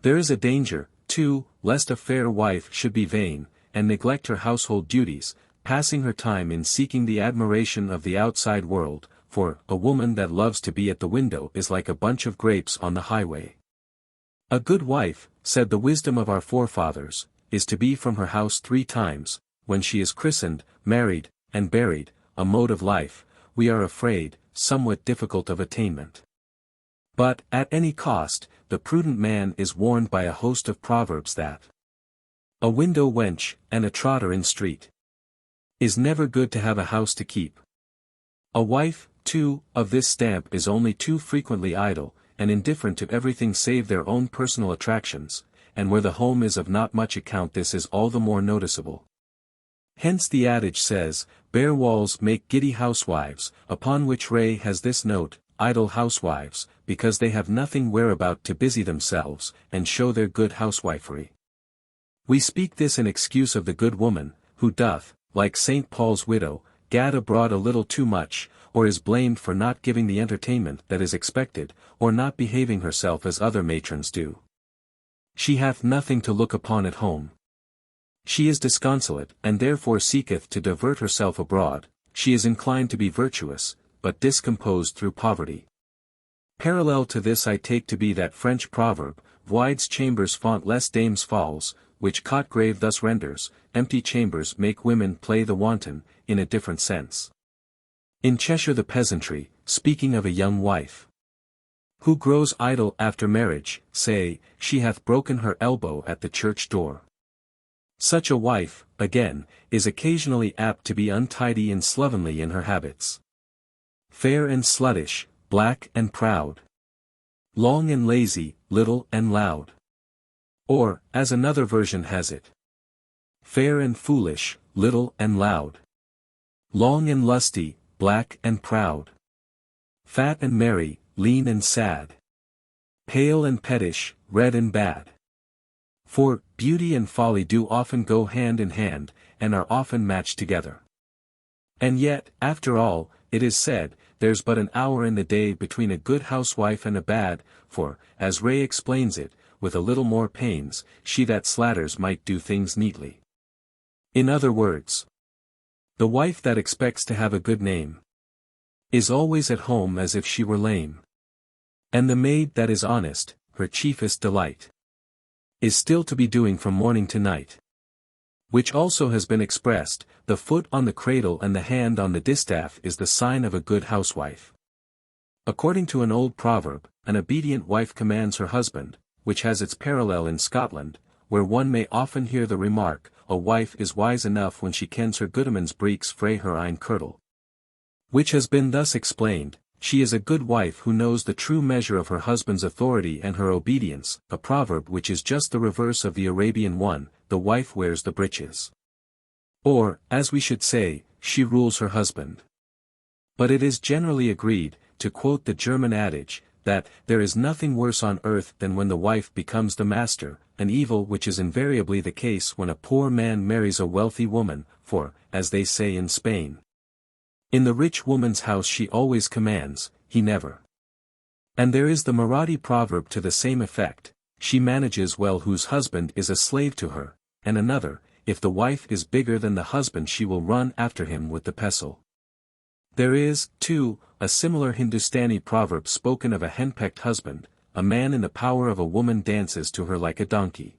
[SPEAKER 1] There is a danger, too, lest a fair wife should be vain, and neglect her household duties, passing her time in seeking the admiration of the outside world, for, a woman that loves to be at the window is like a bunch of grapes on the highway. A good wife, said the wisdom of our forefathers, is to be from her house 3 times, when she is christened, married, and buried, a mode of life, we are afraid, somewhat difficult of attainment. But, at any cost, the prudent man is warned by a host of proverbs that a window wench, and a trotter in street, is never good to have a house to keep. A wife, too, of this stamp is only too frequently idle, and indifferent to everything save their own personal attractions, and where the home is of not much account this is all the more noticeable. Hence the adage says, bare walls make giddy housewives, upon which Ray has this note, idle housewives, because they have nothing whereabout to busy themselves, and show their good housewifery. We speak this in excuse of the good woman, who doth, like St. Paul's widow, gad abroad a little too much, or is blamed for not giving the entertainment that is expected, or not behaving herself as other matrons do. She hath nothing to look upon at home. She is disconsolate, and therefore seeketh to divert herself abroad. She is inclined to be virtuous, but discomposed through poverty. Parallel to this I take to be that French proverb, Voides chambers font les dames folles, which Cotgrave thus renders, empty chambers make women play the wanton, in a different sense. In Cheshire the peasantry, speaking of a young wife who grows idle after marriage, say, she hath broken her elbow at the church door. Such a wife, again, is occasionally apt to be untidy and slovenly in her habits. Fair and sluttish, black and proud. Long and lazy, little and loud. Or, as another version has it, fair and foolish, little and loud. Long and lusty, black and proud. Fat and merry, lean and sad. Pale and pettish, red and bad. For, beauty and folly do often go hand in hand, and are often matched together. And yet, after all, it is said, there's but an hour in the day between a good housewife and a bad, for, as Ray explains it, with a little more pains, she that slatters might do things neatly. In other words, the wife that expects to have a good name is always at home as if she were lame. And the maid that is honest, her chiefest delight, is still to be doing from morning to night. Which also has been expressed, the foot on the cradle and the hand on the distaff is the sign of a good housewife. According to an old proverb, an obedient wife commands her husband, which has its parallel in Scotland, where one may often hear the remark, a wife is wise enough when she kens her goodman's breeks frae her ain kirtle. Which has been thus explained, she is a good wife who knows the true measure of her husband's authority and her obedience, a proverb which is just the reverse of the Arabian one, the wife wears the breeches. Or, as we should say, she rules her husband. But it is generally agreed, to quote the German adage, that there is nothing worse on earth than when the wife becomes the master, an evil which is invariably the case when a poor man marries a wealthy woman, for, as they say in Spain, in the rich woman's house she always commands, he never. And there is the Marathi proverb to the same effect, she manages well whose husband is a slave to her, and another, if the wife is bigger than the husband she will run after him with the pestle. There is, too, a similar Hindustani proverb spoken of a henpecked husband, a man in the power of a woman dances to her like a donkey.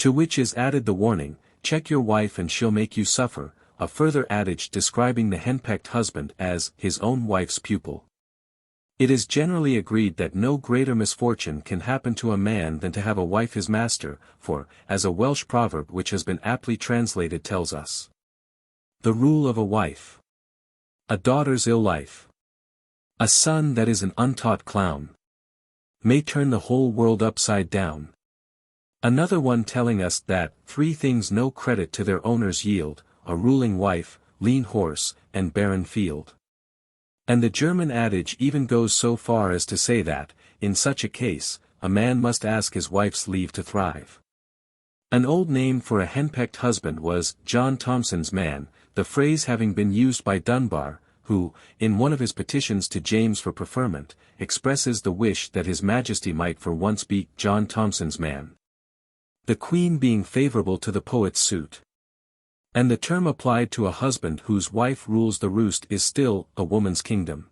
[SPEAKER 1] To which is added the warning, check your wife and she'll make you suffer, a further adage describing the henpecked husband as his own wife's pupil. It is generally agreed that no greater misfortune can happen to a man than to have a wife his master, for, as a Welsh proverb which has been aptly translated tells us, the rule of a wife. A daughter's ill life. A son that is an untaught clown. May turn the whole world upside down. Another one telling us that 3 things no credit to their owners yield, a ruling wife, lean horse, and barren field. And the German adage even goes so far as to say that, in such a case, a man must ask his wife's leave to thrive. An old name for a henpecked husband was John Thomson's man, the phrase having been used by Dunbar, who, in one of his petitions to James for preferment, expresses the wish that His Majesty might for once be John Thomson's man. The Queen being favourable to the poet's suit. And the term applied to a husband whose wife rules the roost is still a woman's kingdom.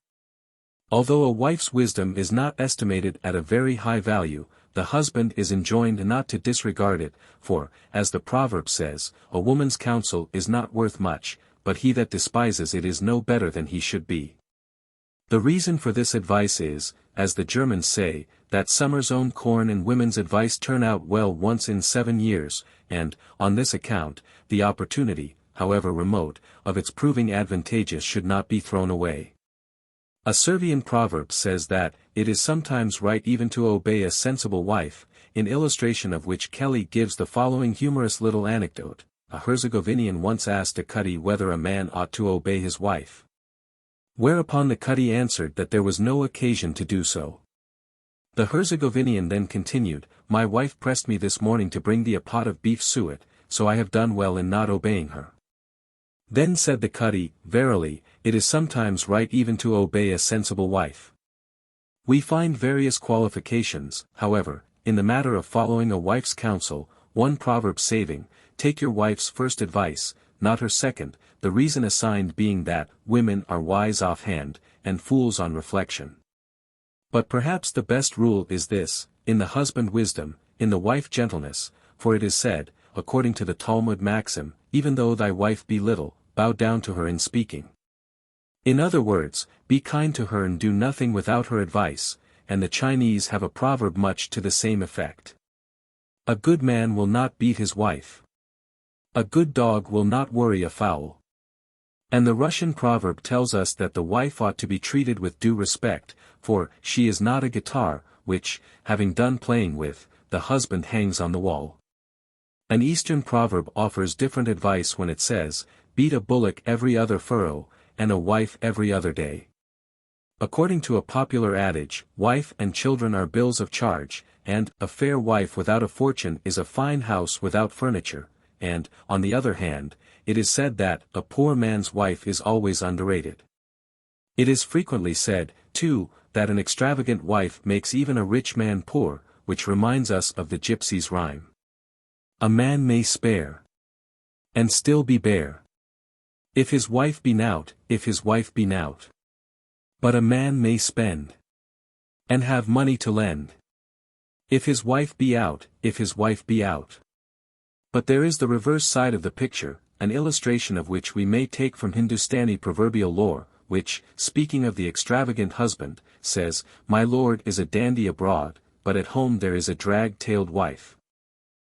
[SPEAKER 1] Although a wife's wisdom is not estimated at a very high value, the husband is enjoined not to disregard it, for, as the proverb says, a woman's counsel is not worth much, but he that despises it is no better than he should be. The reason for this advice is, as the Germans say, that summer's own corn and women's advice turn out well once in 7 years, and, on this account, the opportunity, however remote, of its proving advantageous should not be thrown away. A Servian proverb says that, it is sometimes right even to obey a sensible wife, in illustration of which Kelly gives the following humorous little anecdote. A Herzegovinian once asked a cuddy whether a man ought to obey his wife. Whereupon the cuddy answered that there was no occasion to do so. The Herzegovinian then continued, "My wife pressed me this morning to bring thee a pot of beef suet, so I have done well in not obeying her." Then said the cuddy, "Verily, it is sometimes right even to obey a sensible wife." We find various qualifications, however, in the matter of following a wife's counsel, one proverb saving, "Take your wife's first advice, not her second," the reason assigned being that women are wise offhand, and fools on reflection. But perhaps the best rule is this, in the husband wisdom, in the wife gentleness, for it is said, according to the Talmud maxim, even though thy wife be little, bow down to her in speaking. In other words, be kind to her and do nothing without her advice, and the Chinese have a proverb much to the same effect. A good man will not beat his wife. A good dog will not worry a fowl. And the Russian proverb tells us that the wife ought to be treated with due respect, for she is not a guitar, which, having done playing with, the husband hangs on the wall. An Eastern proverb offers different advice when it says, "Beat a bullock every other furrow, and a wife every other day." According to a popular adage, wife and children are bills of charge, and a fair wife without a fortune is a fine house without furniture, and, on the other hand, it is said that a poor man's wife is always underrated. It is frequently said, too, that an extravagant wife makes even a rich man poor, which reminds us of the gypsy's rhyme. A man may spare, and still be bare, if his wife be nowt, if his wife be nowt. But a man may spend, and have money to lend, if his wife be out, if his wife be out. But there is the reverse side of the picture, an illustration of which we may take from Hindustani proverbial lore, which, speaking of the extravagant husband, says, "My lord is a dandy abroad, but at home there is a drag-tailed wife."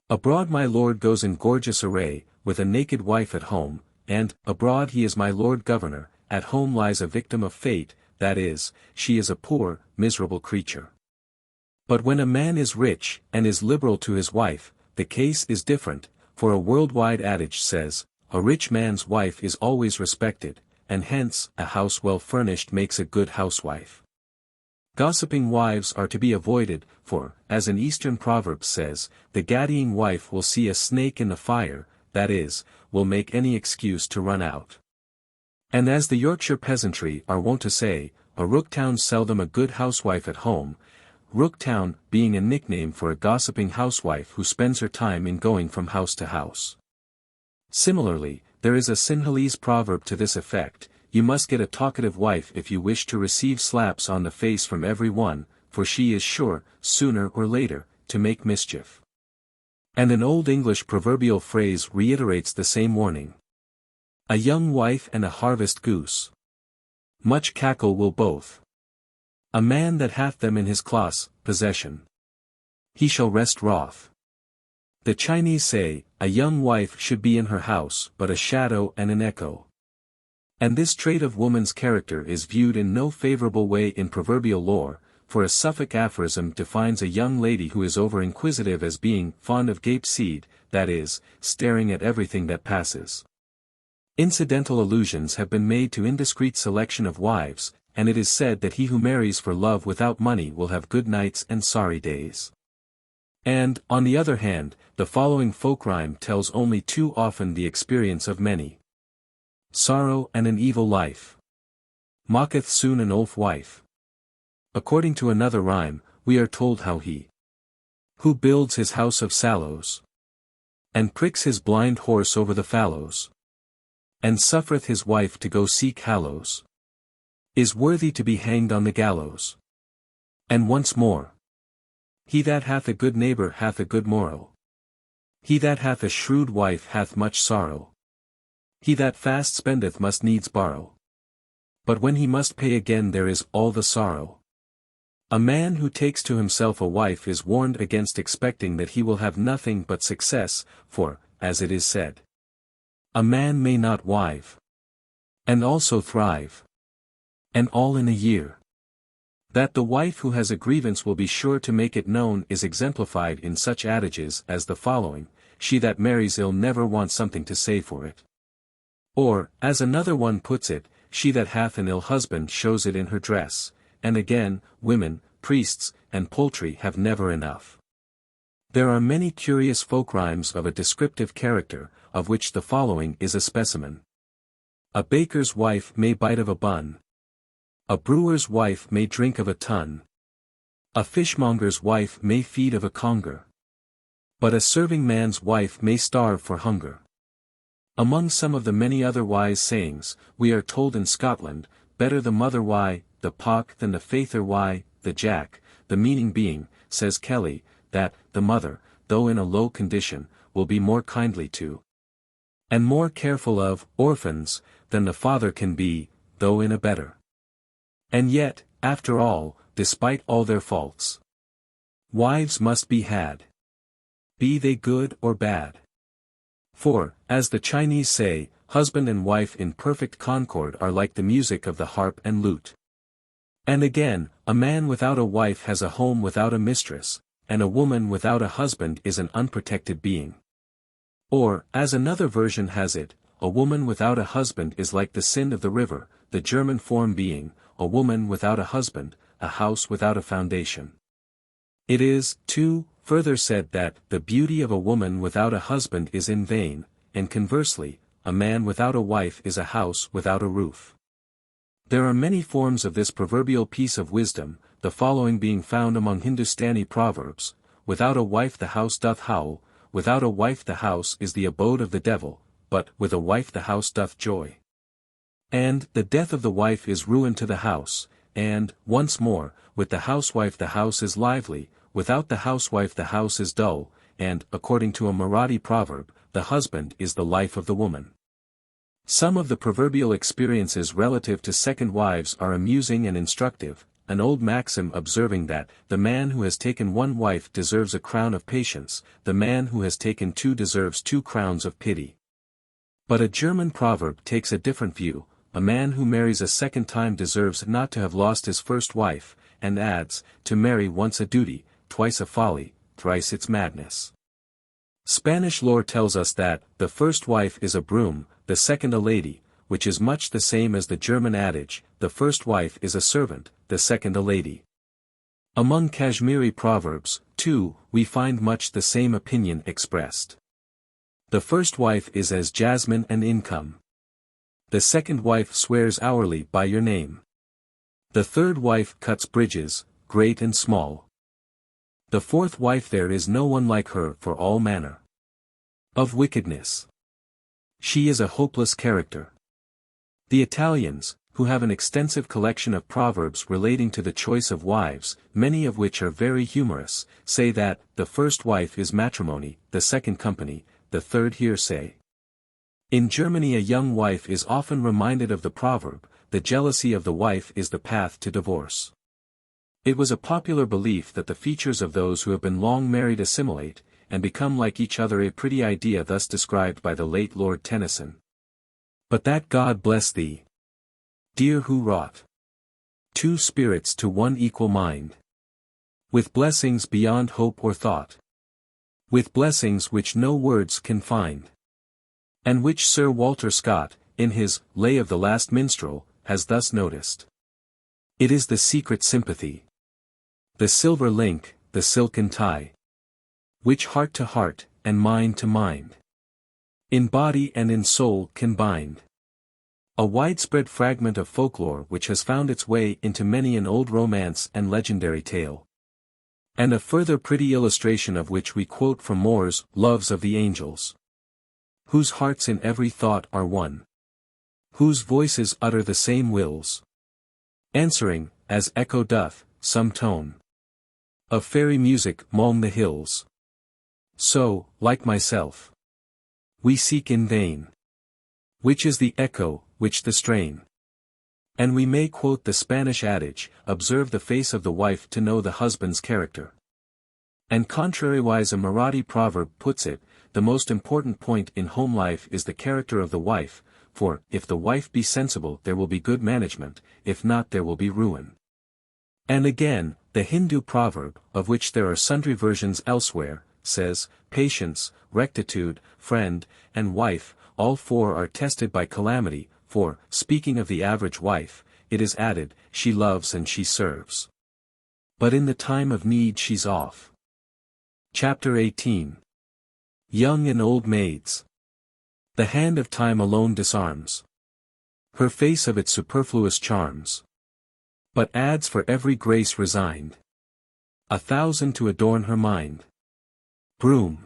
[SPEAKER 1] Abroad my lord goes in gorgeous array, with a naked wife at home, and, abroad he is my lord governor, at home lies a victim of fate, that is, she is a poor, miserable creature. But when a man is rich, and is liberal to his wife, the case is different, for a worldwide adage says, "A rich man's wife is always respected," and hence, a house well furnished makes a good housewife. Gossiping wives are to be avoided, for, as an Eastern proverb says, the gaddying wife will see a snake in the fire, that is, will make any excuse to run out. And as the Yorkshire peasantry are wont to say, a Rooktown's seldom a good housewife at home, Rooktown being a nickname for a gossiping housewife who spends her time in going from house to house. Similarly, there is a Sinhalese proverb to this effect, "You must get a talkative wife if you wish to receive slaps on the face from every one, for she is sure, sooner or later, to make mischief." And an Old English proverbial phrase reiterates the same warning. A young wife and a harvest goose. Much cackle will both. A man that hath them in his class, possession. He shall rest wroth. The Chinese say, a young wife should be in her house but a shadow and an echo. And this trait of woman's character is viewed in no favorable way in proverbial lore, for a Suffolk aphorism defines a young lady who is over-inquisitive as being fond of gape seed, that is, staring at everything that passes. Incidental allusions have been made to indiscreet selection of wives, and it is said that he who marries for love without money will have good nights and sorry days. And, on the other hand, the following folk rhyme tells only too often the experience of many. Sorrow and an evil life. Mocketh soon an oaf wife. According to another rhyme, we are told how he who builds his house of sallows, and pricks his blind horse over the fallows, and suffereth his wife to go seek hallows, is worthy to be hanged on the gallows. And once more, he that hath a good neighbor hath a good morrow. He that hath a shrewd wife hath much sorrow. He that fast spendeth must needs borrow. But when he must pay again there is all the sorrow. A man who takes to himself a wife is warned against expecting that he will have nothing but success, for, as it is said, a man may not wive, and also thrive, and all in a year. That the wife who has a grievance will be sure to make it known is exemplified in such adages as the following: she that marries ill never wants something to say for it. Or, as another one puts it, she that hath an ill husband shows it in her dress. And again, women, priests, and poultry have never enough. There are many curious folk rhymes of a descriptive character, of which the following is a specimen. A baker's wife may bite of a bun. A brewer's wife may drink of a tun. A fishmonger's wife may feed of a conger. But a serving man's wife may starve for hunger. Among some of the many other wise sayings, we are told in Scotland, better the mother why, the pock than the faither why, the jack, the meaning being, says Kelly, that, the mother, though in a low condition, will be more kindly to, and more careful of, orphans, than the father can be, though in a better. And yet, after all, despite all their faults, wives must be had, be they good or bad. For, as the Chinese say, husband and wife in perfect concord are like the music of the harp and lute. And again, a man without a wife has a home without a mistress, and a woman without a husband is an unprotected being. Or, as another version has it, a woman without a husband is like the sin of the river, the German form being, a woman without a husband, a house without a foundation. It is, too, further said that the beauty of a woman without a husband is in vain, and conversely, a man without a wife is a house without a roof. There are many forms of this proverbial piece of wisdom, the following being found among Hindustani proverbs: without a wife the house doth howl, without a wife the house is the abode of the devil, but with a wife the house doth joy. And, the death of the wife is ruin to the house, and, once more, with the housewife the house is lively, without the housewife the house is dull, and, according to a Marathi proverb, the husband is the life of the woman. Some of the proverbial experiences relative to second wives are amusing and instructive, an old maxim observing that, the man who has taken one wife deserves a crown of patience, the man who has taken two deserves 2 crowns of pity. But a German proverb takes a different view: a man who marries a second time deserves not to have lost his first wife, and adds, to marry once a duty, twice a folly, thrice it's madness. Spanish lore tells us that, the first wife is a broom, the second a lady, which is much the same as the German adage, the first wife is a servant, the second a lady. Among Kashmiri proverbs, too, we find much the same opinion expressed. The first wife is as jasmine and income. The second wife swears hourly by your name. The third wife cuts bridges, great and small. The fourth wife there is no one like her for all manner of wickedness. She is a hopeless character. The Italians, who have an extensive collection of proverbs relating to the choice of wives, many of which are very humorous, say that, the first wife is matrimony, the second company, the third hearsay. In Germany a young wife is often reminded of the proverb, the jealousy of the wife is the path to divorce. It was a popular belief that the features of those who have been long married assimilate, and become like each other, a pretty idea thus described by the late Lord Tennyson. But that God bless thee, dear, who wrought two spirits to one equal mind, with blessings beyond hope or thought, with blessings which no words can find, and which Sir Walter Scott, in his Lay of the Last Minstrel, has thus noticed. It is the secret sympathy, the silver link, the silken tie, which heart to heart, and mind to mind, in body and in soul can bind. A widespread fragment of folklore which has found its way into many an old romance and legendary tale. And a further pretty illustration of which we quote from Moore's Loves of the Angels. Whose hearts in every thought are one, whose voices utter the same wills, answering, as echo doth, some tone of fairy music 'mong the hills. So, like myself, we seek in vain, which is the echo, which the strain. And we may quote the Spanish adage, observe the face of the wife to know the husband's character. And contrariwise a Marathi proverb puts it, the most important point in home life is the character of the wife, for, if the wife be sensible there will be good management, if not there will be ruin. And again, the Hindu proverb, of which there are sundry versions elsewhere, says, patience, rectitude, friend, and wife, all four are tested by calamity, for, speaking of the average wife, it is added, she loves and she serves. But in the time of need she's off. Chapter 18. Young and Old Maids. The hand of time alone disarms her face of its superfluous charms, but adds for every grace resigned 1,000 to adorn her mind. Broom.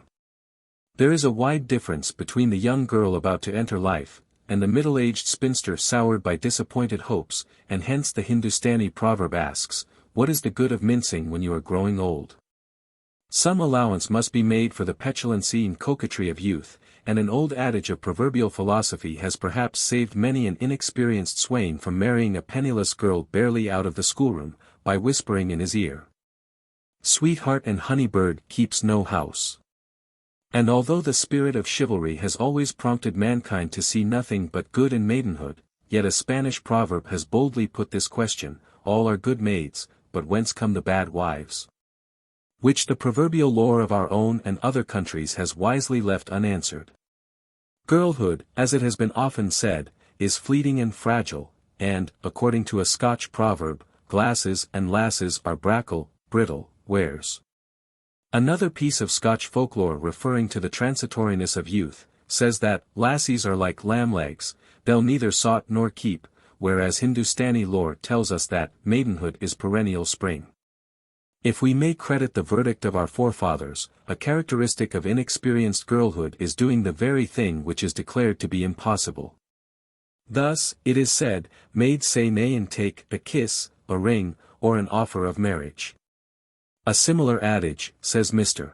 [SPEAKER 1] There is a wide difference between the young girl about to enter life, and the middle-aged spinster soured by disappointed hopes, and hence the Hindustani proverb asks, what is the good of mincing when you are growing old? Some allowance must be made for the petulancy and coquetry of youth, and an old adage of proverbial philosophy has perhaps saved many an inexperienced swain from marrying a penniless girl barely out of the schoolroom, by whispering in his ear, "Sweetheart and honeybird keeps no house." And although the spirit of chivalry has always prompted mankind to see nothing but good in maidenhood, yet a Spanish proverb has boldly put this question, all are good maids, but whence come the bad wives? Which the proverbial lore of our own and other countries has wisely left unanswered. Girlhood, as it has been often said, is fleeting and fragile, and, according to a Scotch proverb, glasses and lasses are brackle, brittle, wares. Another piece of Scotch folklore referring to the transitoriness of youth, says that, lassies are like lamb legs, they'll neither sought nor keep, whereas Hindustani lore tells us that, maidenhood is perennial spring. If we may credit the verdict of our forefathers, a characteristic of inexperienced girlhood is doing the very thing which is declared to be impossible. Thus, it is said, maids say nay and take a kiss, a ring, or an offer of marriage. A similar adage, says Mr.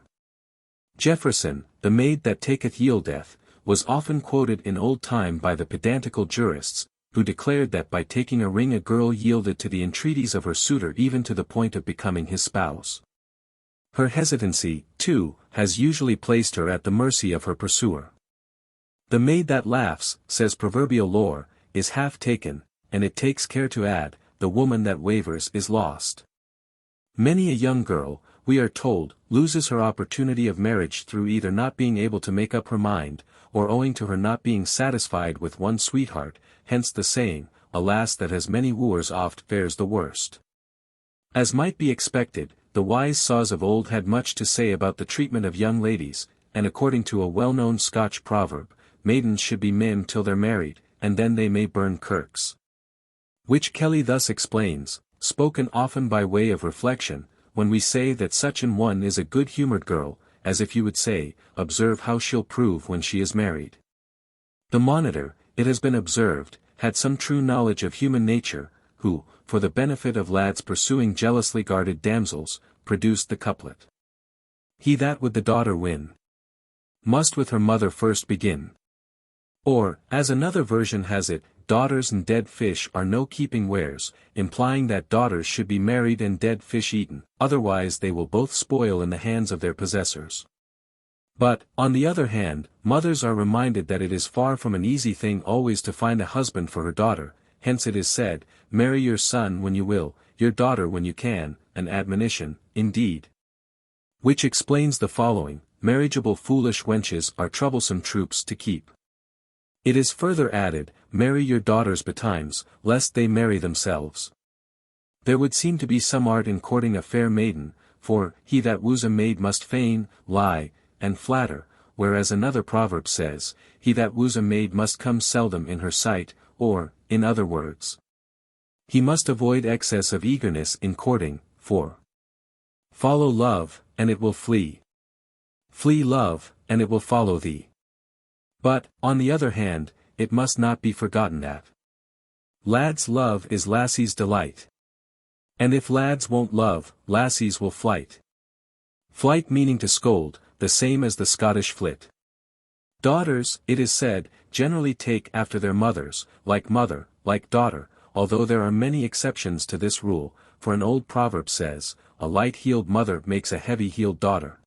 [SPEAKER 1] Jefferson, the maid that taketh yieldeth, was often quoted in old time by the pedantical jurists, who declared that by taking a ring a girl yielded to the entreaties of her suitor even to the point of becoming his spouse. Her hesitancy, too, has usually placed her at the mercy of her pursuer. The maid that laughs, says proverbial lore, is half taken, and it takes care to add, the woman that wavers is lost. Many a young girl, we are told, loses her opportunity of marriage through either not being able to make up her mind, or owing to her not being satisfied with one sweetheart, hence the saying, a lass that has many wooers oft fares the worst. As might be expected, the wise saws of old had much to say about the treatment of young ladies, and according to a well-known Scotch proverb, maidens should be mim till they're married, and then they may burn kirks. Which Kelly thus explains, spoken often by way of reflection, when we say that such an one is a good-humoured girl, as if you would say, observe how she'll prove when she is married. The Monitor, it has been observed, had some true knowledge of human nature, who, for the benefit of lads pursuing jealously guarded damsels, produced the couplet. He that would the daughter win, must with her mother first begin. Or, as another version has it, daughters and dead fish are no keeping wares, implying that daughters should be married and dead fish eaten, otherwise they will both spoil in the hands of their possessors. But, on the other hand, mothers are reminded that it is far from an easy thing always to find a husband for her daughter, hence it is said, marry your son when you will, your daughter when you can, an admonition, indeed, which explains the following: marriageable foolish wenches are troublesome troops to keep. It is further added, marry your daughters betimes, lest they marry themselves. There would seem to be some art in courting a fair maiden, for, he that woos a maid must feign, lie, and flatter, whereas another proverb says, he that woos a maid must come seldom in her sight, or, in other words, he must avoid excess of eagerness in courting, for follow love, and it will flee. Flee love, and it will follow thee. But, on the other hand, it must not be forgotten that lads' love is lassies' delight. And if lads won't love, lassies will flight. Flight meaning to scold, the same as the Scottish flit. Daughters, it is said, generally take after their mothers, like mother, like daughter, although there are many exceptions to this rule, for an old proverb says, a light-heeled mother makes a heavy-heeled daughter.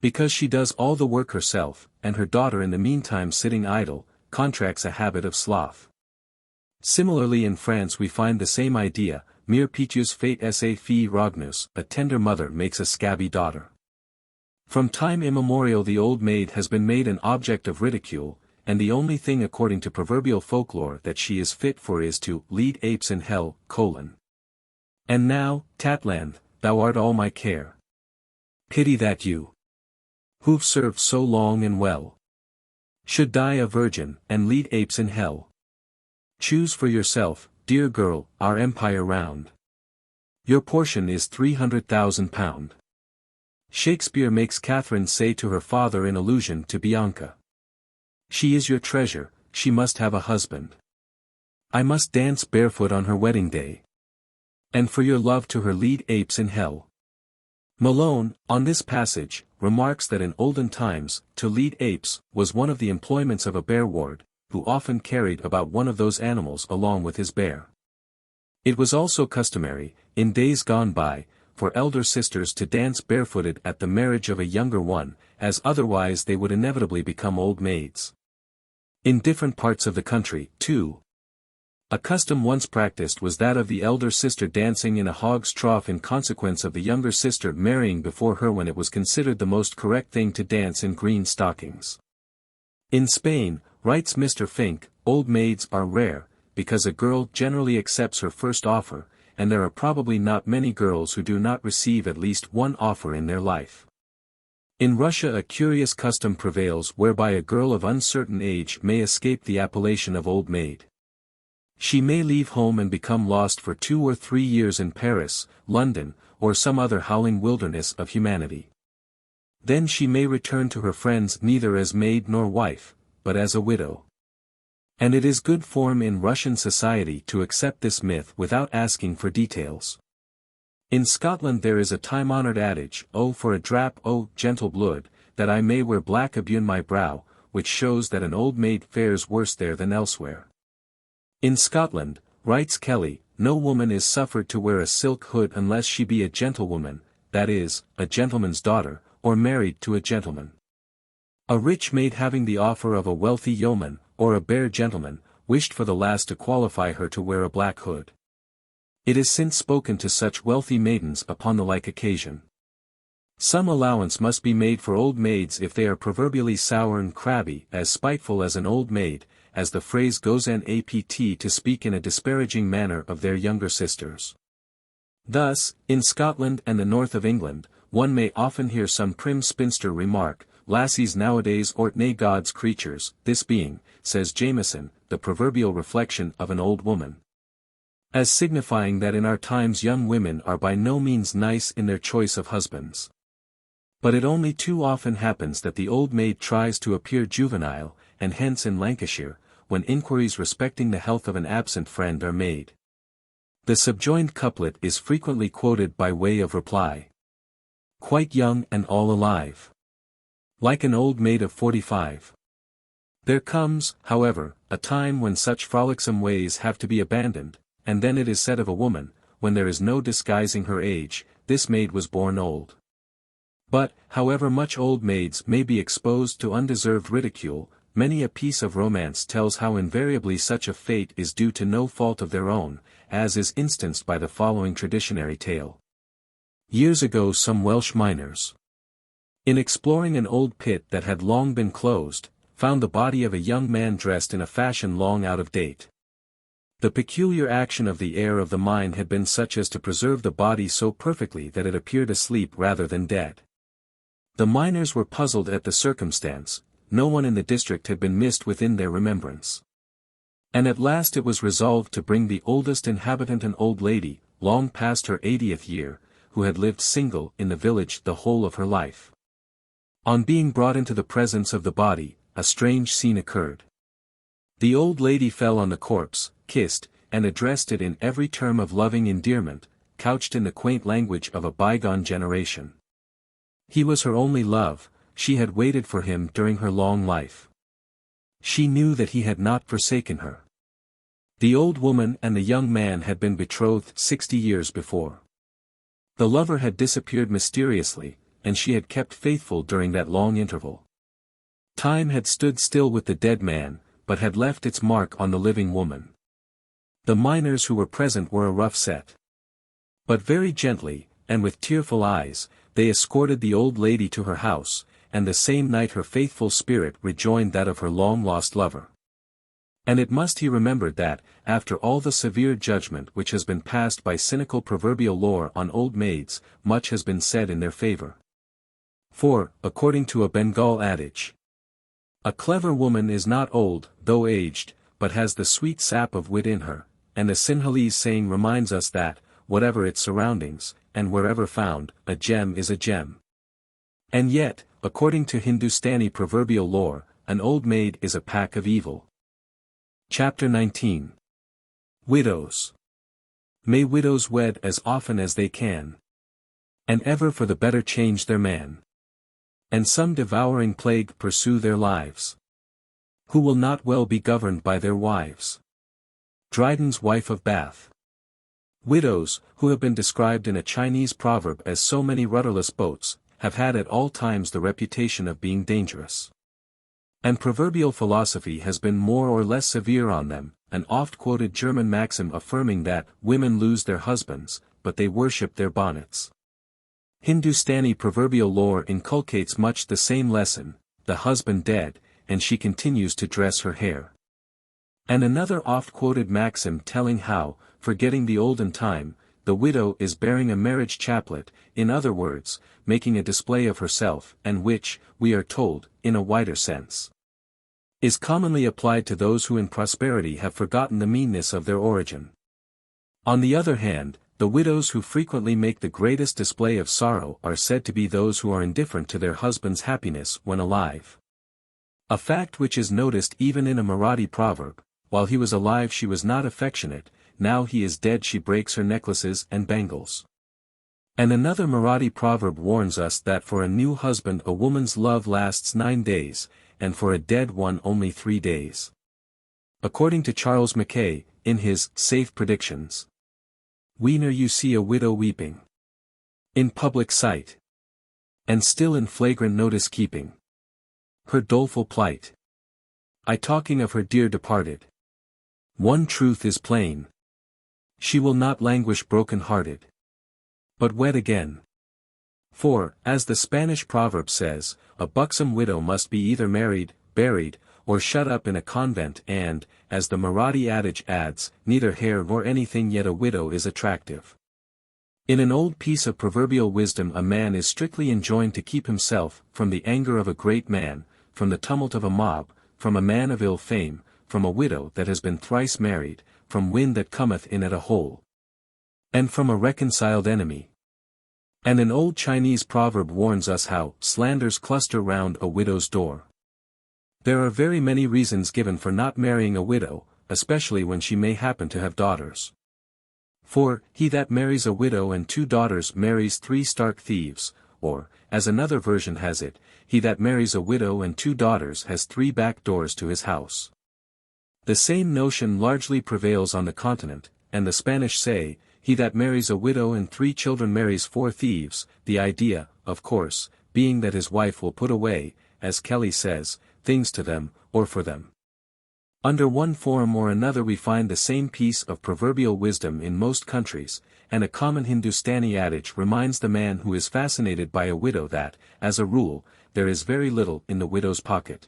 [SPEAKER 1] Because she does all the work herself, and her daughter in the meantime sitting idle, contracts a habit of sloth. Similarly in France we find the same idea, mere piteus fait esse fille rognus, a tender mother makes a scabby daughter. From time immemorial the old maid has been made an object of ridicule, and the only thing according to proverbial folklore that she is fit for is to lead apes in hell, And now, Tatland, thou art all my care. Pity that you, who've served so long and well, should die a virgin, and lead apes in hell. Choose for yourself, dear girl, our empire round. Your portion is £300,000. Shakespeare makes Catherine say to her father in allusion to Bianca. She is your treasure, she must have a husband. I must dance barefoot on her wedding day. And for your love to her lead apes in hell. Malone, on this passage, remarks that in olden times, to lead apes, was one of the employments of a bear ward, who often carried about one of those animals along with his bear. It was also customary, in days gone by, for elder sisters to dance barefooted at the marriage of a younger one, as otherwise they would inevitably become old maids. In different parts of the country, too, a custom once practiced was that of the elder sister dancing in a hog's trough in consequence of the younger sister marrying before her when it was considered the most correct thing to dance in green stockings. In Spain, writes Mr. Fink, old maids are rare, because a girl generally accepts her first offer, and there are probably not many girls who do not receive at least one offer in their life. In Russia a curious custom prevails whereby a girl of uncertain age may escape the appellation of old maid. She may leave home and become lost for 2 or 3 years in Paris, London, or some other howling wilderness of humanity. Then she may return to her friends neither as maid nor wife, but as a widow. And it is good form in Russian society to accept this myth without asking for details. In Scotland there is a time-honoured adage, "Oh for a drap, oh, gentle blood, that I may wear black abune my brow," which shows that an old maid fares worse there than elsewhere. In Scotland, writes Kelly, no woman is suffered to wear a silk hood unless she be a gentlewoman, that is, a gentleman's daughter, or married to a gentleman. A rich maid having the offer of a wealthy yeoman, or a bare gentleman, wished for the last to qualify her to wear a black hood. It is since spoken to such wealthy maidens upon the like occasion. Some allowance must be made for old maids if they are proverbially sour and crabby, as spiteful as an old maid, as the phrase goes napt to speak in a disparaging manner of their younger sisters. Thus, in Scotland and the north of England, one may often hear some prim spinster remark, "Lassies nowadays ort nae God's creatures," this being, says Jameson, the proverbial reflection of an old woman, as signifying that in our times young women are by no means nice in their choice of husbands. But it only too often happens that the old maid tries to appear juvenile, and hence in Lancashire, when inquiries respecting the health of an absent friend are made. The subjoined couplet is frequently quoted by way of reply. Quite young and all alive. Like an old maid of 45. There comes, however, a time when such frolicsome ways have to be abandoned, and then it is said of a woman, when there is no disguising her age, this maid was born old. But, however much old maids may be exposed to undeserved ridicule, many a piece of romance tells how invariably such a fate is due to no fault of their own, as is instanced by the following traditionary tale. Years ago some Welsh miners, in exploring an old pit that had long been closed, found the body of a young man dressed in a fashion long out of date. The peculiar action of the air of the mine had been such as to preserve the body so perfectly that it appeared asleep rather than dead. The miners were puzzled at the circumstance, no one in the district had been missed within their remembrance. And at last it was resolved to bring the oldest inhabitant, an old lady, long past her 80th year, who had lived single in the village the whole of her life. On being brought into the presence of the body, a strange scene occurred. The old lady fell on the corpse, kissed, and addressed it in every term of loving endearment, couched in the quaint language of a bygone generation. He was her only love, she had waited for him during her long life. She knew that he had not forsaken her. The old woman and the young man had been betrothed 60 years before. The lover had disappeared mysteriously, and she had kept faithful during that long interval. Time had stood still with the dead man, but had left its mark on the living woman. The miners who were present were a rough set. But very gently, and with tearful eyes, they escorted the old lady to her house, and the same night her faithful spirit rejoined that of her long-lost lover. And it must be remembered that, after all the severe judgment which has been passed by cynical proverbial lore on old maids, much has been said in their favor. For, according to a Bengal adage, a clever woman is not old, though aged, but has the sweet sap of wit in her, and a Sinhalese saying reminds us that, whatever its surroundings, and wherever found, a gem is a gem. And yet, according to Hindustani proverbial lore, an old maid is a pack of evil. Chapter 19. Widows. May widows wed as often as they can, and ever for the better change their man. And some devouring plague pursue their lives, who will not well be governed by their wives. Dryden's Wife of Bath. Widows, who have been described in a Chinese proverb as so many rudderless boats, have had at all times the reputation of being dangerous. And proverbial philosophy has been more or less severe on them, an oft-quoted German maxim affirming that women lose their husbands, but they worship their bonnets. Hindustani proverbial lore inculcates much the same lesson, the husband dead, and she continues to dress her hair. And another oft-quoted maxim telling how, forgetting the olden time, the widow is bearing a marriage chaplet, in other words, making a display of herself, and which, we are told, in a wider sense, is commonly applied to those who in prosperity have forgotten the meanness of their origin. On the other hand, the widows who frequently make the greatest display of sorrow are said to be those who are indifferent to their husband's happiness when alive. A fact which is noticed even in a Marathi proverb, while he was alive she was not affectionate, now he is dead she breaks her necklaces and bangles. And another Marathi proverb warns us that for a new husband a woman's love lasts 9 days, and for a dead one only 3 days. According to Charles Mackay, in his Safe Predictions. Whene'er you see a widow weeping in public sight, and still in flagrant notice keeping her doleful plight, I talking of her dear departed, one truth is plain, she will not languish broken-hearted, but wed again. For, as the Spanish proverb says, a buxom widow must be either married, buried, or shut up in a convent, and, as the Marathi adage adds, neither hair nor anything yet a widow is attractive. In an old piece of proverbial wisdom a man is strictly enjoined to keep himself from the anger of a great man, from the tumult of a mob, from a man of ill fame, from a widow that has been thrice married, from wind that cometh in at a hole, and from a reconciled enemy. And an old Chinese proverb warns us how slanders cluster round a widow's door. There are very many reasons given for not marrying a widow, especially when she may happen to have daughters. For, he that marries a widow and 2 daughters marries 3 stark thieves, or, as another version has it, he that marries a widow and 2 daughters has 3 back doors to his house. The same notion largely prevails on the continent, and the Spanish say, he that marries a widow and 3 children marries 4 thieves, the idea, of course, being that his wife will put away, as Kelly says, things to them, or for them. Under one form or another we find the same piece of proverbial wisdom in most countries, and a common Hindustani adage reminds the man who is fascinated by a widow that, as a rule, there is very little in the widow's pocket.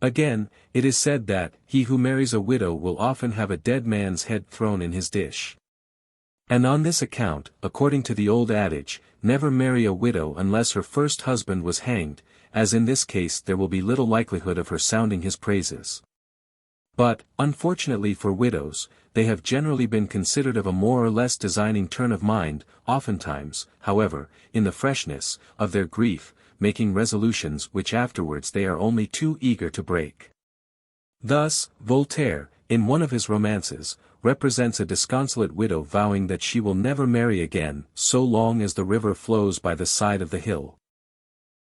[SPEAKER 1] Again, it is said that, he who marries a widow will often have a dead man's head thrown in his dish. And on this account, according to the old adage, never marry a widow unless her first husband was hanged, as in this case there will be little likelihood of her sounding his praises. But, unfortunately for widows, they have generally been considered of a more or less designing turn of mind, oftentimes, however, in the freshness of their grief, making resolutions which afterwards they are only too eager to break. Thus, Voltaire, in one of his romances, represents a disconsolate widow vowing that she will never marry again, so long as the river flows by the side of the hill.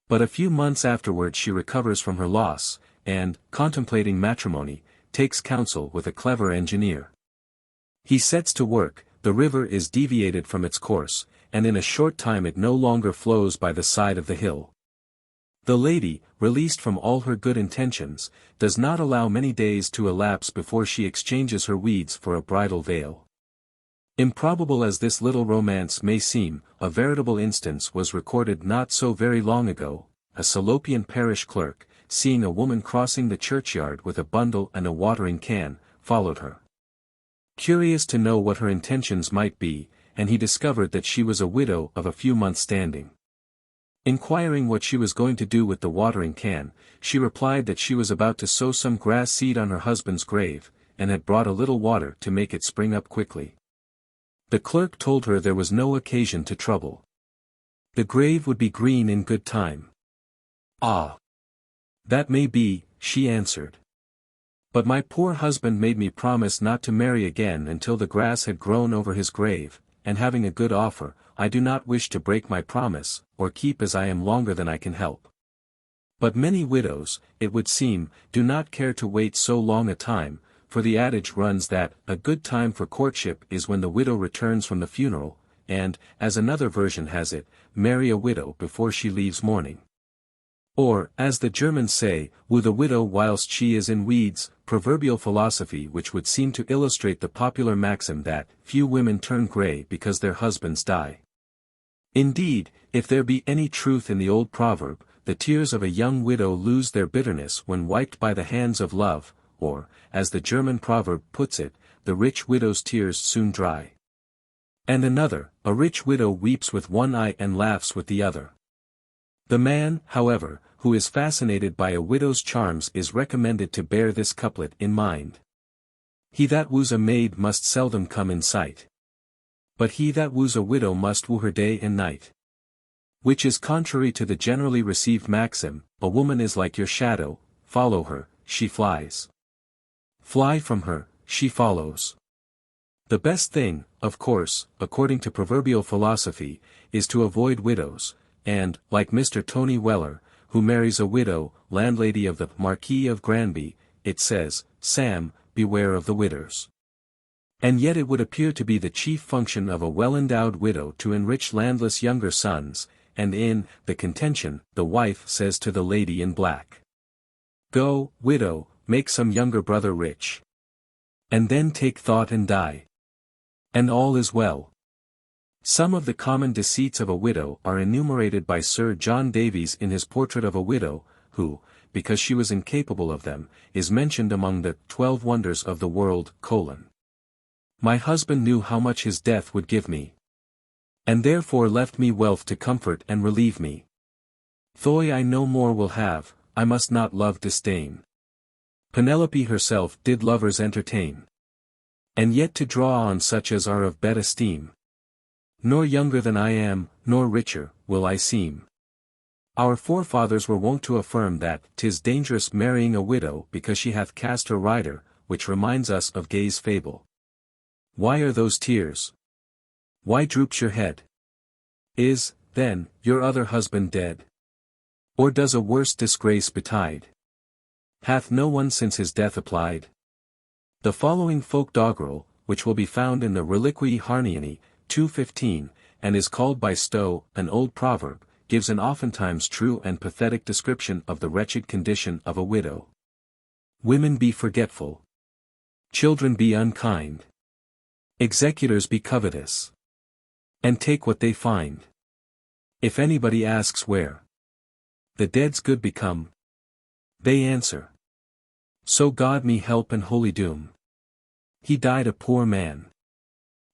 [SPEAKER 1] But a few months afterwards she recovers from her loss, and, contemplating matrimony, takes counsel with a clever engineer. He sets to work, the river is deviated from its course, and in a short time it no longer flows by the side of the hill. The lady, released from all her good intentions, does not allow many days to elapse before she exchanges her weeds for a bridal veil. Improbable as this little romance may seem, a veritable instance was recorded not so very long ago. A Salopian parish clerk, seeing a woman crossing the churchyard with a bundle and a watering can, followed her. Curious to know what her intentions might be, and he discovered that she was a widow of a few months' standing. Inquiring what she was going to do with the watering can, she replied that she was about to sow some grass seed on her husband's grave, and had brought a little water to make it spring up quickly. The clerk told her there was no occasion to trouble. The grave would be green in good time. "Ah! That may be," she answered. "But my poor husband made me promise not to marry again until the grass had grown over his grave, and having a good offer, I do not wish to break my promise, or keep as I am longer than I can help." But many widows, it would seem, do not care to wait so long a time, for the adage runs that, a good time for courtship is when the widow returns from the funeral, and, as another version has it, marry a widow before she leaves mourning. Or, as the Germans say, woo the widow whilst she is in weeds, proverbial philosophy which would seem to illustrate the popular maxim that, few women turn grey because their husbands die. Indeed, if there be any truth in the old proverb, the tears of a young widow lose their bitterness when wiped by the hands of love, or, as the German proverb puts it, the rich widow's tears soon dry. And another, a rich widow weeps with one eye and laughs with the other. The man, however, who is fascinated by a widow's charms is recommended to bear this couplet in mind. He that woos a maid must seldom come in sight. But he that woos a widow must woo her day and night. Which is contrary to the generally received maxim, a woman is like your shadow, follow her, she flies. Fly from her, she follows. The best thing, of course, according to proverbial philosophy, is to avoid widows, and, like Mr. Tony Weller, who marries a widow, landlady of the Marquis of Granby, it says, "Sam, beware of the widows." And yet it would appear to be the chief function of a well-endowed widow to enrich landless younger sons, and in The Contention, the wife says to the lady in black, "Go, widow, make some younger brother rich. And then take thought and die. And all is well." Some of the common deceits of a widow are enumerated by Sir John Davies in his Portrait of a Widow, who, because she was incapable of them, is mentioned among the 12 Wonders of the World, "My husband knew how much his death would give me. And therefore left me wealth to comfort and relieve me. Though I no more will have, I must not love disdain. Penelope herself did lovers entertain. And yet to draw on such as are of bed esteem. Nor younger than I am, nor richer, will I seem. Our forefathers were wont to affirm that 'tis dangerous marrying a widow because she hath cast her rider, which reminds us of Gay's fable. Why are those tears? Why droops your head? Is, then, your other husband dead? Or does a worse disgrace betide? Hath no one since his death applied? The following folk doggerel, which will be found in the Reliquii Harniani, 215, and is called by Stowe an old proverb, gives an oftentimes true and pathetic description of the wretched condition of a widow. Women be forgetful. Children be unkind. Executors be covetous. And take what they find. If anybody asks where the dead's good become, they answer, so God me help and holy doom. He died a poor man.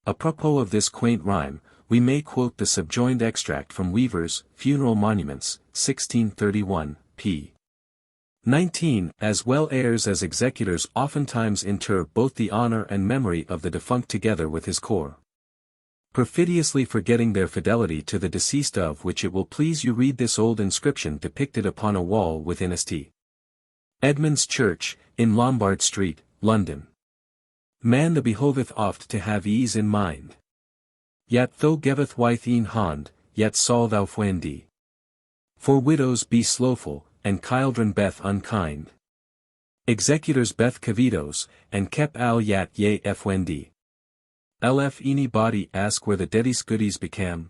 [SPEAKER 1] Apropos of this quaint rhyme, we may quote the subjoined extract from Weaver's Funeral Monuments, 1631, p. 19. As well heirs as executors oftentimes inter both the honor and memory of the defunct together with his corps, perfidiously forgetting their fidelity to the deceased, of which it will please you read this old inscription depicted upon a wall within St. Edmund's Church, in Lombard Street, London. Man the behoveth oft to have ease in mind. Yet though geveth wyth een hond, yet saw thou fwendi. For widows be slowful, and children beth unkind. Executors beth cavitos, and kep al yat ye fwendi. Lf any body ask where the deaddy's goodies becam?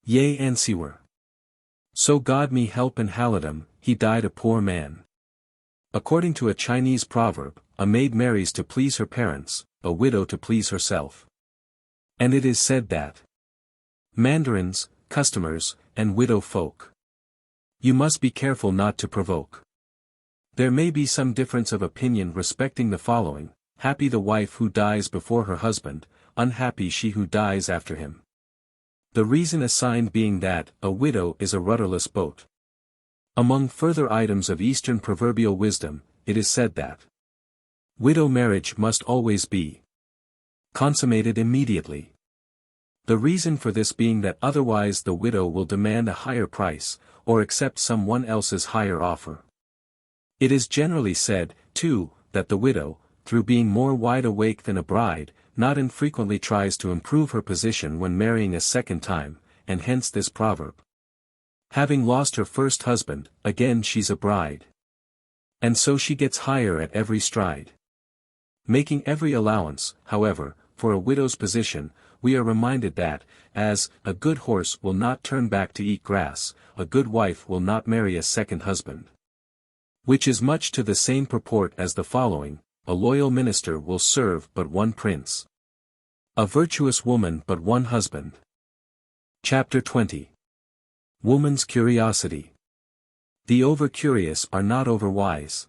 [SPEAKER 1] Yea answer. So God me help and halidum, he died a poor man. According to a Chinese proverb, a maid marries to please her parents, a widow to please herself. And it is said that mandarins, customers, and widow folk, you must be careful not to provoke. There may be some difference of opinion respecting the following: happy the wife who dies before her husband, unhappy she who dies after him. The reason assigned being that a widow is a rudderless boat. Among further items of Eastern proverbial wisdom, it is said that widow marriage must always be consummated immediately. The reason for this being that otherwise the widow will demand a higher price, or accept someone else's higher offer. It is generally said, too, that the widow, through being more wide awake than a bride, not infrequently tries to improve her position when marrying a second time, and hence this proverb. Having lost her first husband, again she's a bride. And so she gets higher at every stride. Making every allowance, however, for a widow's position, we are reminded that, as a good horse will not turn back to eat grass, a good wife will not marry a second husband. Which is much to the same purport as the following: a loyal minister will serve but one prince. A virtuous woman but one husband. Chapter 20. Woman's Curiosity. The over-curious are not over-wise.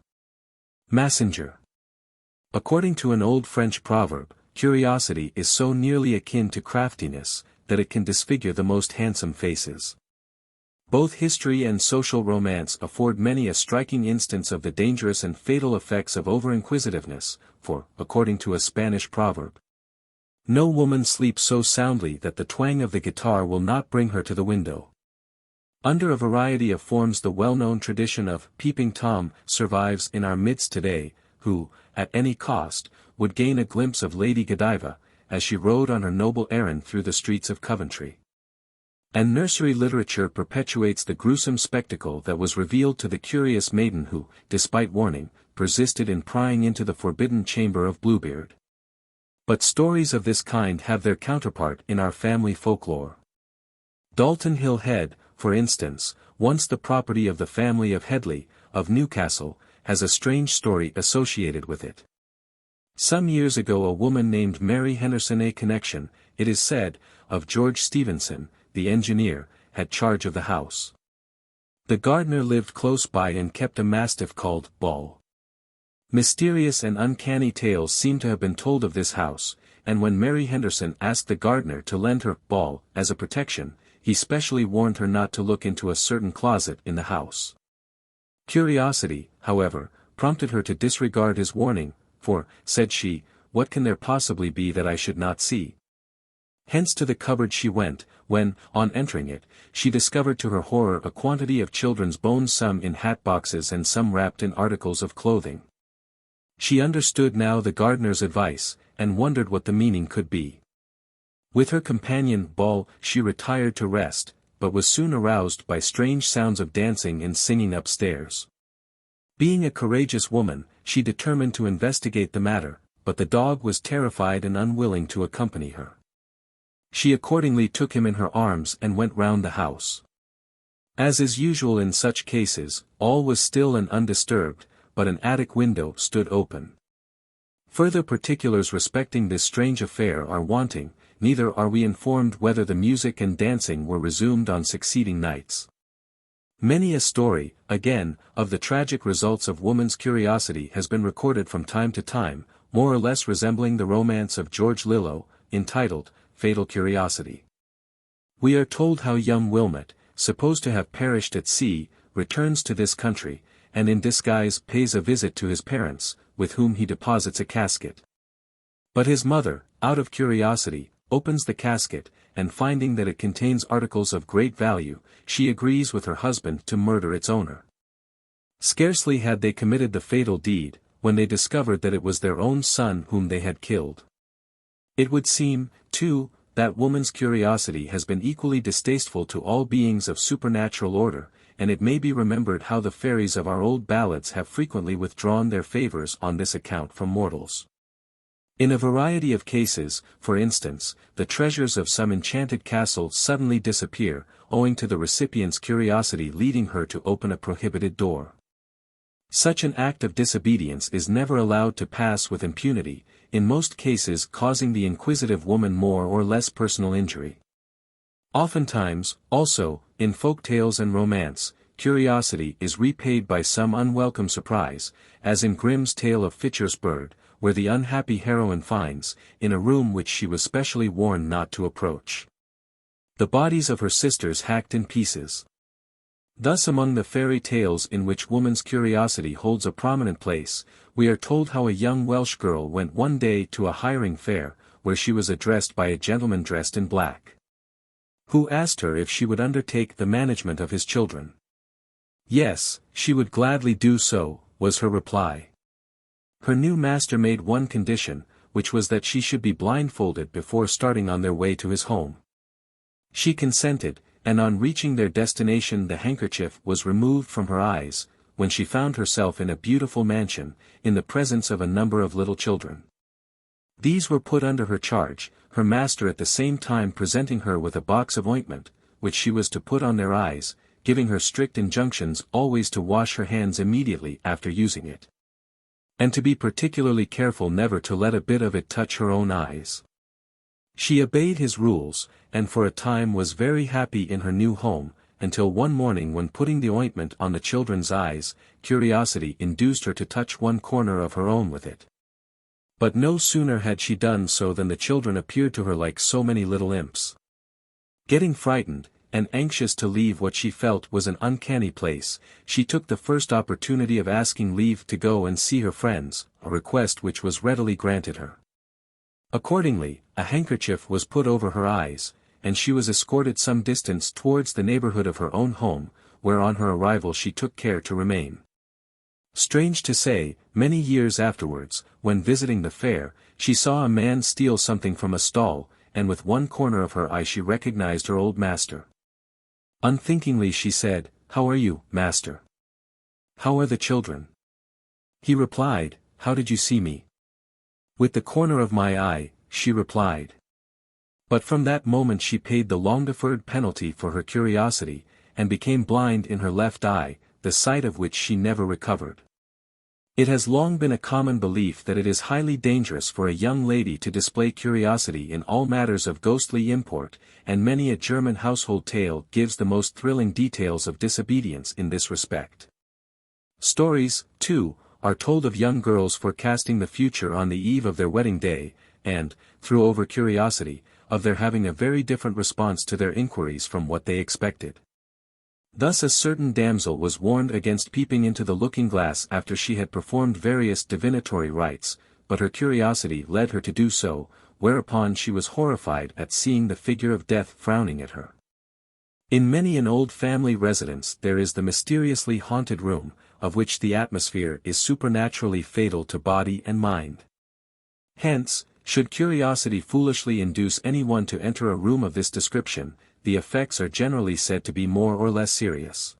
[SPEAKER 1] Messenger. According to an old French proverb, curiosity is so nearly akin to craftiness, that it can disfigure the most handsome faces. Both history and social romance afford many a striking instance of the dangerous and fatal effects of over-inquisitiveness, for, according to a Spanish proverb, no woman sleeps so soundly that the twang of the guitar will not bring her to the window. Under a variety of forms the well-known tradition of Peeping Tom survives in our midst today, who, at any cost, would gain a glimpse of Lady Godiva, as she rode on her noble errand through the streets of Coventry. And nursery literature perpetuates the gruesome spectacle that was revealed to the curious maiden who, despite warning, persisted in prying into the forbidden chamber of Bluebeard. But stories of this kind have their counterpart in our family folklore. Dalton Hill Head, for instance, once the property of the family of Headley, of Newcastle, has a strange story associated with it. Some years ago a woman named Mary Henderson, a connection, it is said, of George Stephenson, the engineer, had charge of the house. The gardener lived close by and kept a mastiff called Ball. Mysterious and uncanny tales seem to have been told of this house, and when Mary Henderson asked the gardener to lend her Ball as a protection, he specially warned her not to look into a certain closet in the house. Curiosity, however, prompted her to disregard his warning, for, said she, what can there possibly be that I should not see? Hence to the cupboard she went, when, on entering it, she discovered to her horror a quantity of children's bones, some in hat boxes and some wrapped in articles of clothing. She understood now the gardener's advice, and wondered what the meaning could be. With her companion, Ball, she retired to rest, but was soon aroused by strange sounds of dancing and singing upstairs. Being a courageous woman, she determined to investigate the matter, but the dog was terrified and unwilling to accompany her. She accordingly took him in her arms and went round the house. As is usual in such cases, all was still and undisturbed, but an attic window stood open. Further particulars respecting this strange affair are wanting, neither are we informed whether the music and dancing were resumed on succeeding nights. Many a story, again, of the tragic results of woman's curiosity has been recorded from time to time, more or less resembling the romance of George Lillo, entitled, Fatal Curiosity. We are told how young Wilmot, supposed to have perished at sea, returns to this country, and in disguise pays a visit to his parents, with whom he deposits a casket. But his mother, out of curiosity, opens the casket, and finding that it contains articles of great value, she agrees with her husband to murder its owner. Scarcely had they committed the fatal deed, when they discovered that it was their own son whom they had killed. It would seem, too, that woman's curiosity has been equally distasteful to all beings of supernatural order, and it may be remembered how the fairies of our old ballads have frequently withdrawn their favors on this account from mortals. In a variety of cases, for instance, the treasures of some enchanted castle suddenly disappear, owing to the recipient's curiosity leading her to open a prohibited door. Such an act of disobedience is never allowed to pass with impunity, in most cases causing the inquisitive woman more or less personal injury. Oftentimes, also, in folk tales and romance, curiosity is repaid by some unwelcome surprise, as in Grimm's tale of Fitcher's Bird, where the unhappy heroine finds, in a room which she was specially warned not to approach, the bodies of her sisters hacked in pieces. Thus among the fairy tales in which woman's curiosity holds a prominent place, we are told how a young Welsh girl went one day to a hiring fair, where she was addressed by a gentleman dressed in black, who asked her if she would undertake the management of his children. Yes, she would gladly do so, was her reply. Her new master made one condition, which was that she should be blindfolded before starting on their way to his home. She consented, and on reaching their destination the handkerchief was removed from her eyes, when she found herself in a beautiful mansion, in the presence of a number of little children. These were put under her charge, her master at the same time presenting her with a box of ointment, which she was to put on their eyes, giving her strict injunctions always to wash her hands immediately after using it, and to be particularly careful never to let a bit of it touch her own eyes. She obeyed his rules, and for a time was very happy in her new home, until one morning when putting the ointment on the children's eyes, curiosity induced her to touch one corner of her own with it. But no sooner had she done so than the children appeared to her like so many little imps. Getting frightened, and anxious to leave what she felt was an uncanny place, she took the first opportunity of asking leave to go and see her friends, a request which was readily granted her. Accordingly, a handkerchief was put over her eyes, and she was escorted some distance towards the neighborhood of her own home, where on her arrival she took care to remain. Strange to say, many years afterwards, when visiting the fair, she saw a man steal something from a stall, and with one corner of her eye she recognized her old master. Unthinkingly she said, "How are you, master? How are the children?" He replied, "How did you see me?" "With the corner of my eye," she replied. But from that moment she paid the long-deferred penalty for her curiosity, and became blind in her left eye, the sight of which she never recovered. It has long been a common belief that it is highly dangerous for a young lady to display curiosity in all matters of ghostly import, and many a German household tale gives the most thrilling details of disobedience in this respect. Stories, too, are told of young girls forecasting the future on the eve of their wedding day, and, through over-curiosity, of their having a very different response to their inquiries from what they expected. Thus a certain damsel was warned against peeping into the looking-glass after she had performed various divinatory rites, but her curiosity led her to do so, whereupon she was horrified at seeing the figure of death frowning at her. In many an old family residence there is the mysteriously haunted room, of which the atmosphere is supernaturally fatal to body and mind. Hence, should curiosity foolishly induce anyone to enter a room of this description, the effects are generally said to be more or less serious.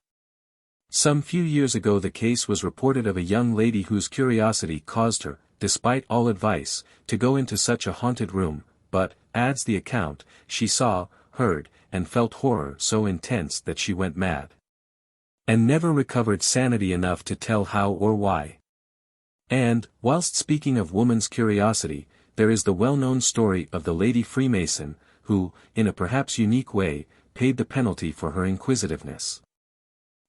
[SPEAKER 1] Some few years ago the case was reported of a young lady whose curiosity caused her, despite all advice, to go into such a haunted room, but, adds the account, she saw, heard, and felt horror so intense that she went mad. And never recovered sanity enough to tell how or why. And, whilst speaking of woman's curiosity, there is the well-known story of the Lady Freemason, who, in a perhaps unique way, paid the penalty for her inquisitiveness.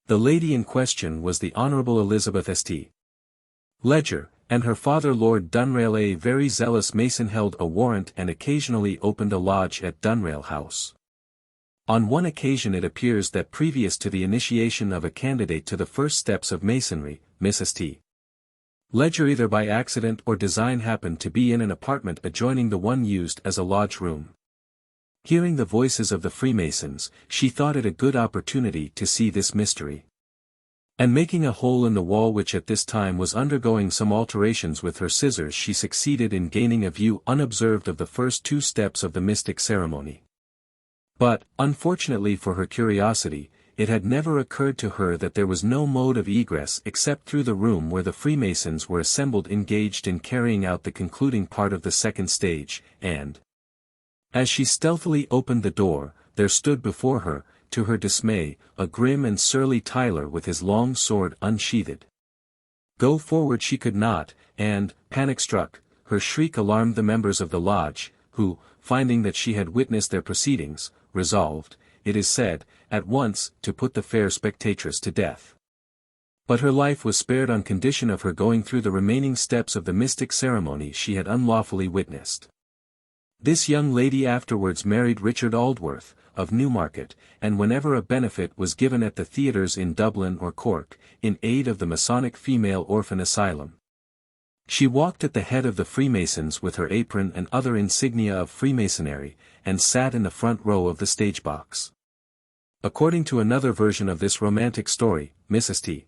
[SPEAKER 1] The lady in question was the Honourable Elizabeth St. Ledger, and her father Lord Dunrail, a very zealous Mason, held a warrant and occasionally opened a lodge at Dunrail House. On one occasion it appears that previous to the initiation of a candidate to the first steps of Masonry, Mrs. St. Ledger either by accident or design happened to be in an apartment adjoining the one used as a lodge room. Hearing the voices of the Freemasons, she thought it a good opportunity to see this mystery. And making a hole in the wall which at this time was undergoing some alterations with her scissors, she succeeded in gaining a view unobserved of the first two steps of the mystic ceremony. But, unfortunately for her curiosity, it had never occurred to her that there was no mode of egress except through the room where the Freemasons were assembled engaged in carrying out the concluding part of the second stage, and, as she stealthily opened the door, there stood before her, to her dismay, a grim and surly Tyler with his long sword unsheathed. Go forward she could not, and, panic-struck, her shriek alarmed the members of the lodge, who, finding that she had witnessed their proceedings, resolved, it is said, at once, to put the fair spectatress to death. But her life was spared on condition of her going through the remaining steps of the mystic ceremony she had unlawfully witnessed. This young lady afterwards married Richard Aldworth, of Newmarket, and whenever a benefit was given at the theatres in Dublin or Cork, in aid of the Masonic Female Orphan Asylum, she walked at the head of the Freemasons with her apron and other insignia of Freemasonry, and sat in the front row of the stage box. According to another version of this romantic story, Mrs. St.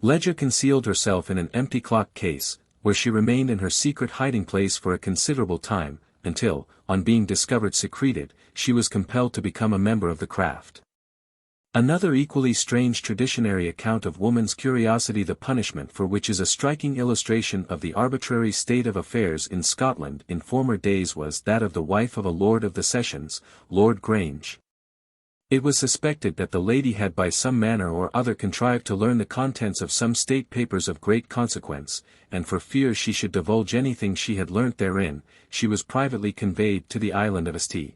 [SPEAKER 1] Ledger concealed herself in an empty clock case, where she remained in her secret hiding place for a considerable time, until, on being discovered secreted, she was compelled to become a member of the craft. Another equally strange traditionary account of woman's curiosity, the punishment for which, is a striking illustration of the arbitrary state of affairs in Scotland in former days, was that of the wife of a Lord of the Sessions, Lord Grange. It was suspected that the lady had by some manner or other contrived to learn the contents of some state papers of great consequence, and for fear she should divulge anything she had learnt therein, she was privately conveyed to the island of St.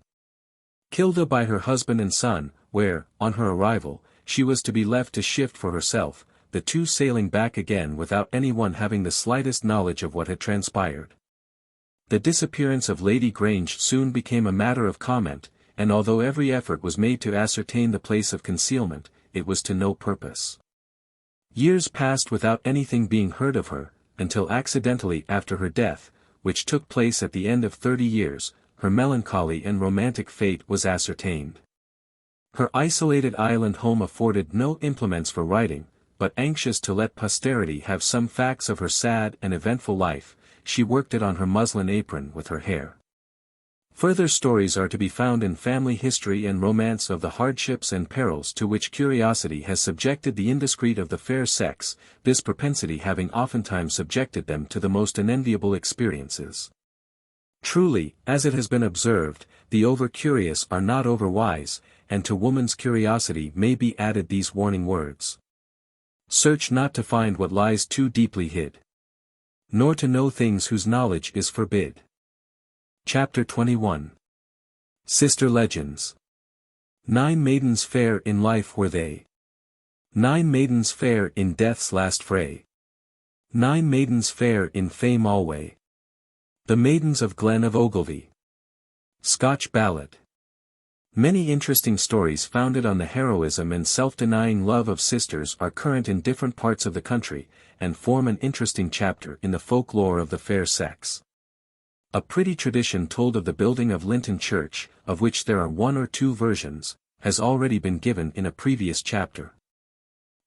[SPEAKER 1] Kilda by her husband and son, where, on her arrival, she was to be left to shift for herself, the two sailing back again without anyone having the slightest knowledge of what had transpired. The disappearance of Lady Grange soon became a matter of comment, and although every effort was made to ascertain the place of concealment, it was to no purpose. Years passed without anything being heard of her, until accidentally after her death, which took place at the end of 30 years, her melancholy and romantic fate was ascertained. Her isolated island home afforded no implements for writing, but anxious to let posterity have some facts of her sad and eventful life, she worked it on her muslin apron with her hair. Further stories are to be found in family history and romance of the hardships and perils to which curiosity has subjected the indiscreet of the fair sex, this propensity having oftentimes subjected them to the most unenviable experiences. Truly, as it has been observed, the over-curious are not over-wise, and to woman's curiosity may be added these warning words. Search not to find what lies too deeply hid, nor to know things whose knowledge is forbid. Chapter 21. Sister Legends. 9 maidens fair in life were they. 9 maidens fair in death's last fray. 9 maidens fair in fame alway. The Maidens of Glen of Ogilvy. Scotch Ballad. Many interesting stories founded on the heroism and self-denying love of sisters are current in different parts of the country, and form an interesting chapter in the folklore of the fair sex. A pretty tradition told of the building of Linton Church, of which there are one or two versions, has already been given in a previous chapter.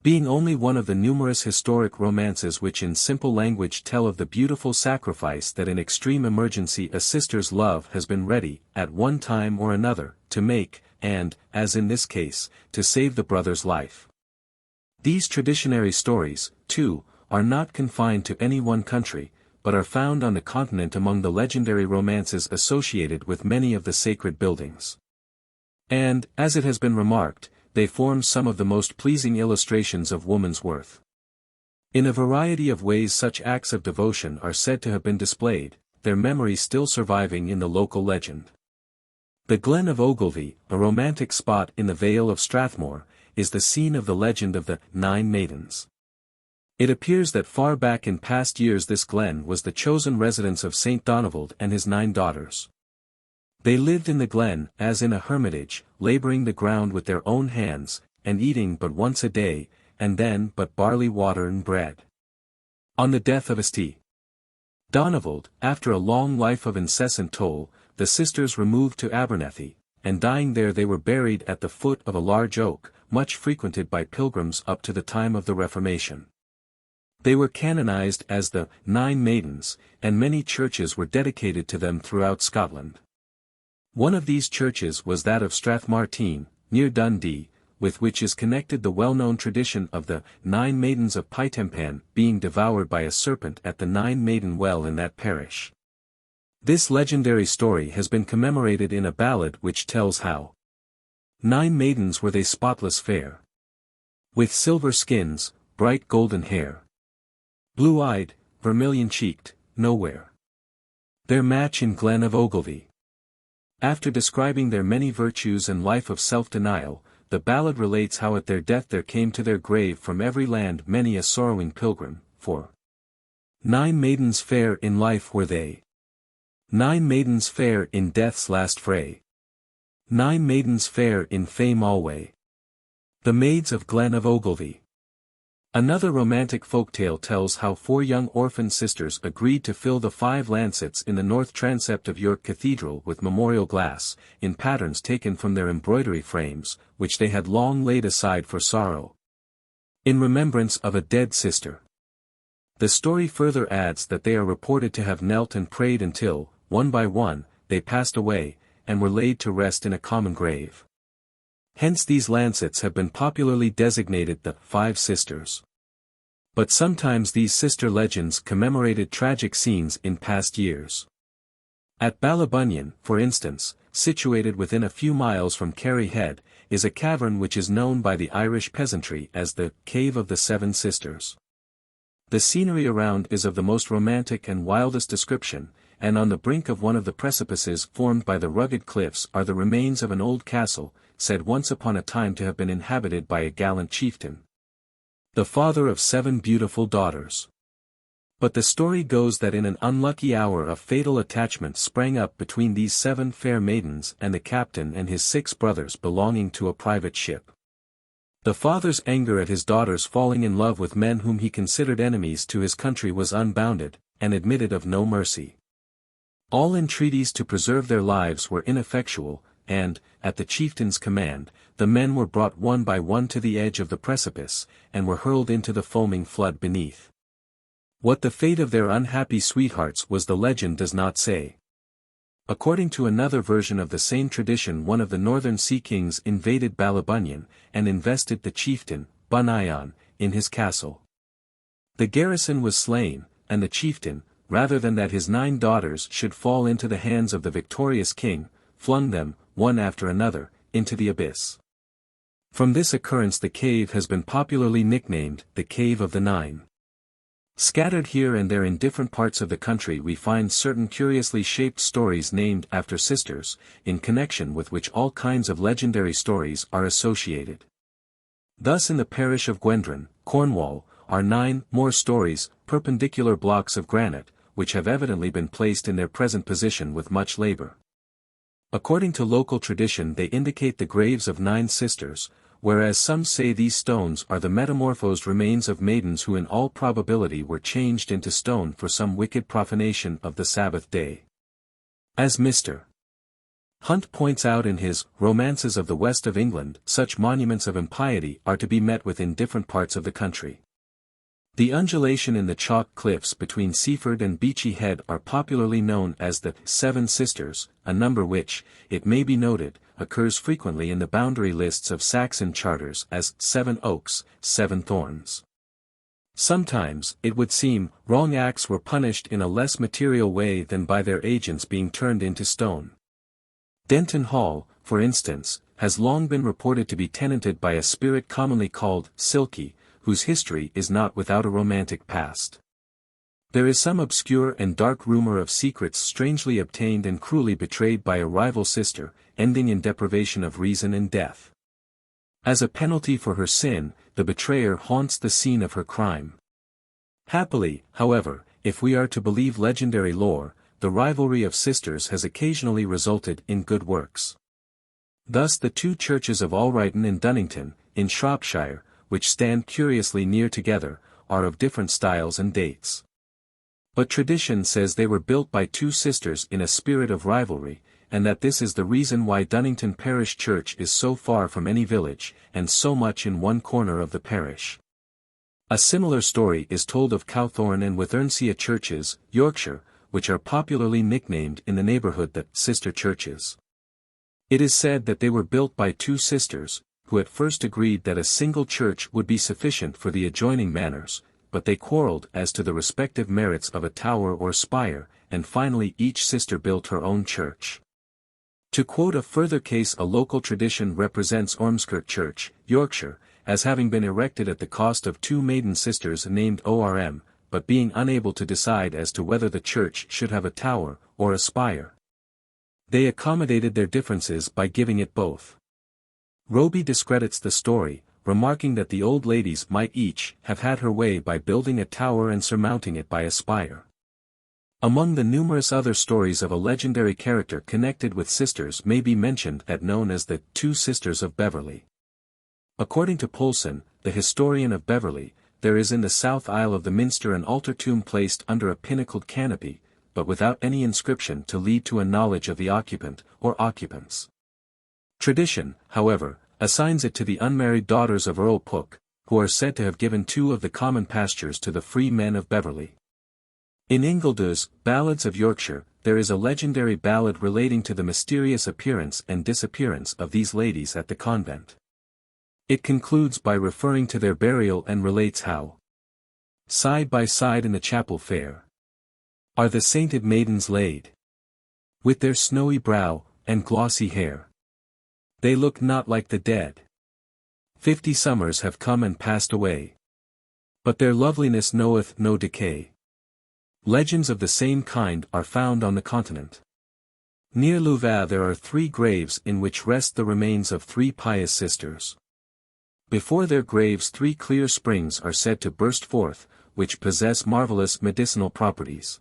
[SPEAKER 1] Being only one of the numerous historic romances which in simple language tell of the beautiful sacrifice that in extreme emergency a sister's love has been ready, at one time or another, to make, and, as in this case, to save the brother's life. These traditionary stories, too, are not confined to any one country, but are found on the continent among the legendary romances associated with many of the sacred buildings. And, as it has been remarked, they form some of the most pleasing illustrations of woman's worth. In a variety of ways such acts of devotion are said to have been displayed, their memory still surviving in the local legend. The Glen of Ogilvy, a romantic spot in the Vale of Strathmore, is the scene of the legend of the 9 Maidens. It appears that far back in past years this glen was the chosen residence of St. Donald and his 9 daughters. They lived in the glen, as in a hermitage, laboring the ground with their own hands, and eating but once a day, and then but barley water and bread. On the death of St. Donald, after a long life of incessant toil, the sisters removed to Abernethy, and dying there they were buried at the foot of a large oak, much frequented by pilgrims up to the time of the Reformation. They were canonized as the 9 Maidens, and many churches were dedicated to them throughout Scotland. One of these churches was that of Strathmartine, near Dundee, with which is connected the well-known tradition of the 9 Maidens of Pytempan being devoured by a serpent at the 9 Maiden Well in that parish. This legendary story has been commemorated in a ballad which tells how 9 maidens were they spotless fair, with silver skins, bright golden hair, blue-eyed, vermilion-cheeked, nowhere their match in Glen of Ogilvy. After describing their many virtues and life of self-denial, the ballad relates how at their death there came to their grave from every land many a sorrowing pilgrim, for 9 maidens fair in life were they, 9 maidens fair in death's last fray, 9 maidens fair in fame alway. The Maids of Glen of Ogilvy. Another romantic folktale tells how 4 young orphan sisters agreed to fill the 5 lancets in the north transept of York Cathedral with memorial glass, in patterns taken from their embroidery frames, which they had long laid aside for sorrow, in remembrance of a dead sister. The story further adds that they are reported to have knelt and prayed until, one by one, they passed away, and were laid to rest in a common grave. Hence these lancets have been popularly designated the 5 Sisters. But sometimes these sister legends commemorated tragic scenes in past years. At Ballybunion, for instance, situated within a few miles from Kerry Head, is a cavern which is known by the Irish peasantry as the Cave of the 7 Sisters. The scenery around is of the most romantic and wildest description, and on the brink of one of the precipices formed by the rugged cliffs are the remains of an old castle, said once upon a time to have been inhabited by a gallant chieftain, the father of 7 beautiful daughters. But the story goes that in an unlucky hour a fatal attachment sprang up between these 7 fair maidens and the captain and his 6 brothers belonging to a private ship. The father's anger at his daughters falling in love with men whom he considered enemies to his country was unbounded, and admitted of no mercy. All entreaties to preserve their lives were ineffectual, and, at the chieftain's command, the men were brought one by one to the edge of the precipice, and were hurled into the foaming flood beneath. What the fate of their unhappy sweethearts was the legend does not say. According to another version of the same tradition, one of the northern sea kings invaded Ballybunion, and invested the chieftain, Bunion, in his castle. The garrison was slain, and the chieftain, rather than that his 9 daughters should fall into the hands of the victorious king, flung them, one after another, into the abyss. From this occurrence the cave has been popularly nicknamed the Cave of the 9. Scattered here and there in different parts of the country we find certain curiously shaped stories named after sisters, in connection with which all kinds of legendary stories are associated. Thus in the parish of Gwendron, Cornwall, are 9 more stories, perpendicular blocks of granite, which have evidently been placed in their present position with much labor. According to local tradition they indicate the graves of 9 sisters, whereas some say these stones are the metamorphosed remains of maidens who in all probability were changed into stone for some wicked profanation of the Sabbath day. As Mr. Hunt points out in his Romances of the West of England, such monuments of impiety are to be met with in different parts of the country. The undulation in the chalk cliffs between Seaford and Beachy Head are popularly known as the Seven Sisters, a number which, it may be noted, occurs frequently in the boundary lists of Saxon charters as Seven Oaks, Seven Thorns. Sometimes, it would seem, wrong acts were punished in a less material way than by their agents being turned into stone. Denton Hall, for instance, has long been reported to be tenanted by a spirit commonly called Silky, whose history is not without a romantic past. There is some obscure and dark rumor of secrets strangely obtained and cruelly betrayed by a rival sister, ending in deprivation of reason and death. As a penalty for her sin, the betrayer haunts the scene of her crime. Happily, however, if we are to believe legendary lore, the rivalry of sisters has occasionally resulted in good works. Thus the two churches of Alrighton and Dunnington, in Shropshire, which stand curiously near together, are of different styles and dates. But tradition says they were built by two sisters in a spirit of rivalry, and that this is the reason why Dunnington Parish Church is so far from any village, and so much in one corner of the parish. A similar story is told of Cowthorne and Withernsia churches, Yorkshire, which are popularly nicknamed in the neighbourhood the sister churches. It is said that they were built by two sisters, who at first agreed that a single church would be sufficient for the adjoining manors, but they quarrelled as to the respective merits of a tower or spire, and finally each sister built her own church. To quote a further case, a local tradition represents Ormskirk Church, Yorkshire, as having been erected at the cost of two maiden sisters named Orm, but being unable to decide as to whether the church should have a tower or a spire. They accommodated their differences by giving it both. Roby discredits the story, remarking that the old ladies might each have had her way by building a tower and surmounting it by a spire. Among the numerous other stories of a legendary character connected with sisters may be mentioned that known as the Two Sisters of Beverley. According to Poulsen, the historian of Beverley, there is in the south aisle of the minster an altar tomb placed under a pinnacled canopy, but without any inscription to lead to a knowledge of the occupant, or occupants. Tradition, however, assigns it to the unmarried daughters of Earl Pooke, who are said to have given two of the common pastures to the free men of Beverley. In Ingledew's Ballads of Yorkshire, there is a legendary ballad relating to the mysterious appearance and disappearance of these ladies at the convent. It concludes by referring to their burial and relates how, side by side in the chapel fair, are the sainted maidens laid, with their snowy brow and glossy hair. They look not like the dead. 50 summers have come and passed away, but their loveliness knoweth no decay. Legends of the same kind are found on the continent. Near Louvain there are 3 graves in which rest the remains of 3 pious sisters. Before their graves 3 clear springs are said to burst forth, which possess marvelous medicinal properties.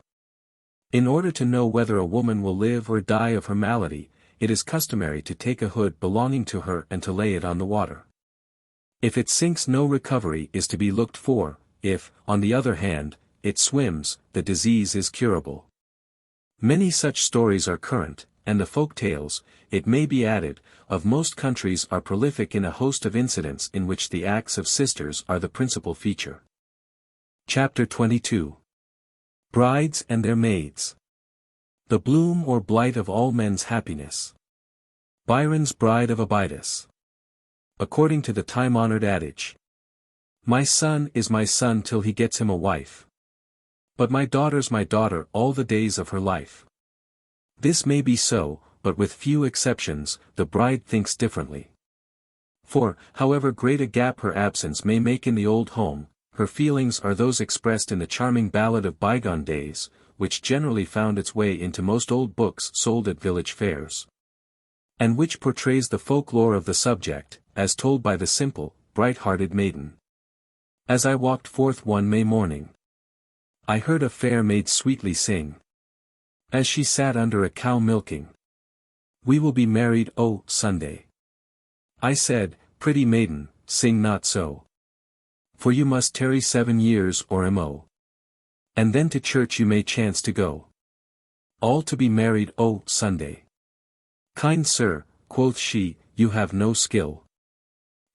[SPEAKER 1] In order to know whether a woman will live or die of her malady, it is customary to take a hood belonging to her and to lay it on the water. If it sinks, no recovery is to be looked for; if, on the other hand, it swims, the disease is curable. Many such stories are current, and the folk tales, it may be added, of most countries are prolific in a host of incidents in which the acts of sisters are the principal feature. Chapter 22. Brides and their Maids. The bloom or blight of all men's happiness. Byron's Bride of Abydos. According to the time-honored adage, my son is my son till he gets him a wife, but my daughter's my daughter all the days of her life. This may be so, but with few exceptions, the bride thinks differently. For, however great a gap her absence may make in the old home, her feelings are those expressed in the charming ballad of bygone days, which generally found its way into most old books sold at village fairs, and which portrays the folklore of the subject, as told by the simple, bright-hearted maiden. As I walked forth one May morning, I heard a fair maid sweetly sing, as she sat under a cow milking, we will be married, O Sunday. I said, pretty maiden, sing not so, for you must tarry 7 years or mo, and then to church you may chance to go. All to be married, oh, Sunday. Kind sir, quoth she, you have no skill.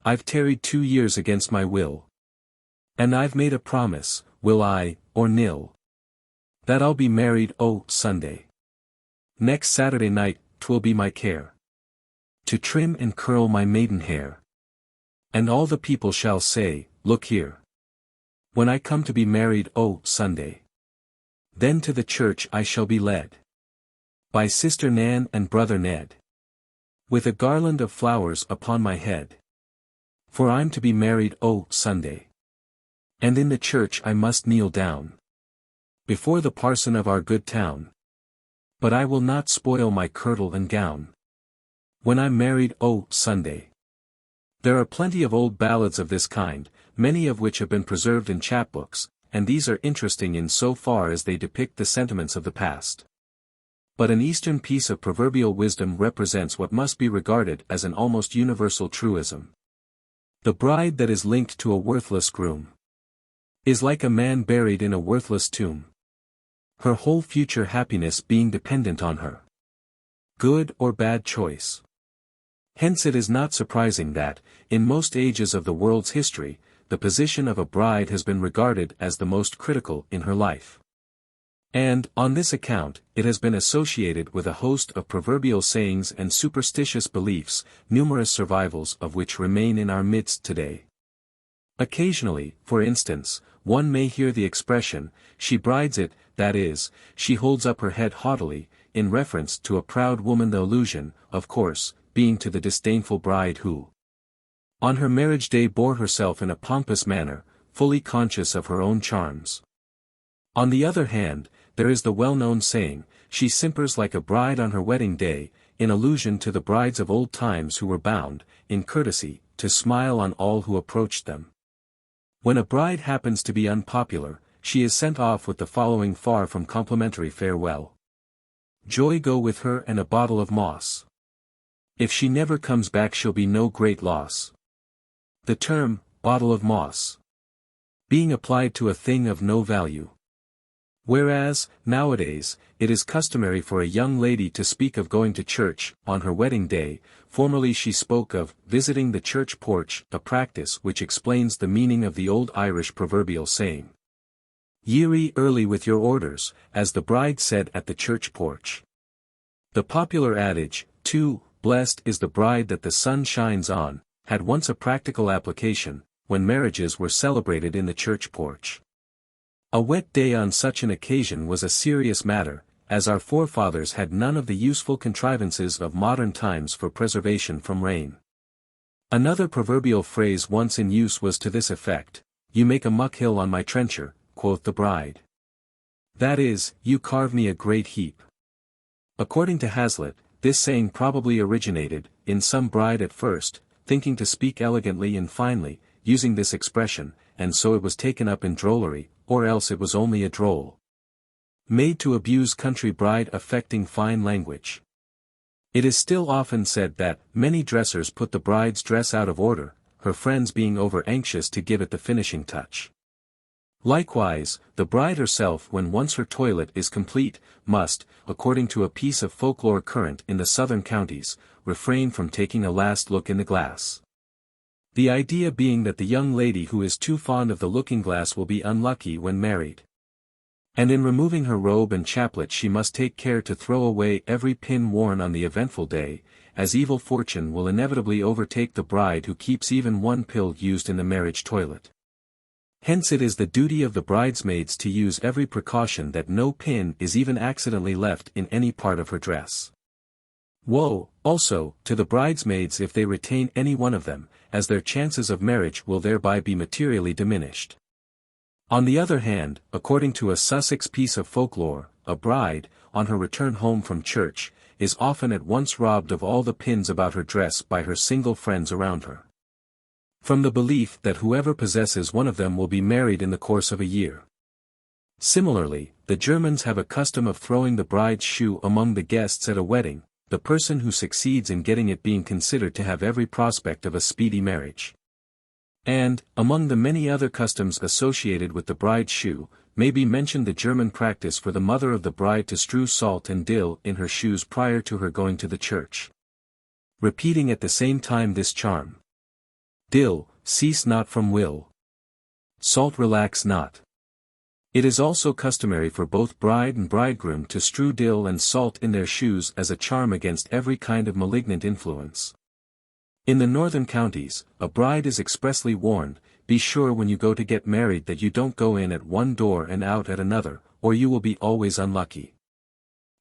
[SPEAKER 1] I've tarried 2 years against my will. And I've made a promise, will I, or nil, that I'll be married, oh, Sunday. Next Saturday night, 'twill be my care to trim and curl my maiden hair. And all the people shall say, look here, when I come to be married, oh, Sunday. Then to the church I shall be led by Sister Nan and Brother Ned, with a garland of flowers upon my head. For I'm to be married, oh, Sunday. And in the church I must kneel down before the parson of our good town. But I will not spoil my kirtle and gown when I'm married, oh, Sunday. There are plenty of old ballads of this kind, many of which have been preserved in chapbooks, and these are interesting in so far as they depict the sentiments of the past. But an Eastern piece of proverbial wisdom represents what must be regarded as an almost universal truism. The bride that is linked to a worthless groom is like a man buried in a worthless tomb, her whole future happiness being dependent on her good or bad choice. Hence it is not surprising that, in most ages of the world's history, the position of a bride has been regarded as the most critical in her life. And, on this account, it has been associated with a host of proverbial sayings and superstitious beliefs, numerous survivals of which remain in our midst today. Occasionally, for instance, one may hear the expression, she brides it, that is, she holds up her head haughtily, in reference to a proud woman, the allusion, of course, being to the disdainful bride who, on her marriage day, bore herself in a pompous manner, fully conscious of her own charms. On the other hand, there is the well-known saying, she simpers like a bride on her wedding day, in allusion to the brides of old times who were bound, in courtesy, to smile on all who approached them. When a bride happens to be unpopular, she is sent off with the following far from complimentary farewell. Joy go with her and a bottle of moss. If she never comes back she'll be no great loss. The term, bottle of moss, being applied to a thing of no value. Whereas, nowadays, it is customary for a young lady to speak of going to church, on her wedding day. Formerly she spoke of visiting the church porch, a practice which explains the meaning of the old Irish proverbial saying, "Ye're early with your orders," as the bride said at the church porch. The popular adage, too, "Blessed is the bride that the sun shines on," had once a practical application, when marriages were celebrated in the church porch. A wet day on such an occasion was a serious matter, as our forefathers had none of the useful contrivances of modern times for preservation from rain. Another proverbial phrase once in use was to this effect, "You make a muck hill on my trencher," quoth the bride. That is, "You carve me a great heap." According to Hazlitt, this saying probably originated, in some bride at first, thinking to speak elegantly and finely, using this expression, and so it was taken up in drollery, or else it was only a droll made to abuse country bride affecting fine language. It is still often said that many dressers put the bride's dress out of order, her friends being over-anxious to give it the finishing touch. Likewise, the bride herself, when once her toilet is complete, must, according to a piece of folklore current in the southern counties, refrain from taking a last look in the glass. The idea being that the young lady who is too fond of the looking-glass will be unlucky when married. And in removing her robe and chaplet she must take care to throw away every pin worn on the eventful day, as evil fortune will inevitably overtake the bride who keeps even one pill used in the marriage toilet. Hence it is the duty of the bridesmaids to use every precaution that no pin is even accidentally left in any part of her dress. Woe, also, to the bridesmaids if they retain any one of them, as their chances of marriage will thereby be materially diminished. On the other hand, according to a Sussex piece of folklore, a bride, on her return home from church, is often at once robbed of all the pins about her dress by her single friends around her, from the belief that whoever possesses one of them will be married in the course of a year. Similarly, the Germans have a custom of throwing the bride's shoe among the guests at a wedding, the person who succeeds in getting it being considered to have every prospect of a speedy marriage. And, among the many other customs associated with the bride's shoe, may be mentioned the German practice for the mother of the bride to strew salt and dill in her shoes prior to her going to the church, repeating at the same time this charm. Dill, cease not from will. Salt, relax not. It is also customary for both bride and bridegroom to strew dill and salt in their shoes as a charm against every kind of malignant influence. In the northern counties, a bride is expressly warned, be sure when you go to get married that you don't go in at one door and out at another, or you will be always unlucky.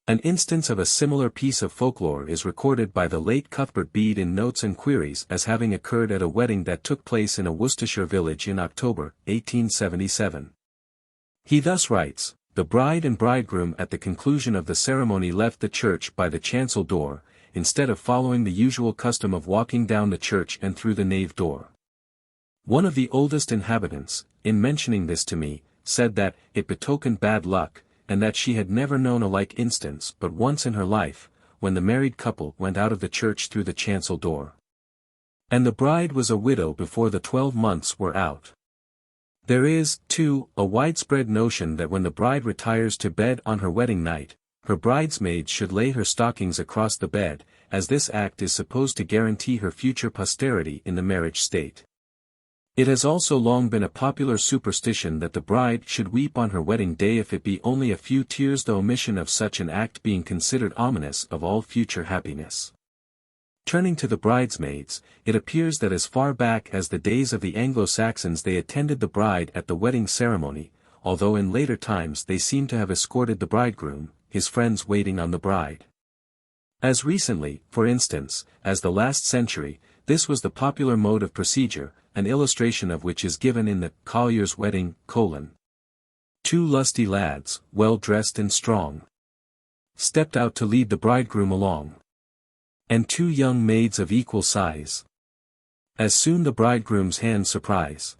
[SPEAKER 1] An instance of a similar piece of folklore is recorded by the late Cuthbert Bede in Notes and Queries as having occurred at a wedding that took place in a Worcestershire village in October, 1877. He thus writes, "The bride and bridegroom at the conclusion of the ceremony left the church by the chancel door, instead of following the usual custom of walking down the church and through the nave door. One of the oldest inhabitants, in mentioning this to me, said that it betokened bad luck, and that she had never known a like instance but once in her life, when the married couple went out of the church through the chancel door. And the bride was a widow before the 12 months were out." There is, too, a widespread notion that when the bride retires to bed on her wedding night, her bridesmaids should lay her stockings across the bed, as this act is supposed to guarantee her future posterity in the marriage state. It has also long been a popular superstition that the bride should weep on her wedding day, if it be only a few tears, the omission of such an act being considered ominous of all future happiness. Turning to the bridesmaids, it appears that as far back as the days of the Anglo-Saxons they attended the bride at the wedding ceremony, although in later times they seem to have escorted the bridegroom, his friends waiting on the bride. As recently, for instance, as the last century, this was the popular mode of procedure, an illustration of which is given in the Collier's Wedding, : "Two lusty lads, well dressed and strong, stepped out to lead the bridegroom along. And two young maids of equal size, as soon the bridegroom's hand surprise."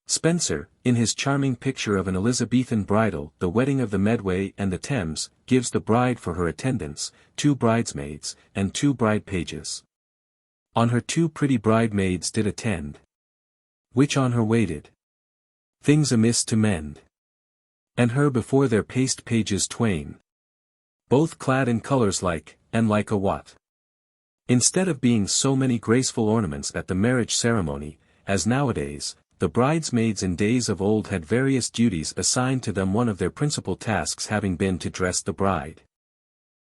[SPEAKER 1] Spenser, in his charming picture of an Elizabethan bridal, The Wedding of the Medway and the Thames, gives the bride for her attendants, 2 bridesmaids, and 2 bride pages. On her 2 pretty bridemaids did attend, which on her waited things amiss to mend. And her before their paced pages twain, both clad in colours like, and like a what. Instead of being so many graceful ornaments at the marriage ceremony, as nowadays, the bridesmaids in days of old had various duties assigned to them, one of their principal tasks having been to dress the bride.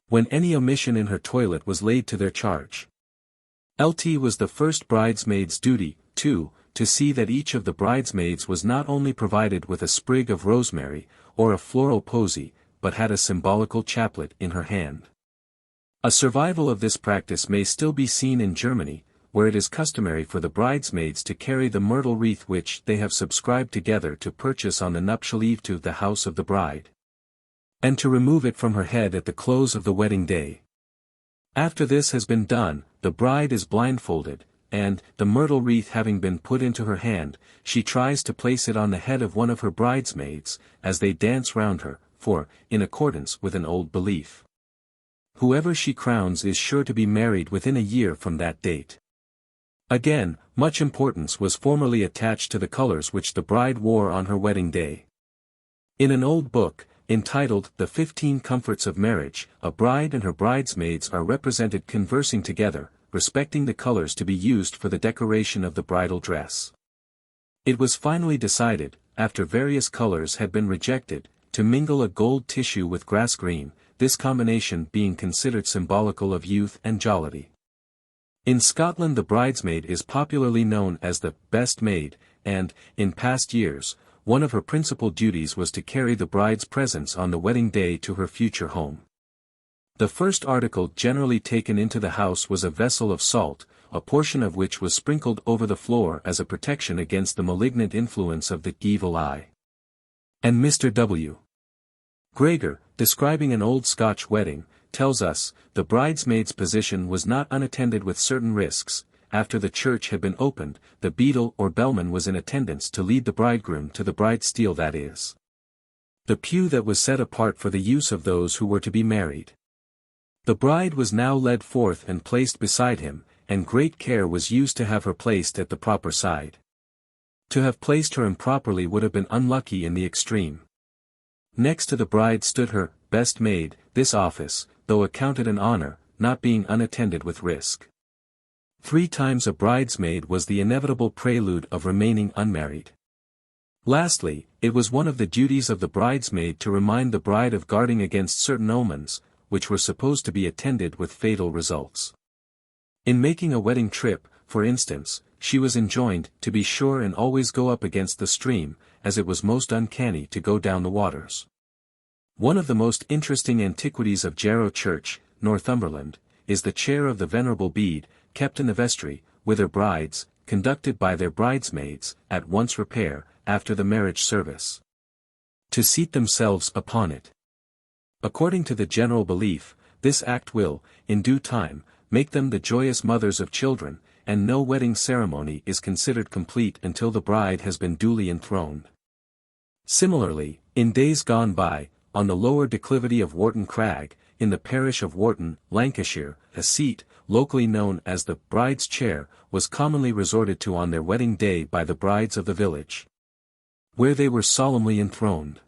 [SPEAKER 1] When any omission in her toilet was laid to their charge, it was the first bridesmaid's duty, too, to see that each of the bridesmaids was not only provided with a sprig of rosemary, or a floral posy, but had a symbolical chaplet in her hand. A survival of this practice may still be seen in Germany, where it is customary for the bridesmaids to carry the myrtle wreath which they have subscribed together to purchase on the nuptial eve to the house of the bride, and to remove it from her head at the close of the wedding day. After this has been done, the bride is blindfolded, and, the myrtle wreath having been put into her hand, she tries to place it on the head of one of her bridesmaids, as they dance round her, for, in accordance with an old belief, whoever she crowns is sure to be married within a year from that date. Again, much importance was formerly attached to the colors which the bride wore on her wedding day. In an old book, entitled The 15 Comforts of Marriage, a bride and her bridesmaids are represented conversing together, respecting the colors to be used for the decoration of the bridal dress. It was finally decided, after various colors had been rejected, to mingle a gold tissue with grass green, this combination being considered symbolical of youth and jollity. In Scotland the bridesmaid is popularly known as the best maid, and, in past years, one of her principal duties was to carry the bride's presents on the wedding day to her future home. The first article generally taken into the house was a vessel of salt, a portion of which was sprinkled over the floor as a protection against the malignant influence of the evil eye. And Mr. W. Gregor, describing an old Scotch wedding, tells us, the bridesmaid's position was not unattended with certain risks. After the church had been opened, the beadle or bellman was in attendance to lead the bridegroom to the bride's steel, that is, the pew that was set apart for the use of those who were to be married. The bride was now led forth and placed beside him, and great care was used to have her placed at the proper side. To have placed her improperly would have been unlucky in the extreme. Next to the bride stood her best maid, this office, though accounted an honor, not being unattended with risk. 3 times a bridesmaid was the inevitable prelude of remaining unmarried. Lastly, it was one of the duties of the bridesmaid to remind the bride of guarding against certain omens, which were supposed to be attended with fatal results. In making a wedding trip, for instance, she was enjoined to be sure and always go up against the stream, as it was most uncanny to go down the waters. One of the most interesting antiquities of Jarrow Church, Northumberland, is the chair of the Venerable Bede, kept in the vestry, whither brides, conducted by their bridesmaids, at once repair, after the marriage service, to seat themselves upon it. According to the general belief, this act will, in due time, make them the joyous mothers of children, and no wedding ceremony is considered complete until the bride has been duly enthroned. Similarly, in days gone by, on the lower declivity of Wharton Crag, in the parish of Wharton, Lancashire, a seat, locally known as the bride's chair, was commonly resorted to on their wedding day by the brides of the village, where they were solemnly enthroned.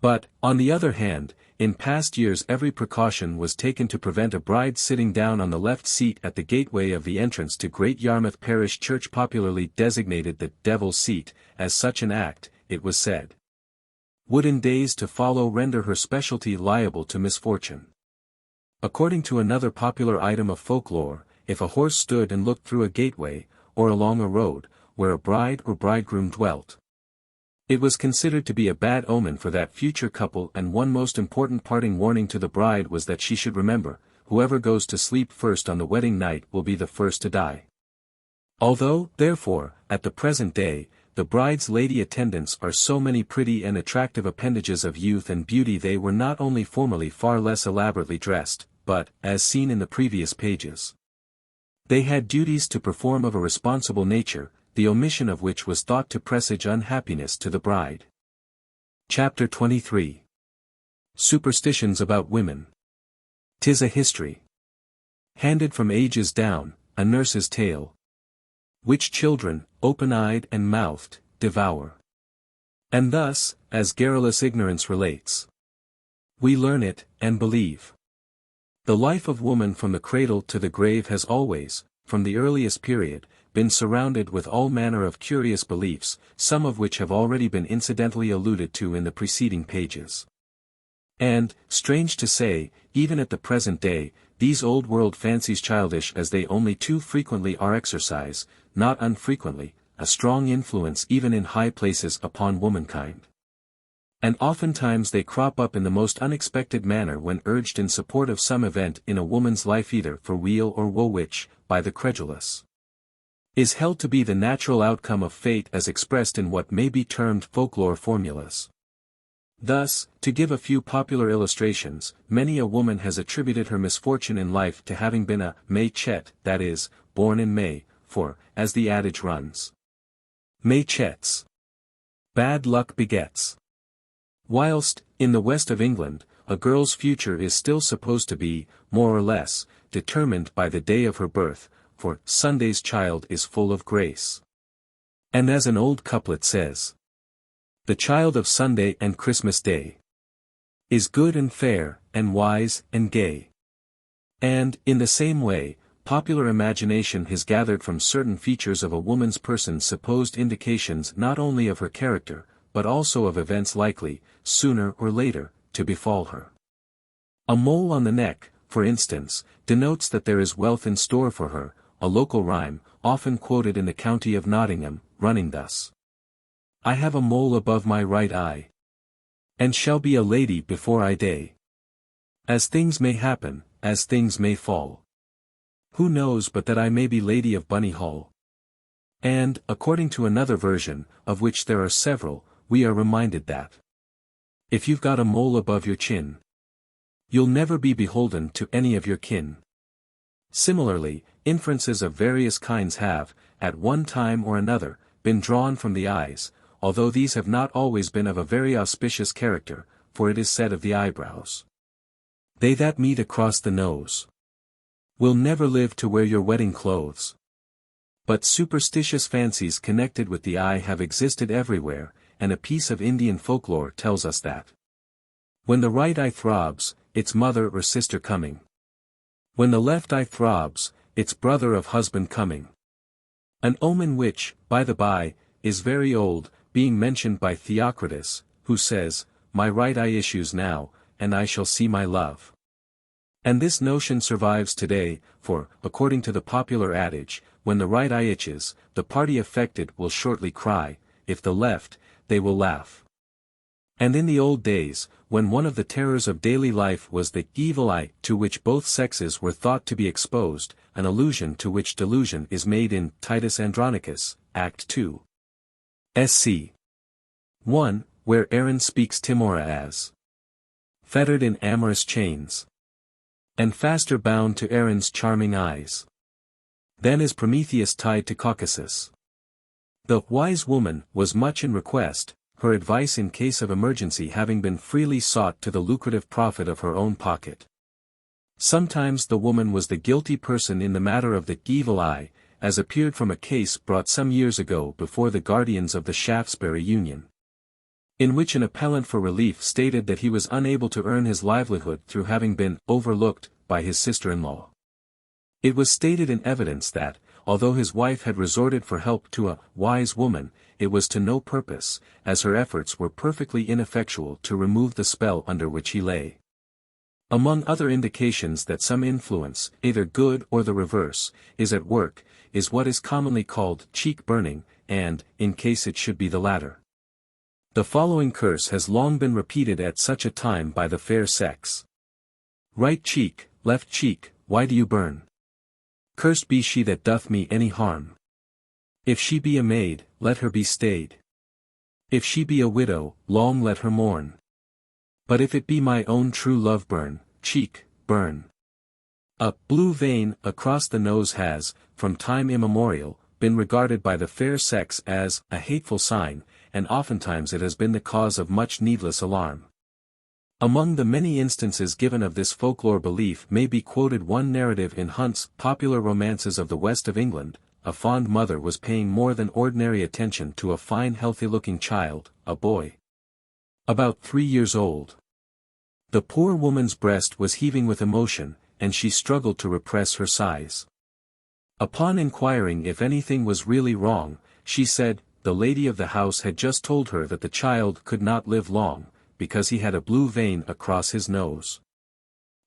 [SPEAKER 1] But, on the other hand, in past years every precaution was taken to prevent a bride sitting down on the left seat at the gateway of the entrance to Great Yarmouth Parish Church, popularly designated the Devil's Seat, as such an act, it was said, would in days to follow render her specialty liable to misfortune. According to another popular item of folklore, if a horse stood and looked through a gateway, or along a road, where a bride or bridegroom dwelt, it was considered to be a bad omen for that future couple, and one most important parting warning to the bride was that she should remember, whoever goes to sleep first on the wedding night will be the first to die. Although, therefore, at the present day, the bride's lady attendants are so many pretty and attractive appendages of youth and beauty, they were not only formerly far less elaborately dressed, but, as seen in the previous pages, they had duties to perform of a responsible nature, the omission of which was thought to presage unhappiness to the bride. Chapter 23. Superstitions about women. 'Tis a history, handed from ages down, a nurse's tale, which children, open-eyed and mouthed, devour. And thus, as garrulous ignorance relates, we learn it, and believe. The life of woman from the cradle to the grave has always, from the earliest period, been surrounded with all manner of curious beliefs, some of which have already been incidentally alluded to in the preceding pages. And, strange to say, even at the present day, these old-world fancies, childish as they only too frequently are, exercise, not unfrequently, a strong influence even in high places upon womankind. And oftentimes they crop up in the most unexpected manner when urged in support of some event in a woman's life, either for weal or woe, which, by the credulous, is held to be the natural outcome of fate, as expressed in what may be termed folklore formulas. Thus, to give a few popular illustrations, many a woman has attributed her misfortune in life to having been a May-chet, that is, born in May, for, as the adage runs, May-chets, bad luck begets. Whilst, in the west of England, a girl's future is still supposed to be, more or less, determined by the day of her birth, for Sunday's child is full of grace. And as an old couplet says, the child of Sunday and Christmas Day is good and fair, and wise and gay. And, in the same way, popular imagination has gathered from certain features of a woman's person supposed indications not only of her character, but also of events likely, sooner or later, to befall her. A mole on the neck, for instance, denotes that there is wealth in store for her, a local rhyme, often quoted in the county of Nottingham, running thus: I have a mole above my right eye, and shall be a lady before I day. As things may happen, as things may fall, who knows but that I may be Lady of Bunny Hall? And, according to another version, of which there are several, we are reminded that if you've got a mole above your chin, you'll never be beholden to any of your kin. Similarly, inferences of various kinds have, at one time or another, been drawn from the eyes, although these have not always been of a very auspicious character, for it is said of the eyebrows, they that meet across the nose will never live to wear your wedding clothes. But superstitious fancies connected with the eye have existed everywhere, and a piece of Indian folklore tells us that When the right eye throbs, its mother or sister coming. When the left eye throbs, its brother of husband coming. An omen which, by the by, is very old, being mentioned by Theocritus, who says, "My right eye issues now, and I shall see my love." And this notion survives today, for, according to the popular adage, when the right eye itches, the party affected will shortly cry, if the left, they will laugh. And in the old days, when one of the terrors of daily life was the evil eye to which both sexes were thought to be exposed, an allusion to which delusion is made in Titus Andronicus, Act 2. Sc. 1, where Aaron speaks Timora as fettered in amorous chains, and faster bound to Aaron's charming eyes. Then is Prometheus tied to Caucasus. The wise woman was much in request, her advice in case of emergency having been freely sought to the lucrative profit of her own pocket. Sometimes the woman was the guilty person in the matter of the evil eye, as appeared from a case brought some years ago before the guardians of the Shaftesbury Union, in which an appellant for relief stated that he was unable to earn his livelihood through having been overlooked by his sister-in-law. It was stated in evidence that, although his wife had resorted for help to a wise woman, it was to no purpose, as her efforts were perfectly ineffectual to remove the spell under which he lay. Among other indications that some influence, either good or the reverse, is at work, is what is commonly called cheek burning, and, in case it should be the latter, the following curse has long been repeated at such a time by the fair sex. Right cheek, left cheek, why do you burn? Cursed be she that doth me any harm. If she be a maid, let her be stayed. If she be a widow, long let her mourn. But if it be my own true love burn, cheek, burn. A blue vein across the nose has, from time immemorial, been regarded by the fair sex as a hateful sign, and oftentimes it has been the cause of much needless alarm. Among the many instances given of this folklore belief may be quoted one narrative in Hunt's Popular Romances of the West of England. A fond mother was paying more than ordinary attention to a fine healthy-looking child, a boy about 3 years old. The poor woman's breast was heaving with emotion, and she struggled to repress her sighs. Upon inquiring if anything was really wrong, she said, the lady of the house had just told her that the child could not live long, because he had a blue vein across his nose.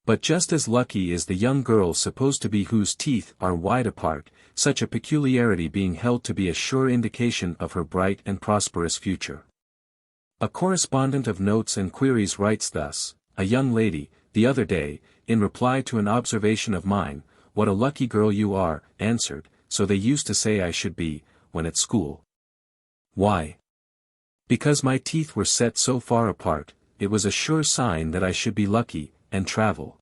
[SPEAKER 1] But just as lucky is the young girl supposed to be whose teeth are wide apart, such a peculiarity being held to be a sure indication of her bright and prosperous future. A correspondent of Notes and Queries writes thus, a young lady, the other day, in reply to an observation of mine, "What a lucky girl you are," answered, "So they used to say I should be, when at school." Why? Because my teeth were set so far apart, it was a sure sign that I should be lucky, and travel.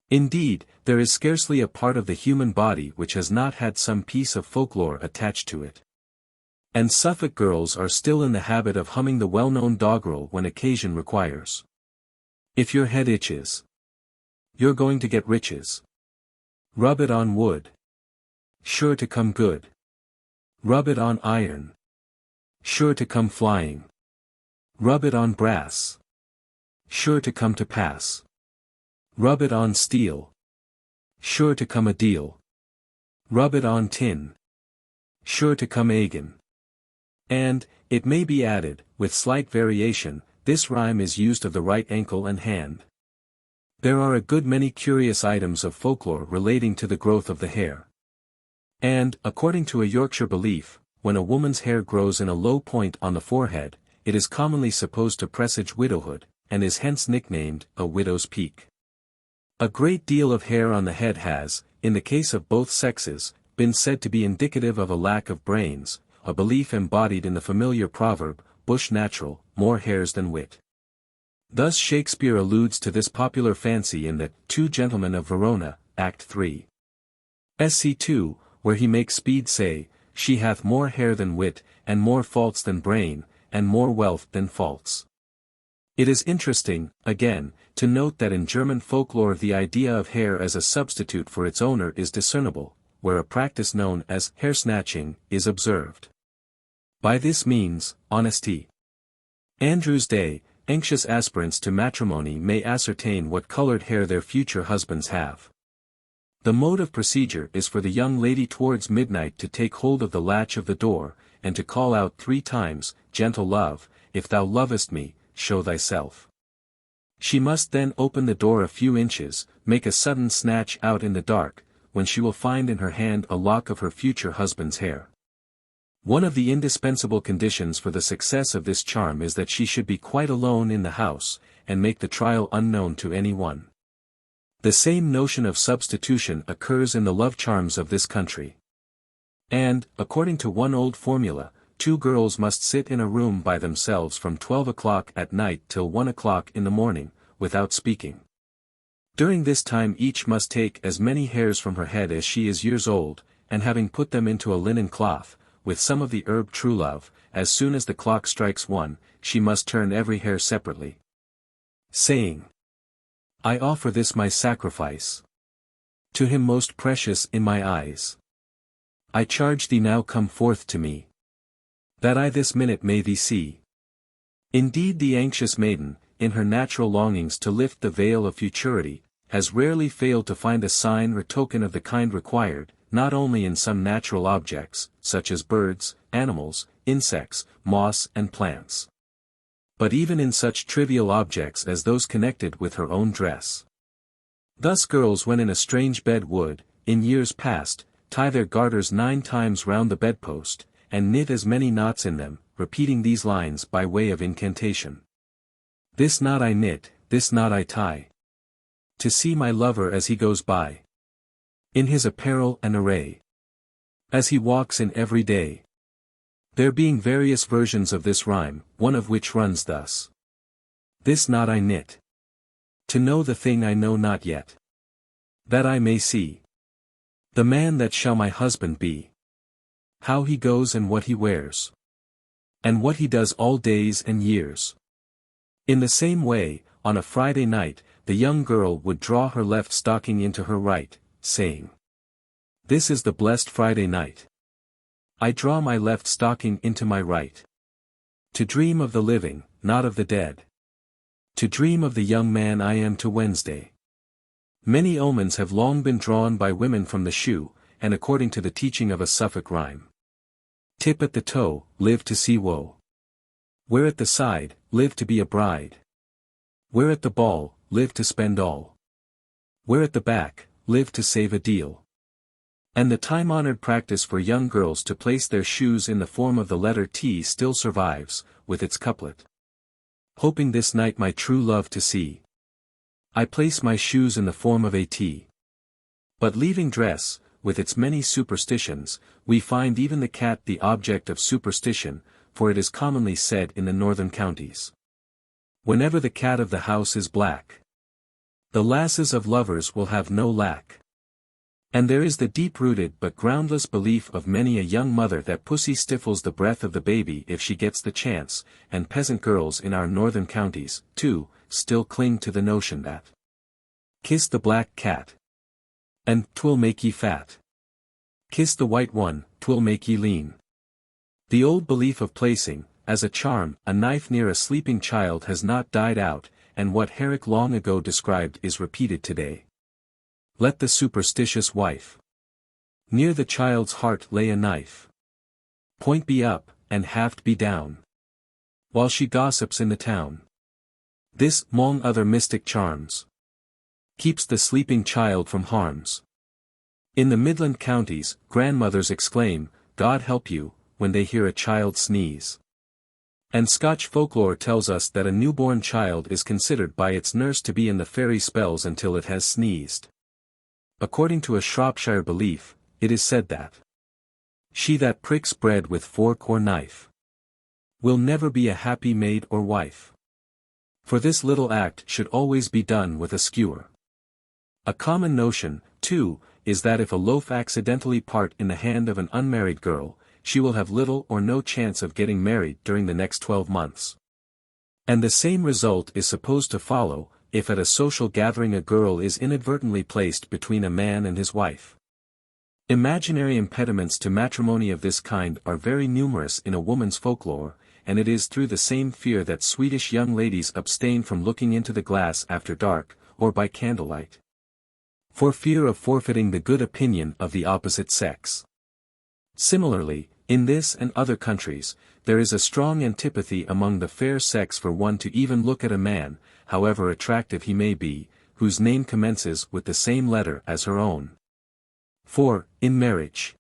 [SPEAKER 1] Indeed, there is scarcely a part of the human body which has not had some piece of folklore attached to it. And Suffolk girls are still in the habit of humming the well-known doggerel when occasion requires. If your head itches, you're going to get riches. Rub it on wood, sure to come good. Rub it on iron, sure to come flying. Rub it on brass, sure to come to pass. Rub it on steel, sure to come a deal. Rub it on tin, sure to come agin. And, it may be added, with slight variation, this rhyme is used of the right ankle and hand. There are a good many curious items of folklore relating to the growth of the hair. And, according to a Yorkshire belief, when a woman's hair grows in a low point on the forehead, it is commonly supposed to presage widowhood, and is hence nicknamed a widow's peak. A great deal of hair on the head has, in the case of both sexes, been said to be indicative of a lack of brains, a belief embodied in the familiar proverb, bush natural, more hairs than wit. Thus Shakespeare alludes to this popular fancy in the Two Gentlemen of Verona, Act 3. Sc. 2, where he makes Speed say, "She hath more hair than wit, and more faults than brain, and more wealth than faults." It is interesting, again, to note that in German folklore the idea of hair as a substitute for its owner is discernible, where a practice known as hair-snatching is observed. By this means, honesty. Andrew's Day, anxious aspirants to matrimony may ascertain what colored hair their future husbands have. The mode of procedure is for the young lady towards midnight to take hold of the latch of the door, and to call out 3 times, "Gentle love, if thou lovest me, show thyself." She must then open the door a few inches, make a sudden snatch out in the dark, when she will find in her hand a lock of her future husband's hair. One of the indispensable conditions for the success of this charm is that she should be quite alone in the house, and make the trial unknown to anyone. The same notion of substitution occurs in the love charms of this country. And, according to one old formula, 2 girls must sit in a room by themselves from 12 o'clock at night till 1 o'clock in the morning, without speaking. During this time each must take as many hairs from her head as she is years old, and having put them into a linen cloth, with some of the herb true love, as soon as the clock strikes 1, she must turn every hair separately, saying, "I offer this my sacrifice to him most precious in my eyes. I charge thee now come forth to me, that I this minute may thee see." Indeed the anxious maiden, in her natural longings to lift the veil of futurity, has rarely failed to find a sign or token of the kind required, not only in some natural objects, such as birds, animals, insects, moss and plants, but even in such trivial objects as those connected with her own dress. Thus girls when in a strange bed would, in years past, tie their garters 9 times round the bedpost, and knit as many knots in them, repeating these lines by way of incantation. "This knot I knit, this knot I tie, to see my lover as he goes by, in his apparel and array, as he walks in every day." There being various versions of this rhyme, one of which runs thus: "This knot I knit, to know the thing I know not yet, that I may see the man that shall my husband be, how he goes and what he wears, and what he does all days and years." In the same way, on a Friday night, the young girl would draw her left stocking into her right, saying, "This is the blessed Friday night. I draw my left stocking into my right, to dream of the living, not of the dead, to dream of the young man I am to Wednesday." Many omens have long been drawn by women from the shoe, and according to the teaching of a Suffolk rhyme: "Tip at the toe, live to see woe. Wear at the side, live to be a bride. Wear at the ball, live to spend all. Wear at the back, live to save a deal." And the time-honored practice for young girls to place their shoes in the form of the letter T still survives, with its couplet: "Hoping this night my true love to see, I place my shoes in the form of a T." But leaving dress, with its many superstitions, we find even the cat the object of superstition, for it is commonly said in the northern counties, "Whenever the cat of the house is black, the lasses of lovers will have no lack." And there is the deep-rooted but groundless belief of many a young mother that pussy stifles the breath of the baby if she gets the chance, and peasant girls in our northern counties, too, still cling to the notion that "Kiss the black cat, and 'twill make ye fat. Kiss the white one, 'twill make ye lean." The old belief of placing, as a charm, a knife near a sleeping child has not died out, and what Herrick long ago described is repeated today. "Let the superstitious wife near the child's heart lay a knife. Point be up, and haft be down, while she gossips in the town. This, 'mong other mystic charms, keeps the sleeping child from harms." In the Midland counties, grandmothers exclaim, "God help you," when they hear a child sneeze. And Scotch folklore tells us that a newborn child is considered by its nurse to be in the fairy spells until it has sneezed. According to a Shropshire belief, it is said that "she that pricks bread with fork or knife will never be a happy maid or wife." For this little act should always be done with a skewer. A common notion, too, is that if a loaf accidentally part in the hand of an unmarried girl, she will have little or no chance of getting married during the next 12 months. And the same result is supposed to follow, if at a social gathering a girl is inadvertently placed between a man and his wife. Imaginary impediments to matrimony of this kind are very numerous in a woman's folklore, and it is through the same fear that Swedish young ladies abstain from looking into the glass after dark, or by candlelight. For fear of forfeiting the good opinion of the opposite sex. Similarly, in this and other countries, there is a strong antipathy among the fair sex for one to even look at a man, however attractive he may be, whose name commences with the same letter as her own. For, in marriage,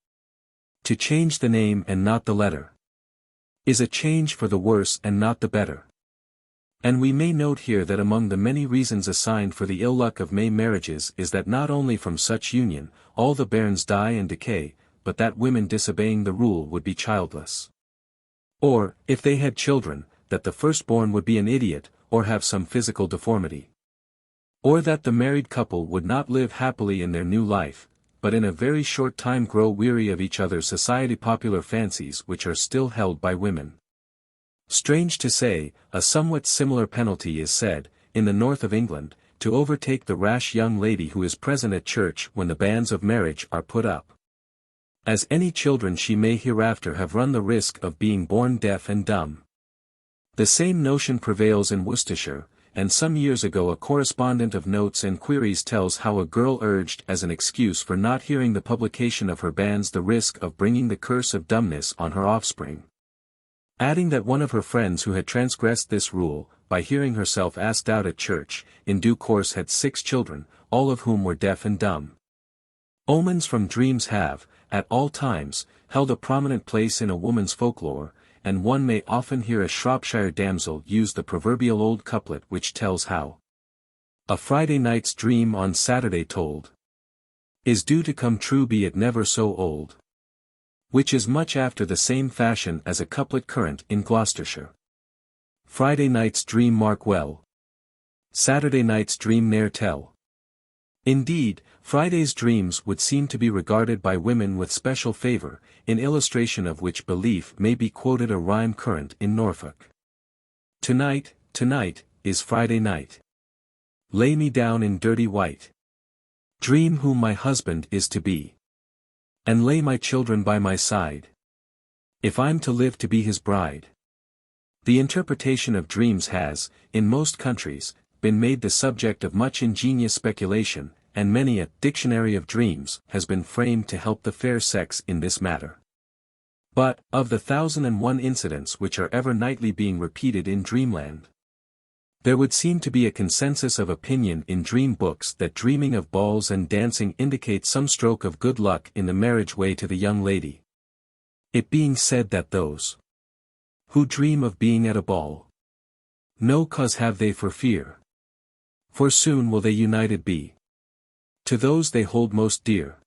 [SPEAKER 1] to change the name and not the letter is a change for the worse and not the better. And we may note here that among the many reasons assigned for the ill luck of May marriages is that not only from such union, all the bairns die and decay, but that women disobeying the rule would be childless. Or, if they had children, that the firstborn would be an idiot, or have some physical deformity. Or that the married couple would not live happily in their new life, but in a very short time grow weary of each other's society popular fancies which are still held by women. Strange to say, a somewhat similar penalty is said, in the north of England, to overtake the rash young lady who is present at church when the banns of marriage are put up. As any children she may hereafter have run the risk of being born deaf and dumb. The same notion prevails in Worcestershire, and some years ago a correspondent of Notes and Queries tells how a girl urged as an excuse for not hearing the publication of her banns the risk of bringing the curse of dumbness on her offspring. Adding that one of her friends who had transgressed this rule, by hearing herself asked out at church, in due course had 6 children, all of whom were deaf and dumb. Omens from dreams have, at all times, held a prominent place in a woman's folklore, and one may often hear a Shropshire damsel use the proverbial old couplet which tells how a Friday night's dream on Saturday told is due to come true be it never so old. Which is much after the same fashion as a couplet current in Gloucestershire. Friday night's dream mark well. Saturday night's dream ne'er tell. Indeed, Friday's dreams would seem to be regarded by women with special favor, in illustration of which belief may be quoted a rhyme current in Norfolk. Tonight, is Friday night. Lay me down in dirty white. Dream whom my husband is to be. And lay my children by my side. If I'm to live to be his bride. The interpretation of dreams has, in most countries, been made the subject of much ingenious speculation, and many a dictionary of dreams has been framed to help the fair sex in this matter. But, of the 1,001 incidents which are ever nightly being repeated in dreamland, there would seem to be a consensus of opinion in dream books that dreaming of balls and dancing indicates some stroke of good luck in the marriage way to the young lady. It being said that those who dream of being at a ball, no cause have they for fear. For soon will they united be to those they hold most dear.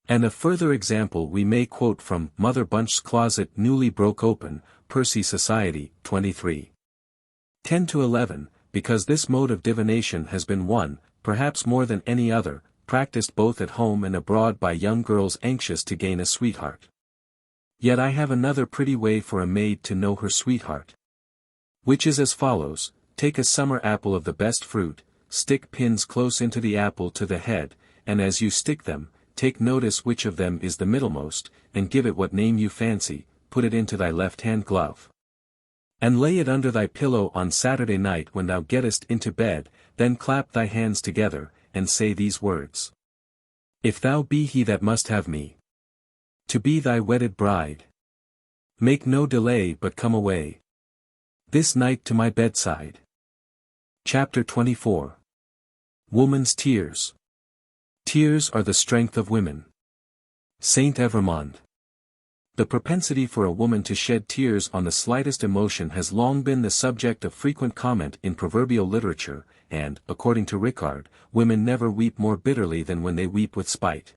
[SPEAKER 1] And a further example we may quote from Mother Bunch's Closet Newly Broke Open, Percy Society, 23. 10-11, because this mode of divination has been one, perhaps more than any other, practiced both at home and abroad by young girls anxious to gain a sweetheart. Yet I have another pretty way for a maid to know her sweetheart. Which is as follows: take a summer apple of the best fruit, stick pins close into the apple to the head, and as you stick them, take notice which of them is the middlemost, and give it what name you fancy, put it into thy left-hand glove. And lay it under thy pillow on Saturday night when thou gettest into bed, then clap thy hands together, and say these words. If thou be he that must have me to be thy wedded bride, make no delay but come away this night to my bedside. Chapter 24. Woman's Tears. Tears are the strength of women. Saint Evremond. The propensity for a woman to shed tears on the slightest emotion has long been the subject of frequent comment in proverbial literature, and, according to Rickard, women never weep more bitterly than when they weep with spite.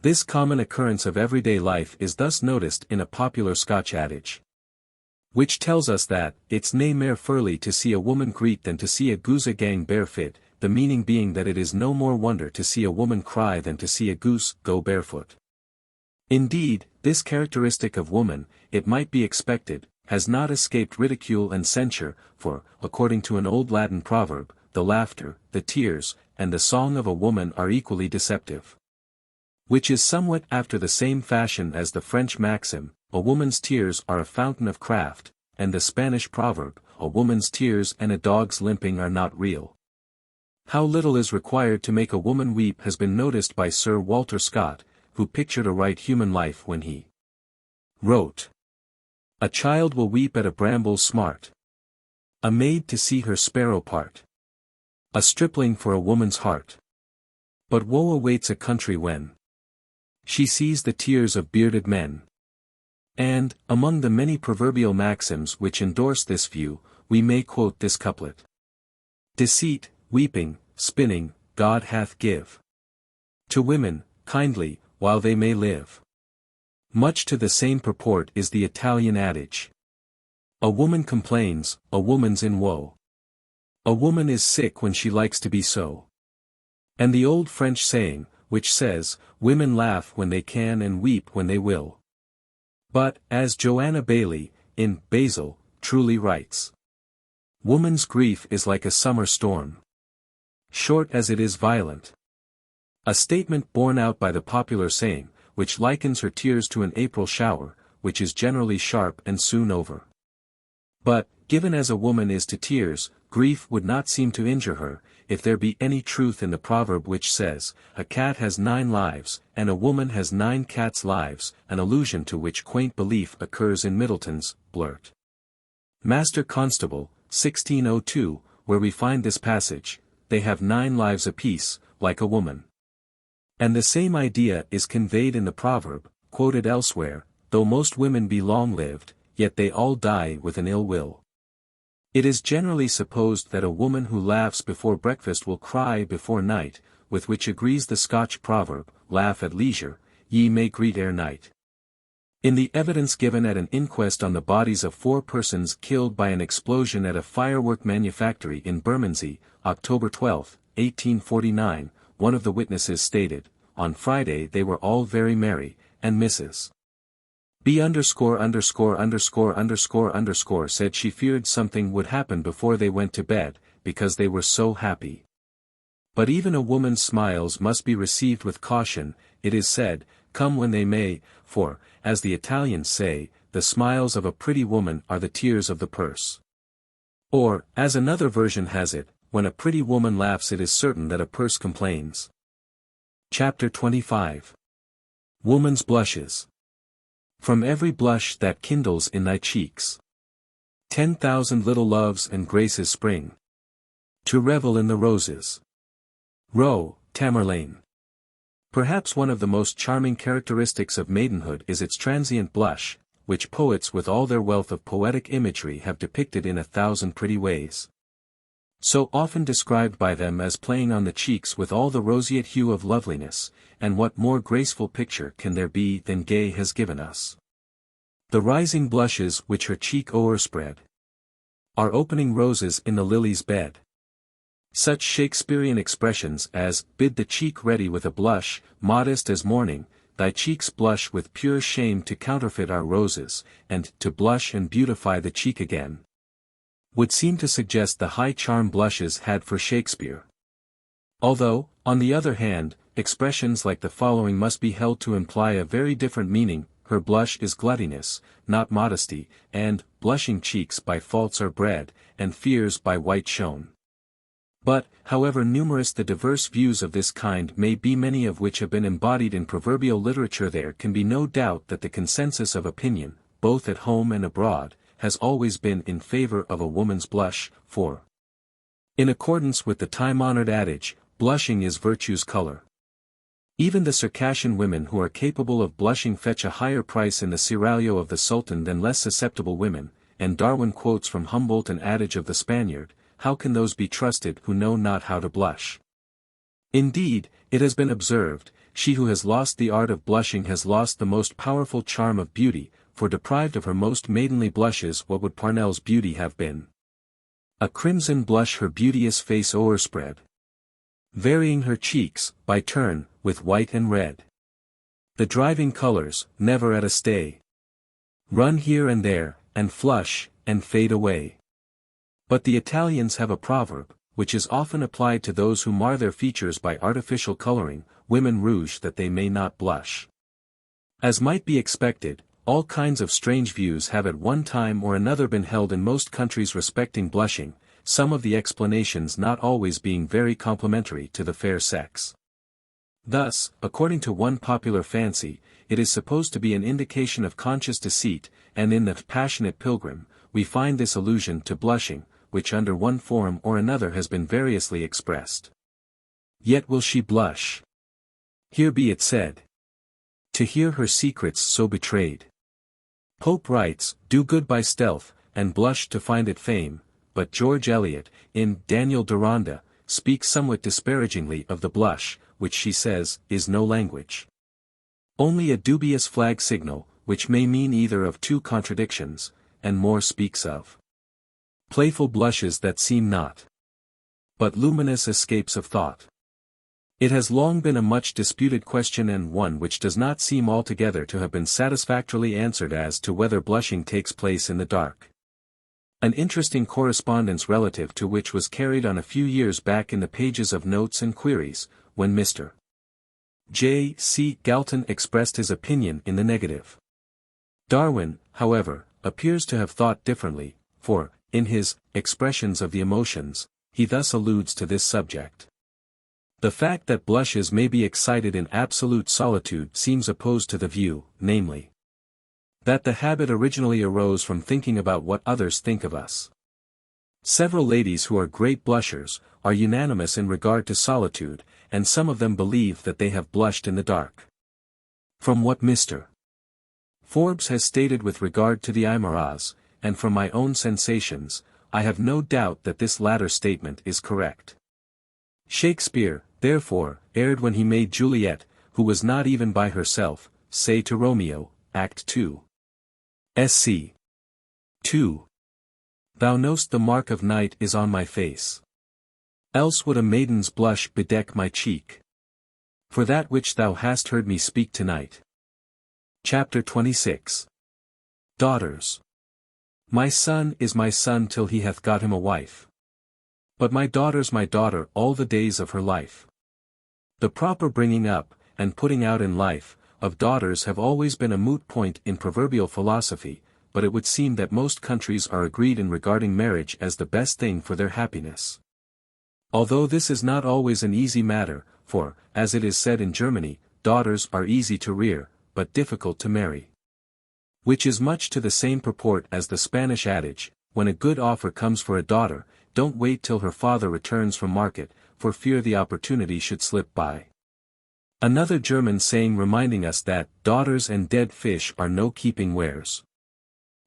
[SPEAKER 1] This common occurrence of everyday life is thus noticed in a popular Scotch adage, which tells us that, it's nae mair furly to see a woman greet than to see a goose gang barefoot, the meaning being that it is no more wonder to see a woman cry than to see a goose go barefoot. Indeed, this characteristic of woman, it might be expected, has not escaped ridicule and censure, for, according to an old Latin proverb, the laughter, the tears, and the song of a woman are equally deceptive. Which is somewhat after the same fashion as the French maxim, a woman's tears are a fountain of craft, and the Spanish proverb, "A woman's tears and a dog's limping are not real." How little is required to make a woman weep has been noticed by Sir Walter Scott, who pictured a right human life when he wrote, "A child will weep at a bramble smart, a maid to see her sparrow part, a stripling for a woman's heart. But woe awaits a country when she sees the tears of bearded men." And, among the many proverbial maxims which endorse this view, we may quote this couplet. "Deceit, weeping, spinning, God hath give to women, kindly, while they may live." Much to the same purport is the Italian adage, "A woman complains, a woman's in woe. A woman is sick when she likes to be so." And the old French saying, which says, "Women laugh when they can and weep when they will." But, as Joanna Baillie, in Basil, truly writes, "Woman's grief is like a summer storm, short as it is violent." A statement borne out by the popular saying, which likens her tears to an April shower, which is generally sharp and soon over. But, given as a woman is to tears, grief would not seem to injure her, if there be any truth in the proverb which says, "A cat has 9 lives, and a woman has 9 cats' lives," an allusion to which quaint belief occurs in Middleton's Blurt. Master Constable, 1602, where we find this passage, "They have 9 lives apiece, like a woman." And the same idea is conveyed in the proverb, quoted elsewhere, "Though most women be long-lived, yet they all die with an ill will." It is generally supposed that a woman who laughs before breakfast will cry before night, with which agrees the Scotch proverb, "Laugh at leisure, ye may greet ere night." In the evidence given at an inquest on the bodies of 4 persons killed by an explosion at a firework manufactory in Bermondsey, October 12, 1849, one of the witnesses stated, "On Friday they were all very merry, and Mrs. B _______ said she feared something would happen before they went to bed, because they were so happy." But even a woman's smiles must be received with caution, it is said, come when they may, for, as the Italians say, the smiles of a pretty woman are the tears of the purse. Or, as another version has it, when a pretty woman laughs it is certain that a purse complains. Chapter 25. Woman's Blushes. "From every blush that kindles in thy cheeks, 10,000 little loves and graces spring, to revel in the roses." Rowe, Tamerlane. Perhaps one of the most charming characteristics of maidenhood is its transient blush, which poets with all their wealth of poetic imagery have depicted in 1,000 pretty ways. So often described by them as playing on the cheeks with all the roseate hue of loveliness, and what more graceful picture can there be than Gay has given us? The rising blushes which her cheek o'erspread are opening roses in the lily's bed. Such Shakespearean expressions as, "Bid the cheek ready with a blush, modest as morning, thy cheeks blush with pure shame to counterfeit our roses," and "to blush and beautify the cheek again," would seem to suggest the high charm blushes had for Shakespeare. Although, on the other hand, expressions like the following must be held to imply a very different meaning: "Her blush is gluttyness, not modesty," and "blushing cheeks by faults are bred, and fears by white shown." But, however numerous the diverse views of this kind may be, many of which have been embodied in proverbial literature, there can be no doubt that the consensus of opinion, both at home and abroad, has always been in favor of a woman's blush, for, in accordance with the time-honored adage, blushing is virtue's color. Even the Circassian women who are capable of blushing fetch a higher price in the seraglio of the Sultan than less susceptible women, and Darwin quotes from Humboldt an adage of the Spaniard, "How can those be trusted who know not how to blush?" Indeed, it has been observed, she who has lost the art of blushing has lost the most powerful charm of beauty, for deprived of her most maidenly blushes what would Parnell's beauty have been? "A crimson blush her beauteous face o'erspread, varying her cheeks, by turn, with white and red. The driving colors, never at a stay, run here and there, and flush, and fade away." But the Italians have a proverb, which is often applied to those who mar their features by artificial coloring, "Women rouge that they may not blush." As might be expected, all kinds of strange views have at one time or another been held in most countries respecting blushing, some of the explanations not always being very complimentary to the fair sex. Thus, according to one popular fancy, it is supposed to be an indication of conscious deceit, and in the Passionate Pilgrim, we find this allusion to blushing, which under one form or another has been variously expressed. Yet will she blush. Here be it said. To hear her secrets so betrayed. Pope writes, do good by stealth, and blush to find it fame, but George Eliot, in Daniel Deronda, speaks somewhat disparagingly of the blush, which she says, is no language. Only a dubious flag signal, which may mean either of two contradictions, and more speaks of playful blushes that seem not, but luminous escapes of thought. It has long been a much disputed question and one which does not seem altogether to have been satisfactorily answered as to whether blushing takes place in the dark. An interesting correspondence relative to which was carried on a few years back in the pages of Notes and Queries, when Mr. J. C. Galton expressed his opinion in the negative. Darwin, however, appears to have thought differently, for, in his Expressions of the Emotions, he thus alludes to this subject. The fact that blushes may be excited in absolute solitude seems opposed to the view, namely, that the habit originally arose from thinking about what others think of us. Several ladies who are great blushers, are unanimous in regard to solitude, and some of them believe that they have blushed in the dark. From what Mr. Forbes has stated with regard to the Aymaras, and from my own sensations, I have no doubt that this latter statement is correct. Shakespeare, therefore, erred when he made Juliet, who was not even by herself, say to Romeo, Act 2. Sc. 2. Thou know'st the mark of night is on my face. Else would a maiden's blush bedeck my cheek. For that which thou hast heard me speak tonight. Chapter 26. Daughters. My son is my son till he hath got him a wife. But my daughter's my daughter all the days of her life. The proper bringing up, and putting out in life, of daughters have always been a moot point in proverbial philosophy, but it would seem that most countries are agreed in regarding marriage as the best thing for their happiness. Although this is not always an easy matter, for, as it is said in Germany, daughters are easy to rear, but difficult to marry. Which is much to the same purport as the Spanish adage, when a good offer comes for a daughter, don't wait till her father returns from market, for fear the opportunity should slip by. Another German saying reminding us that, daughters and dead fish are no keeping wares.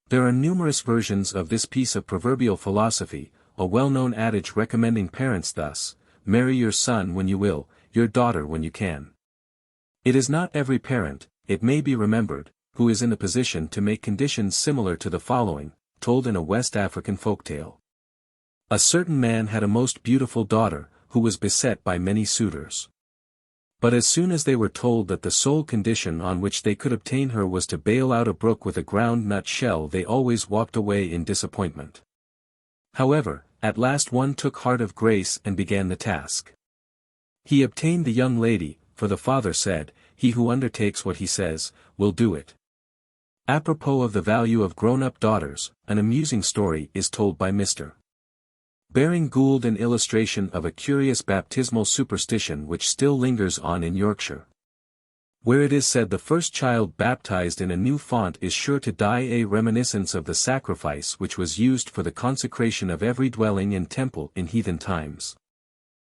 [SPEAKER 1] There are numerous versions of this piece of proverbial philosophy, a well-known adage recommending parents thus, marry your son when you will, your daughter when you can. It is not every parent, it may be remembered, who is in a position to make conditions similar to the following, told in a West African folktale. A certain man had a most beautiful daughter, who was beset by many suitors. But as soon as they were told that the sole condition on which they could obtain her was to bail out a brook with a ground nut shell, they always walked away in disappointment. However, at last one took heart of grace and began the task. He obtained the young lady, for the father said, he who undertakes what he says, will do it. Apropos of the value of grown-up daughters, an amusing story is told by Mr. Baring Gould, an illustration of a curious baptismal superstition which still lingers on in Yorkshire, where it is said the first child baptized in a new font is sure to die, a reminiscence of the sacrifice which was used for the consecration of every dwelling and temple in heathen times.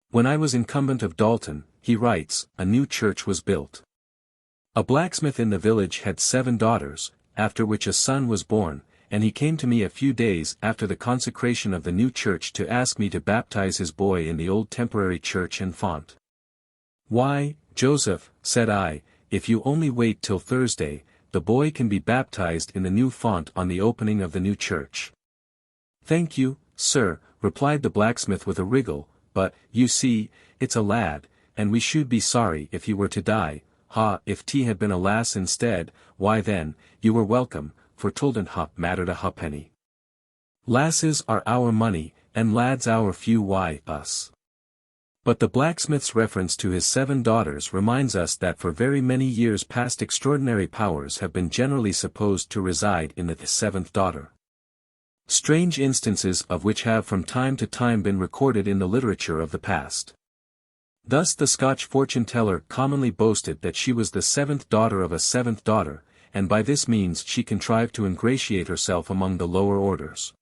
[SPEAKER 1] When I was incumbent of Dalton, he writes, a new church was built. A blacksmith in the village had 7 daughters, after which a son was born, and he came to me a few days after the consecration of the new church to ask me to baptize his boy in the old temporary church and font. Why, Joseph, said I, if you only wait till Thursday, the boy can be baptized in the new font on the opening of the new church. Thank you, sir, replied the blacksmith with a wriggle, but, you see, it's a lad, and we should be sorry if he were to die. Ha, if T had been a lass instead, why then, you were welcome, for Tolden hop mattered a ha'penny. Lasses are our money, and lads our few, why us? But the blacksmith's reference to his 7 daughters reminds us that for very many years past extraordinary powers have been generally supposed to reside in the 7th daughter. Strange instances of which have from time to time been recorded in the literature of the past. Thus the Scotch fortune-teller commonly boasted that she was the 7th daughter of a 7th daughter, and by this means she contrived to ingratiate herself among the lower orders.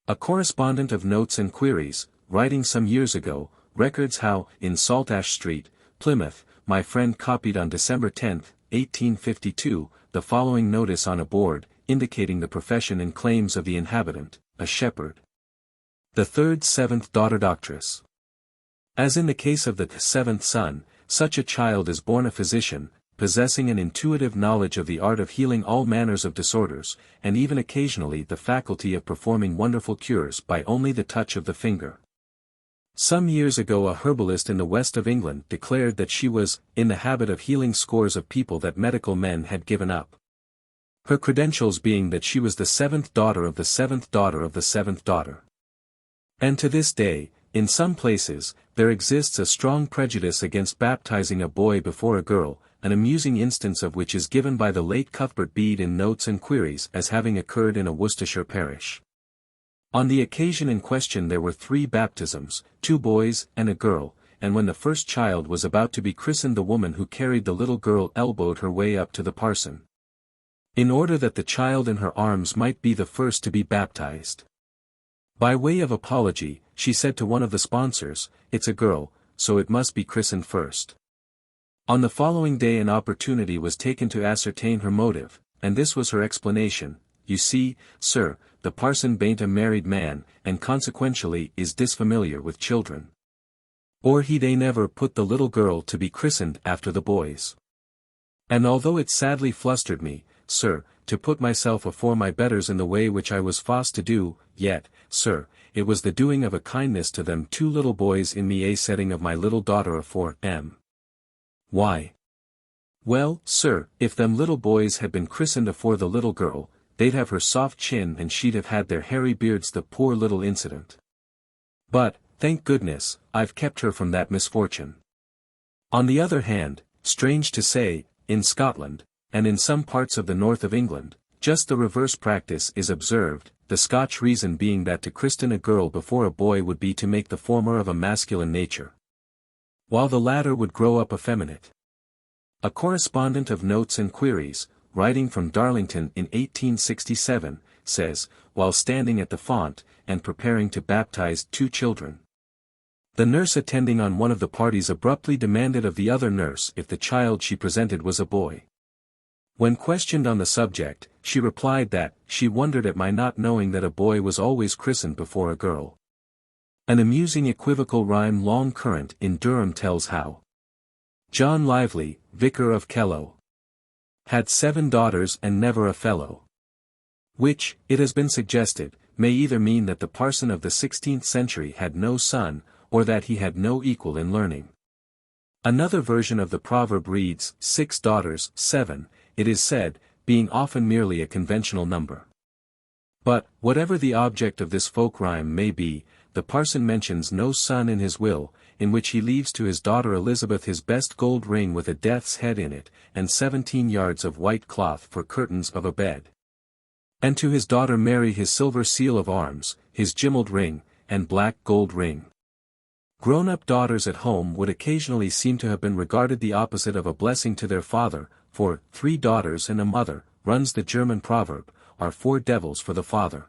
[SPEAKER 1] A correspondent of Notes and Queries, writing some years ago, records how, in Saltash Street, Plymouth, my friend copied on December 10, 1852, the following notice on a board, indicating the profession and claims of the inhabitant, a shepherd. The 3rd 7th daughter doctress. As in the case of the 7th son, such a child is born a physician, possessing an intuitive knowledge of the art of healing all manners of disorders, and even occasionally the faculty of performing wonderful cures by only the touch of the finger. Some years ago a herbalist in the west of England declared that she was in the habit of healing scores of people that medical men had given up. Her credentials being that she was the 7th daughter of the 7th daughter of the 7th daughter. And to this day, in some places, there exists a strong prejudice against baptizing a boy before a girl, an amusing instance of which is given by the late Cuthbert Bede in Notes and Queries as having occurred in a Worcestershire parish. On the occasion in question there were 3 baptisms, 2 boys and a girl, and when the first child was about to be christened the woman who carried the little girl elbowed her way up to the parson, in order that the child in her arms might be the first to be baptized. By way of apology, she said to one of the sponsors, "It's a girl, so it must be christened first." On the following day an opportunity was taken to ascertain her motive, and this was her explanation: "You see, sir, the parson bain't a married man, and consequentially is disfamiliar with children. Or he'd never put the little girl to be christened after the boys. And although it sadly flustered me, sir, to put myself afore my betters in the way which I was forced to do, yet, sir, it was the doing of a kindness to them 2 little boys in me a setting of my little daughter afore 'em. Why? Well, sir, if them little boys had been christened afore the little girl, they'd have her soft chin and she'd have had their hairy beards. The poor little incident. But, thank goodness, I've kept her from that misfortune." On the other hand, strange to say, in Scotland, and in some parts of the north of England, just the reverse practice is observed, the Scotch reason being that to christen a girl before a boy would be to make the former of a masculine nature, while the latter would grow up effeminate. A correspondent of Notes and Queries, writing from Darlington in 1867, says, while standing at the font, and preparing to baptize 2 children, the nurse attending on one of the parties abruptly demanded of the other nurse if the child she presented was a boy. When questioned on the subject, she replied that she wondered at my not knowing that a boy was always christened before a girl. An amusing equivocal rhyme long current in Durham tells how John Lively, vicar of Kellow, had 7 daughters and never a fellow. Which, it has been suggested, may either mean that the parson of the 16th century had no son, or that he had no equal in learning. Another version of the proverb reads, 6 daughters, 7, it is said, being often merely a conventional number. But, whatever the object of this folk rhyme may be, the parson mentions no son in his will, in which he leaves to his daughter Elizabeth his best gold ring with a death's head in it, and 17 yards of white cloth for curtains of a bed. And to his daughter Mary his silver seal of arms, his gimmeled ring, and black gold ring. Grown-up daughters at home would occasionally seem to have been regarded the opposite of a blessing to their father, for 3 daughters and a mother, runs the German proverb, are 4 devils for the father.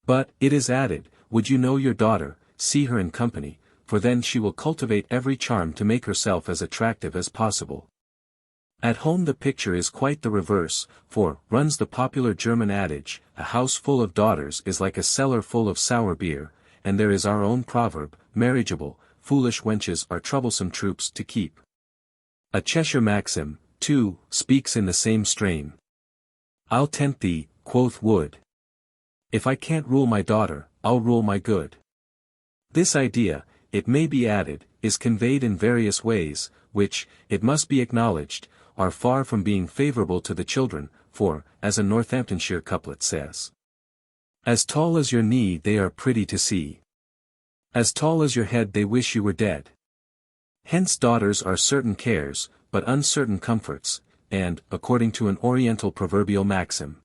[SPEAKER 1] But, it is added, would you know your daughter, see her in company, for then she will cultivate every charm to make herself as attractive as possible. At home the picture is quite the reverse, for, runs the popular German adage, a house full of daughters is like a cellar full of sour beer, and there is our own proverb, marriageable, foolish wenches are troublesome troops to keep. A Cheshire maxim, too, speaks in the same strain. I'll tempt thee, quoth Wood. If I can't rule my daughter, I'll rule my good. This idea, it may be added, is conveyed in various ways, which, it must be acknowledged, are far from being favourable to the children, for, as a Northamptonshire couplet says, as tall as your knee they are pretty to see. As tall as your head they wish you were dead. Hence daughters are certain cares, but uncertain comforts, and, according to an Oriental proverbial maxim,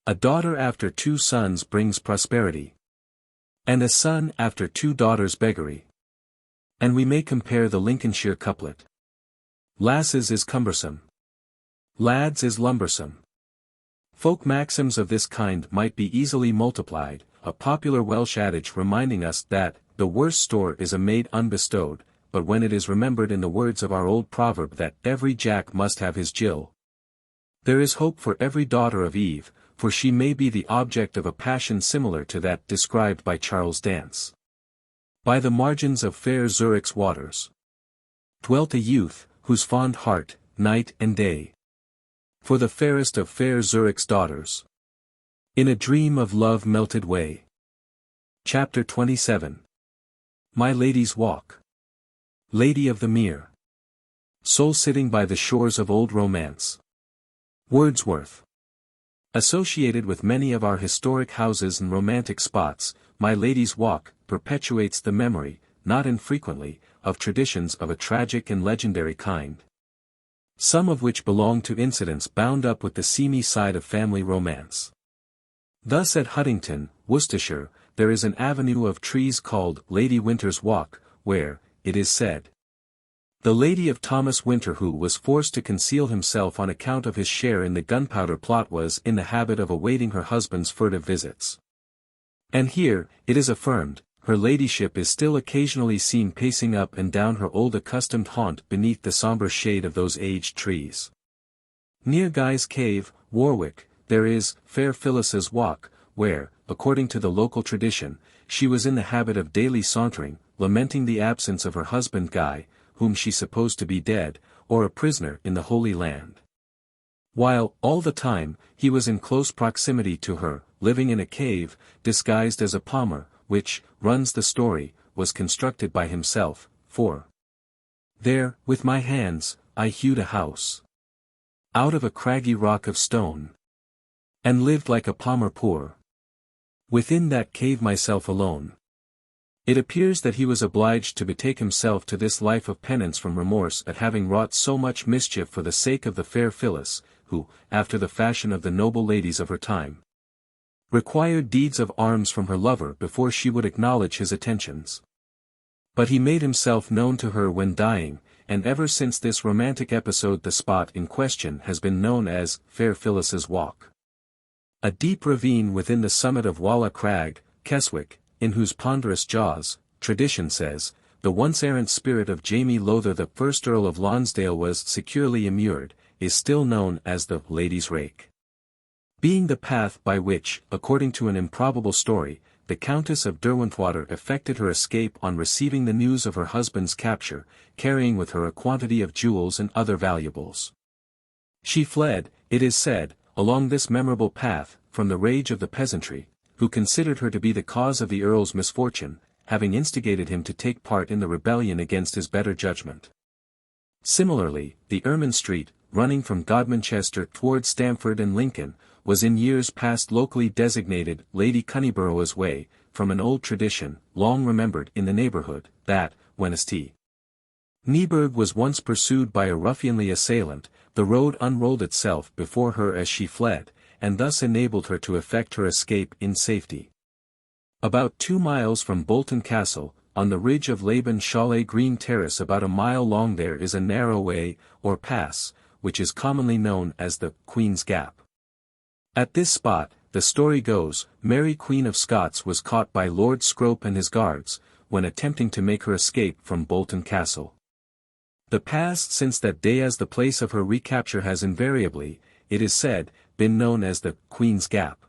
[SPEAKER 1] a daughter after 2 sons brings prosperity, and a son after 2 daughters beggary. And we may compare the Lincolnshire couplet. Lasses is cumbersome. Lads is lumbersome. Folk maxims of this kind might be easily multiplied, a popular Welsh adage reminding us that, the worst store is a maid unbestowed, but when it is remembered in the words of our old proverb that every Jack must have his Jill, there is hope for every daughter of Eve, for she may be the object of a passion similar to that described by Charles Dance. By the margins of fair Zurich's waters dwelt a youth, whose fond heart, night and day, for the fairest of fair Zurich's daughters, in a dream of love melted way. Chapter 27. My Lady's Walk. Lady of the Mere. Soul sitting by the shores of old romance. Wordsworth. Associated with many of our historic houses and romantic spots, My Lady's Walk perpetuates the memory, not infrequently, of traditions of a tragic and legendary kind, some of which belong to incidents bound up with the seamy side of family romance. Thus at Huntington, Worcestershire, there is an avenue of trees called Lady Winter's Walk, where, it is said, the lady of Thomas Winter, who was forced to conceal himself on account of his share in the gunpowder plot, was in the habit of awaiting her husband's furtive visits. And here, it is affirmed, her ladyship is still occasionally seen pacing up and down her old accustomed haunt beneath the sombre shade of those aged trees. Near Guy's Cave, Warwick, there is Fair Phyllis's Walk, where, according to the local tradition, she was in the habit of daily sauntering, lamenting the absence of her husband Guy, whom she supposed to be dead, or a prisoner in the Holy Land. While, all the time, he was in close proximity to her, living in a cave, disguised as a palmer, which, runs the story, was constructed by himself, for there, with my hands, I hewed a house out of a craggy rock of stone, and lived like a palmer poor within that cave myself alone. It appears that he was obliged to betake himself to this life of penance from remorse at having wrought so much mischief for the sake of the fair Phyllis, who, after the fashion of the noble ladies of her time, required deeds of arms from her lover before she would acknowledge his attentions. But he made himself known to her when dying, and ever since this romantic episode the spot in question has been known as Fair Phyllis's Walk. A deep ravine within the summit of Walla Crag, Keswick, in whose ponderous jaws, tradition says, the once-errant spirit of Jamie Lowther the first Earl of Lonsdale was securely immured, is still known as the Lady's Rake. Being the path by which, according to an improbable story, the Countess of Derwentwater effected her escape on receiving the news of her husband's capture, carrying with her a quantity of jewels and other valuables. She fled, it is said, along this memorable path, from the rage of the peasantry, who considered her to be the cause of the Earl's misfortune, having instigated him to take part in the rebellion against his better judgment. Similarly, the Ermine Street, running from Godmanchester towards Stamford and Lincoln, was in years past locally designated Lady Cunnyborough's Way, from an old tradition, long remembered in the neighbourhood, that, when St. Nieburg was once pursued by a ruffianly assailant, the road unrolled itself before her as she fled, and thus enabled her to effect her escape in safety. About 2 miles from Bolton Castle, on the ridge of Laban Chalet Green Terrace about a mile long, there is a narrow way, or pass, which is commonly known as the Queen's Gap. At this spot, the story goes, Mary Queen of Scots was caught by Lord Scrope and his guards, when attempting to make her escape from Bolton Castle. The past since that day as the place of her recapture has invariably, it is said, been known as the Queen's Gap.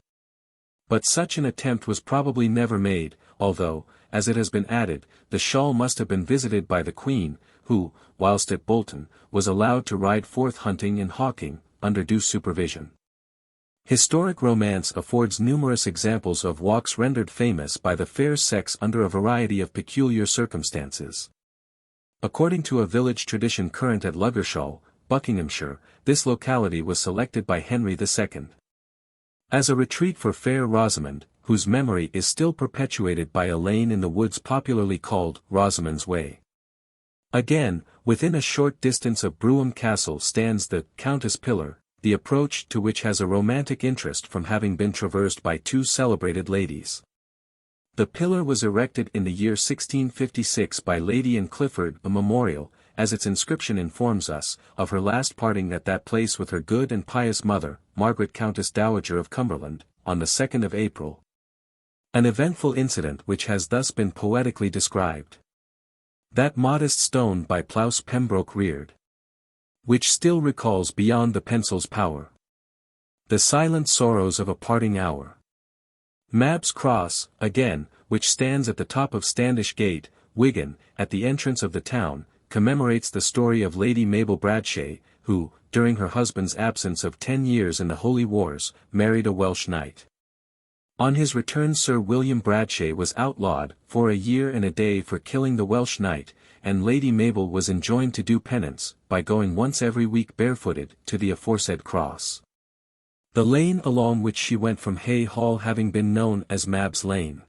[SPEAKER 1] But such an attempt was probably never made, although, as it has been added, the shawl must have been visited by the Queen, who, whilst at Bolton, was allowed to ride forth hunting and hawking, under due supervision. Historic romance affords numerous examples of walks rendered famous by the fair sex under a variety of peculiar circumstances. According to a village tradition current at Ludgershall, Buckinghamshire, this locality was selected by Henry II as a retreat for fair Rosamond, whose memory is still perpetuated by a lane in the woods popularly called Rosamond's Way. Again, within a short distance of Brougham Castle stands the Countess Pillar, the approach to which has a romantic interest from having been traversed by two celebrated ladies. The pillar was erected in the year 1656 by Lady Anne Clifford, a memorial, as its inscription informs us, of her last parting at that place with her good and pious mother, Margaret Countess Dowager of Cumberland, on the 2nd of April. An eventful incident which has thus been poetically described. That modest stone by Plouse Pembroke reared, which still recalls beyond the pencil's power the silent sorrows of a parting hour. Mab's Cross, again, which stands at the top of Standish Gate, Wigan, at the entrance of the town, commemorates the story of Lady Mabel Bradshaw, who, during her husband's absence of 10 years in the Holy Wars, married a Welsh knight. On his return Sir William Bradshaw was outlawed for a year and a day for killing the Welsh knight, and Lady Mabel was enjoined to do penance, by going once every week barefooted, to the aforesaid cross. The lane along which she went from Hay Hall having been known as Mab's Lane.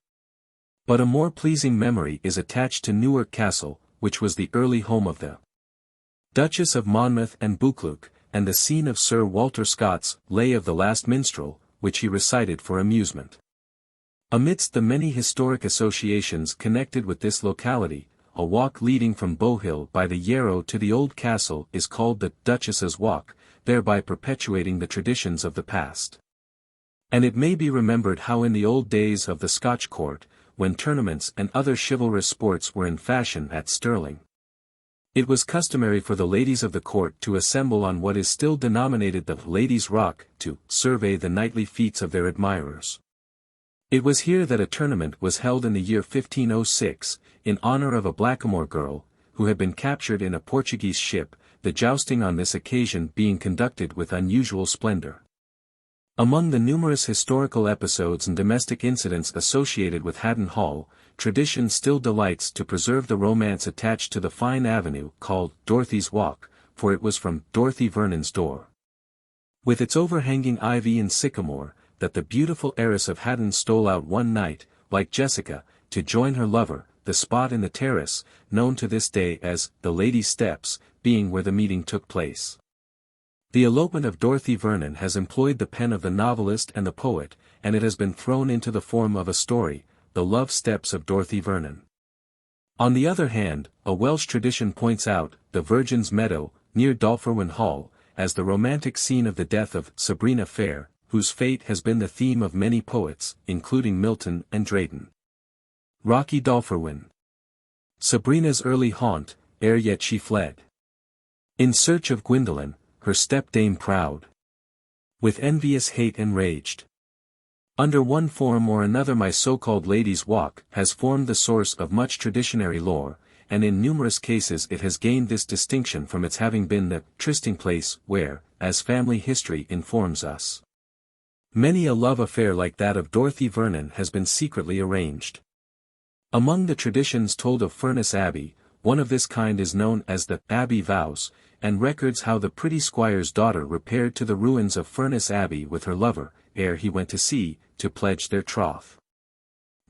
[SPEAKER 1] But a more pleasing memory is attached to Newark Castle, which was the early home of the Duchess of Monmouth and Buccleuch, and the scene of Sir Walter Scott's Lay of the Last Minstrel, which he recited for amusement. Amidst the many historic associations connected with this locality, a walk leading from Bowhill by the Yarrow to the Old Castle is called the Duchess's Walk, thereby perpetuating the traditions of the past. And it may be remembered how in the old days of the Scotch court, when tournaments and other chivalrous sports were in fashion at Stirling, it was customary for the ladies of the court to assemble on what is still denominated the Ladies' Rock, to survey the knightly feats of their admirers. It was here that a tournament was held in the year 1506, in honor of a blackamoor girl, who had been captured in a Portuguese ship, the jousting on this occasion being conducted with unusual splendor. Among the numerous historical episodes and domestic incidents associated with Haddon Hall, tradition still delights to preserve the romance attached to the fine avenue called Dorothy's Walk, for it was from Dorothy Vernon's door, with its overhanging ivy and sycamore, that the beautiful heiress of Haddon stole out one night, like Jessica, to join her lover, the spot in the terrace, known to this day as the Ladies' Steps, being where the meeting took place. The elopement of Dorothy Vernon has employed the pen of the novelist and the poet, and it has been thrown into the form of a story, The Love Steps of Dorothy Vernon. On the other hand, a Welsh tradition points out the Virgin's Meadow, near Dolpherwin Hall, as the romantic scene of the death of Sabrina Fair, whose fate has been the theme of many poets, including Milton and Drayton. Rocky Dolpherwin, Sabrina's early haunt, ere yet she fled in search of Gwendolen, her step-dame proud, with envious hate enraged. Under one form or another my so-called Ladies' Walk has formed the source of much traditionary lore, and in numerous cases it has gained this distinction from its having been the trysting place where, as family history informs us, many a love affair like that of Dorothy Vernon has been secretly arranged. Among the traditions told of Furness Abbey, one of this kind is known as the Abbey Vows, and records how the pretty squire's daughter repaired to the ruins of Furness Abbey with her lover, ere he went to sea, to pledge their troth.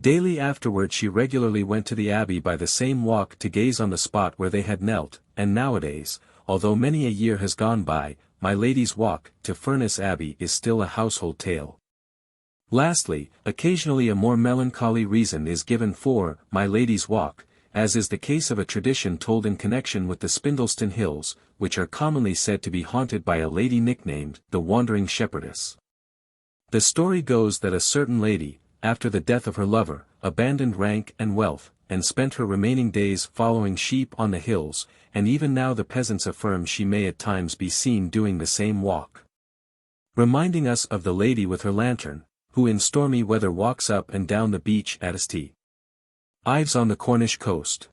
[SPEAKER 1] Daily afterward she regularly went to the abbey by the same walk to gaze on the spot where they had knelt, and nowadays, although many a year has gone by, my lady's walk to Furness Abbey is still a household tale. Lastly, occasionally a more melancholy reason is given for my lady's walk, as is the case of a tradition told in connection with the Spindleston Hills, which are commonly said to be haunted by a lady nicknamed the Wandering Shepherdess. The story goes that a certain lady, after the death of her lover, abandoned rank and wealth, and spent her remaining days following sheep on the hills, and even now the peasants affirm she may at times be seen doing the same walk. Reminding us of the lady with her lantern, who in stormy weather walks up and down the beach at St. Ives on the Cornish coast.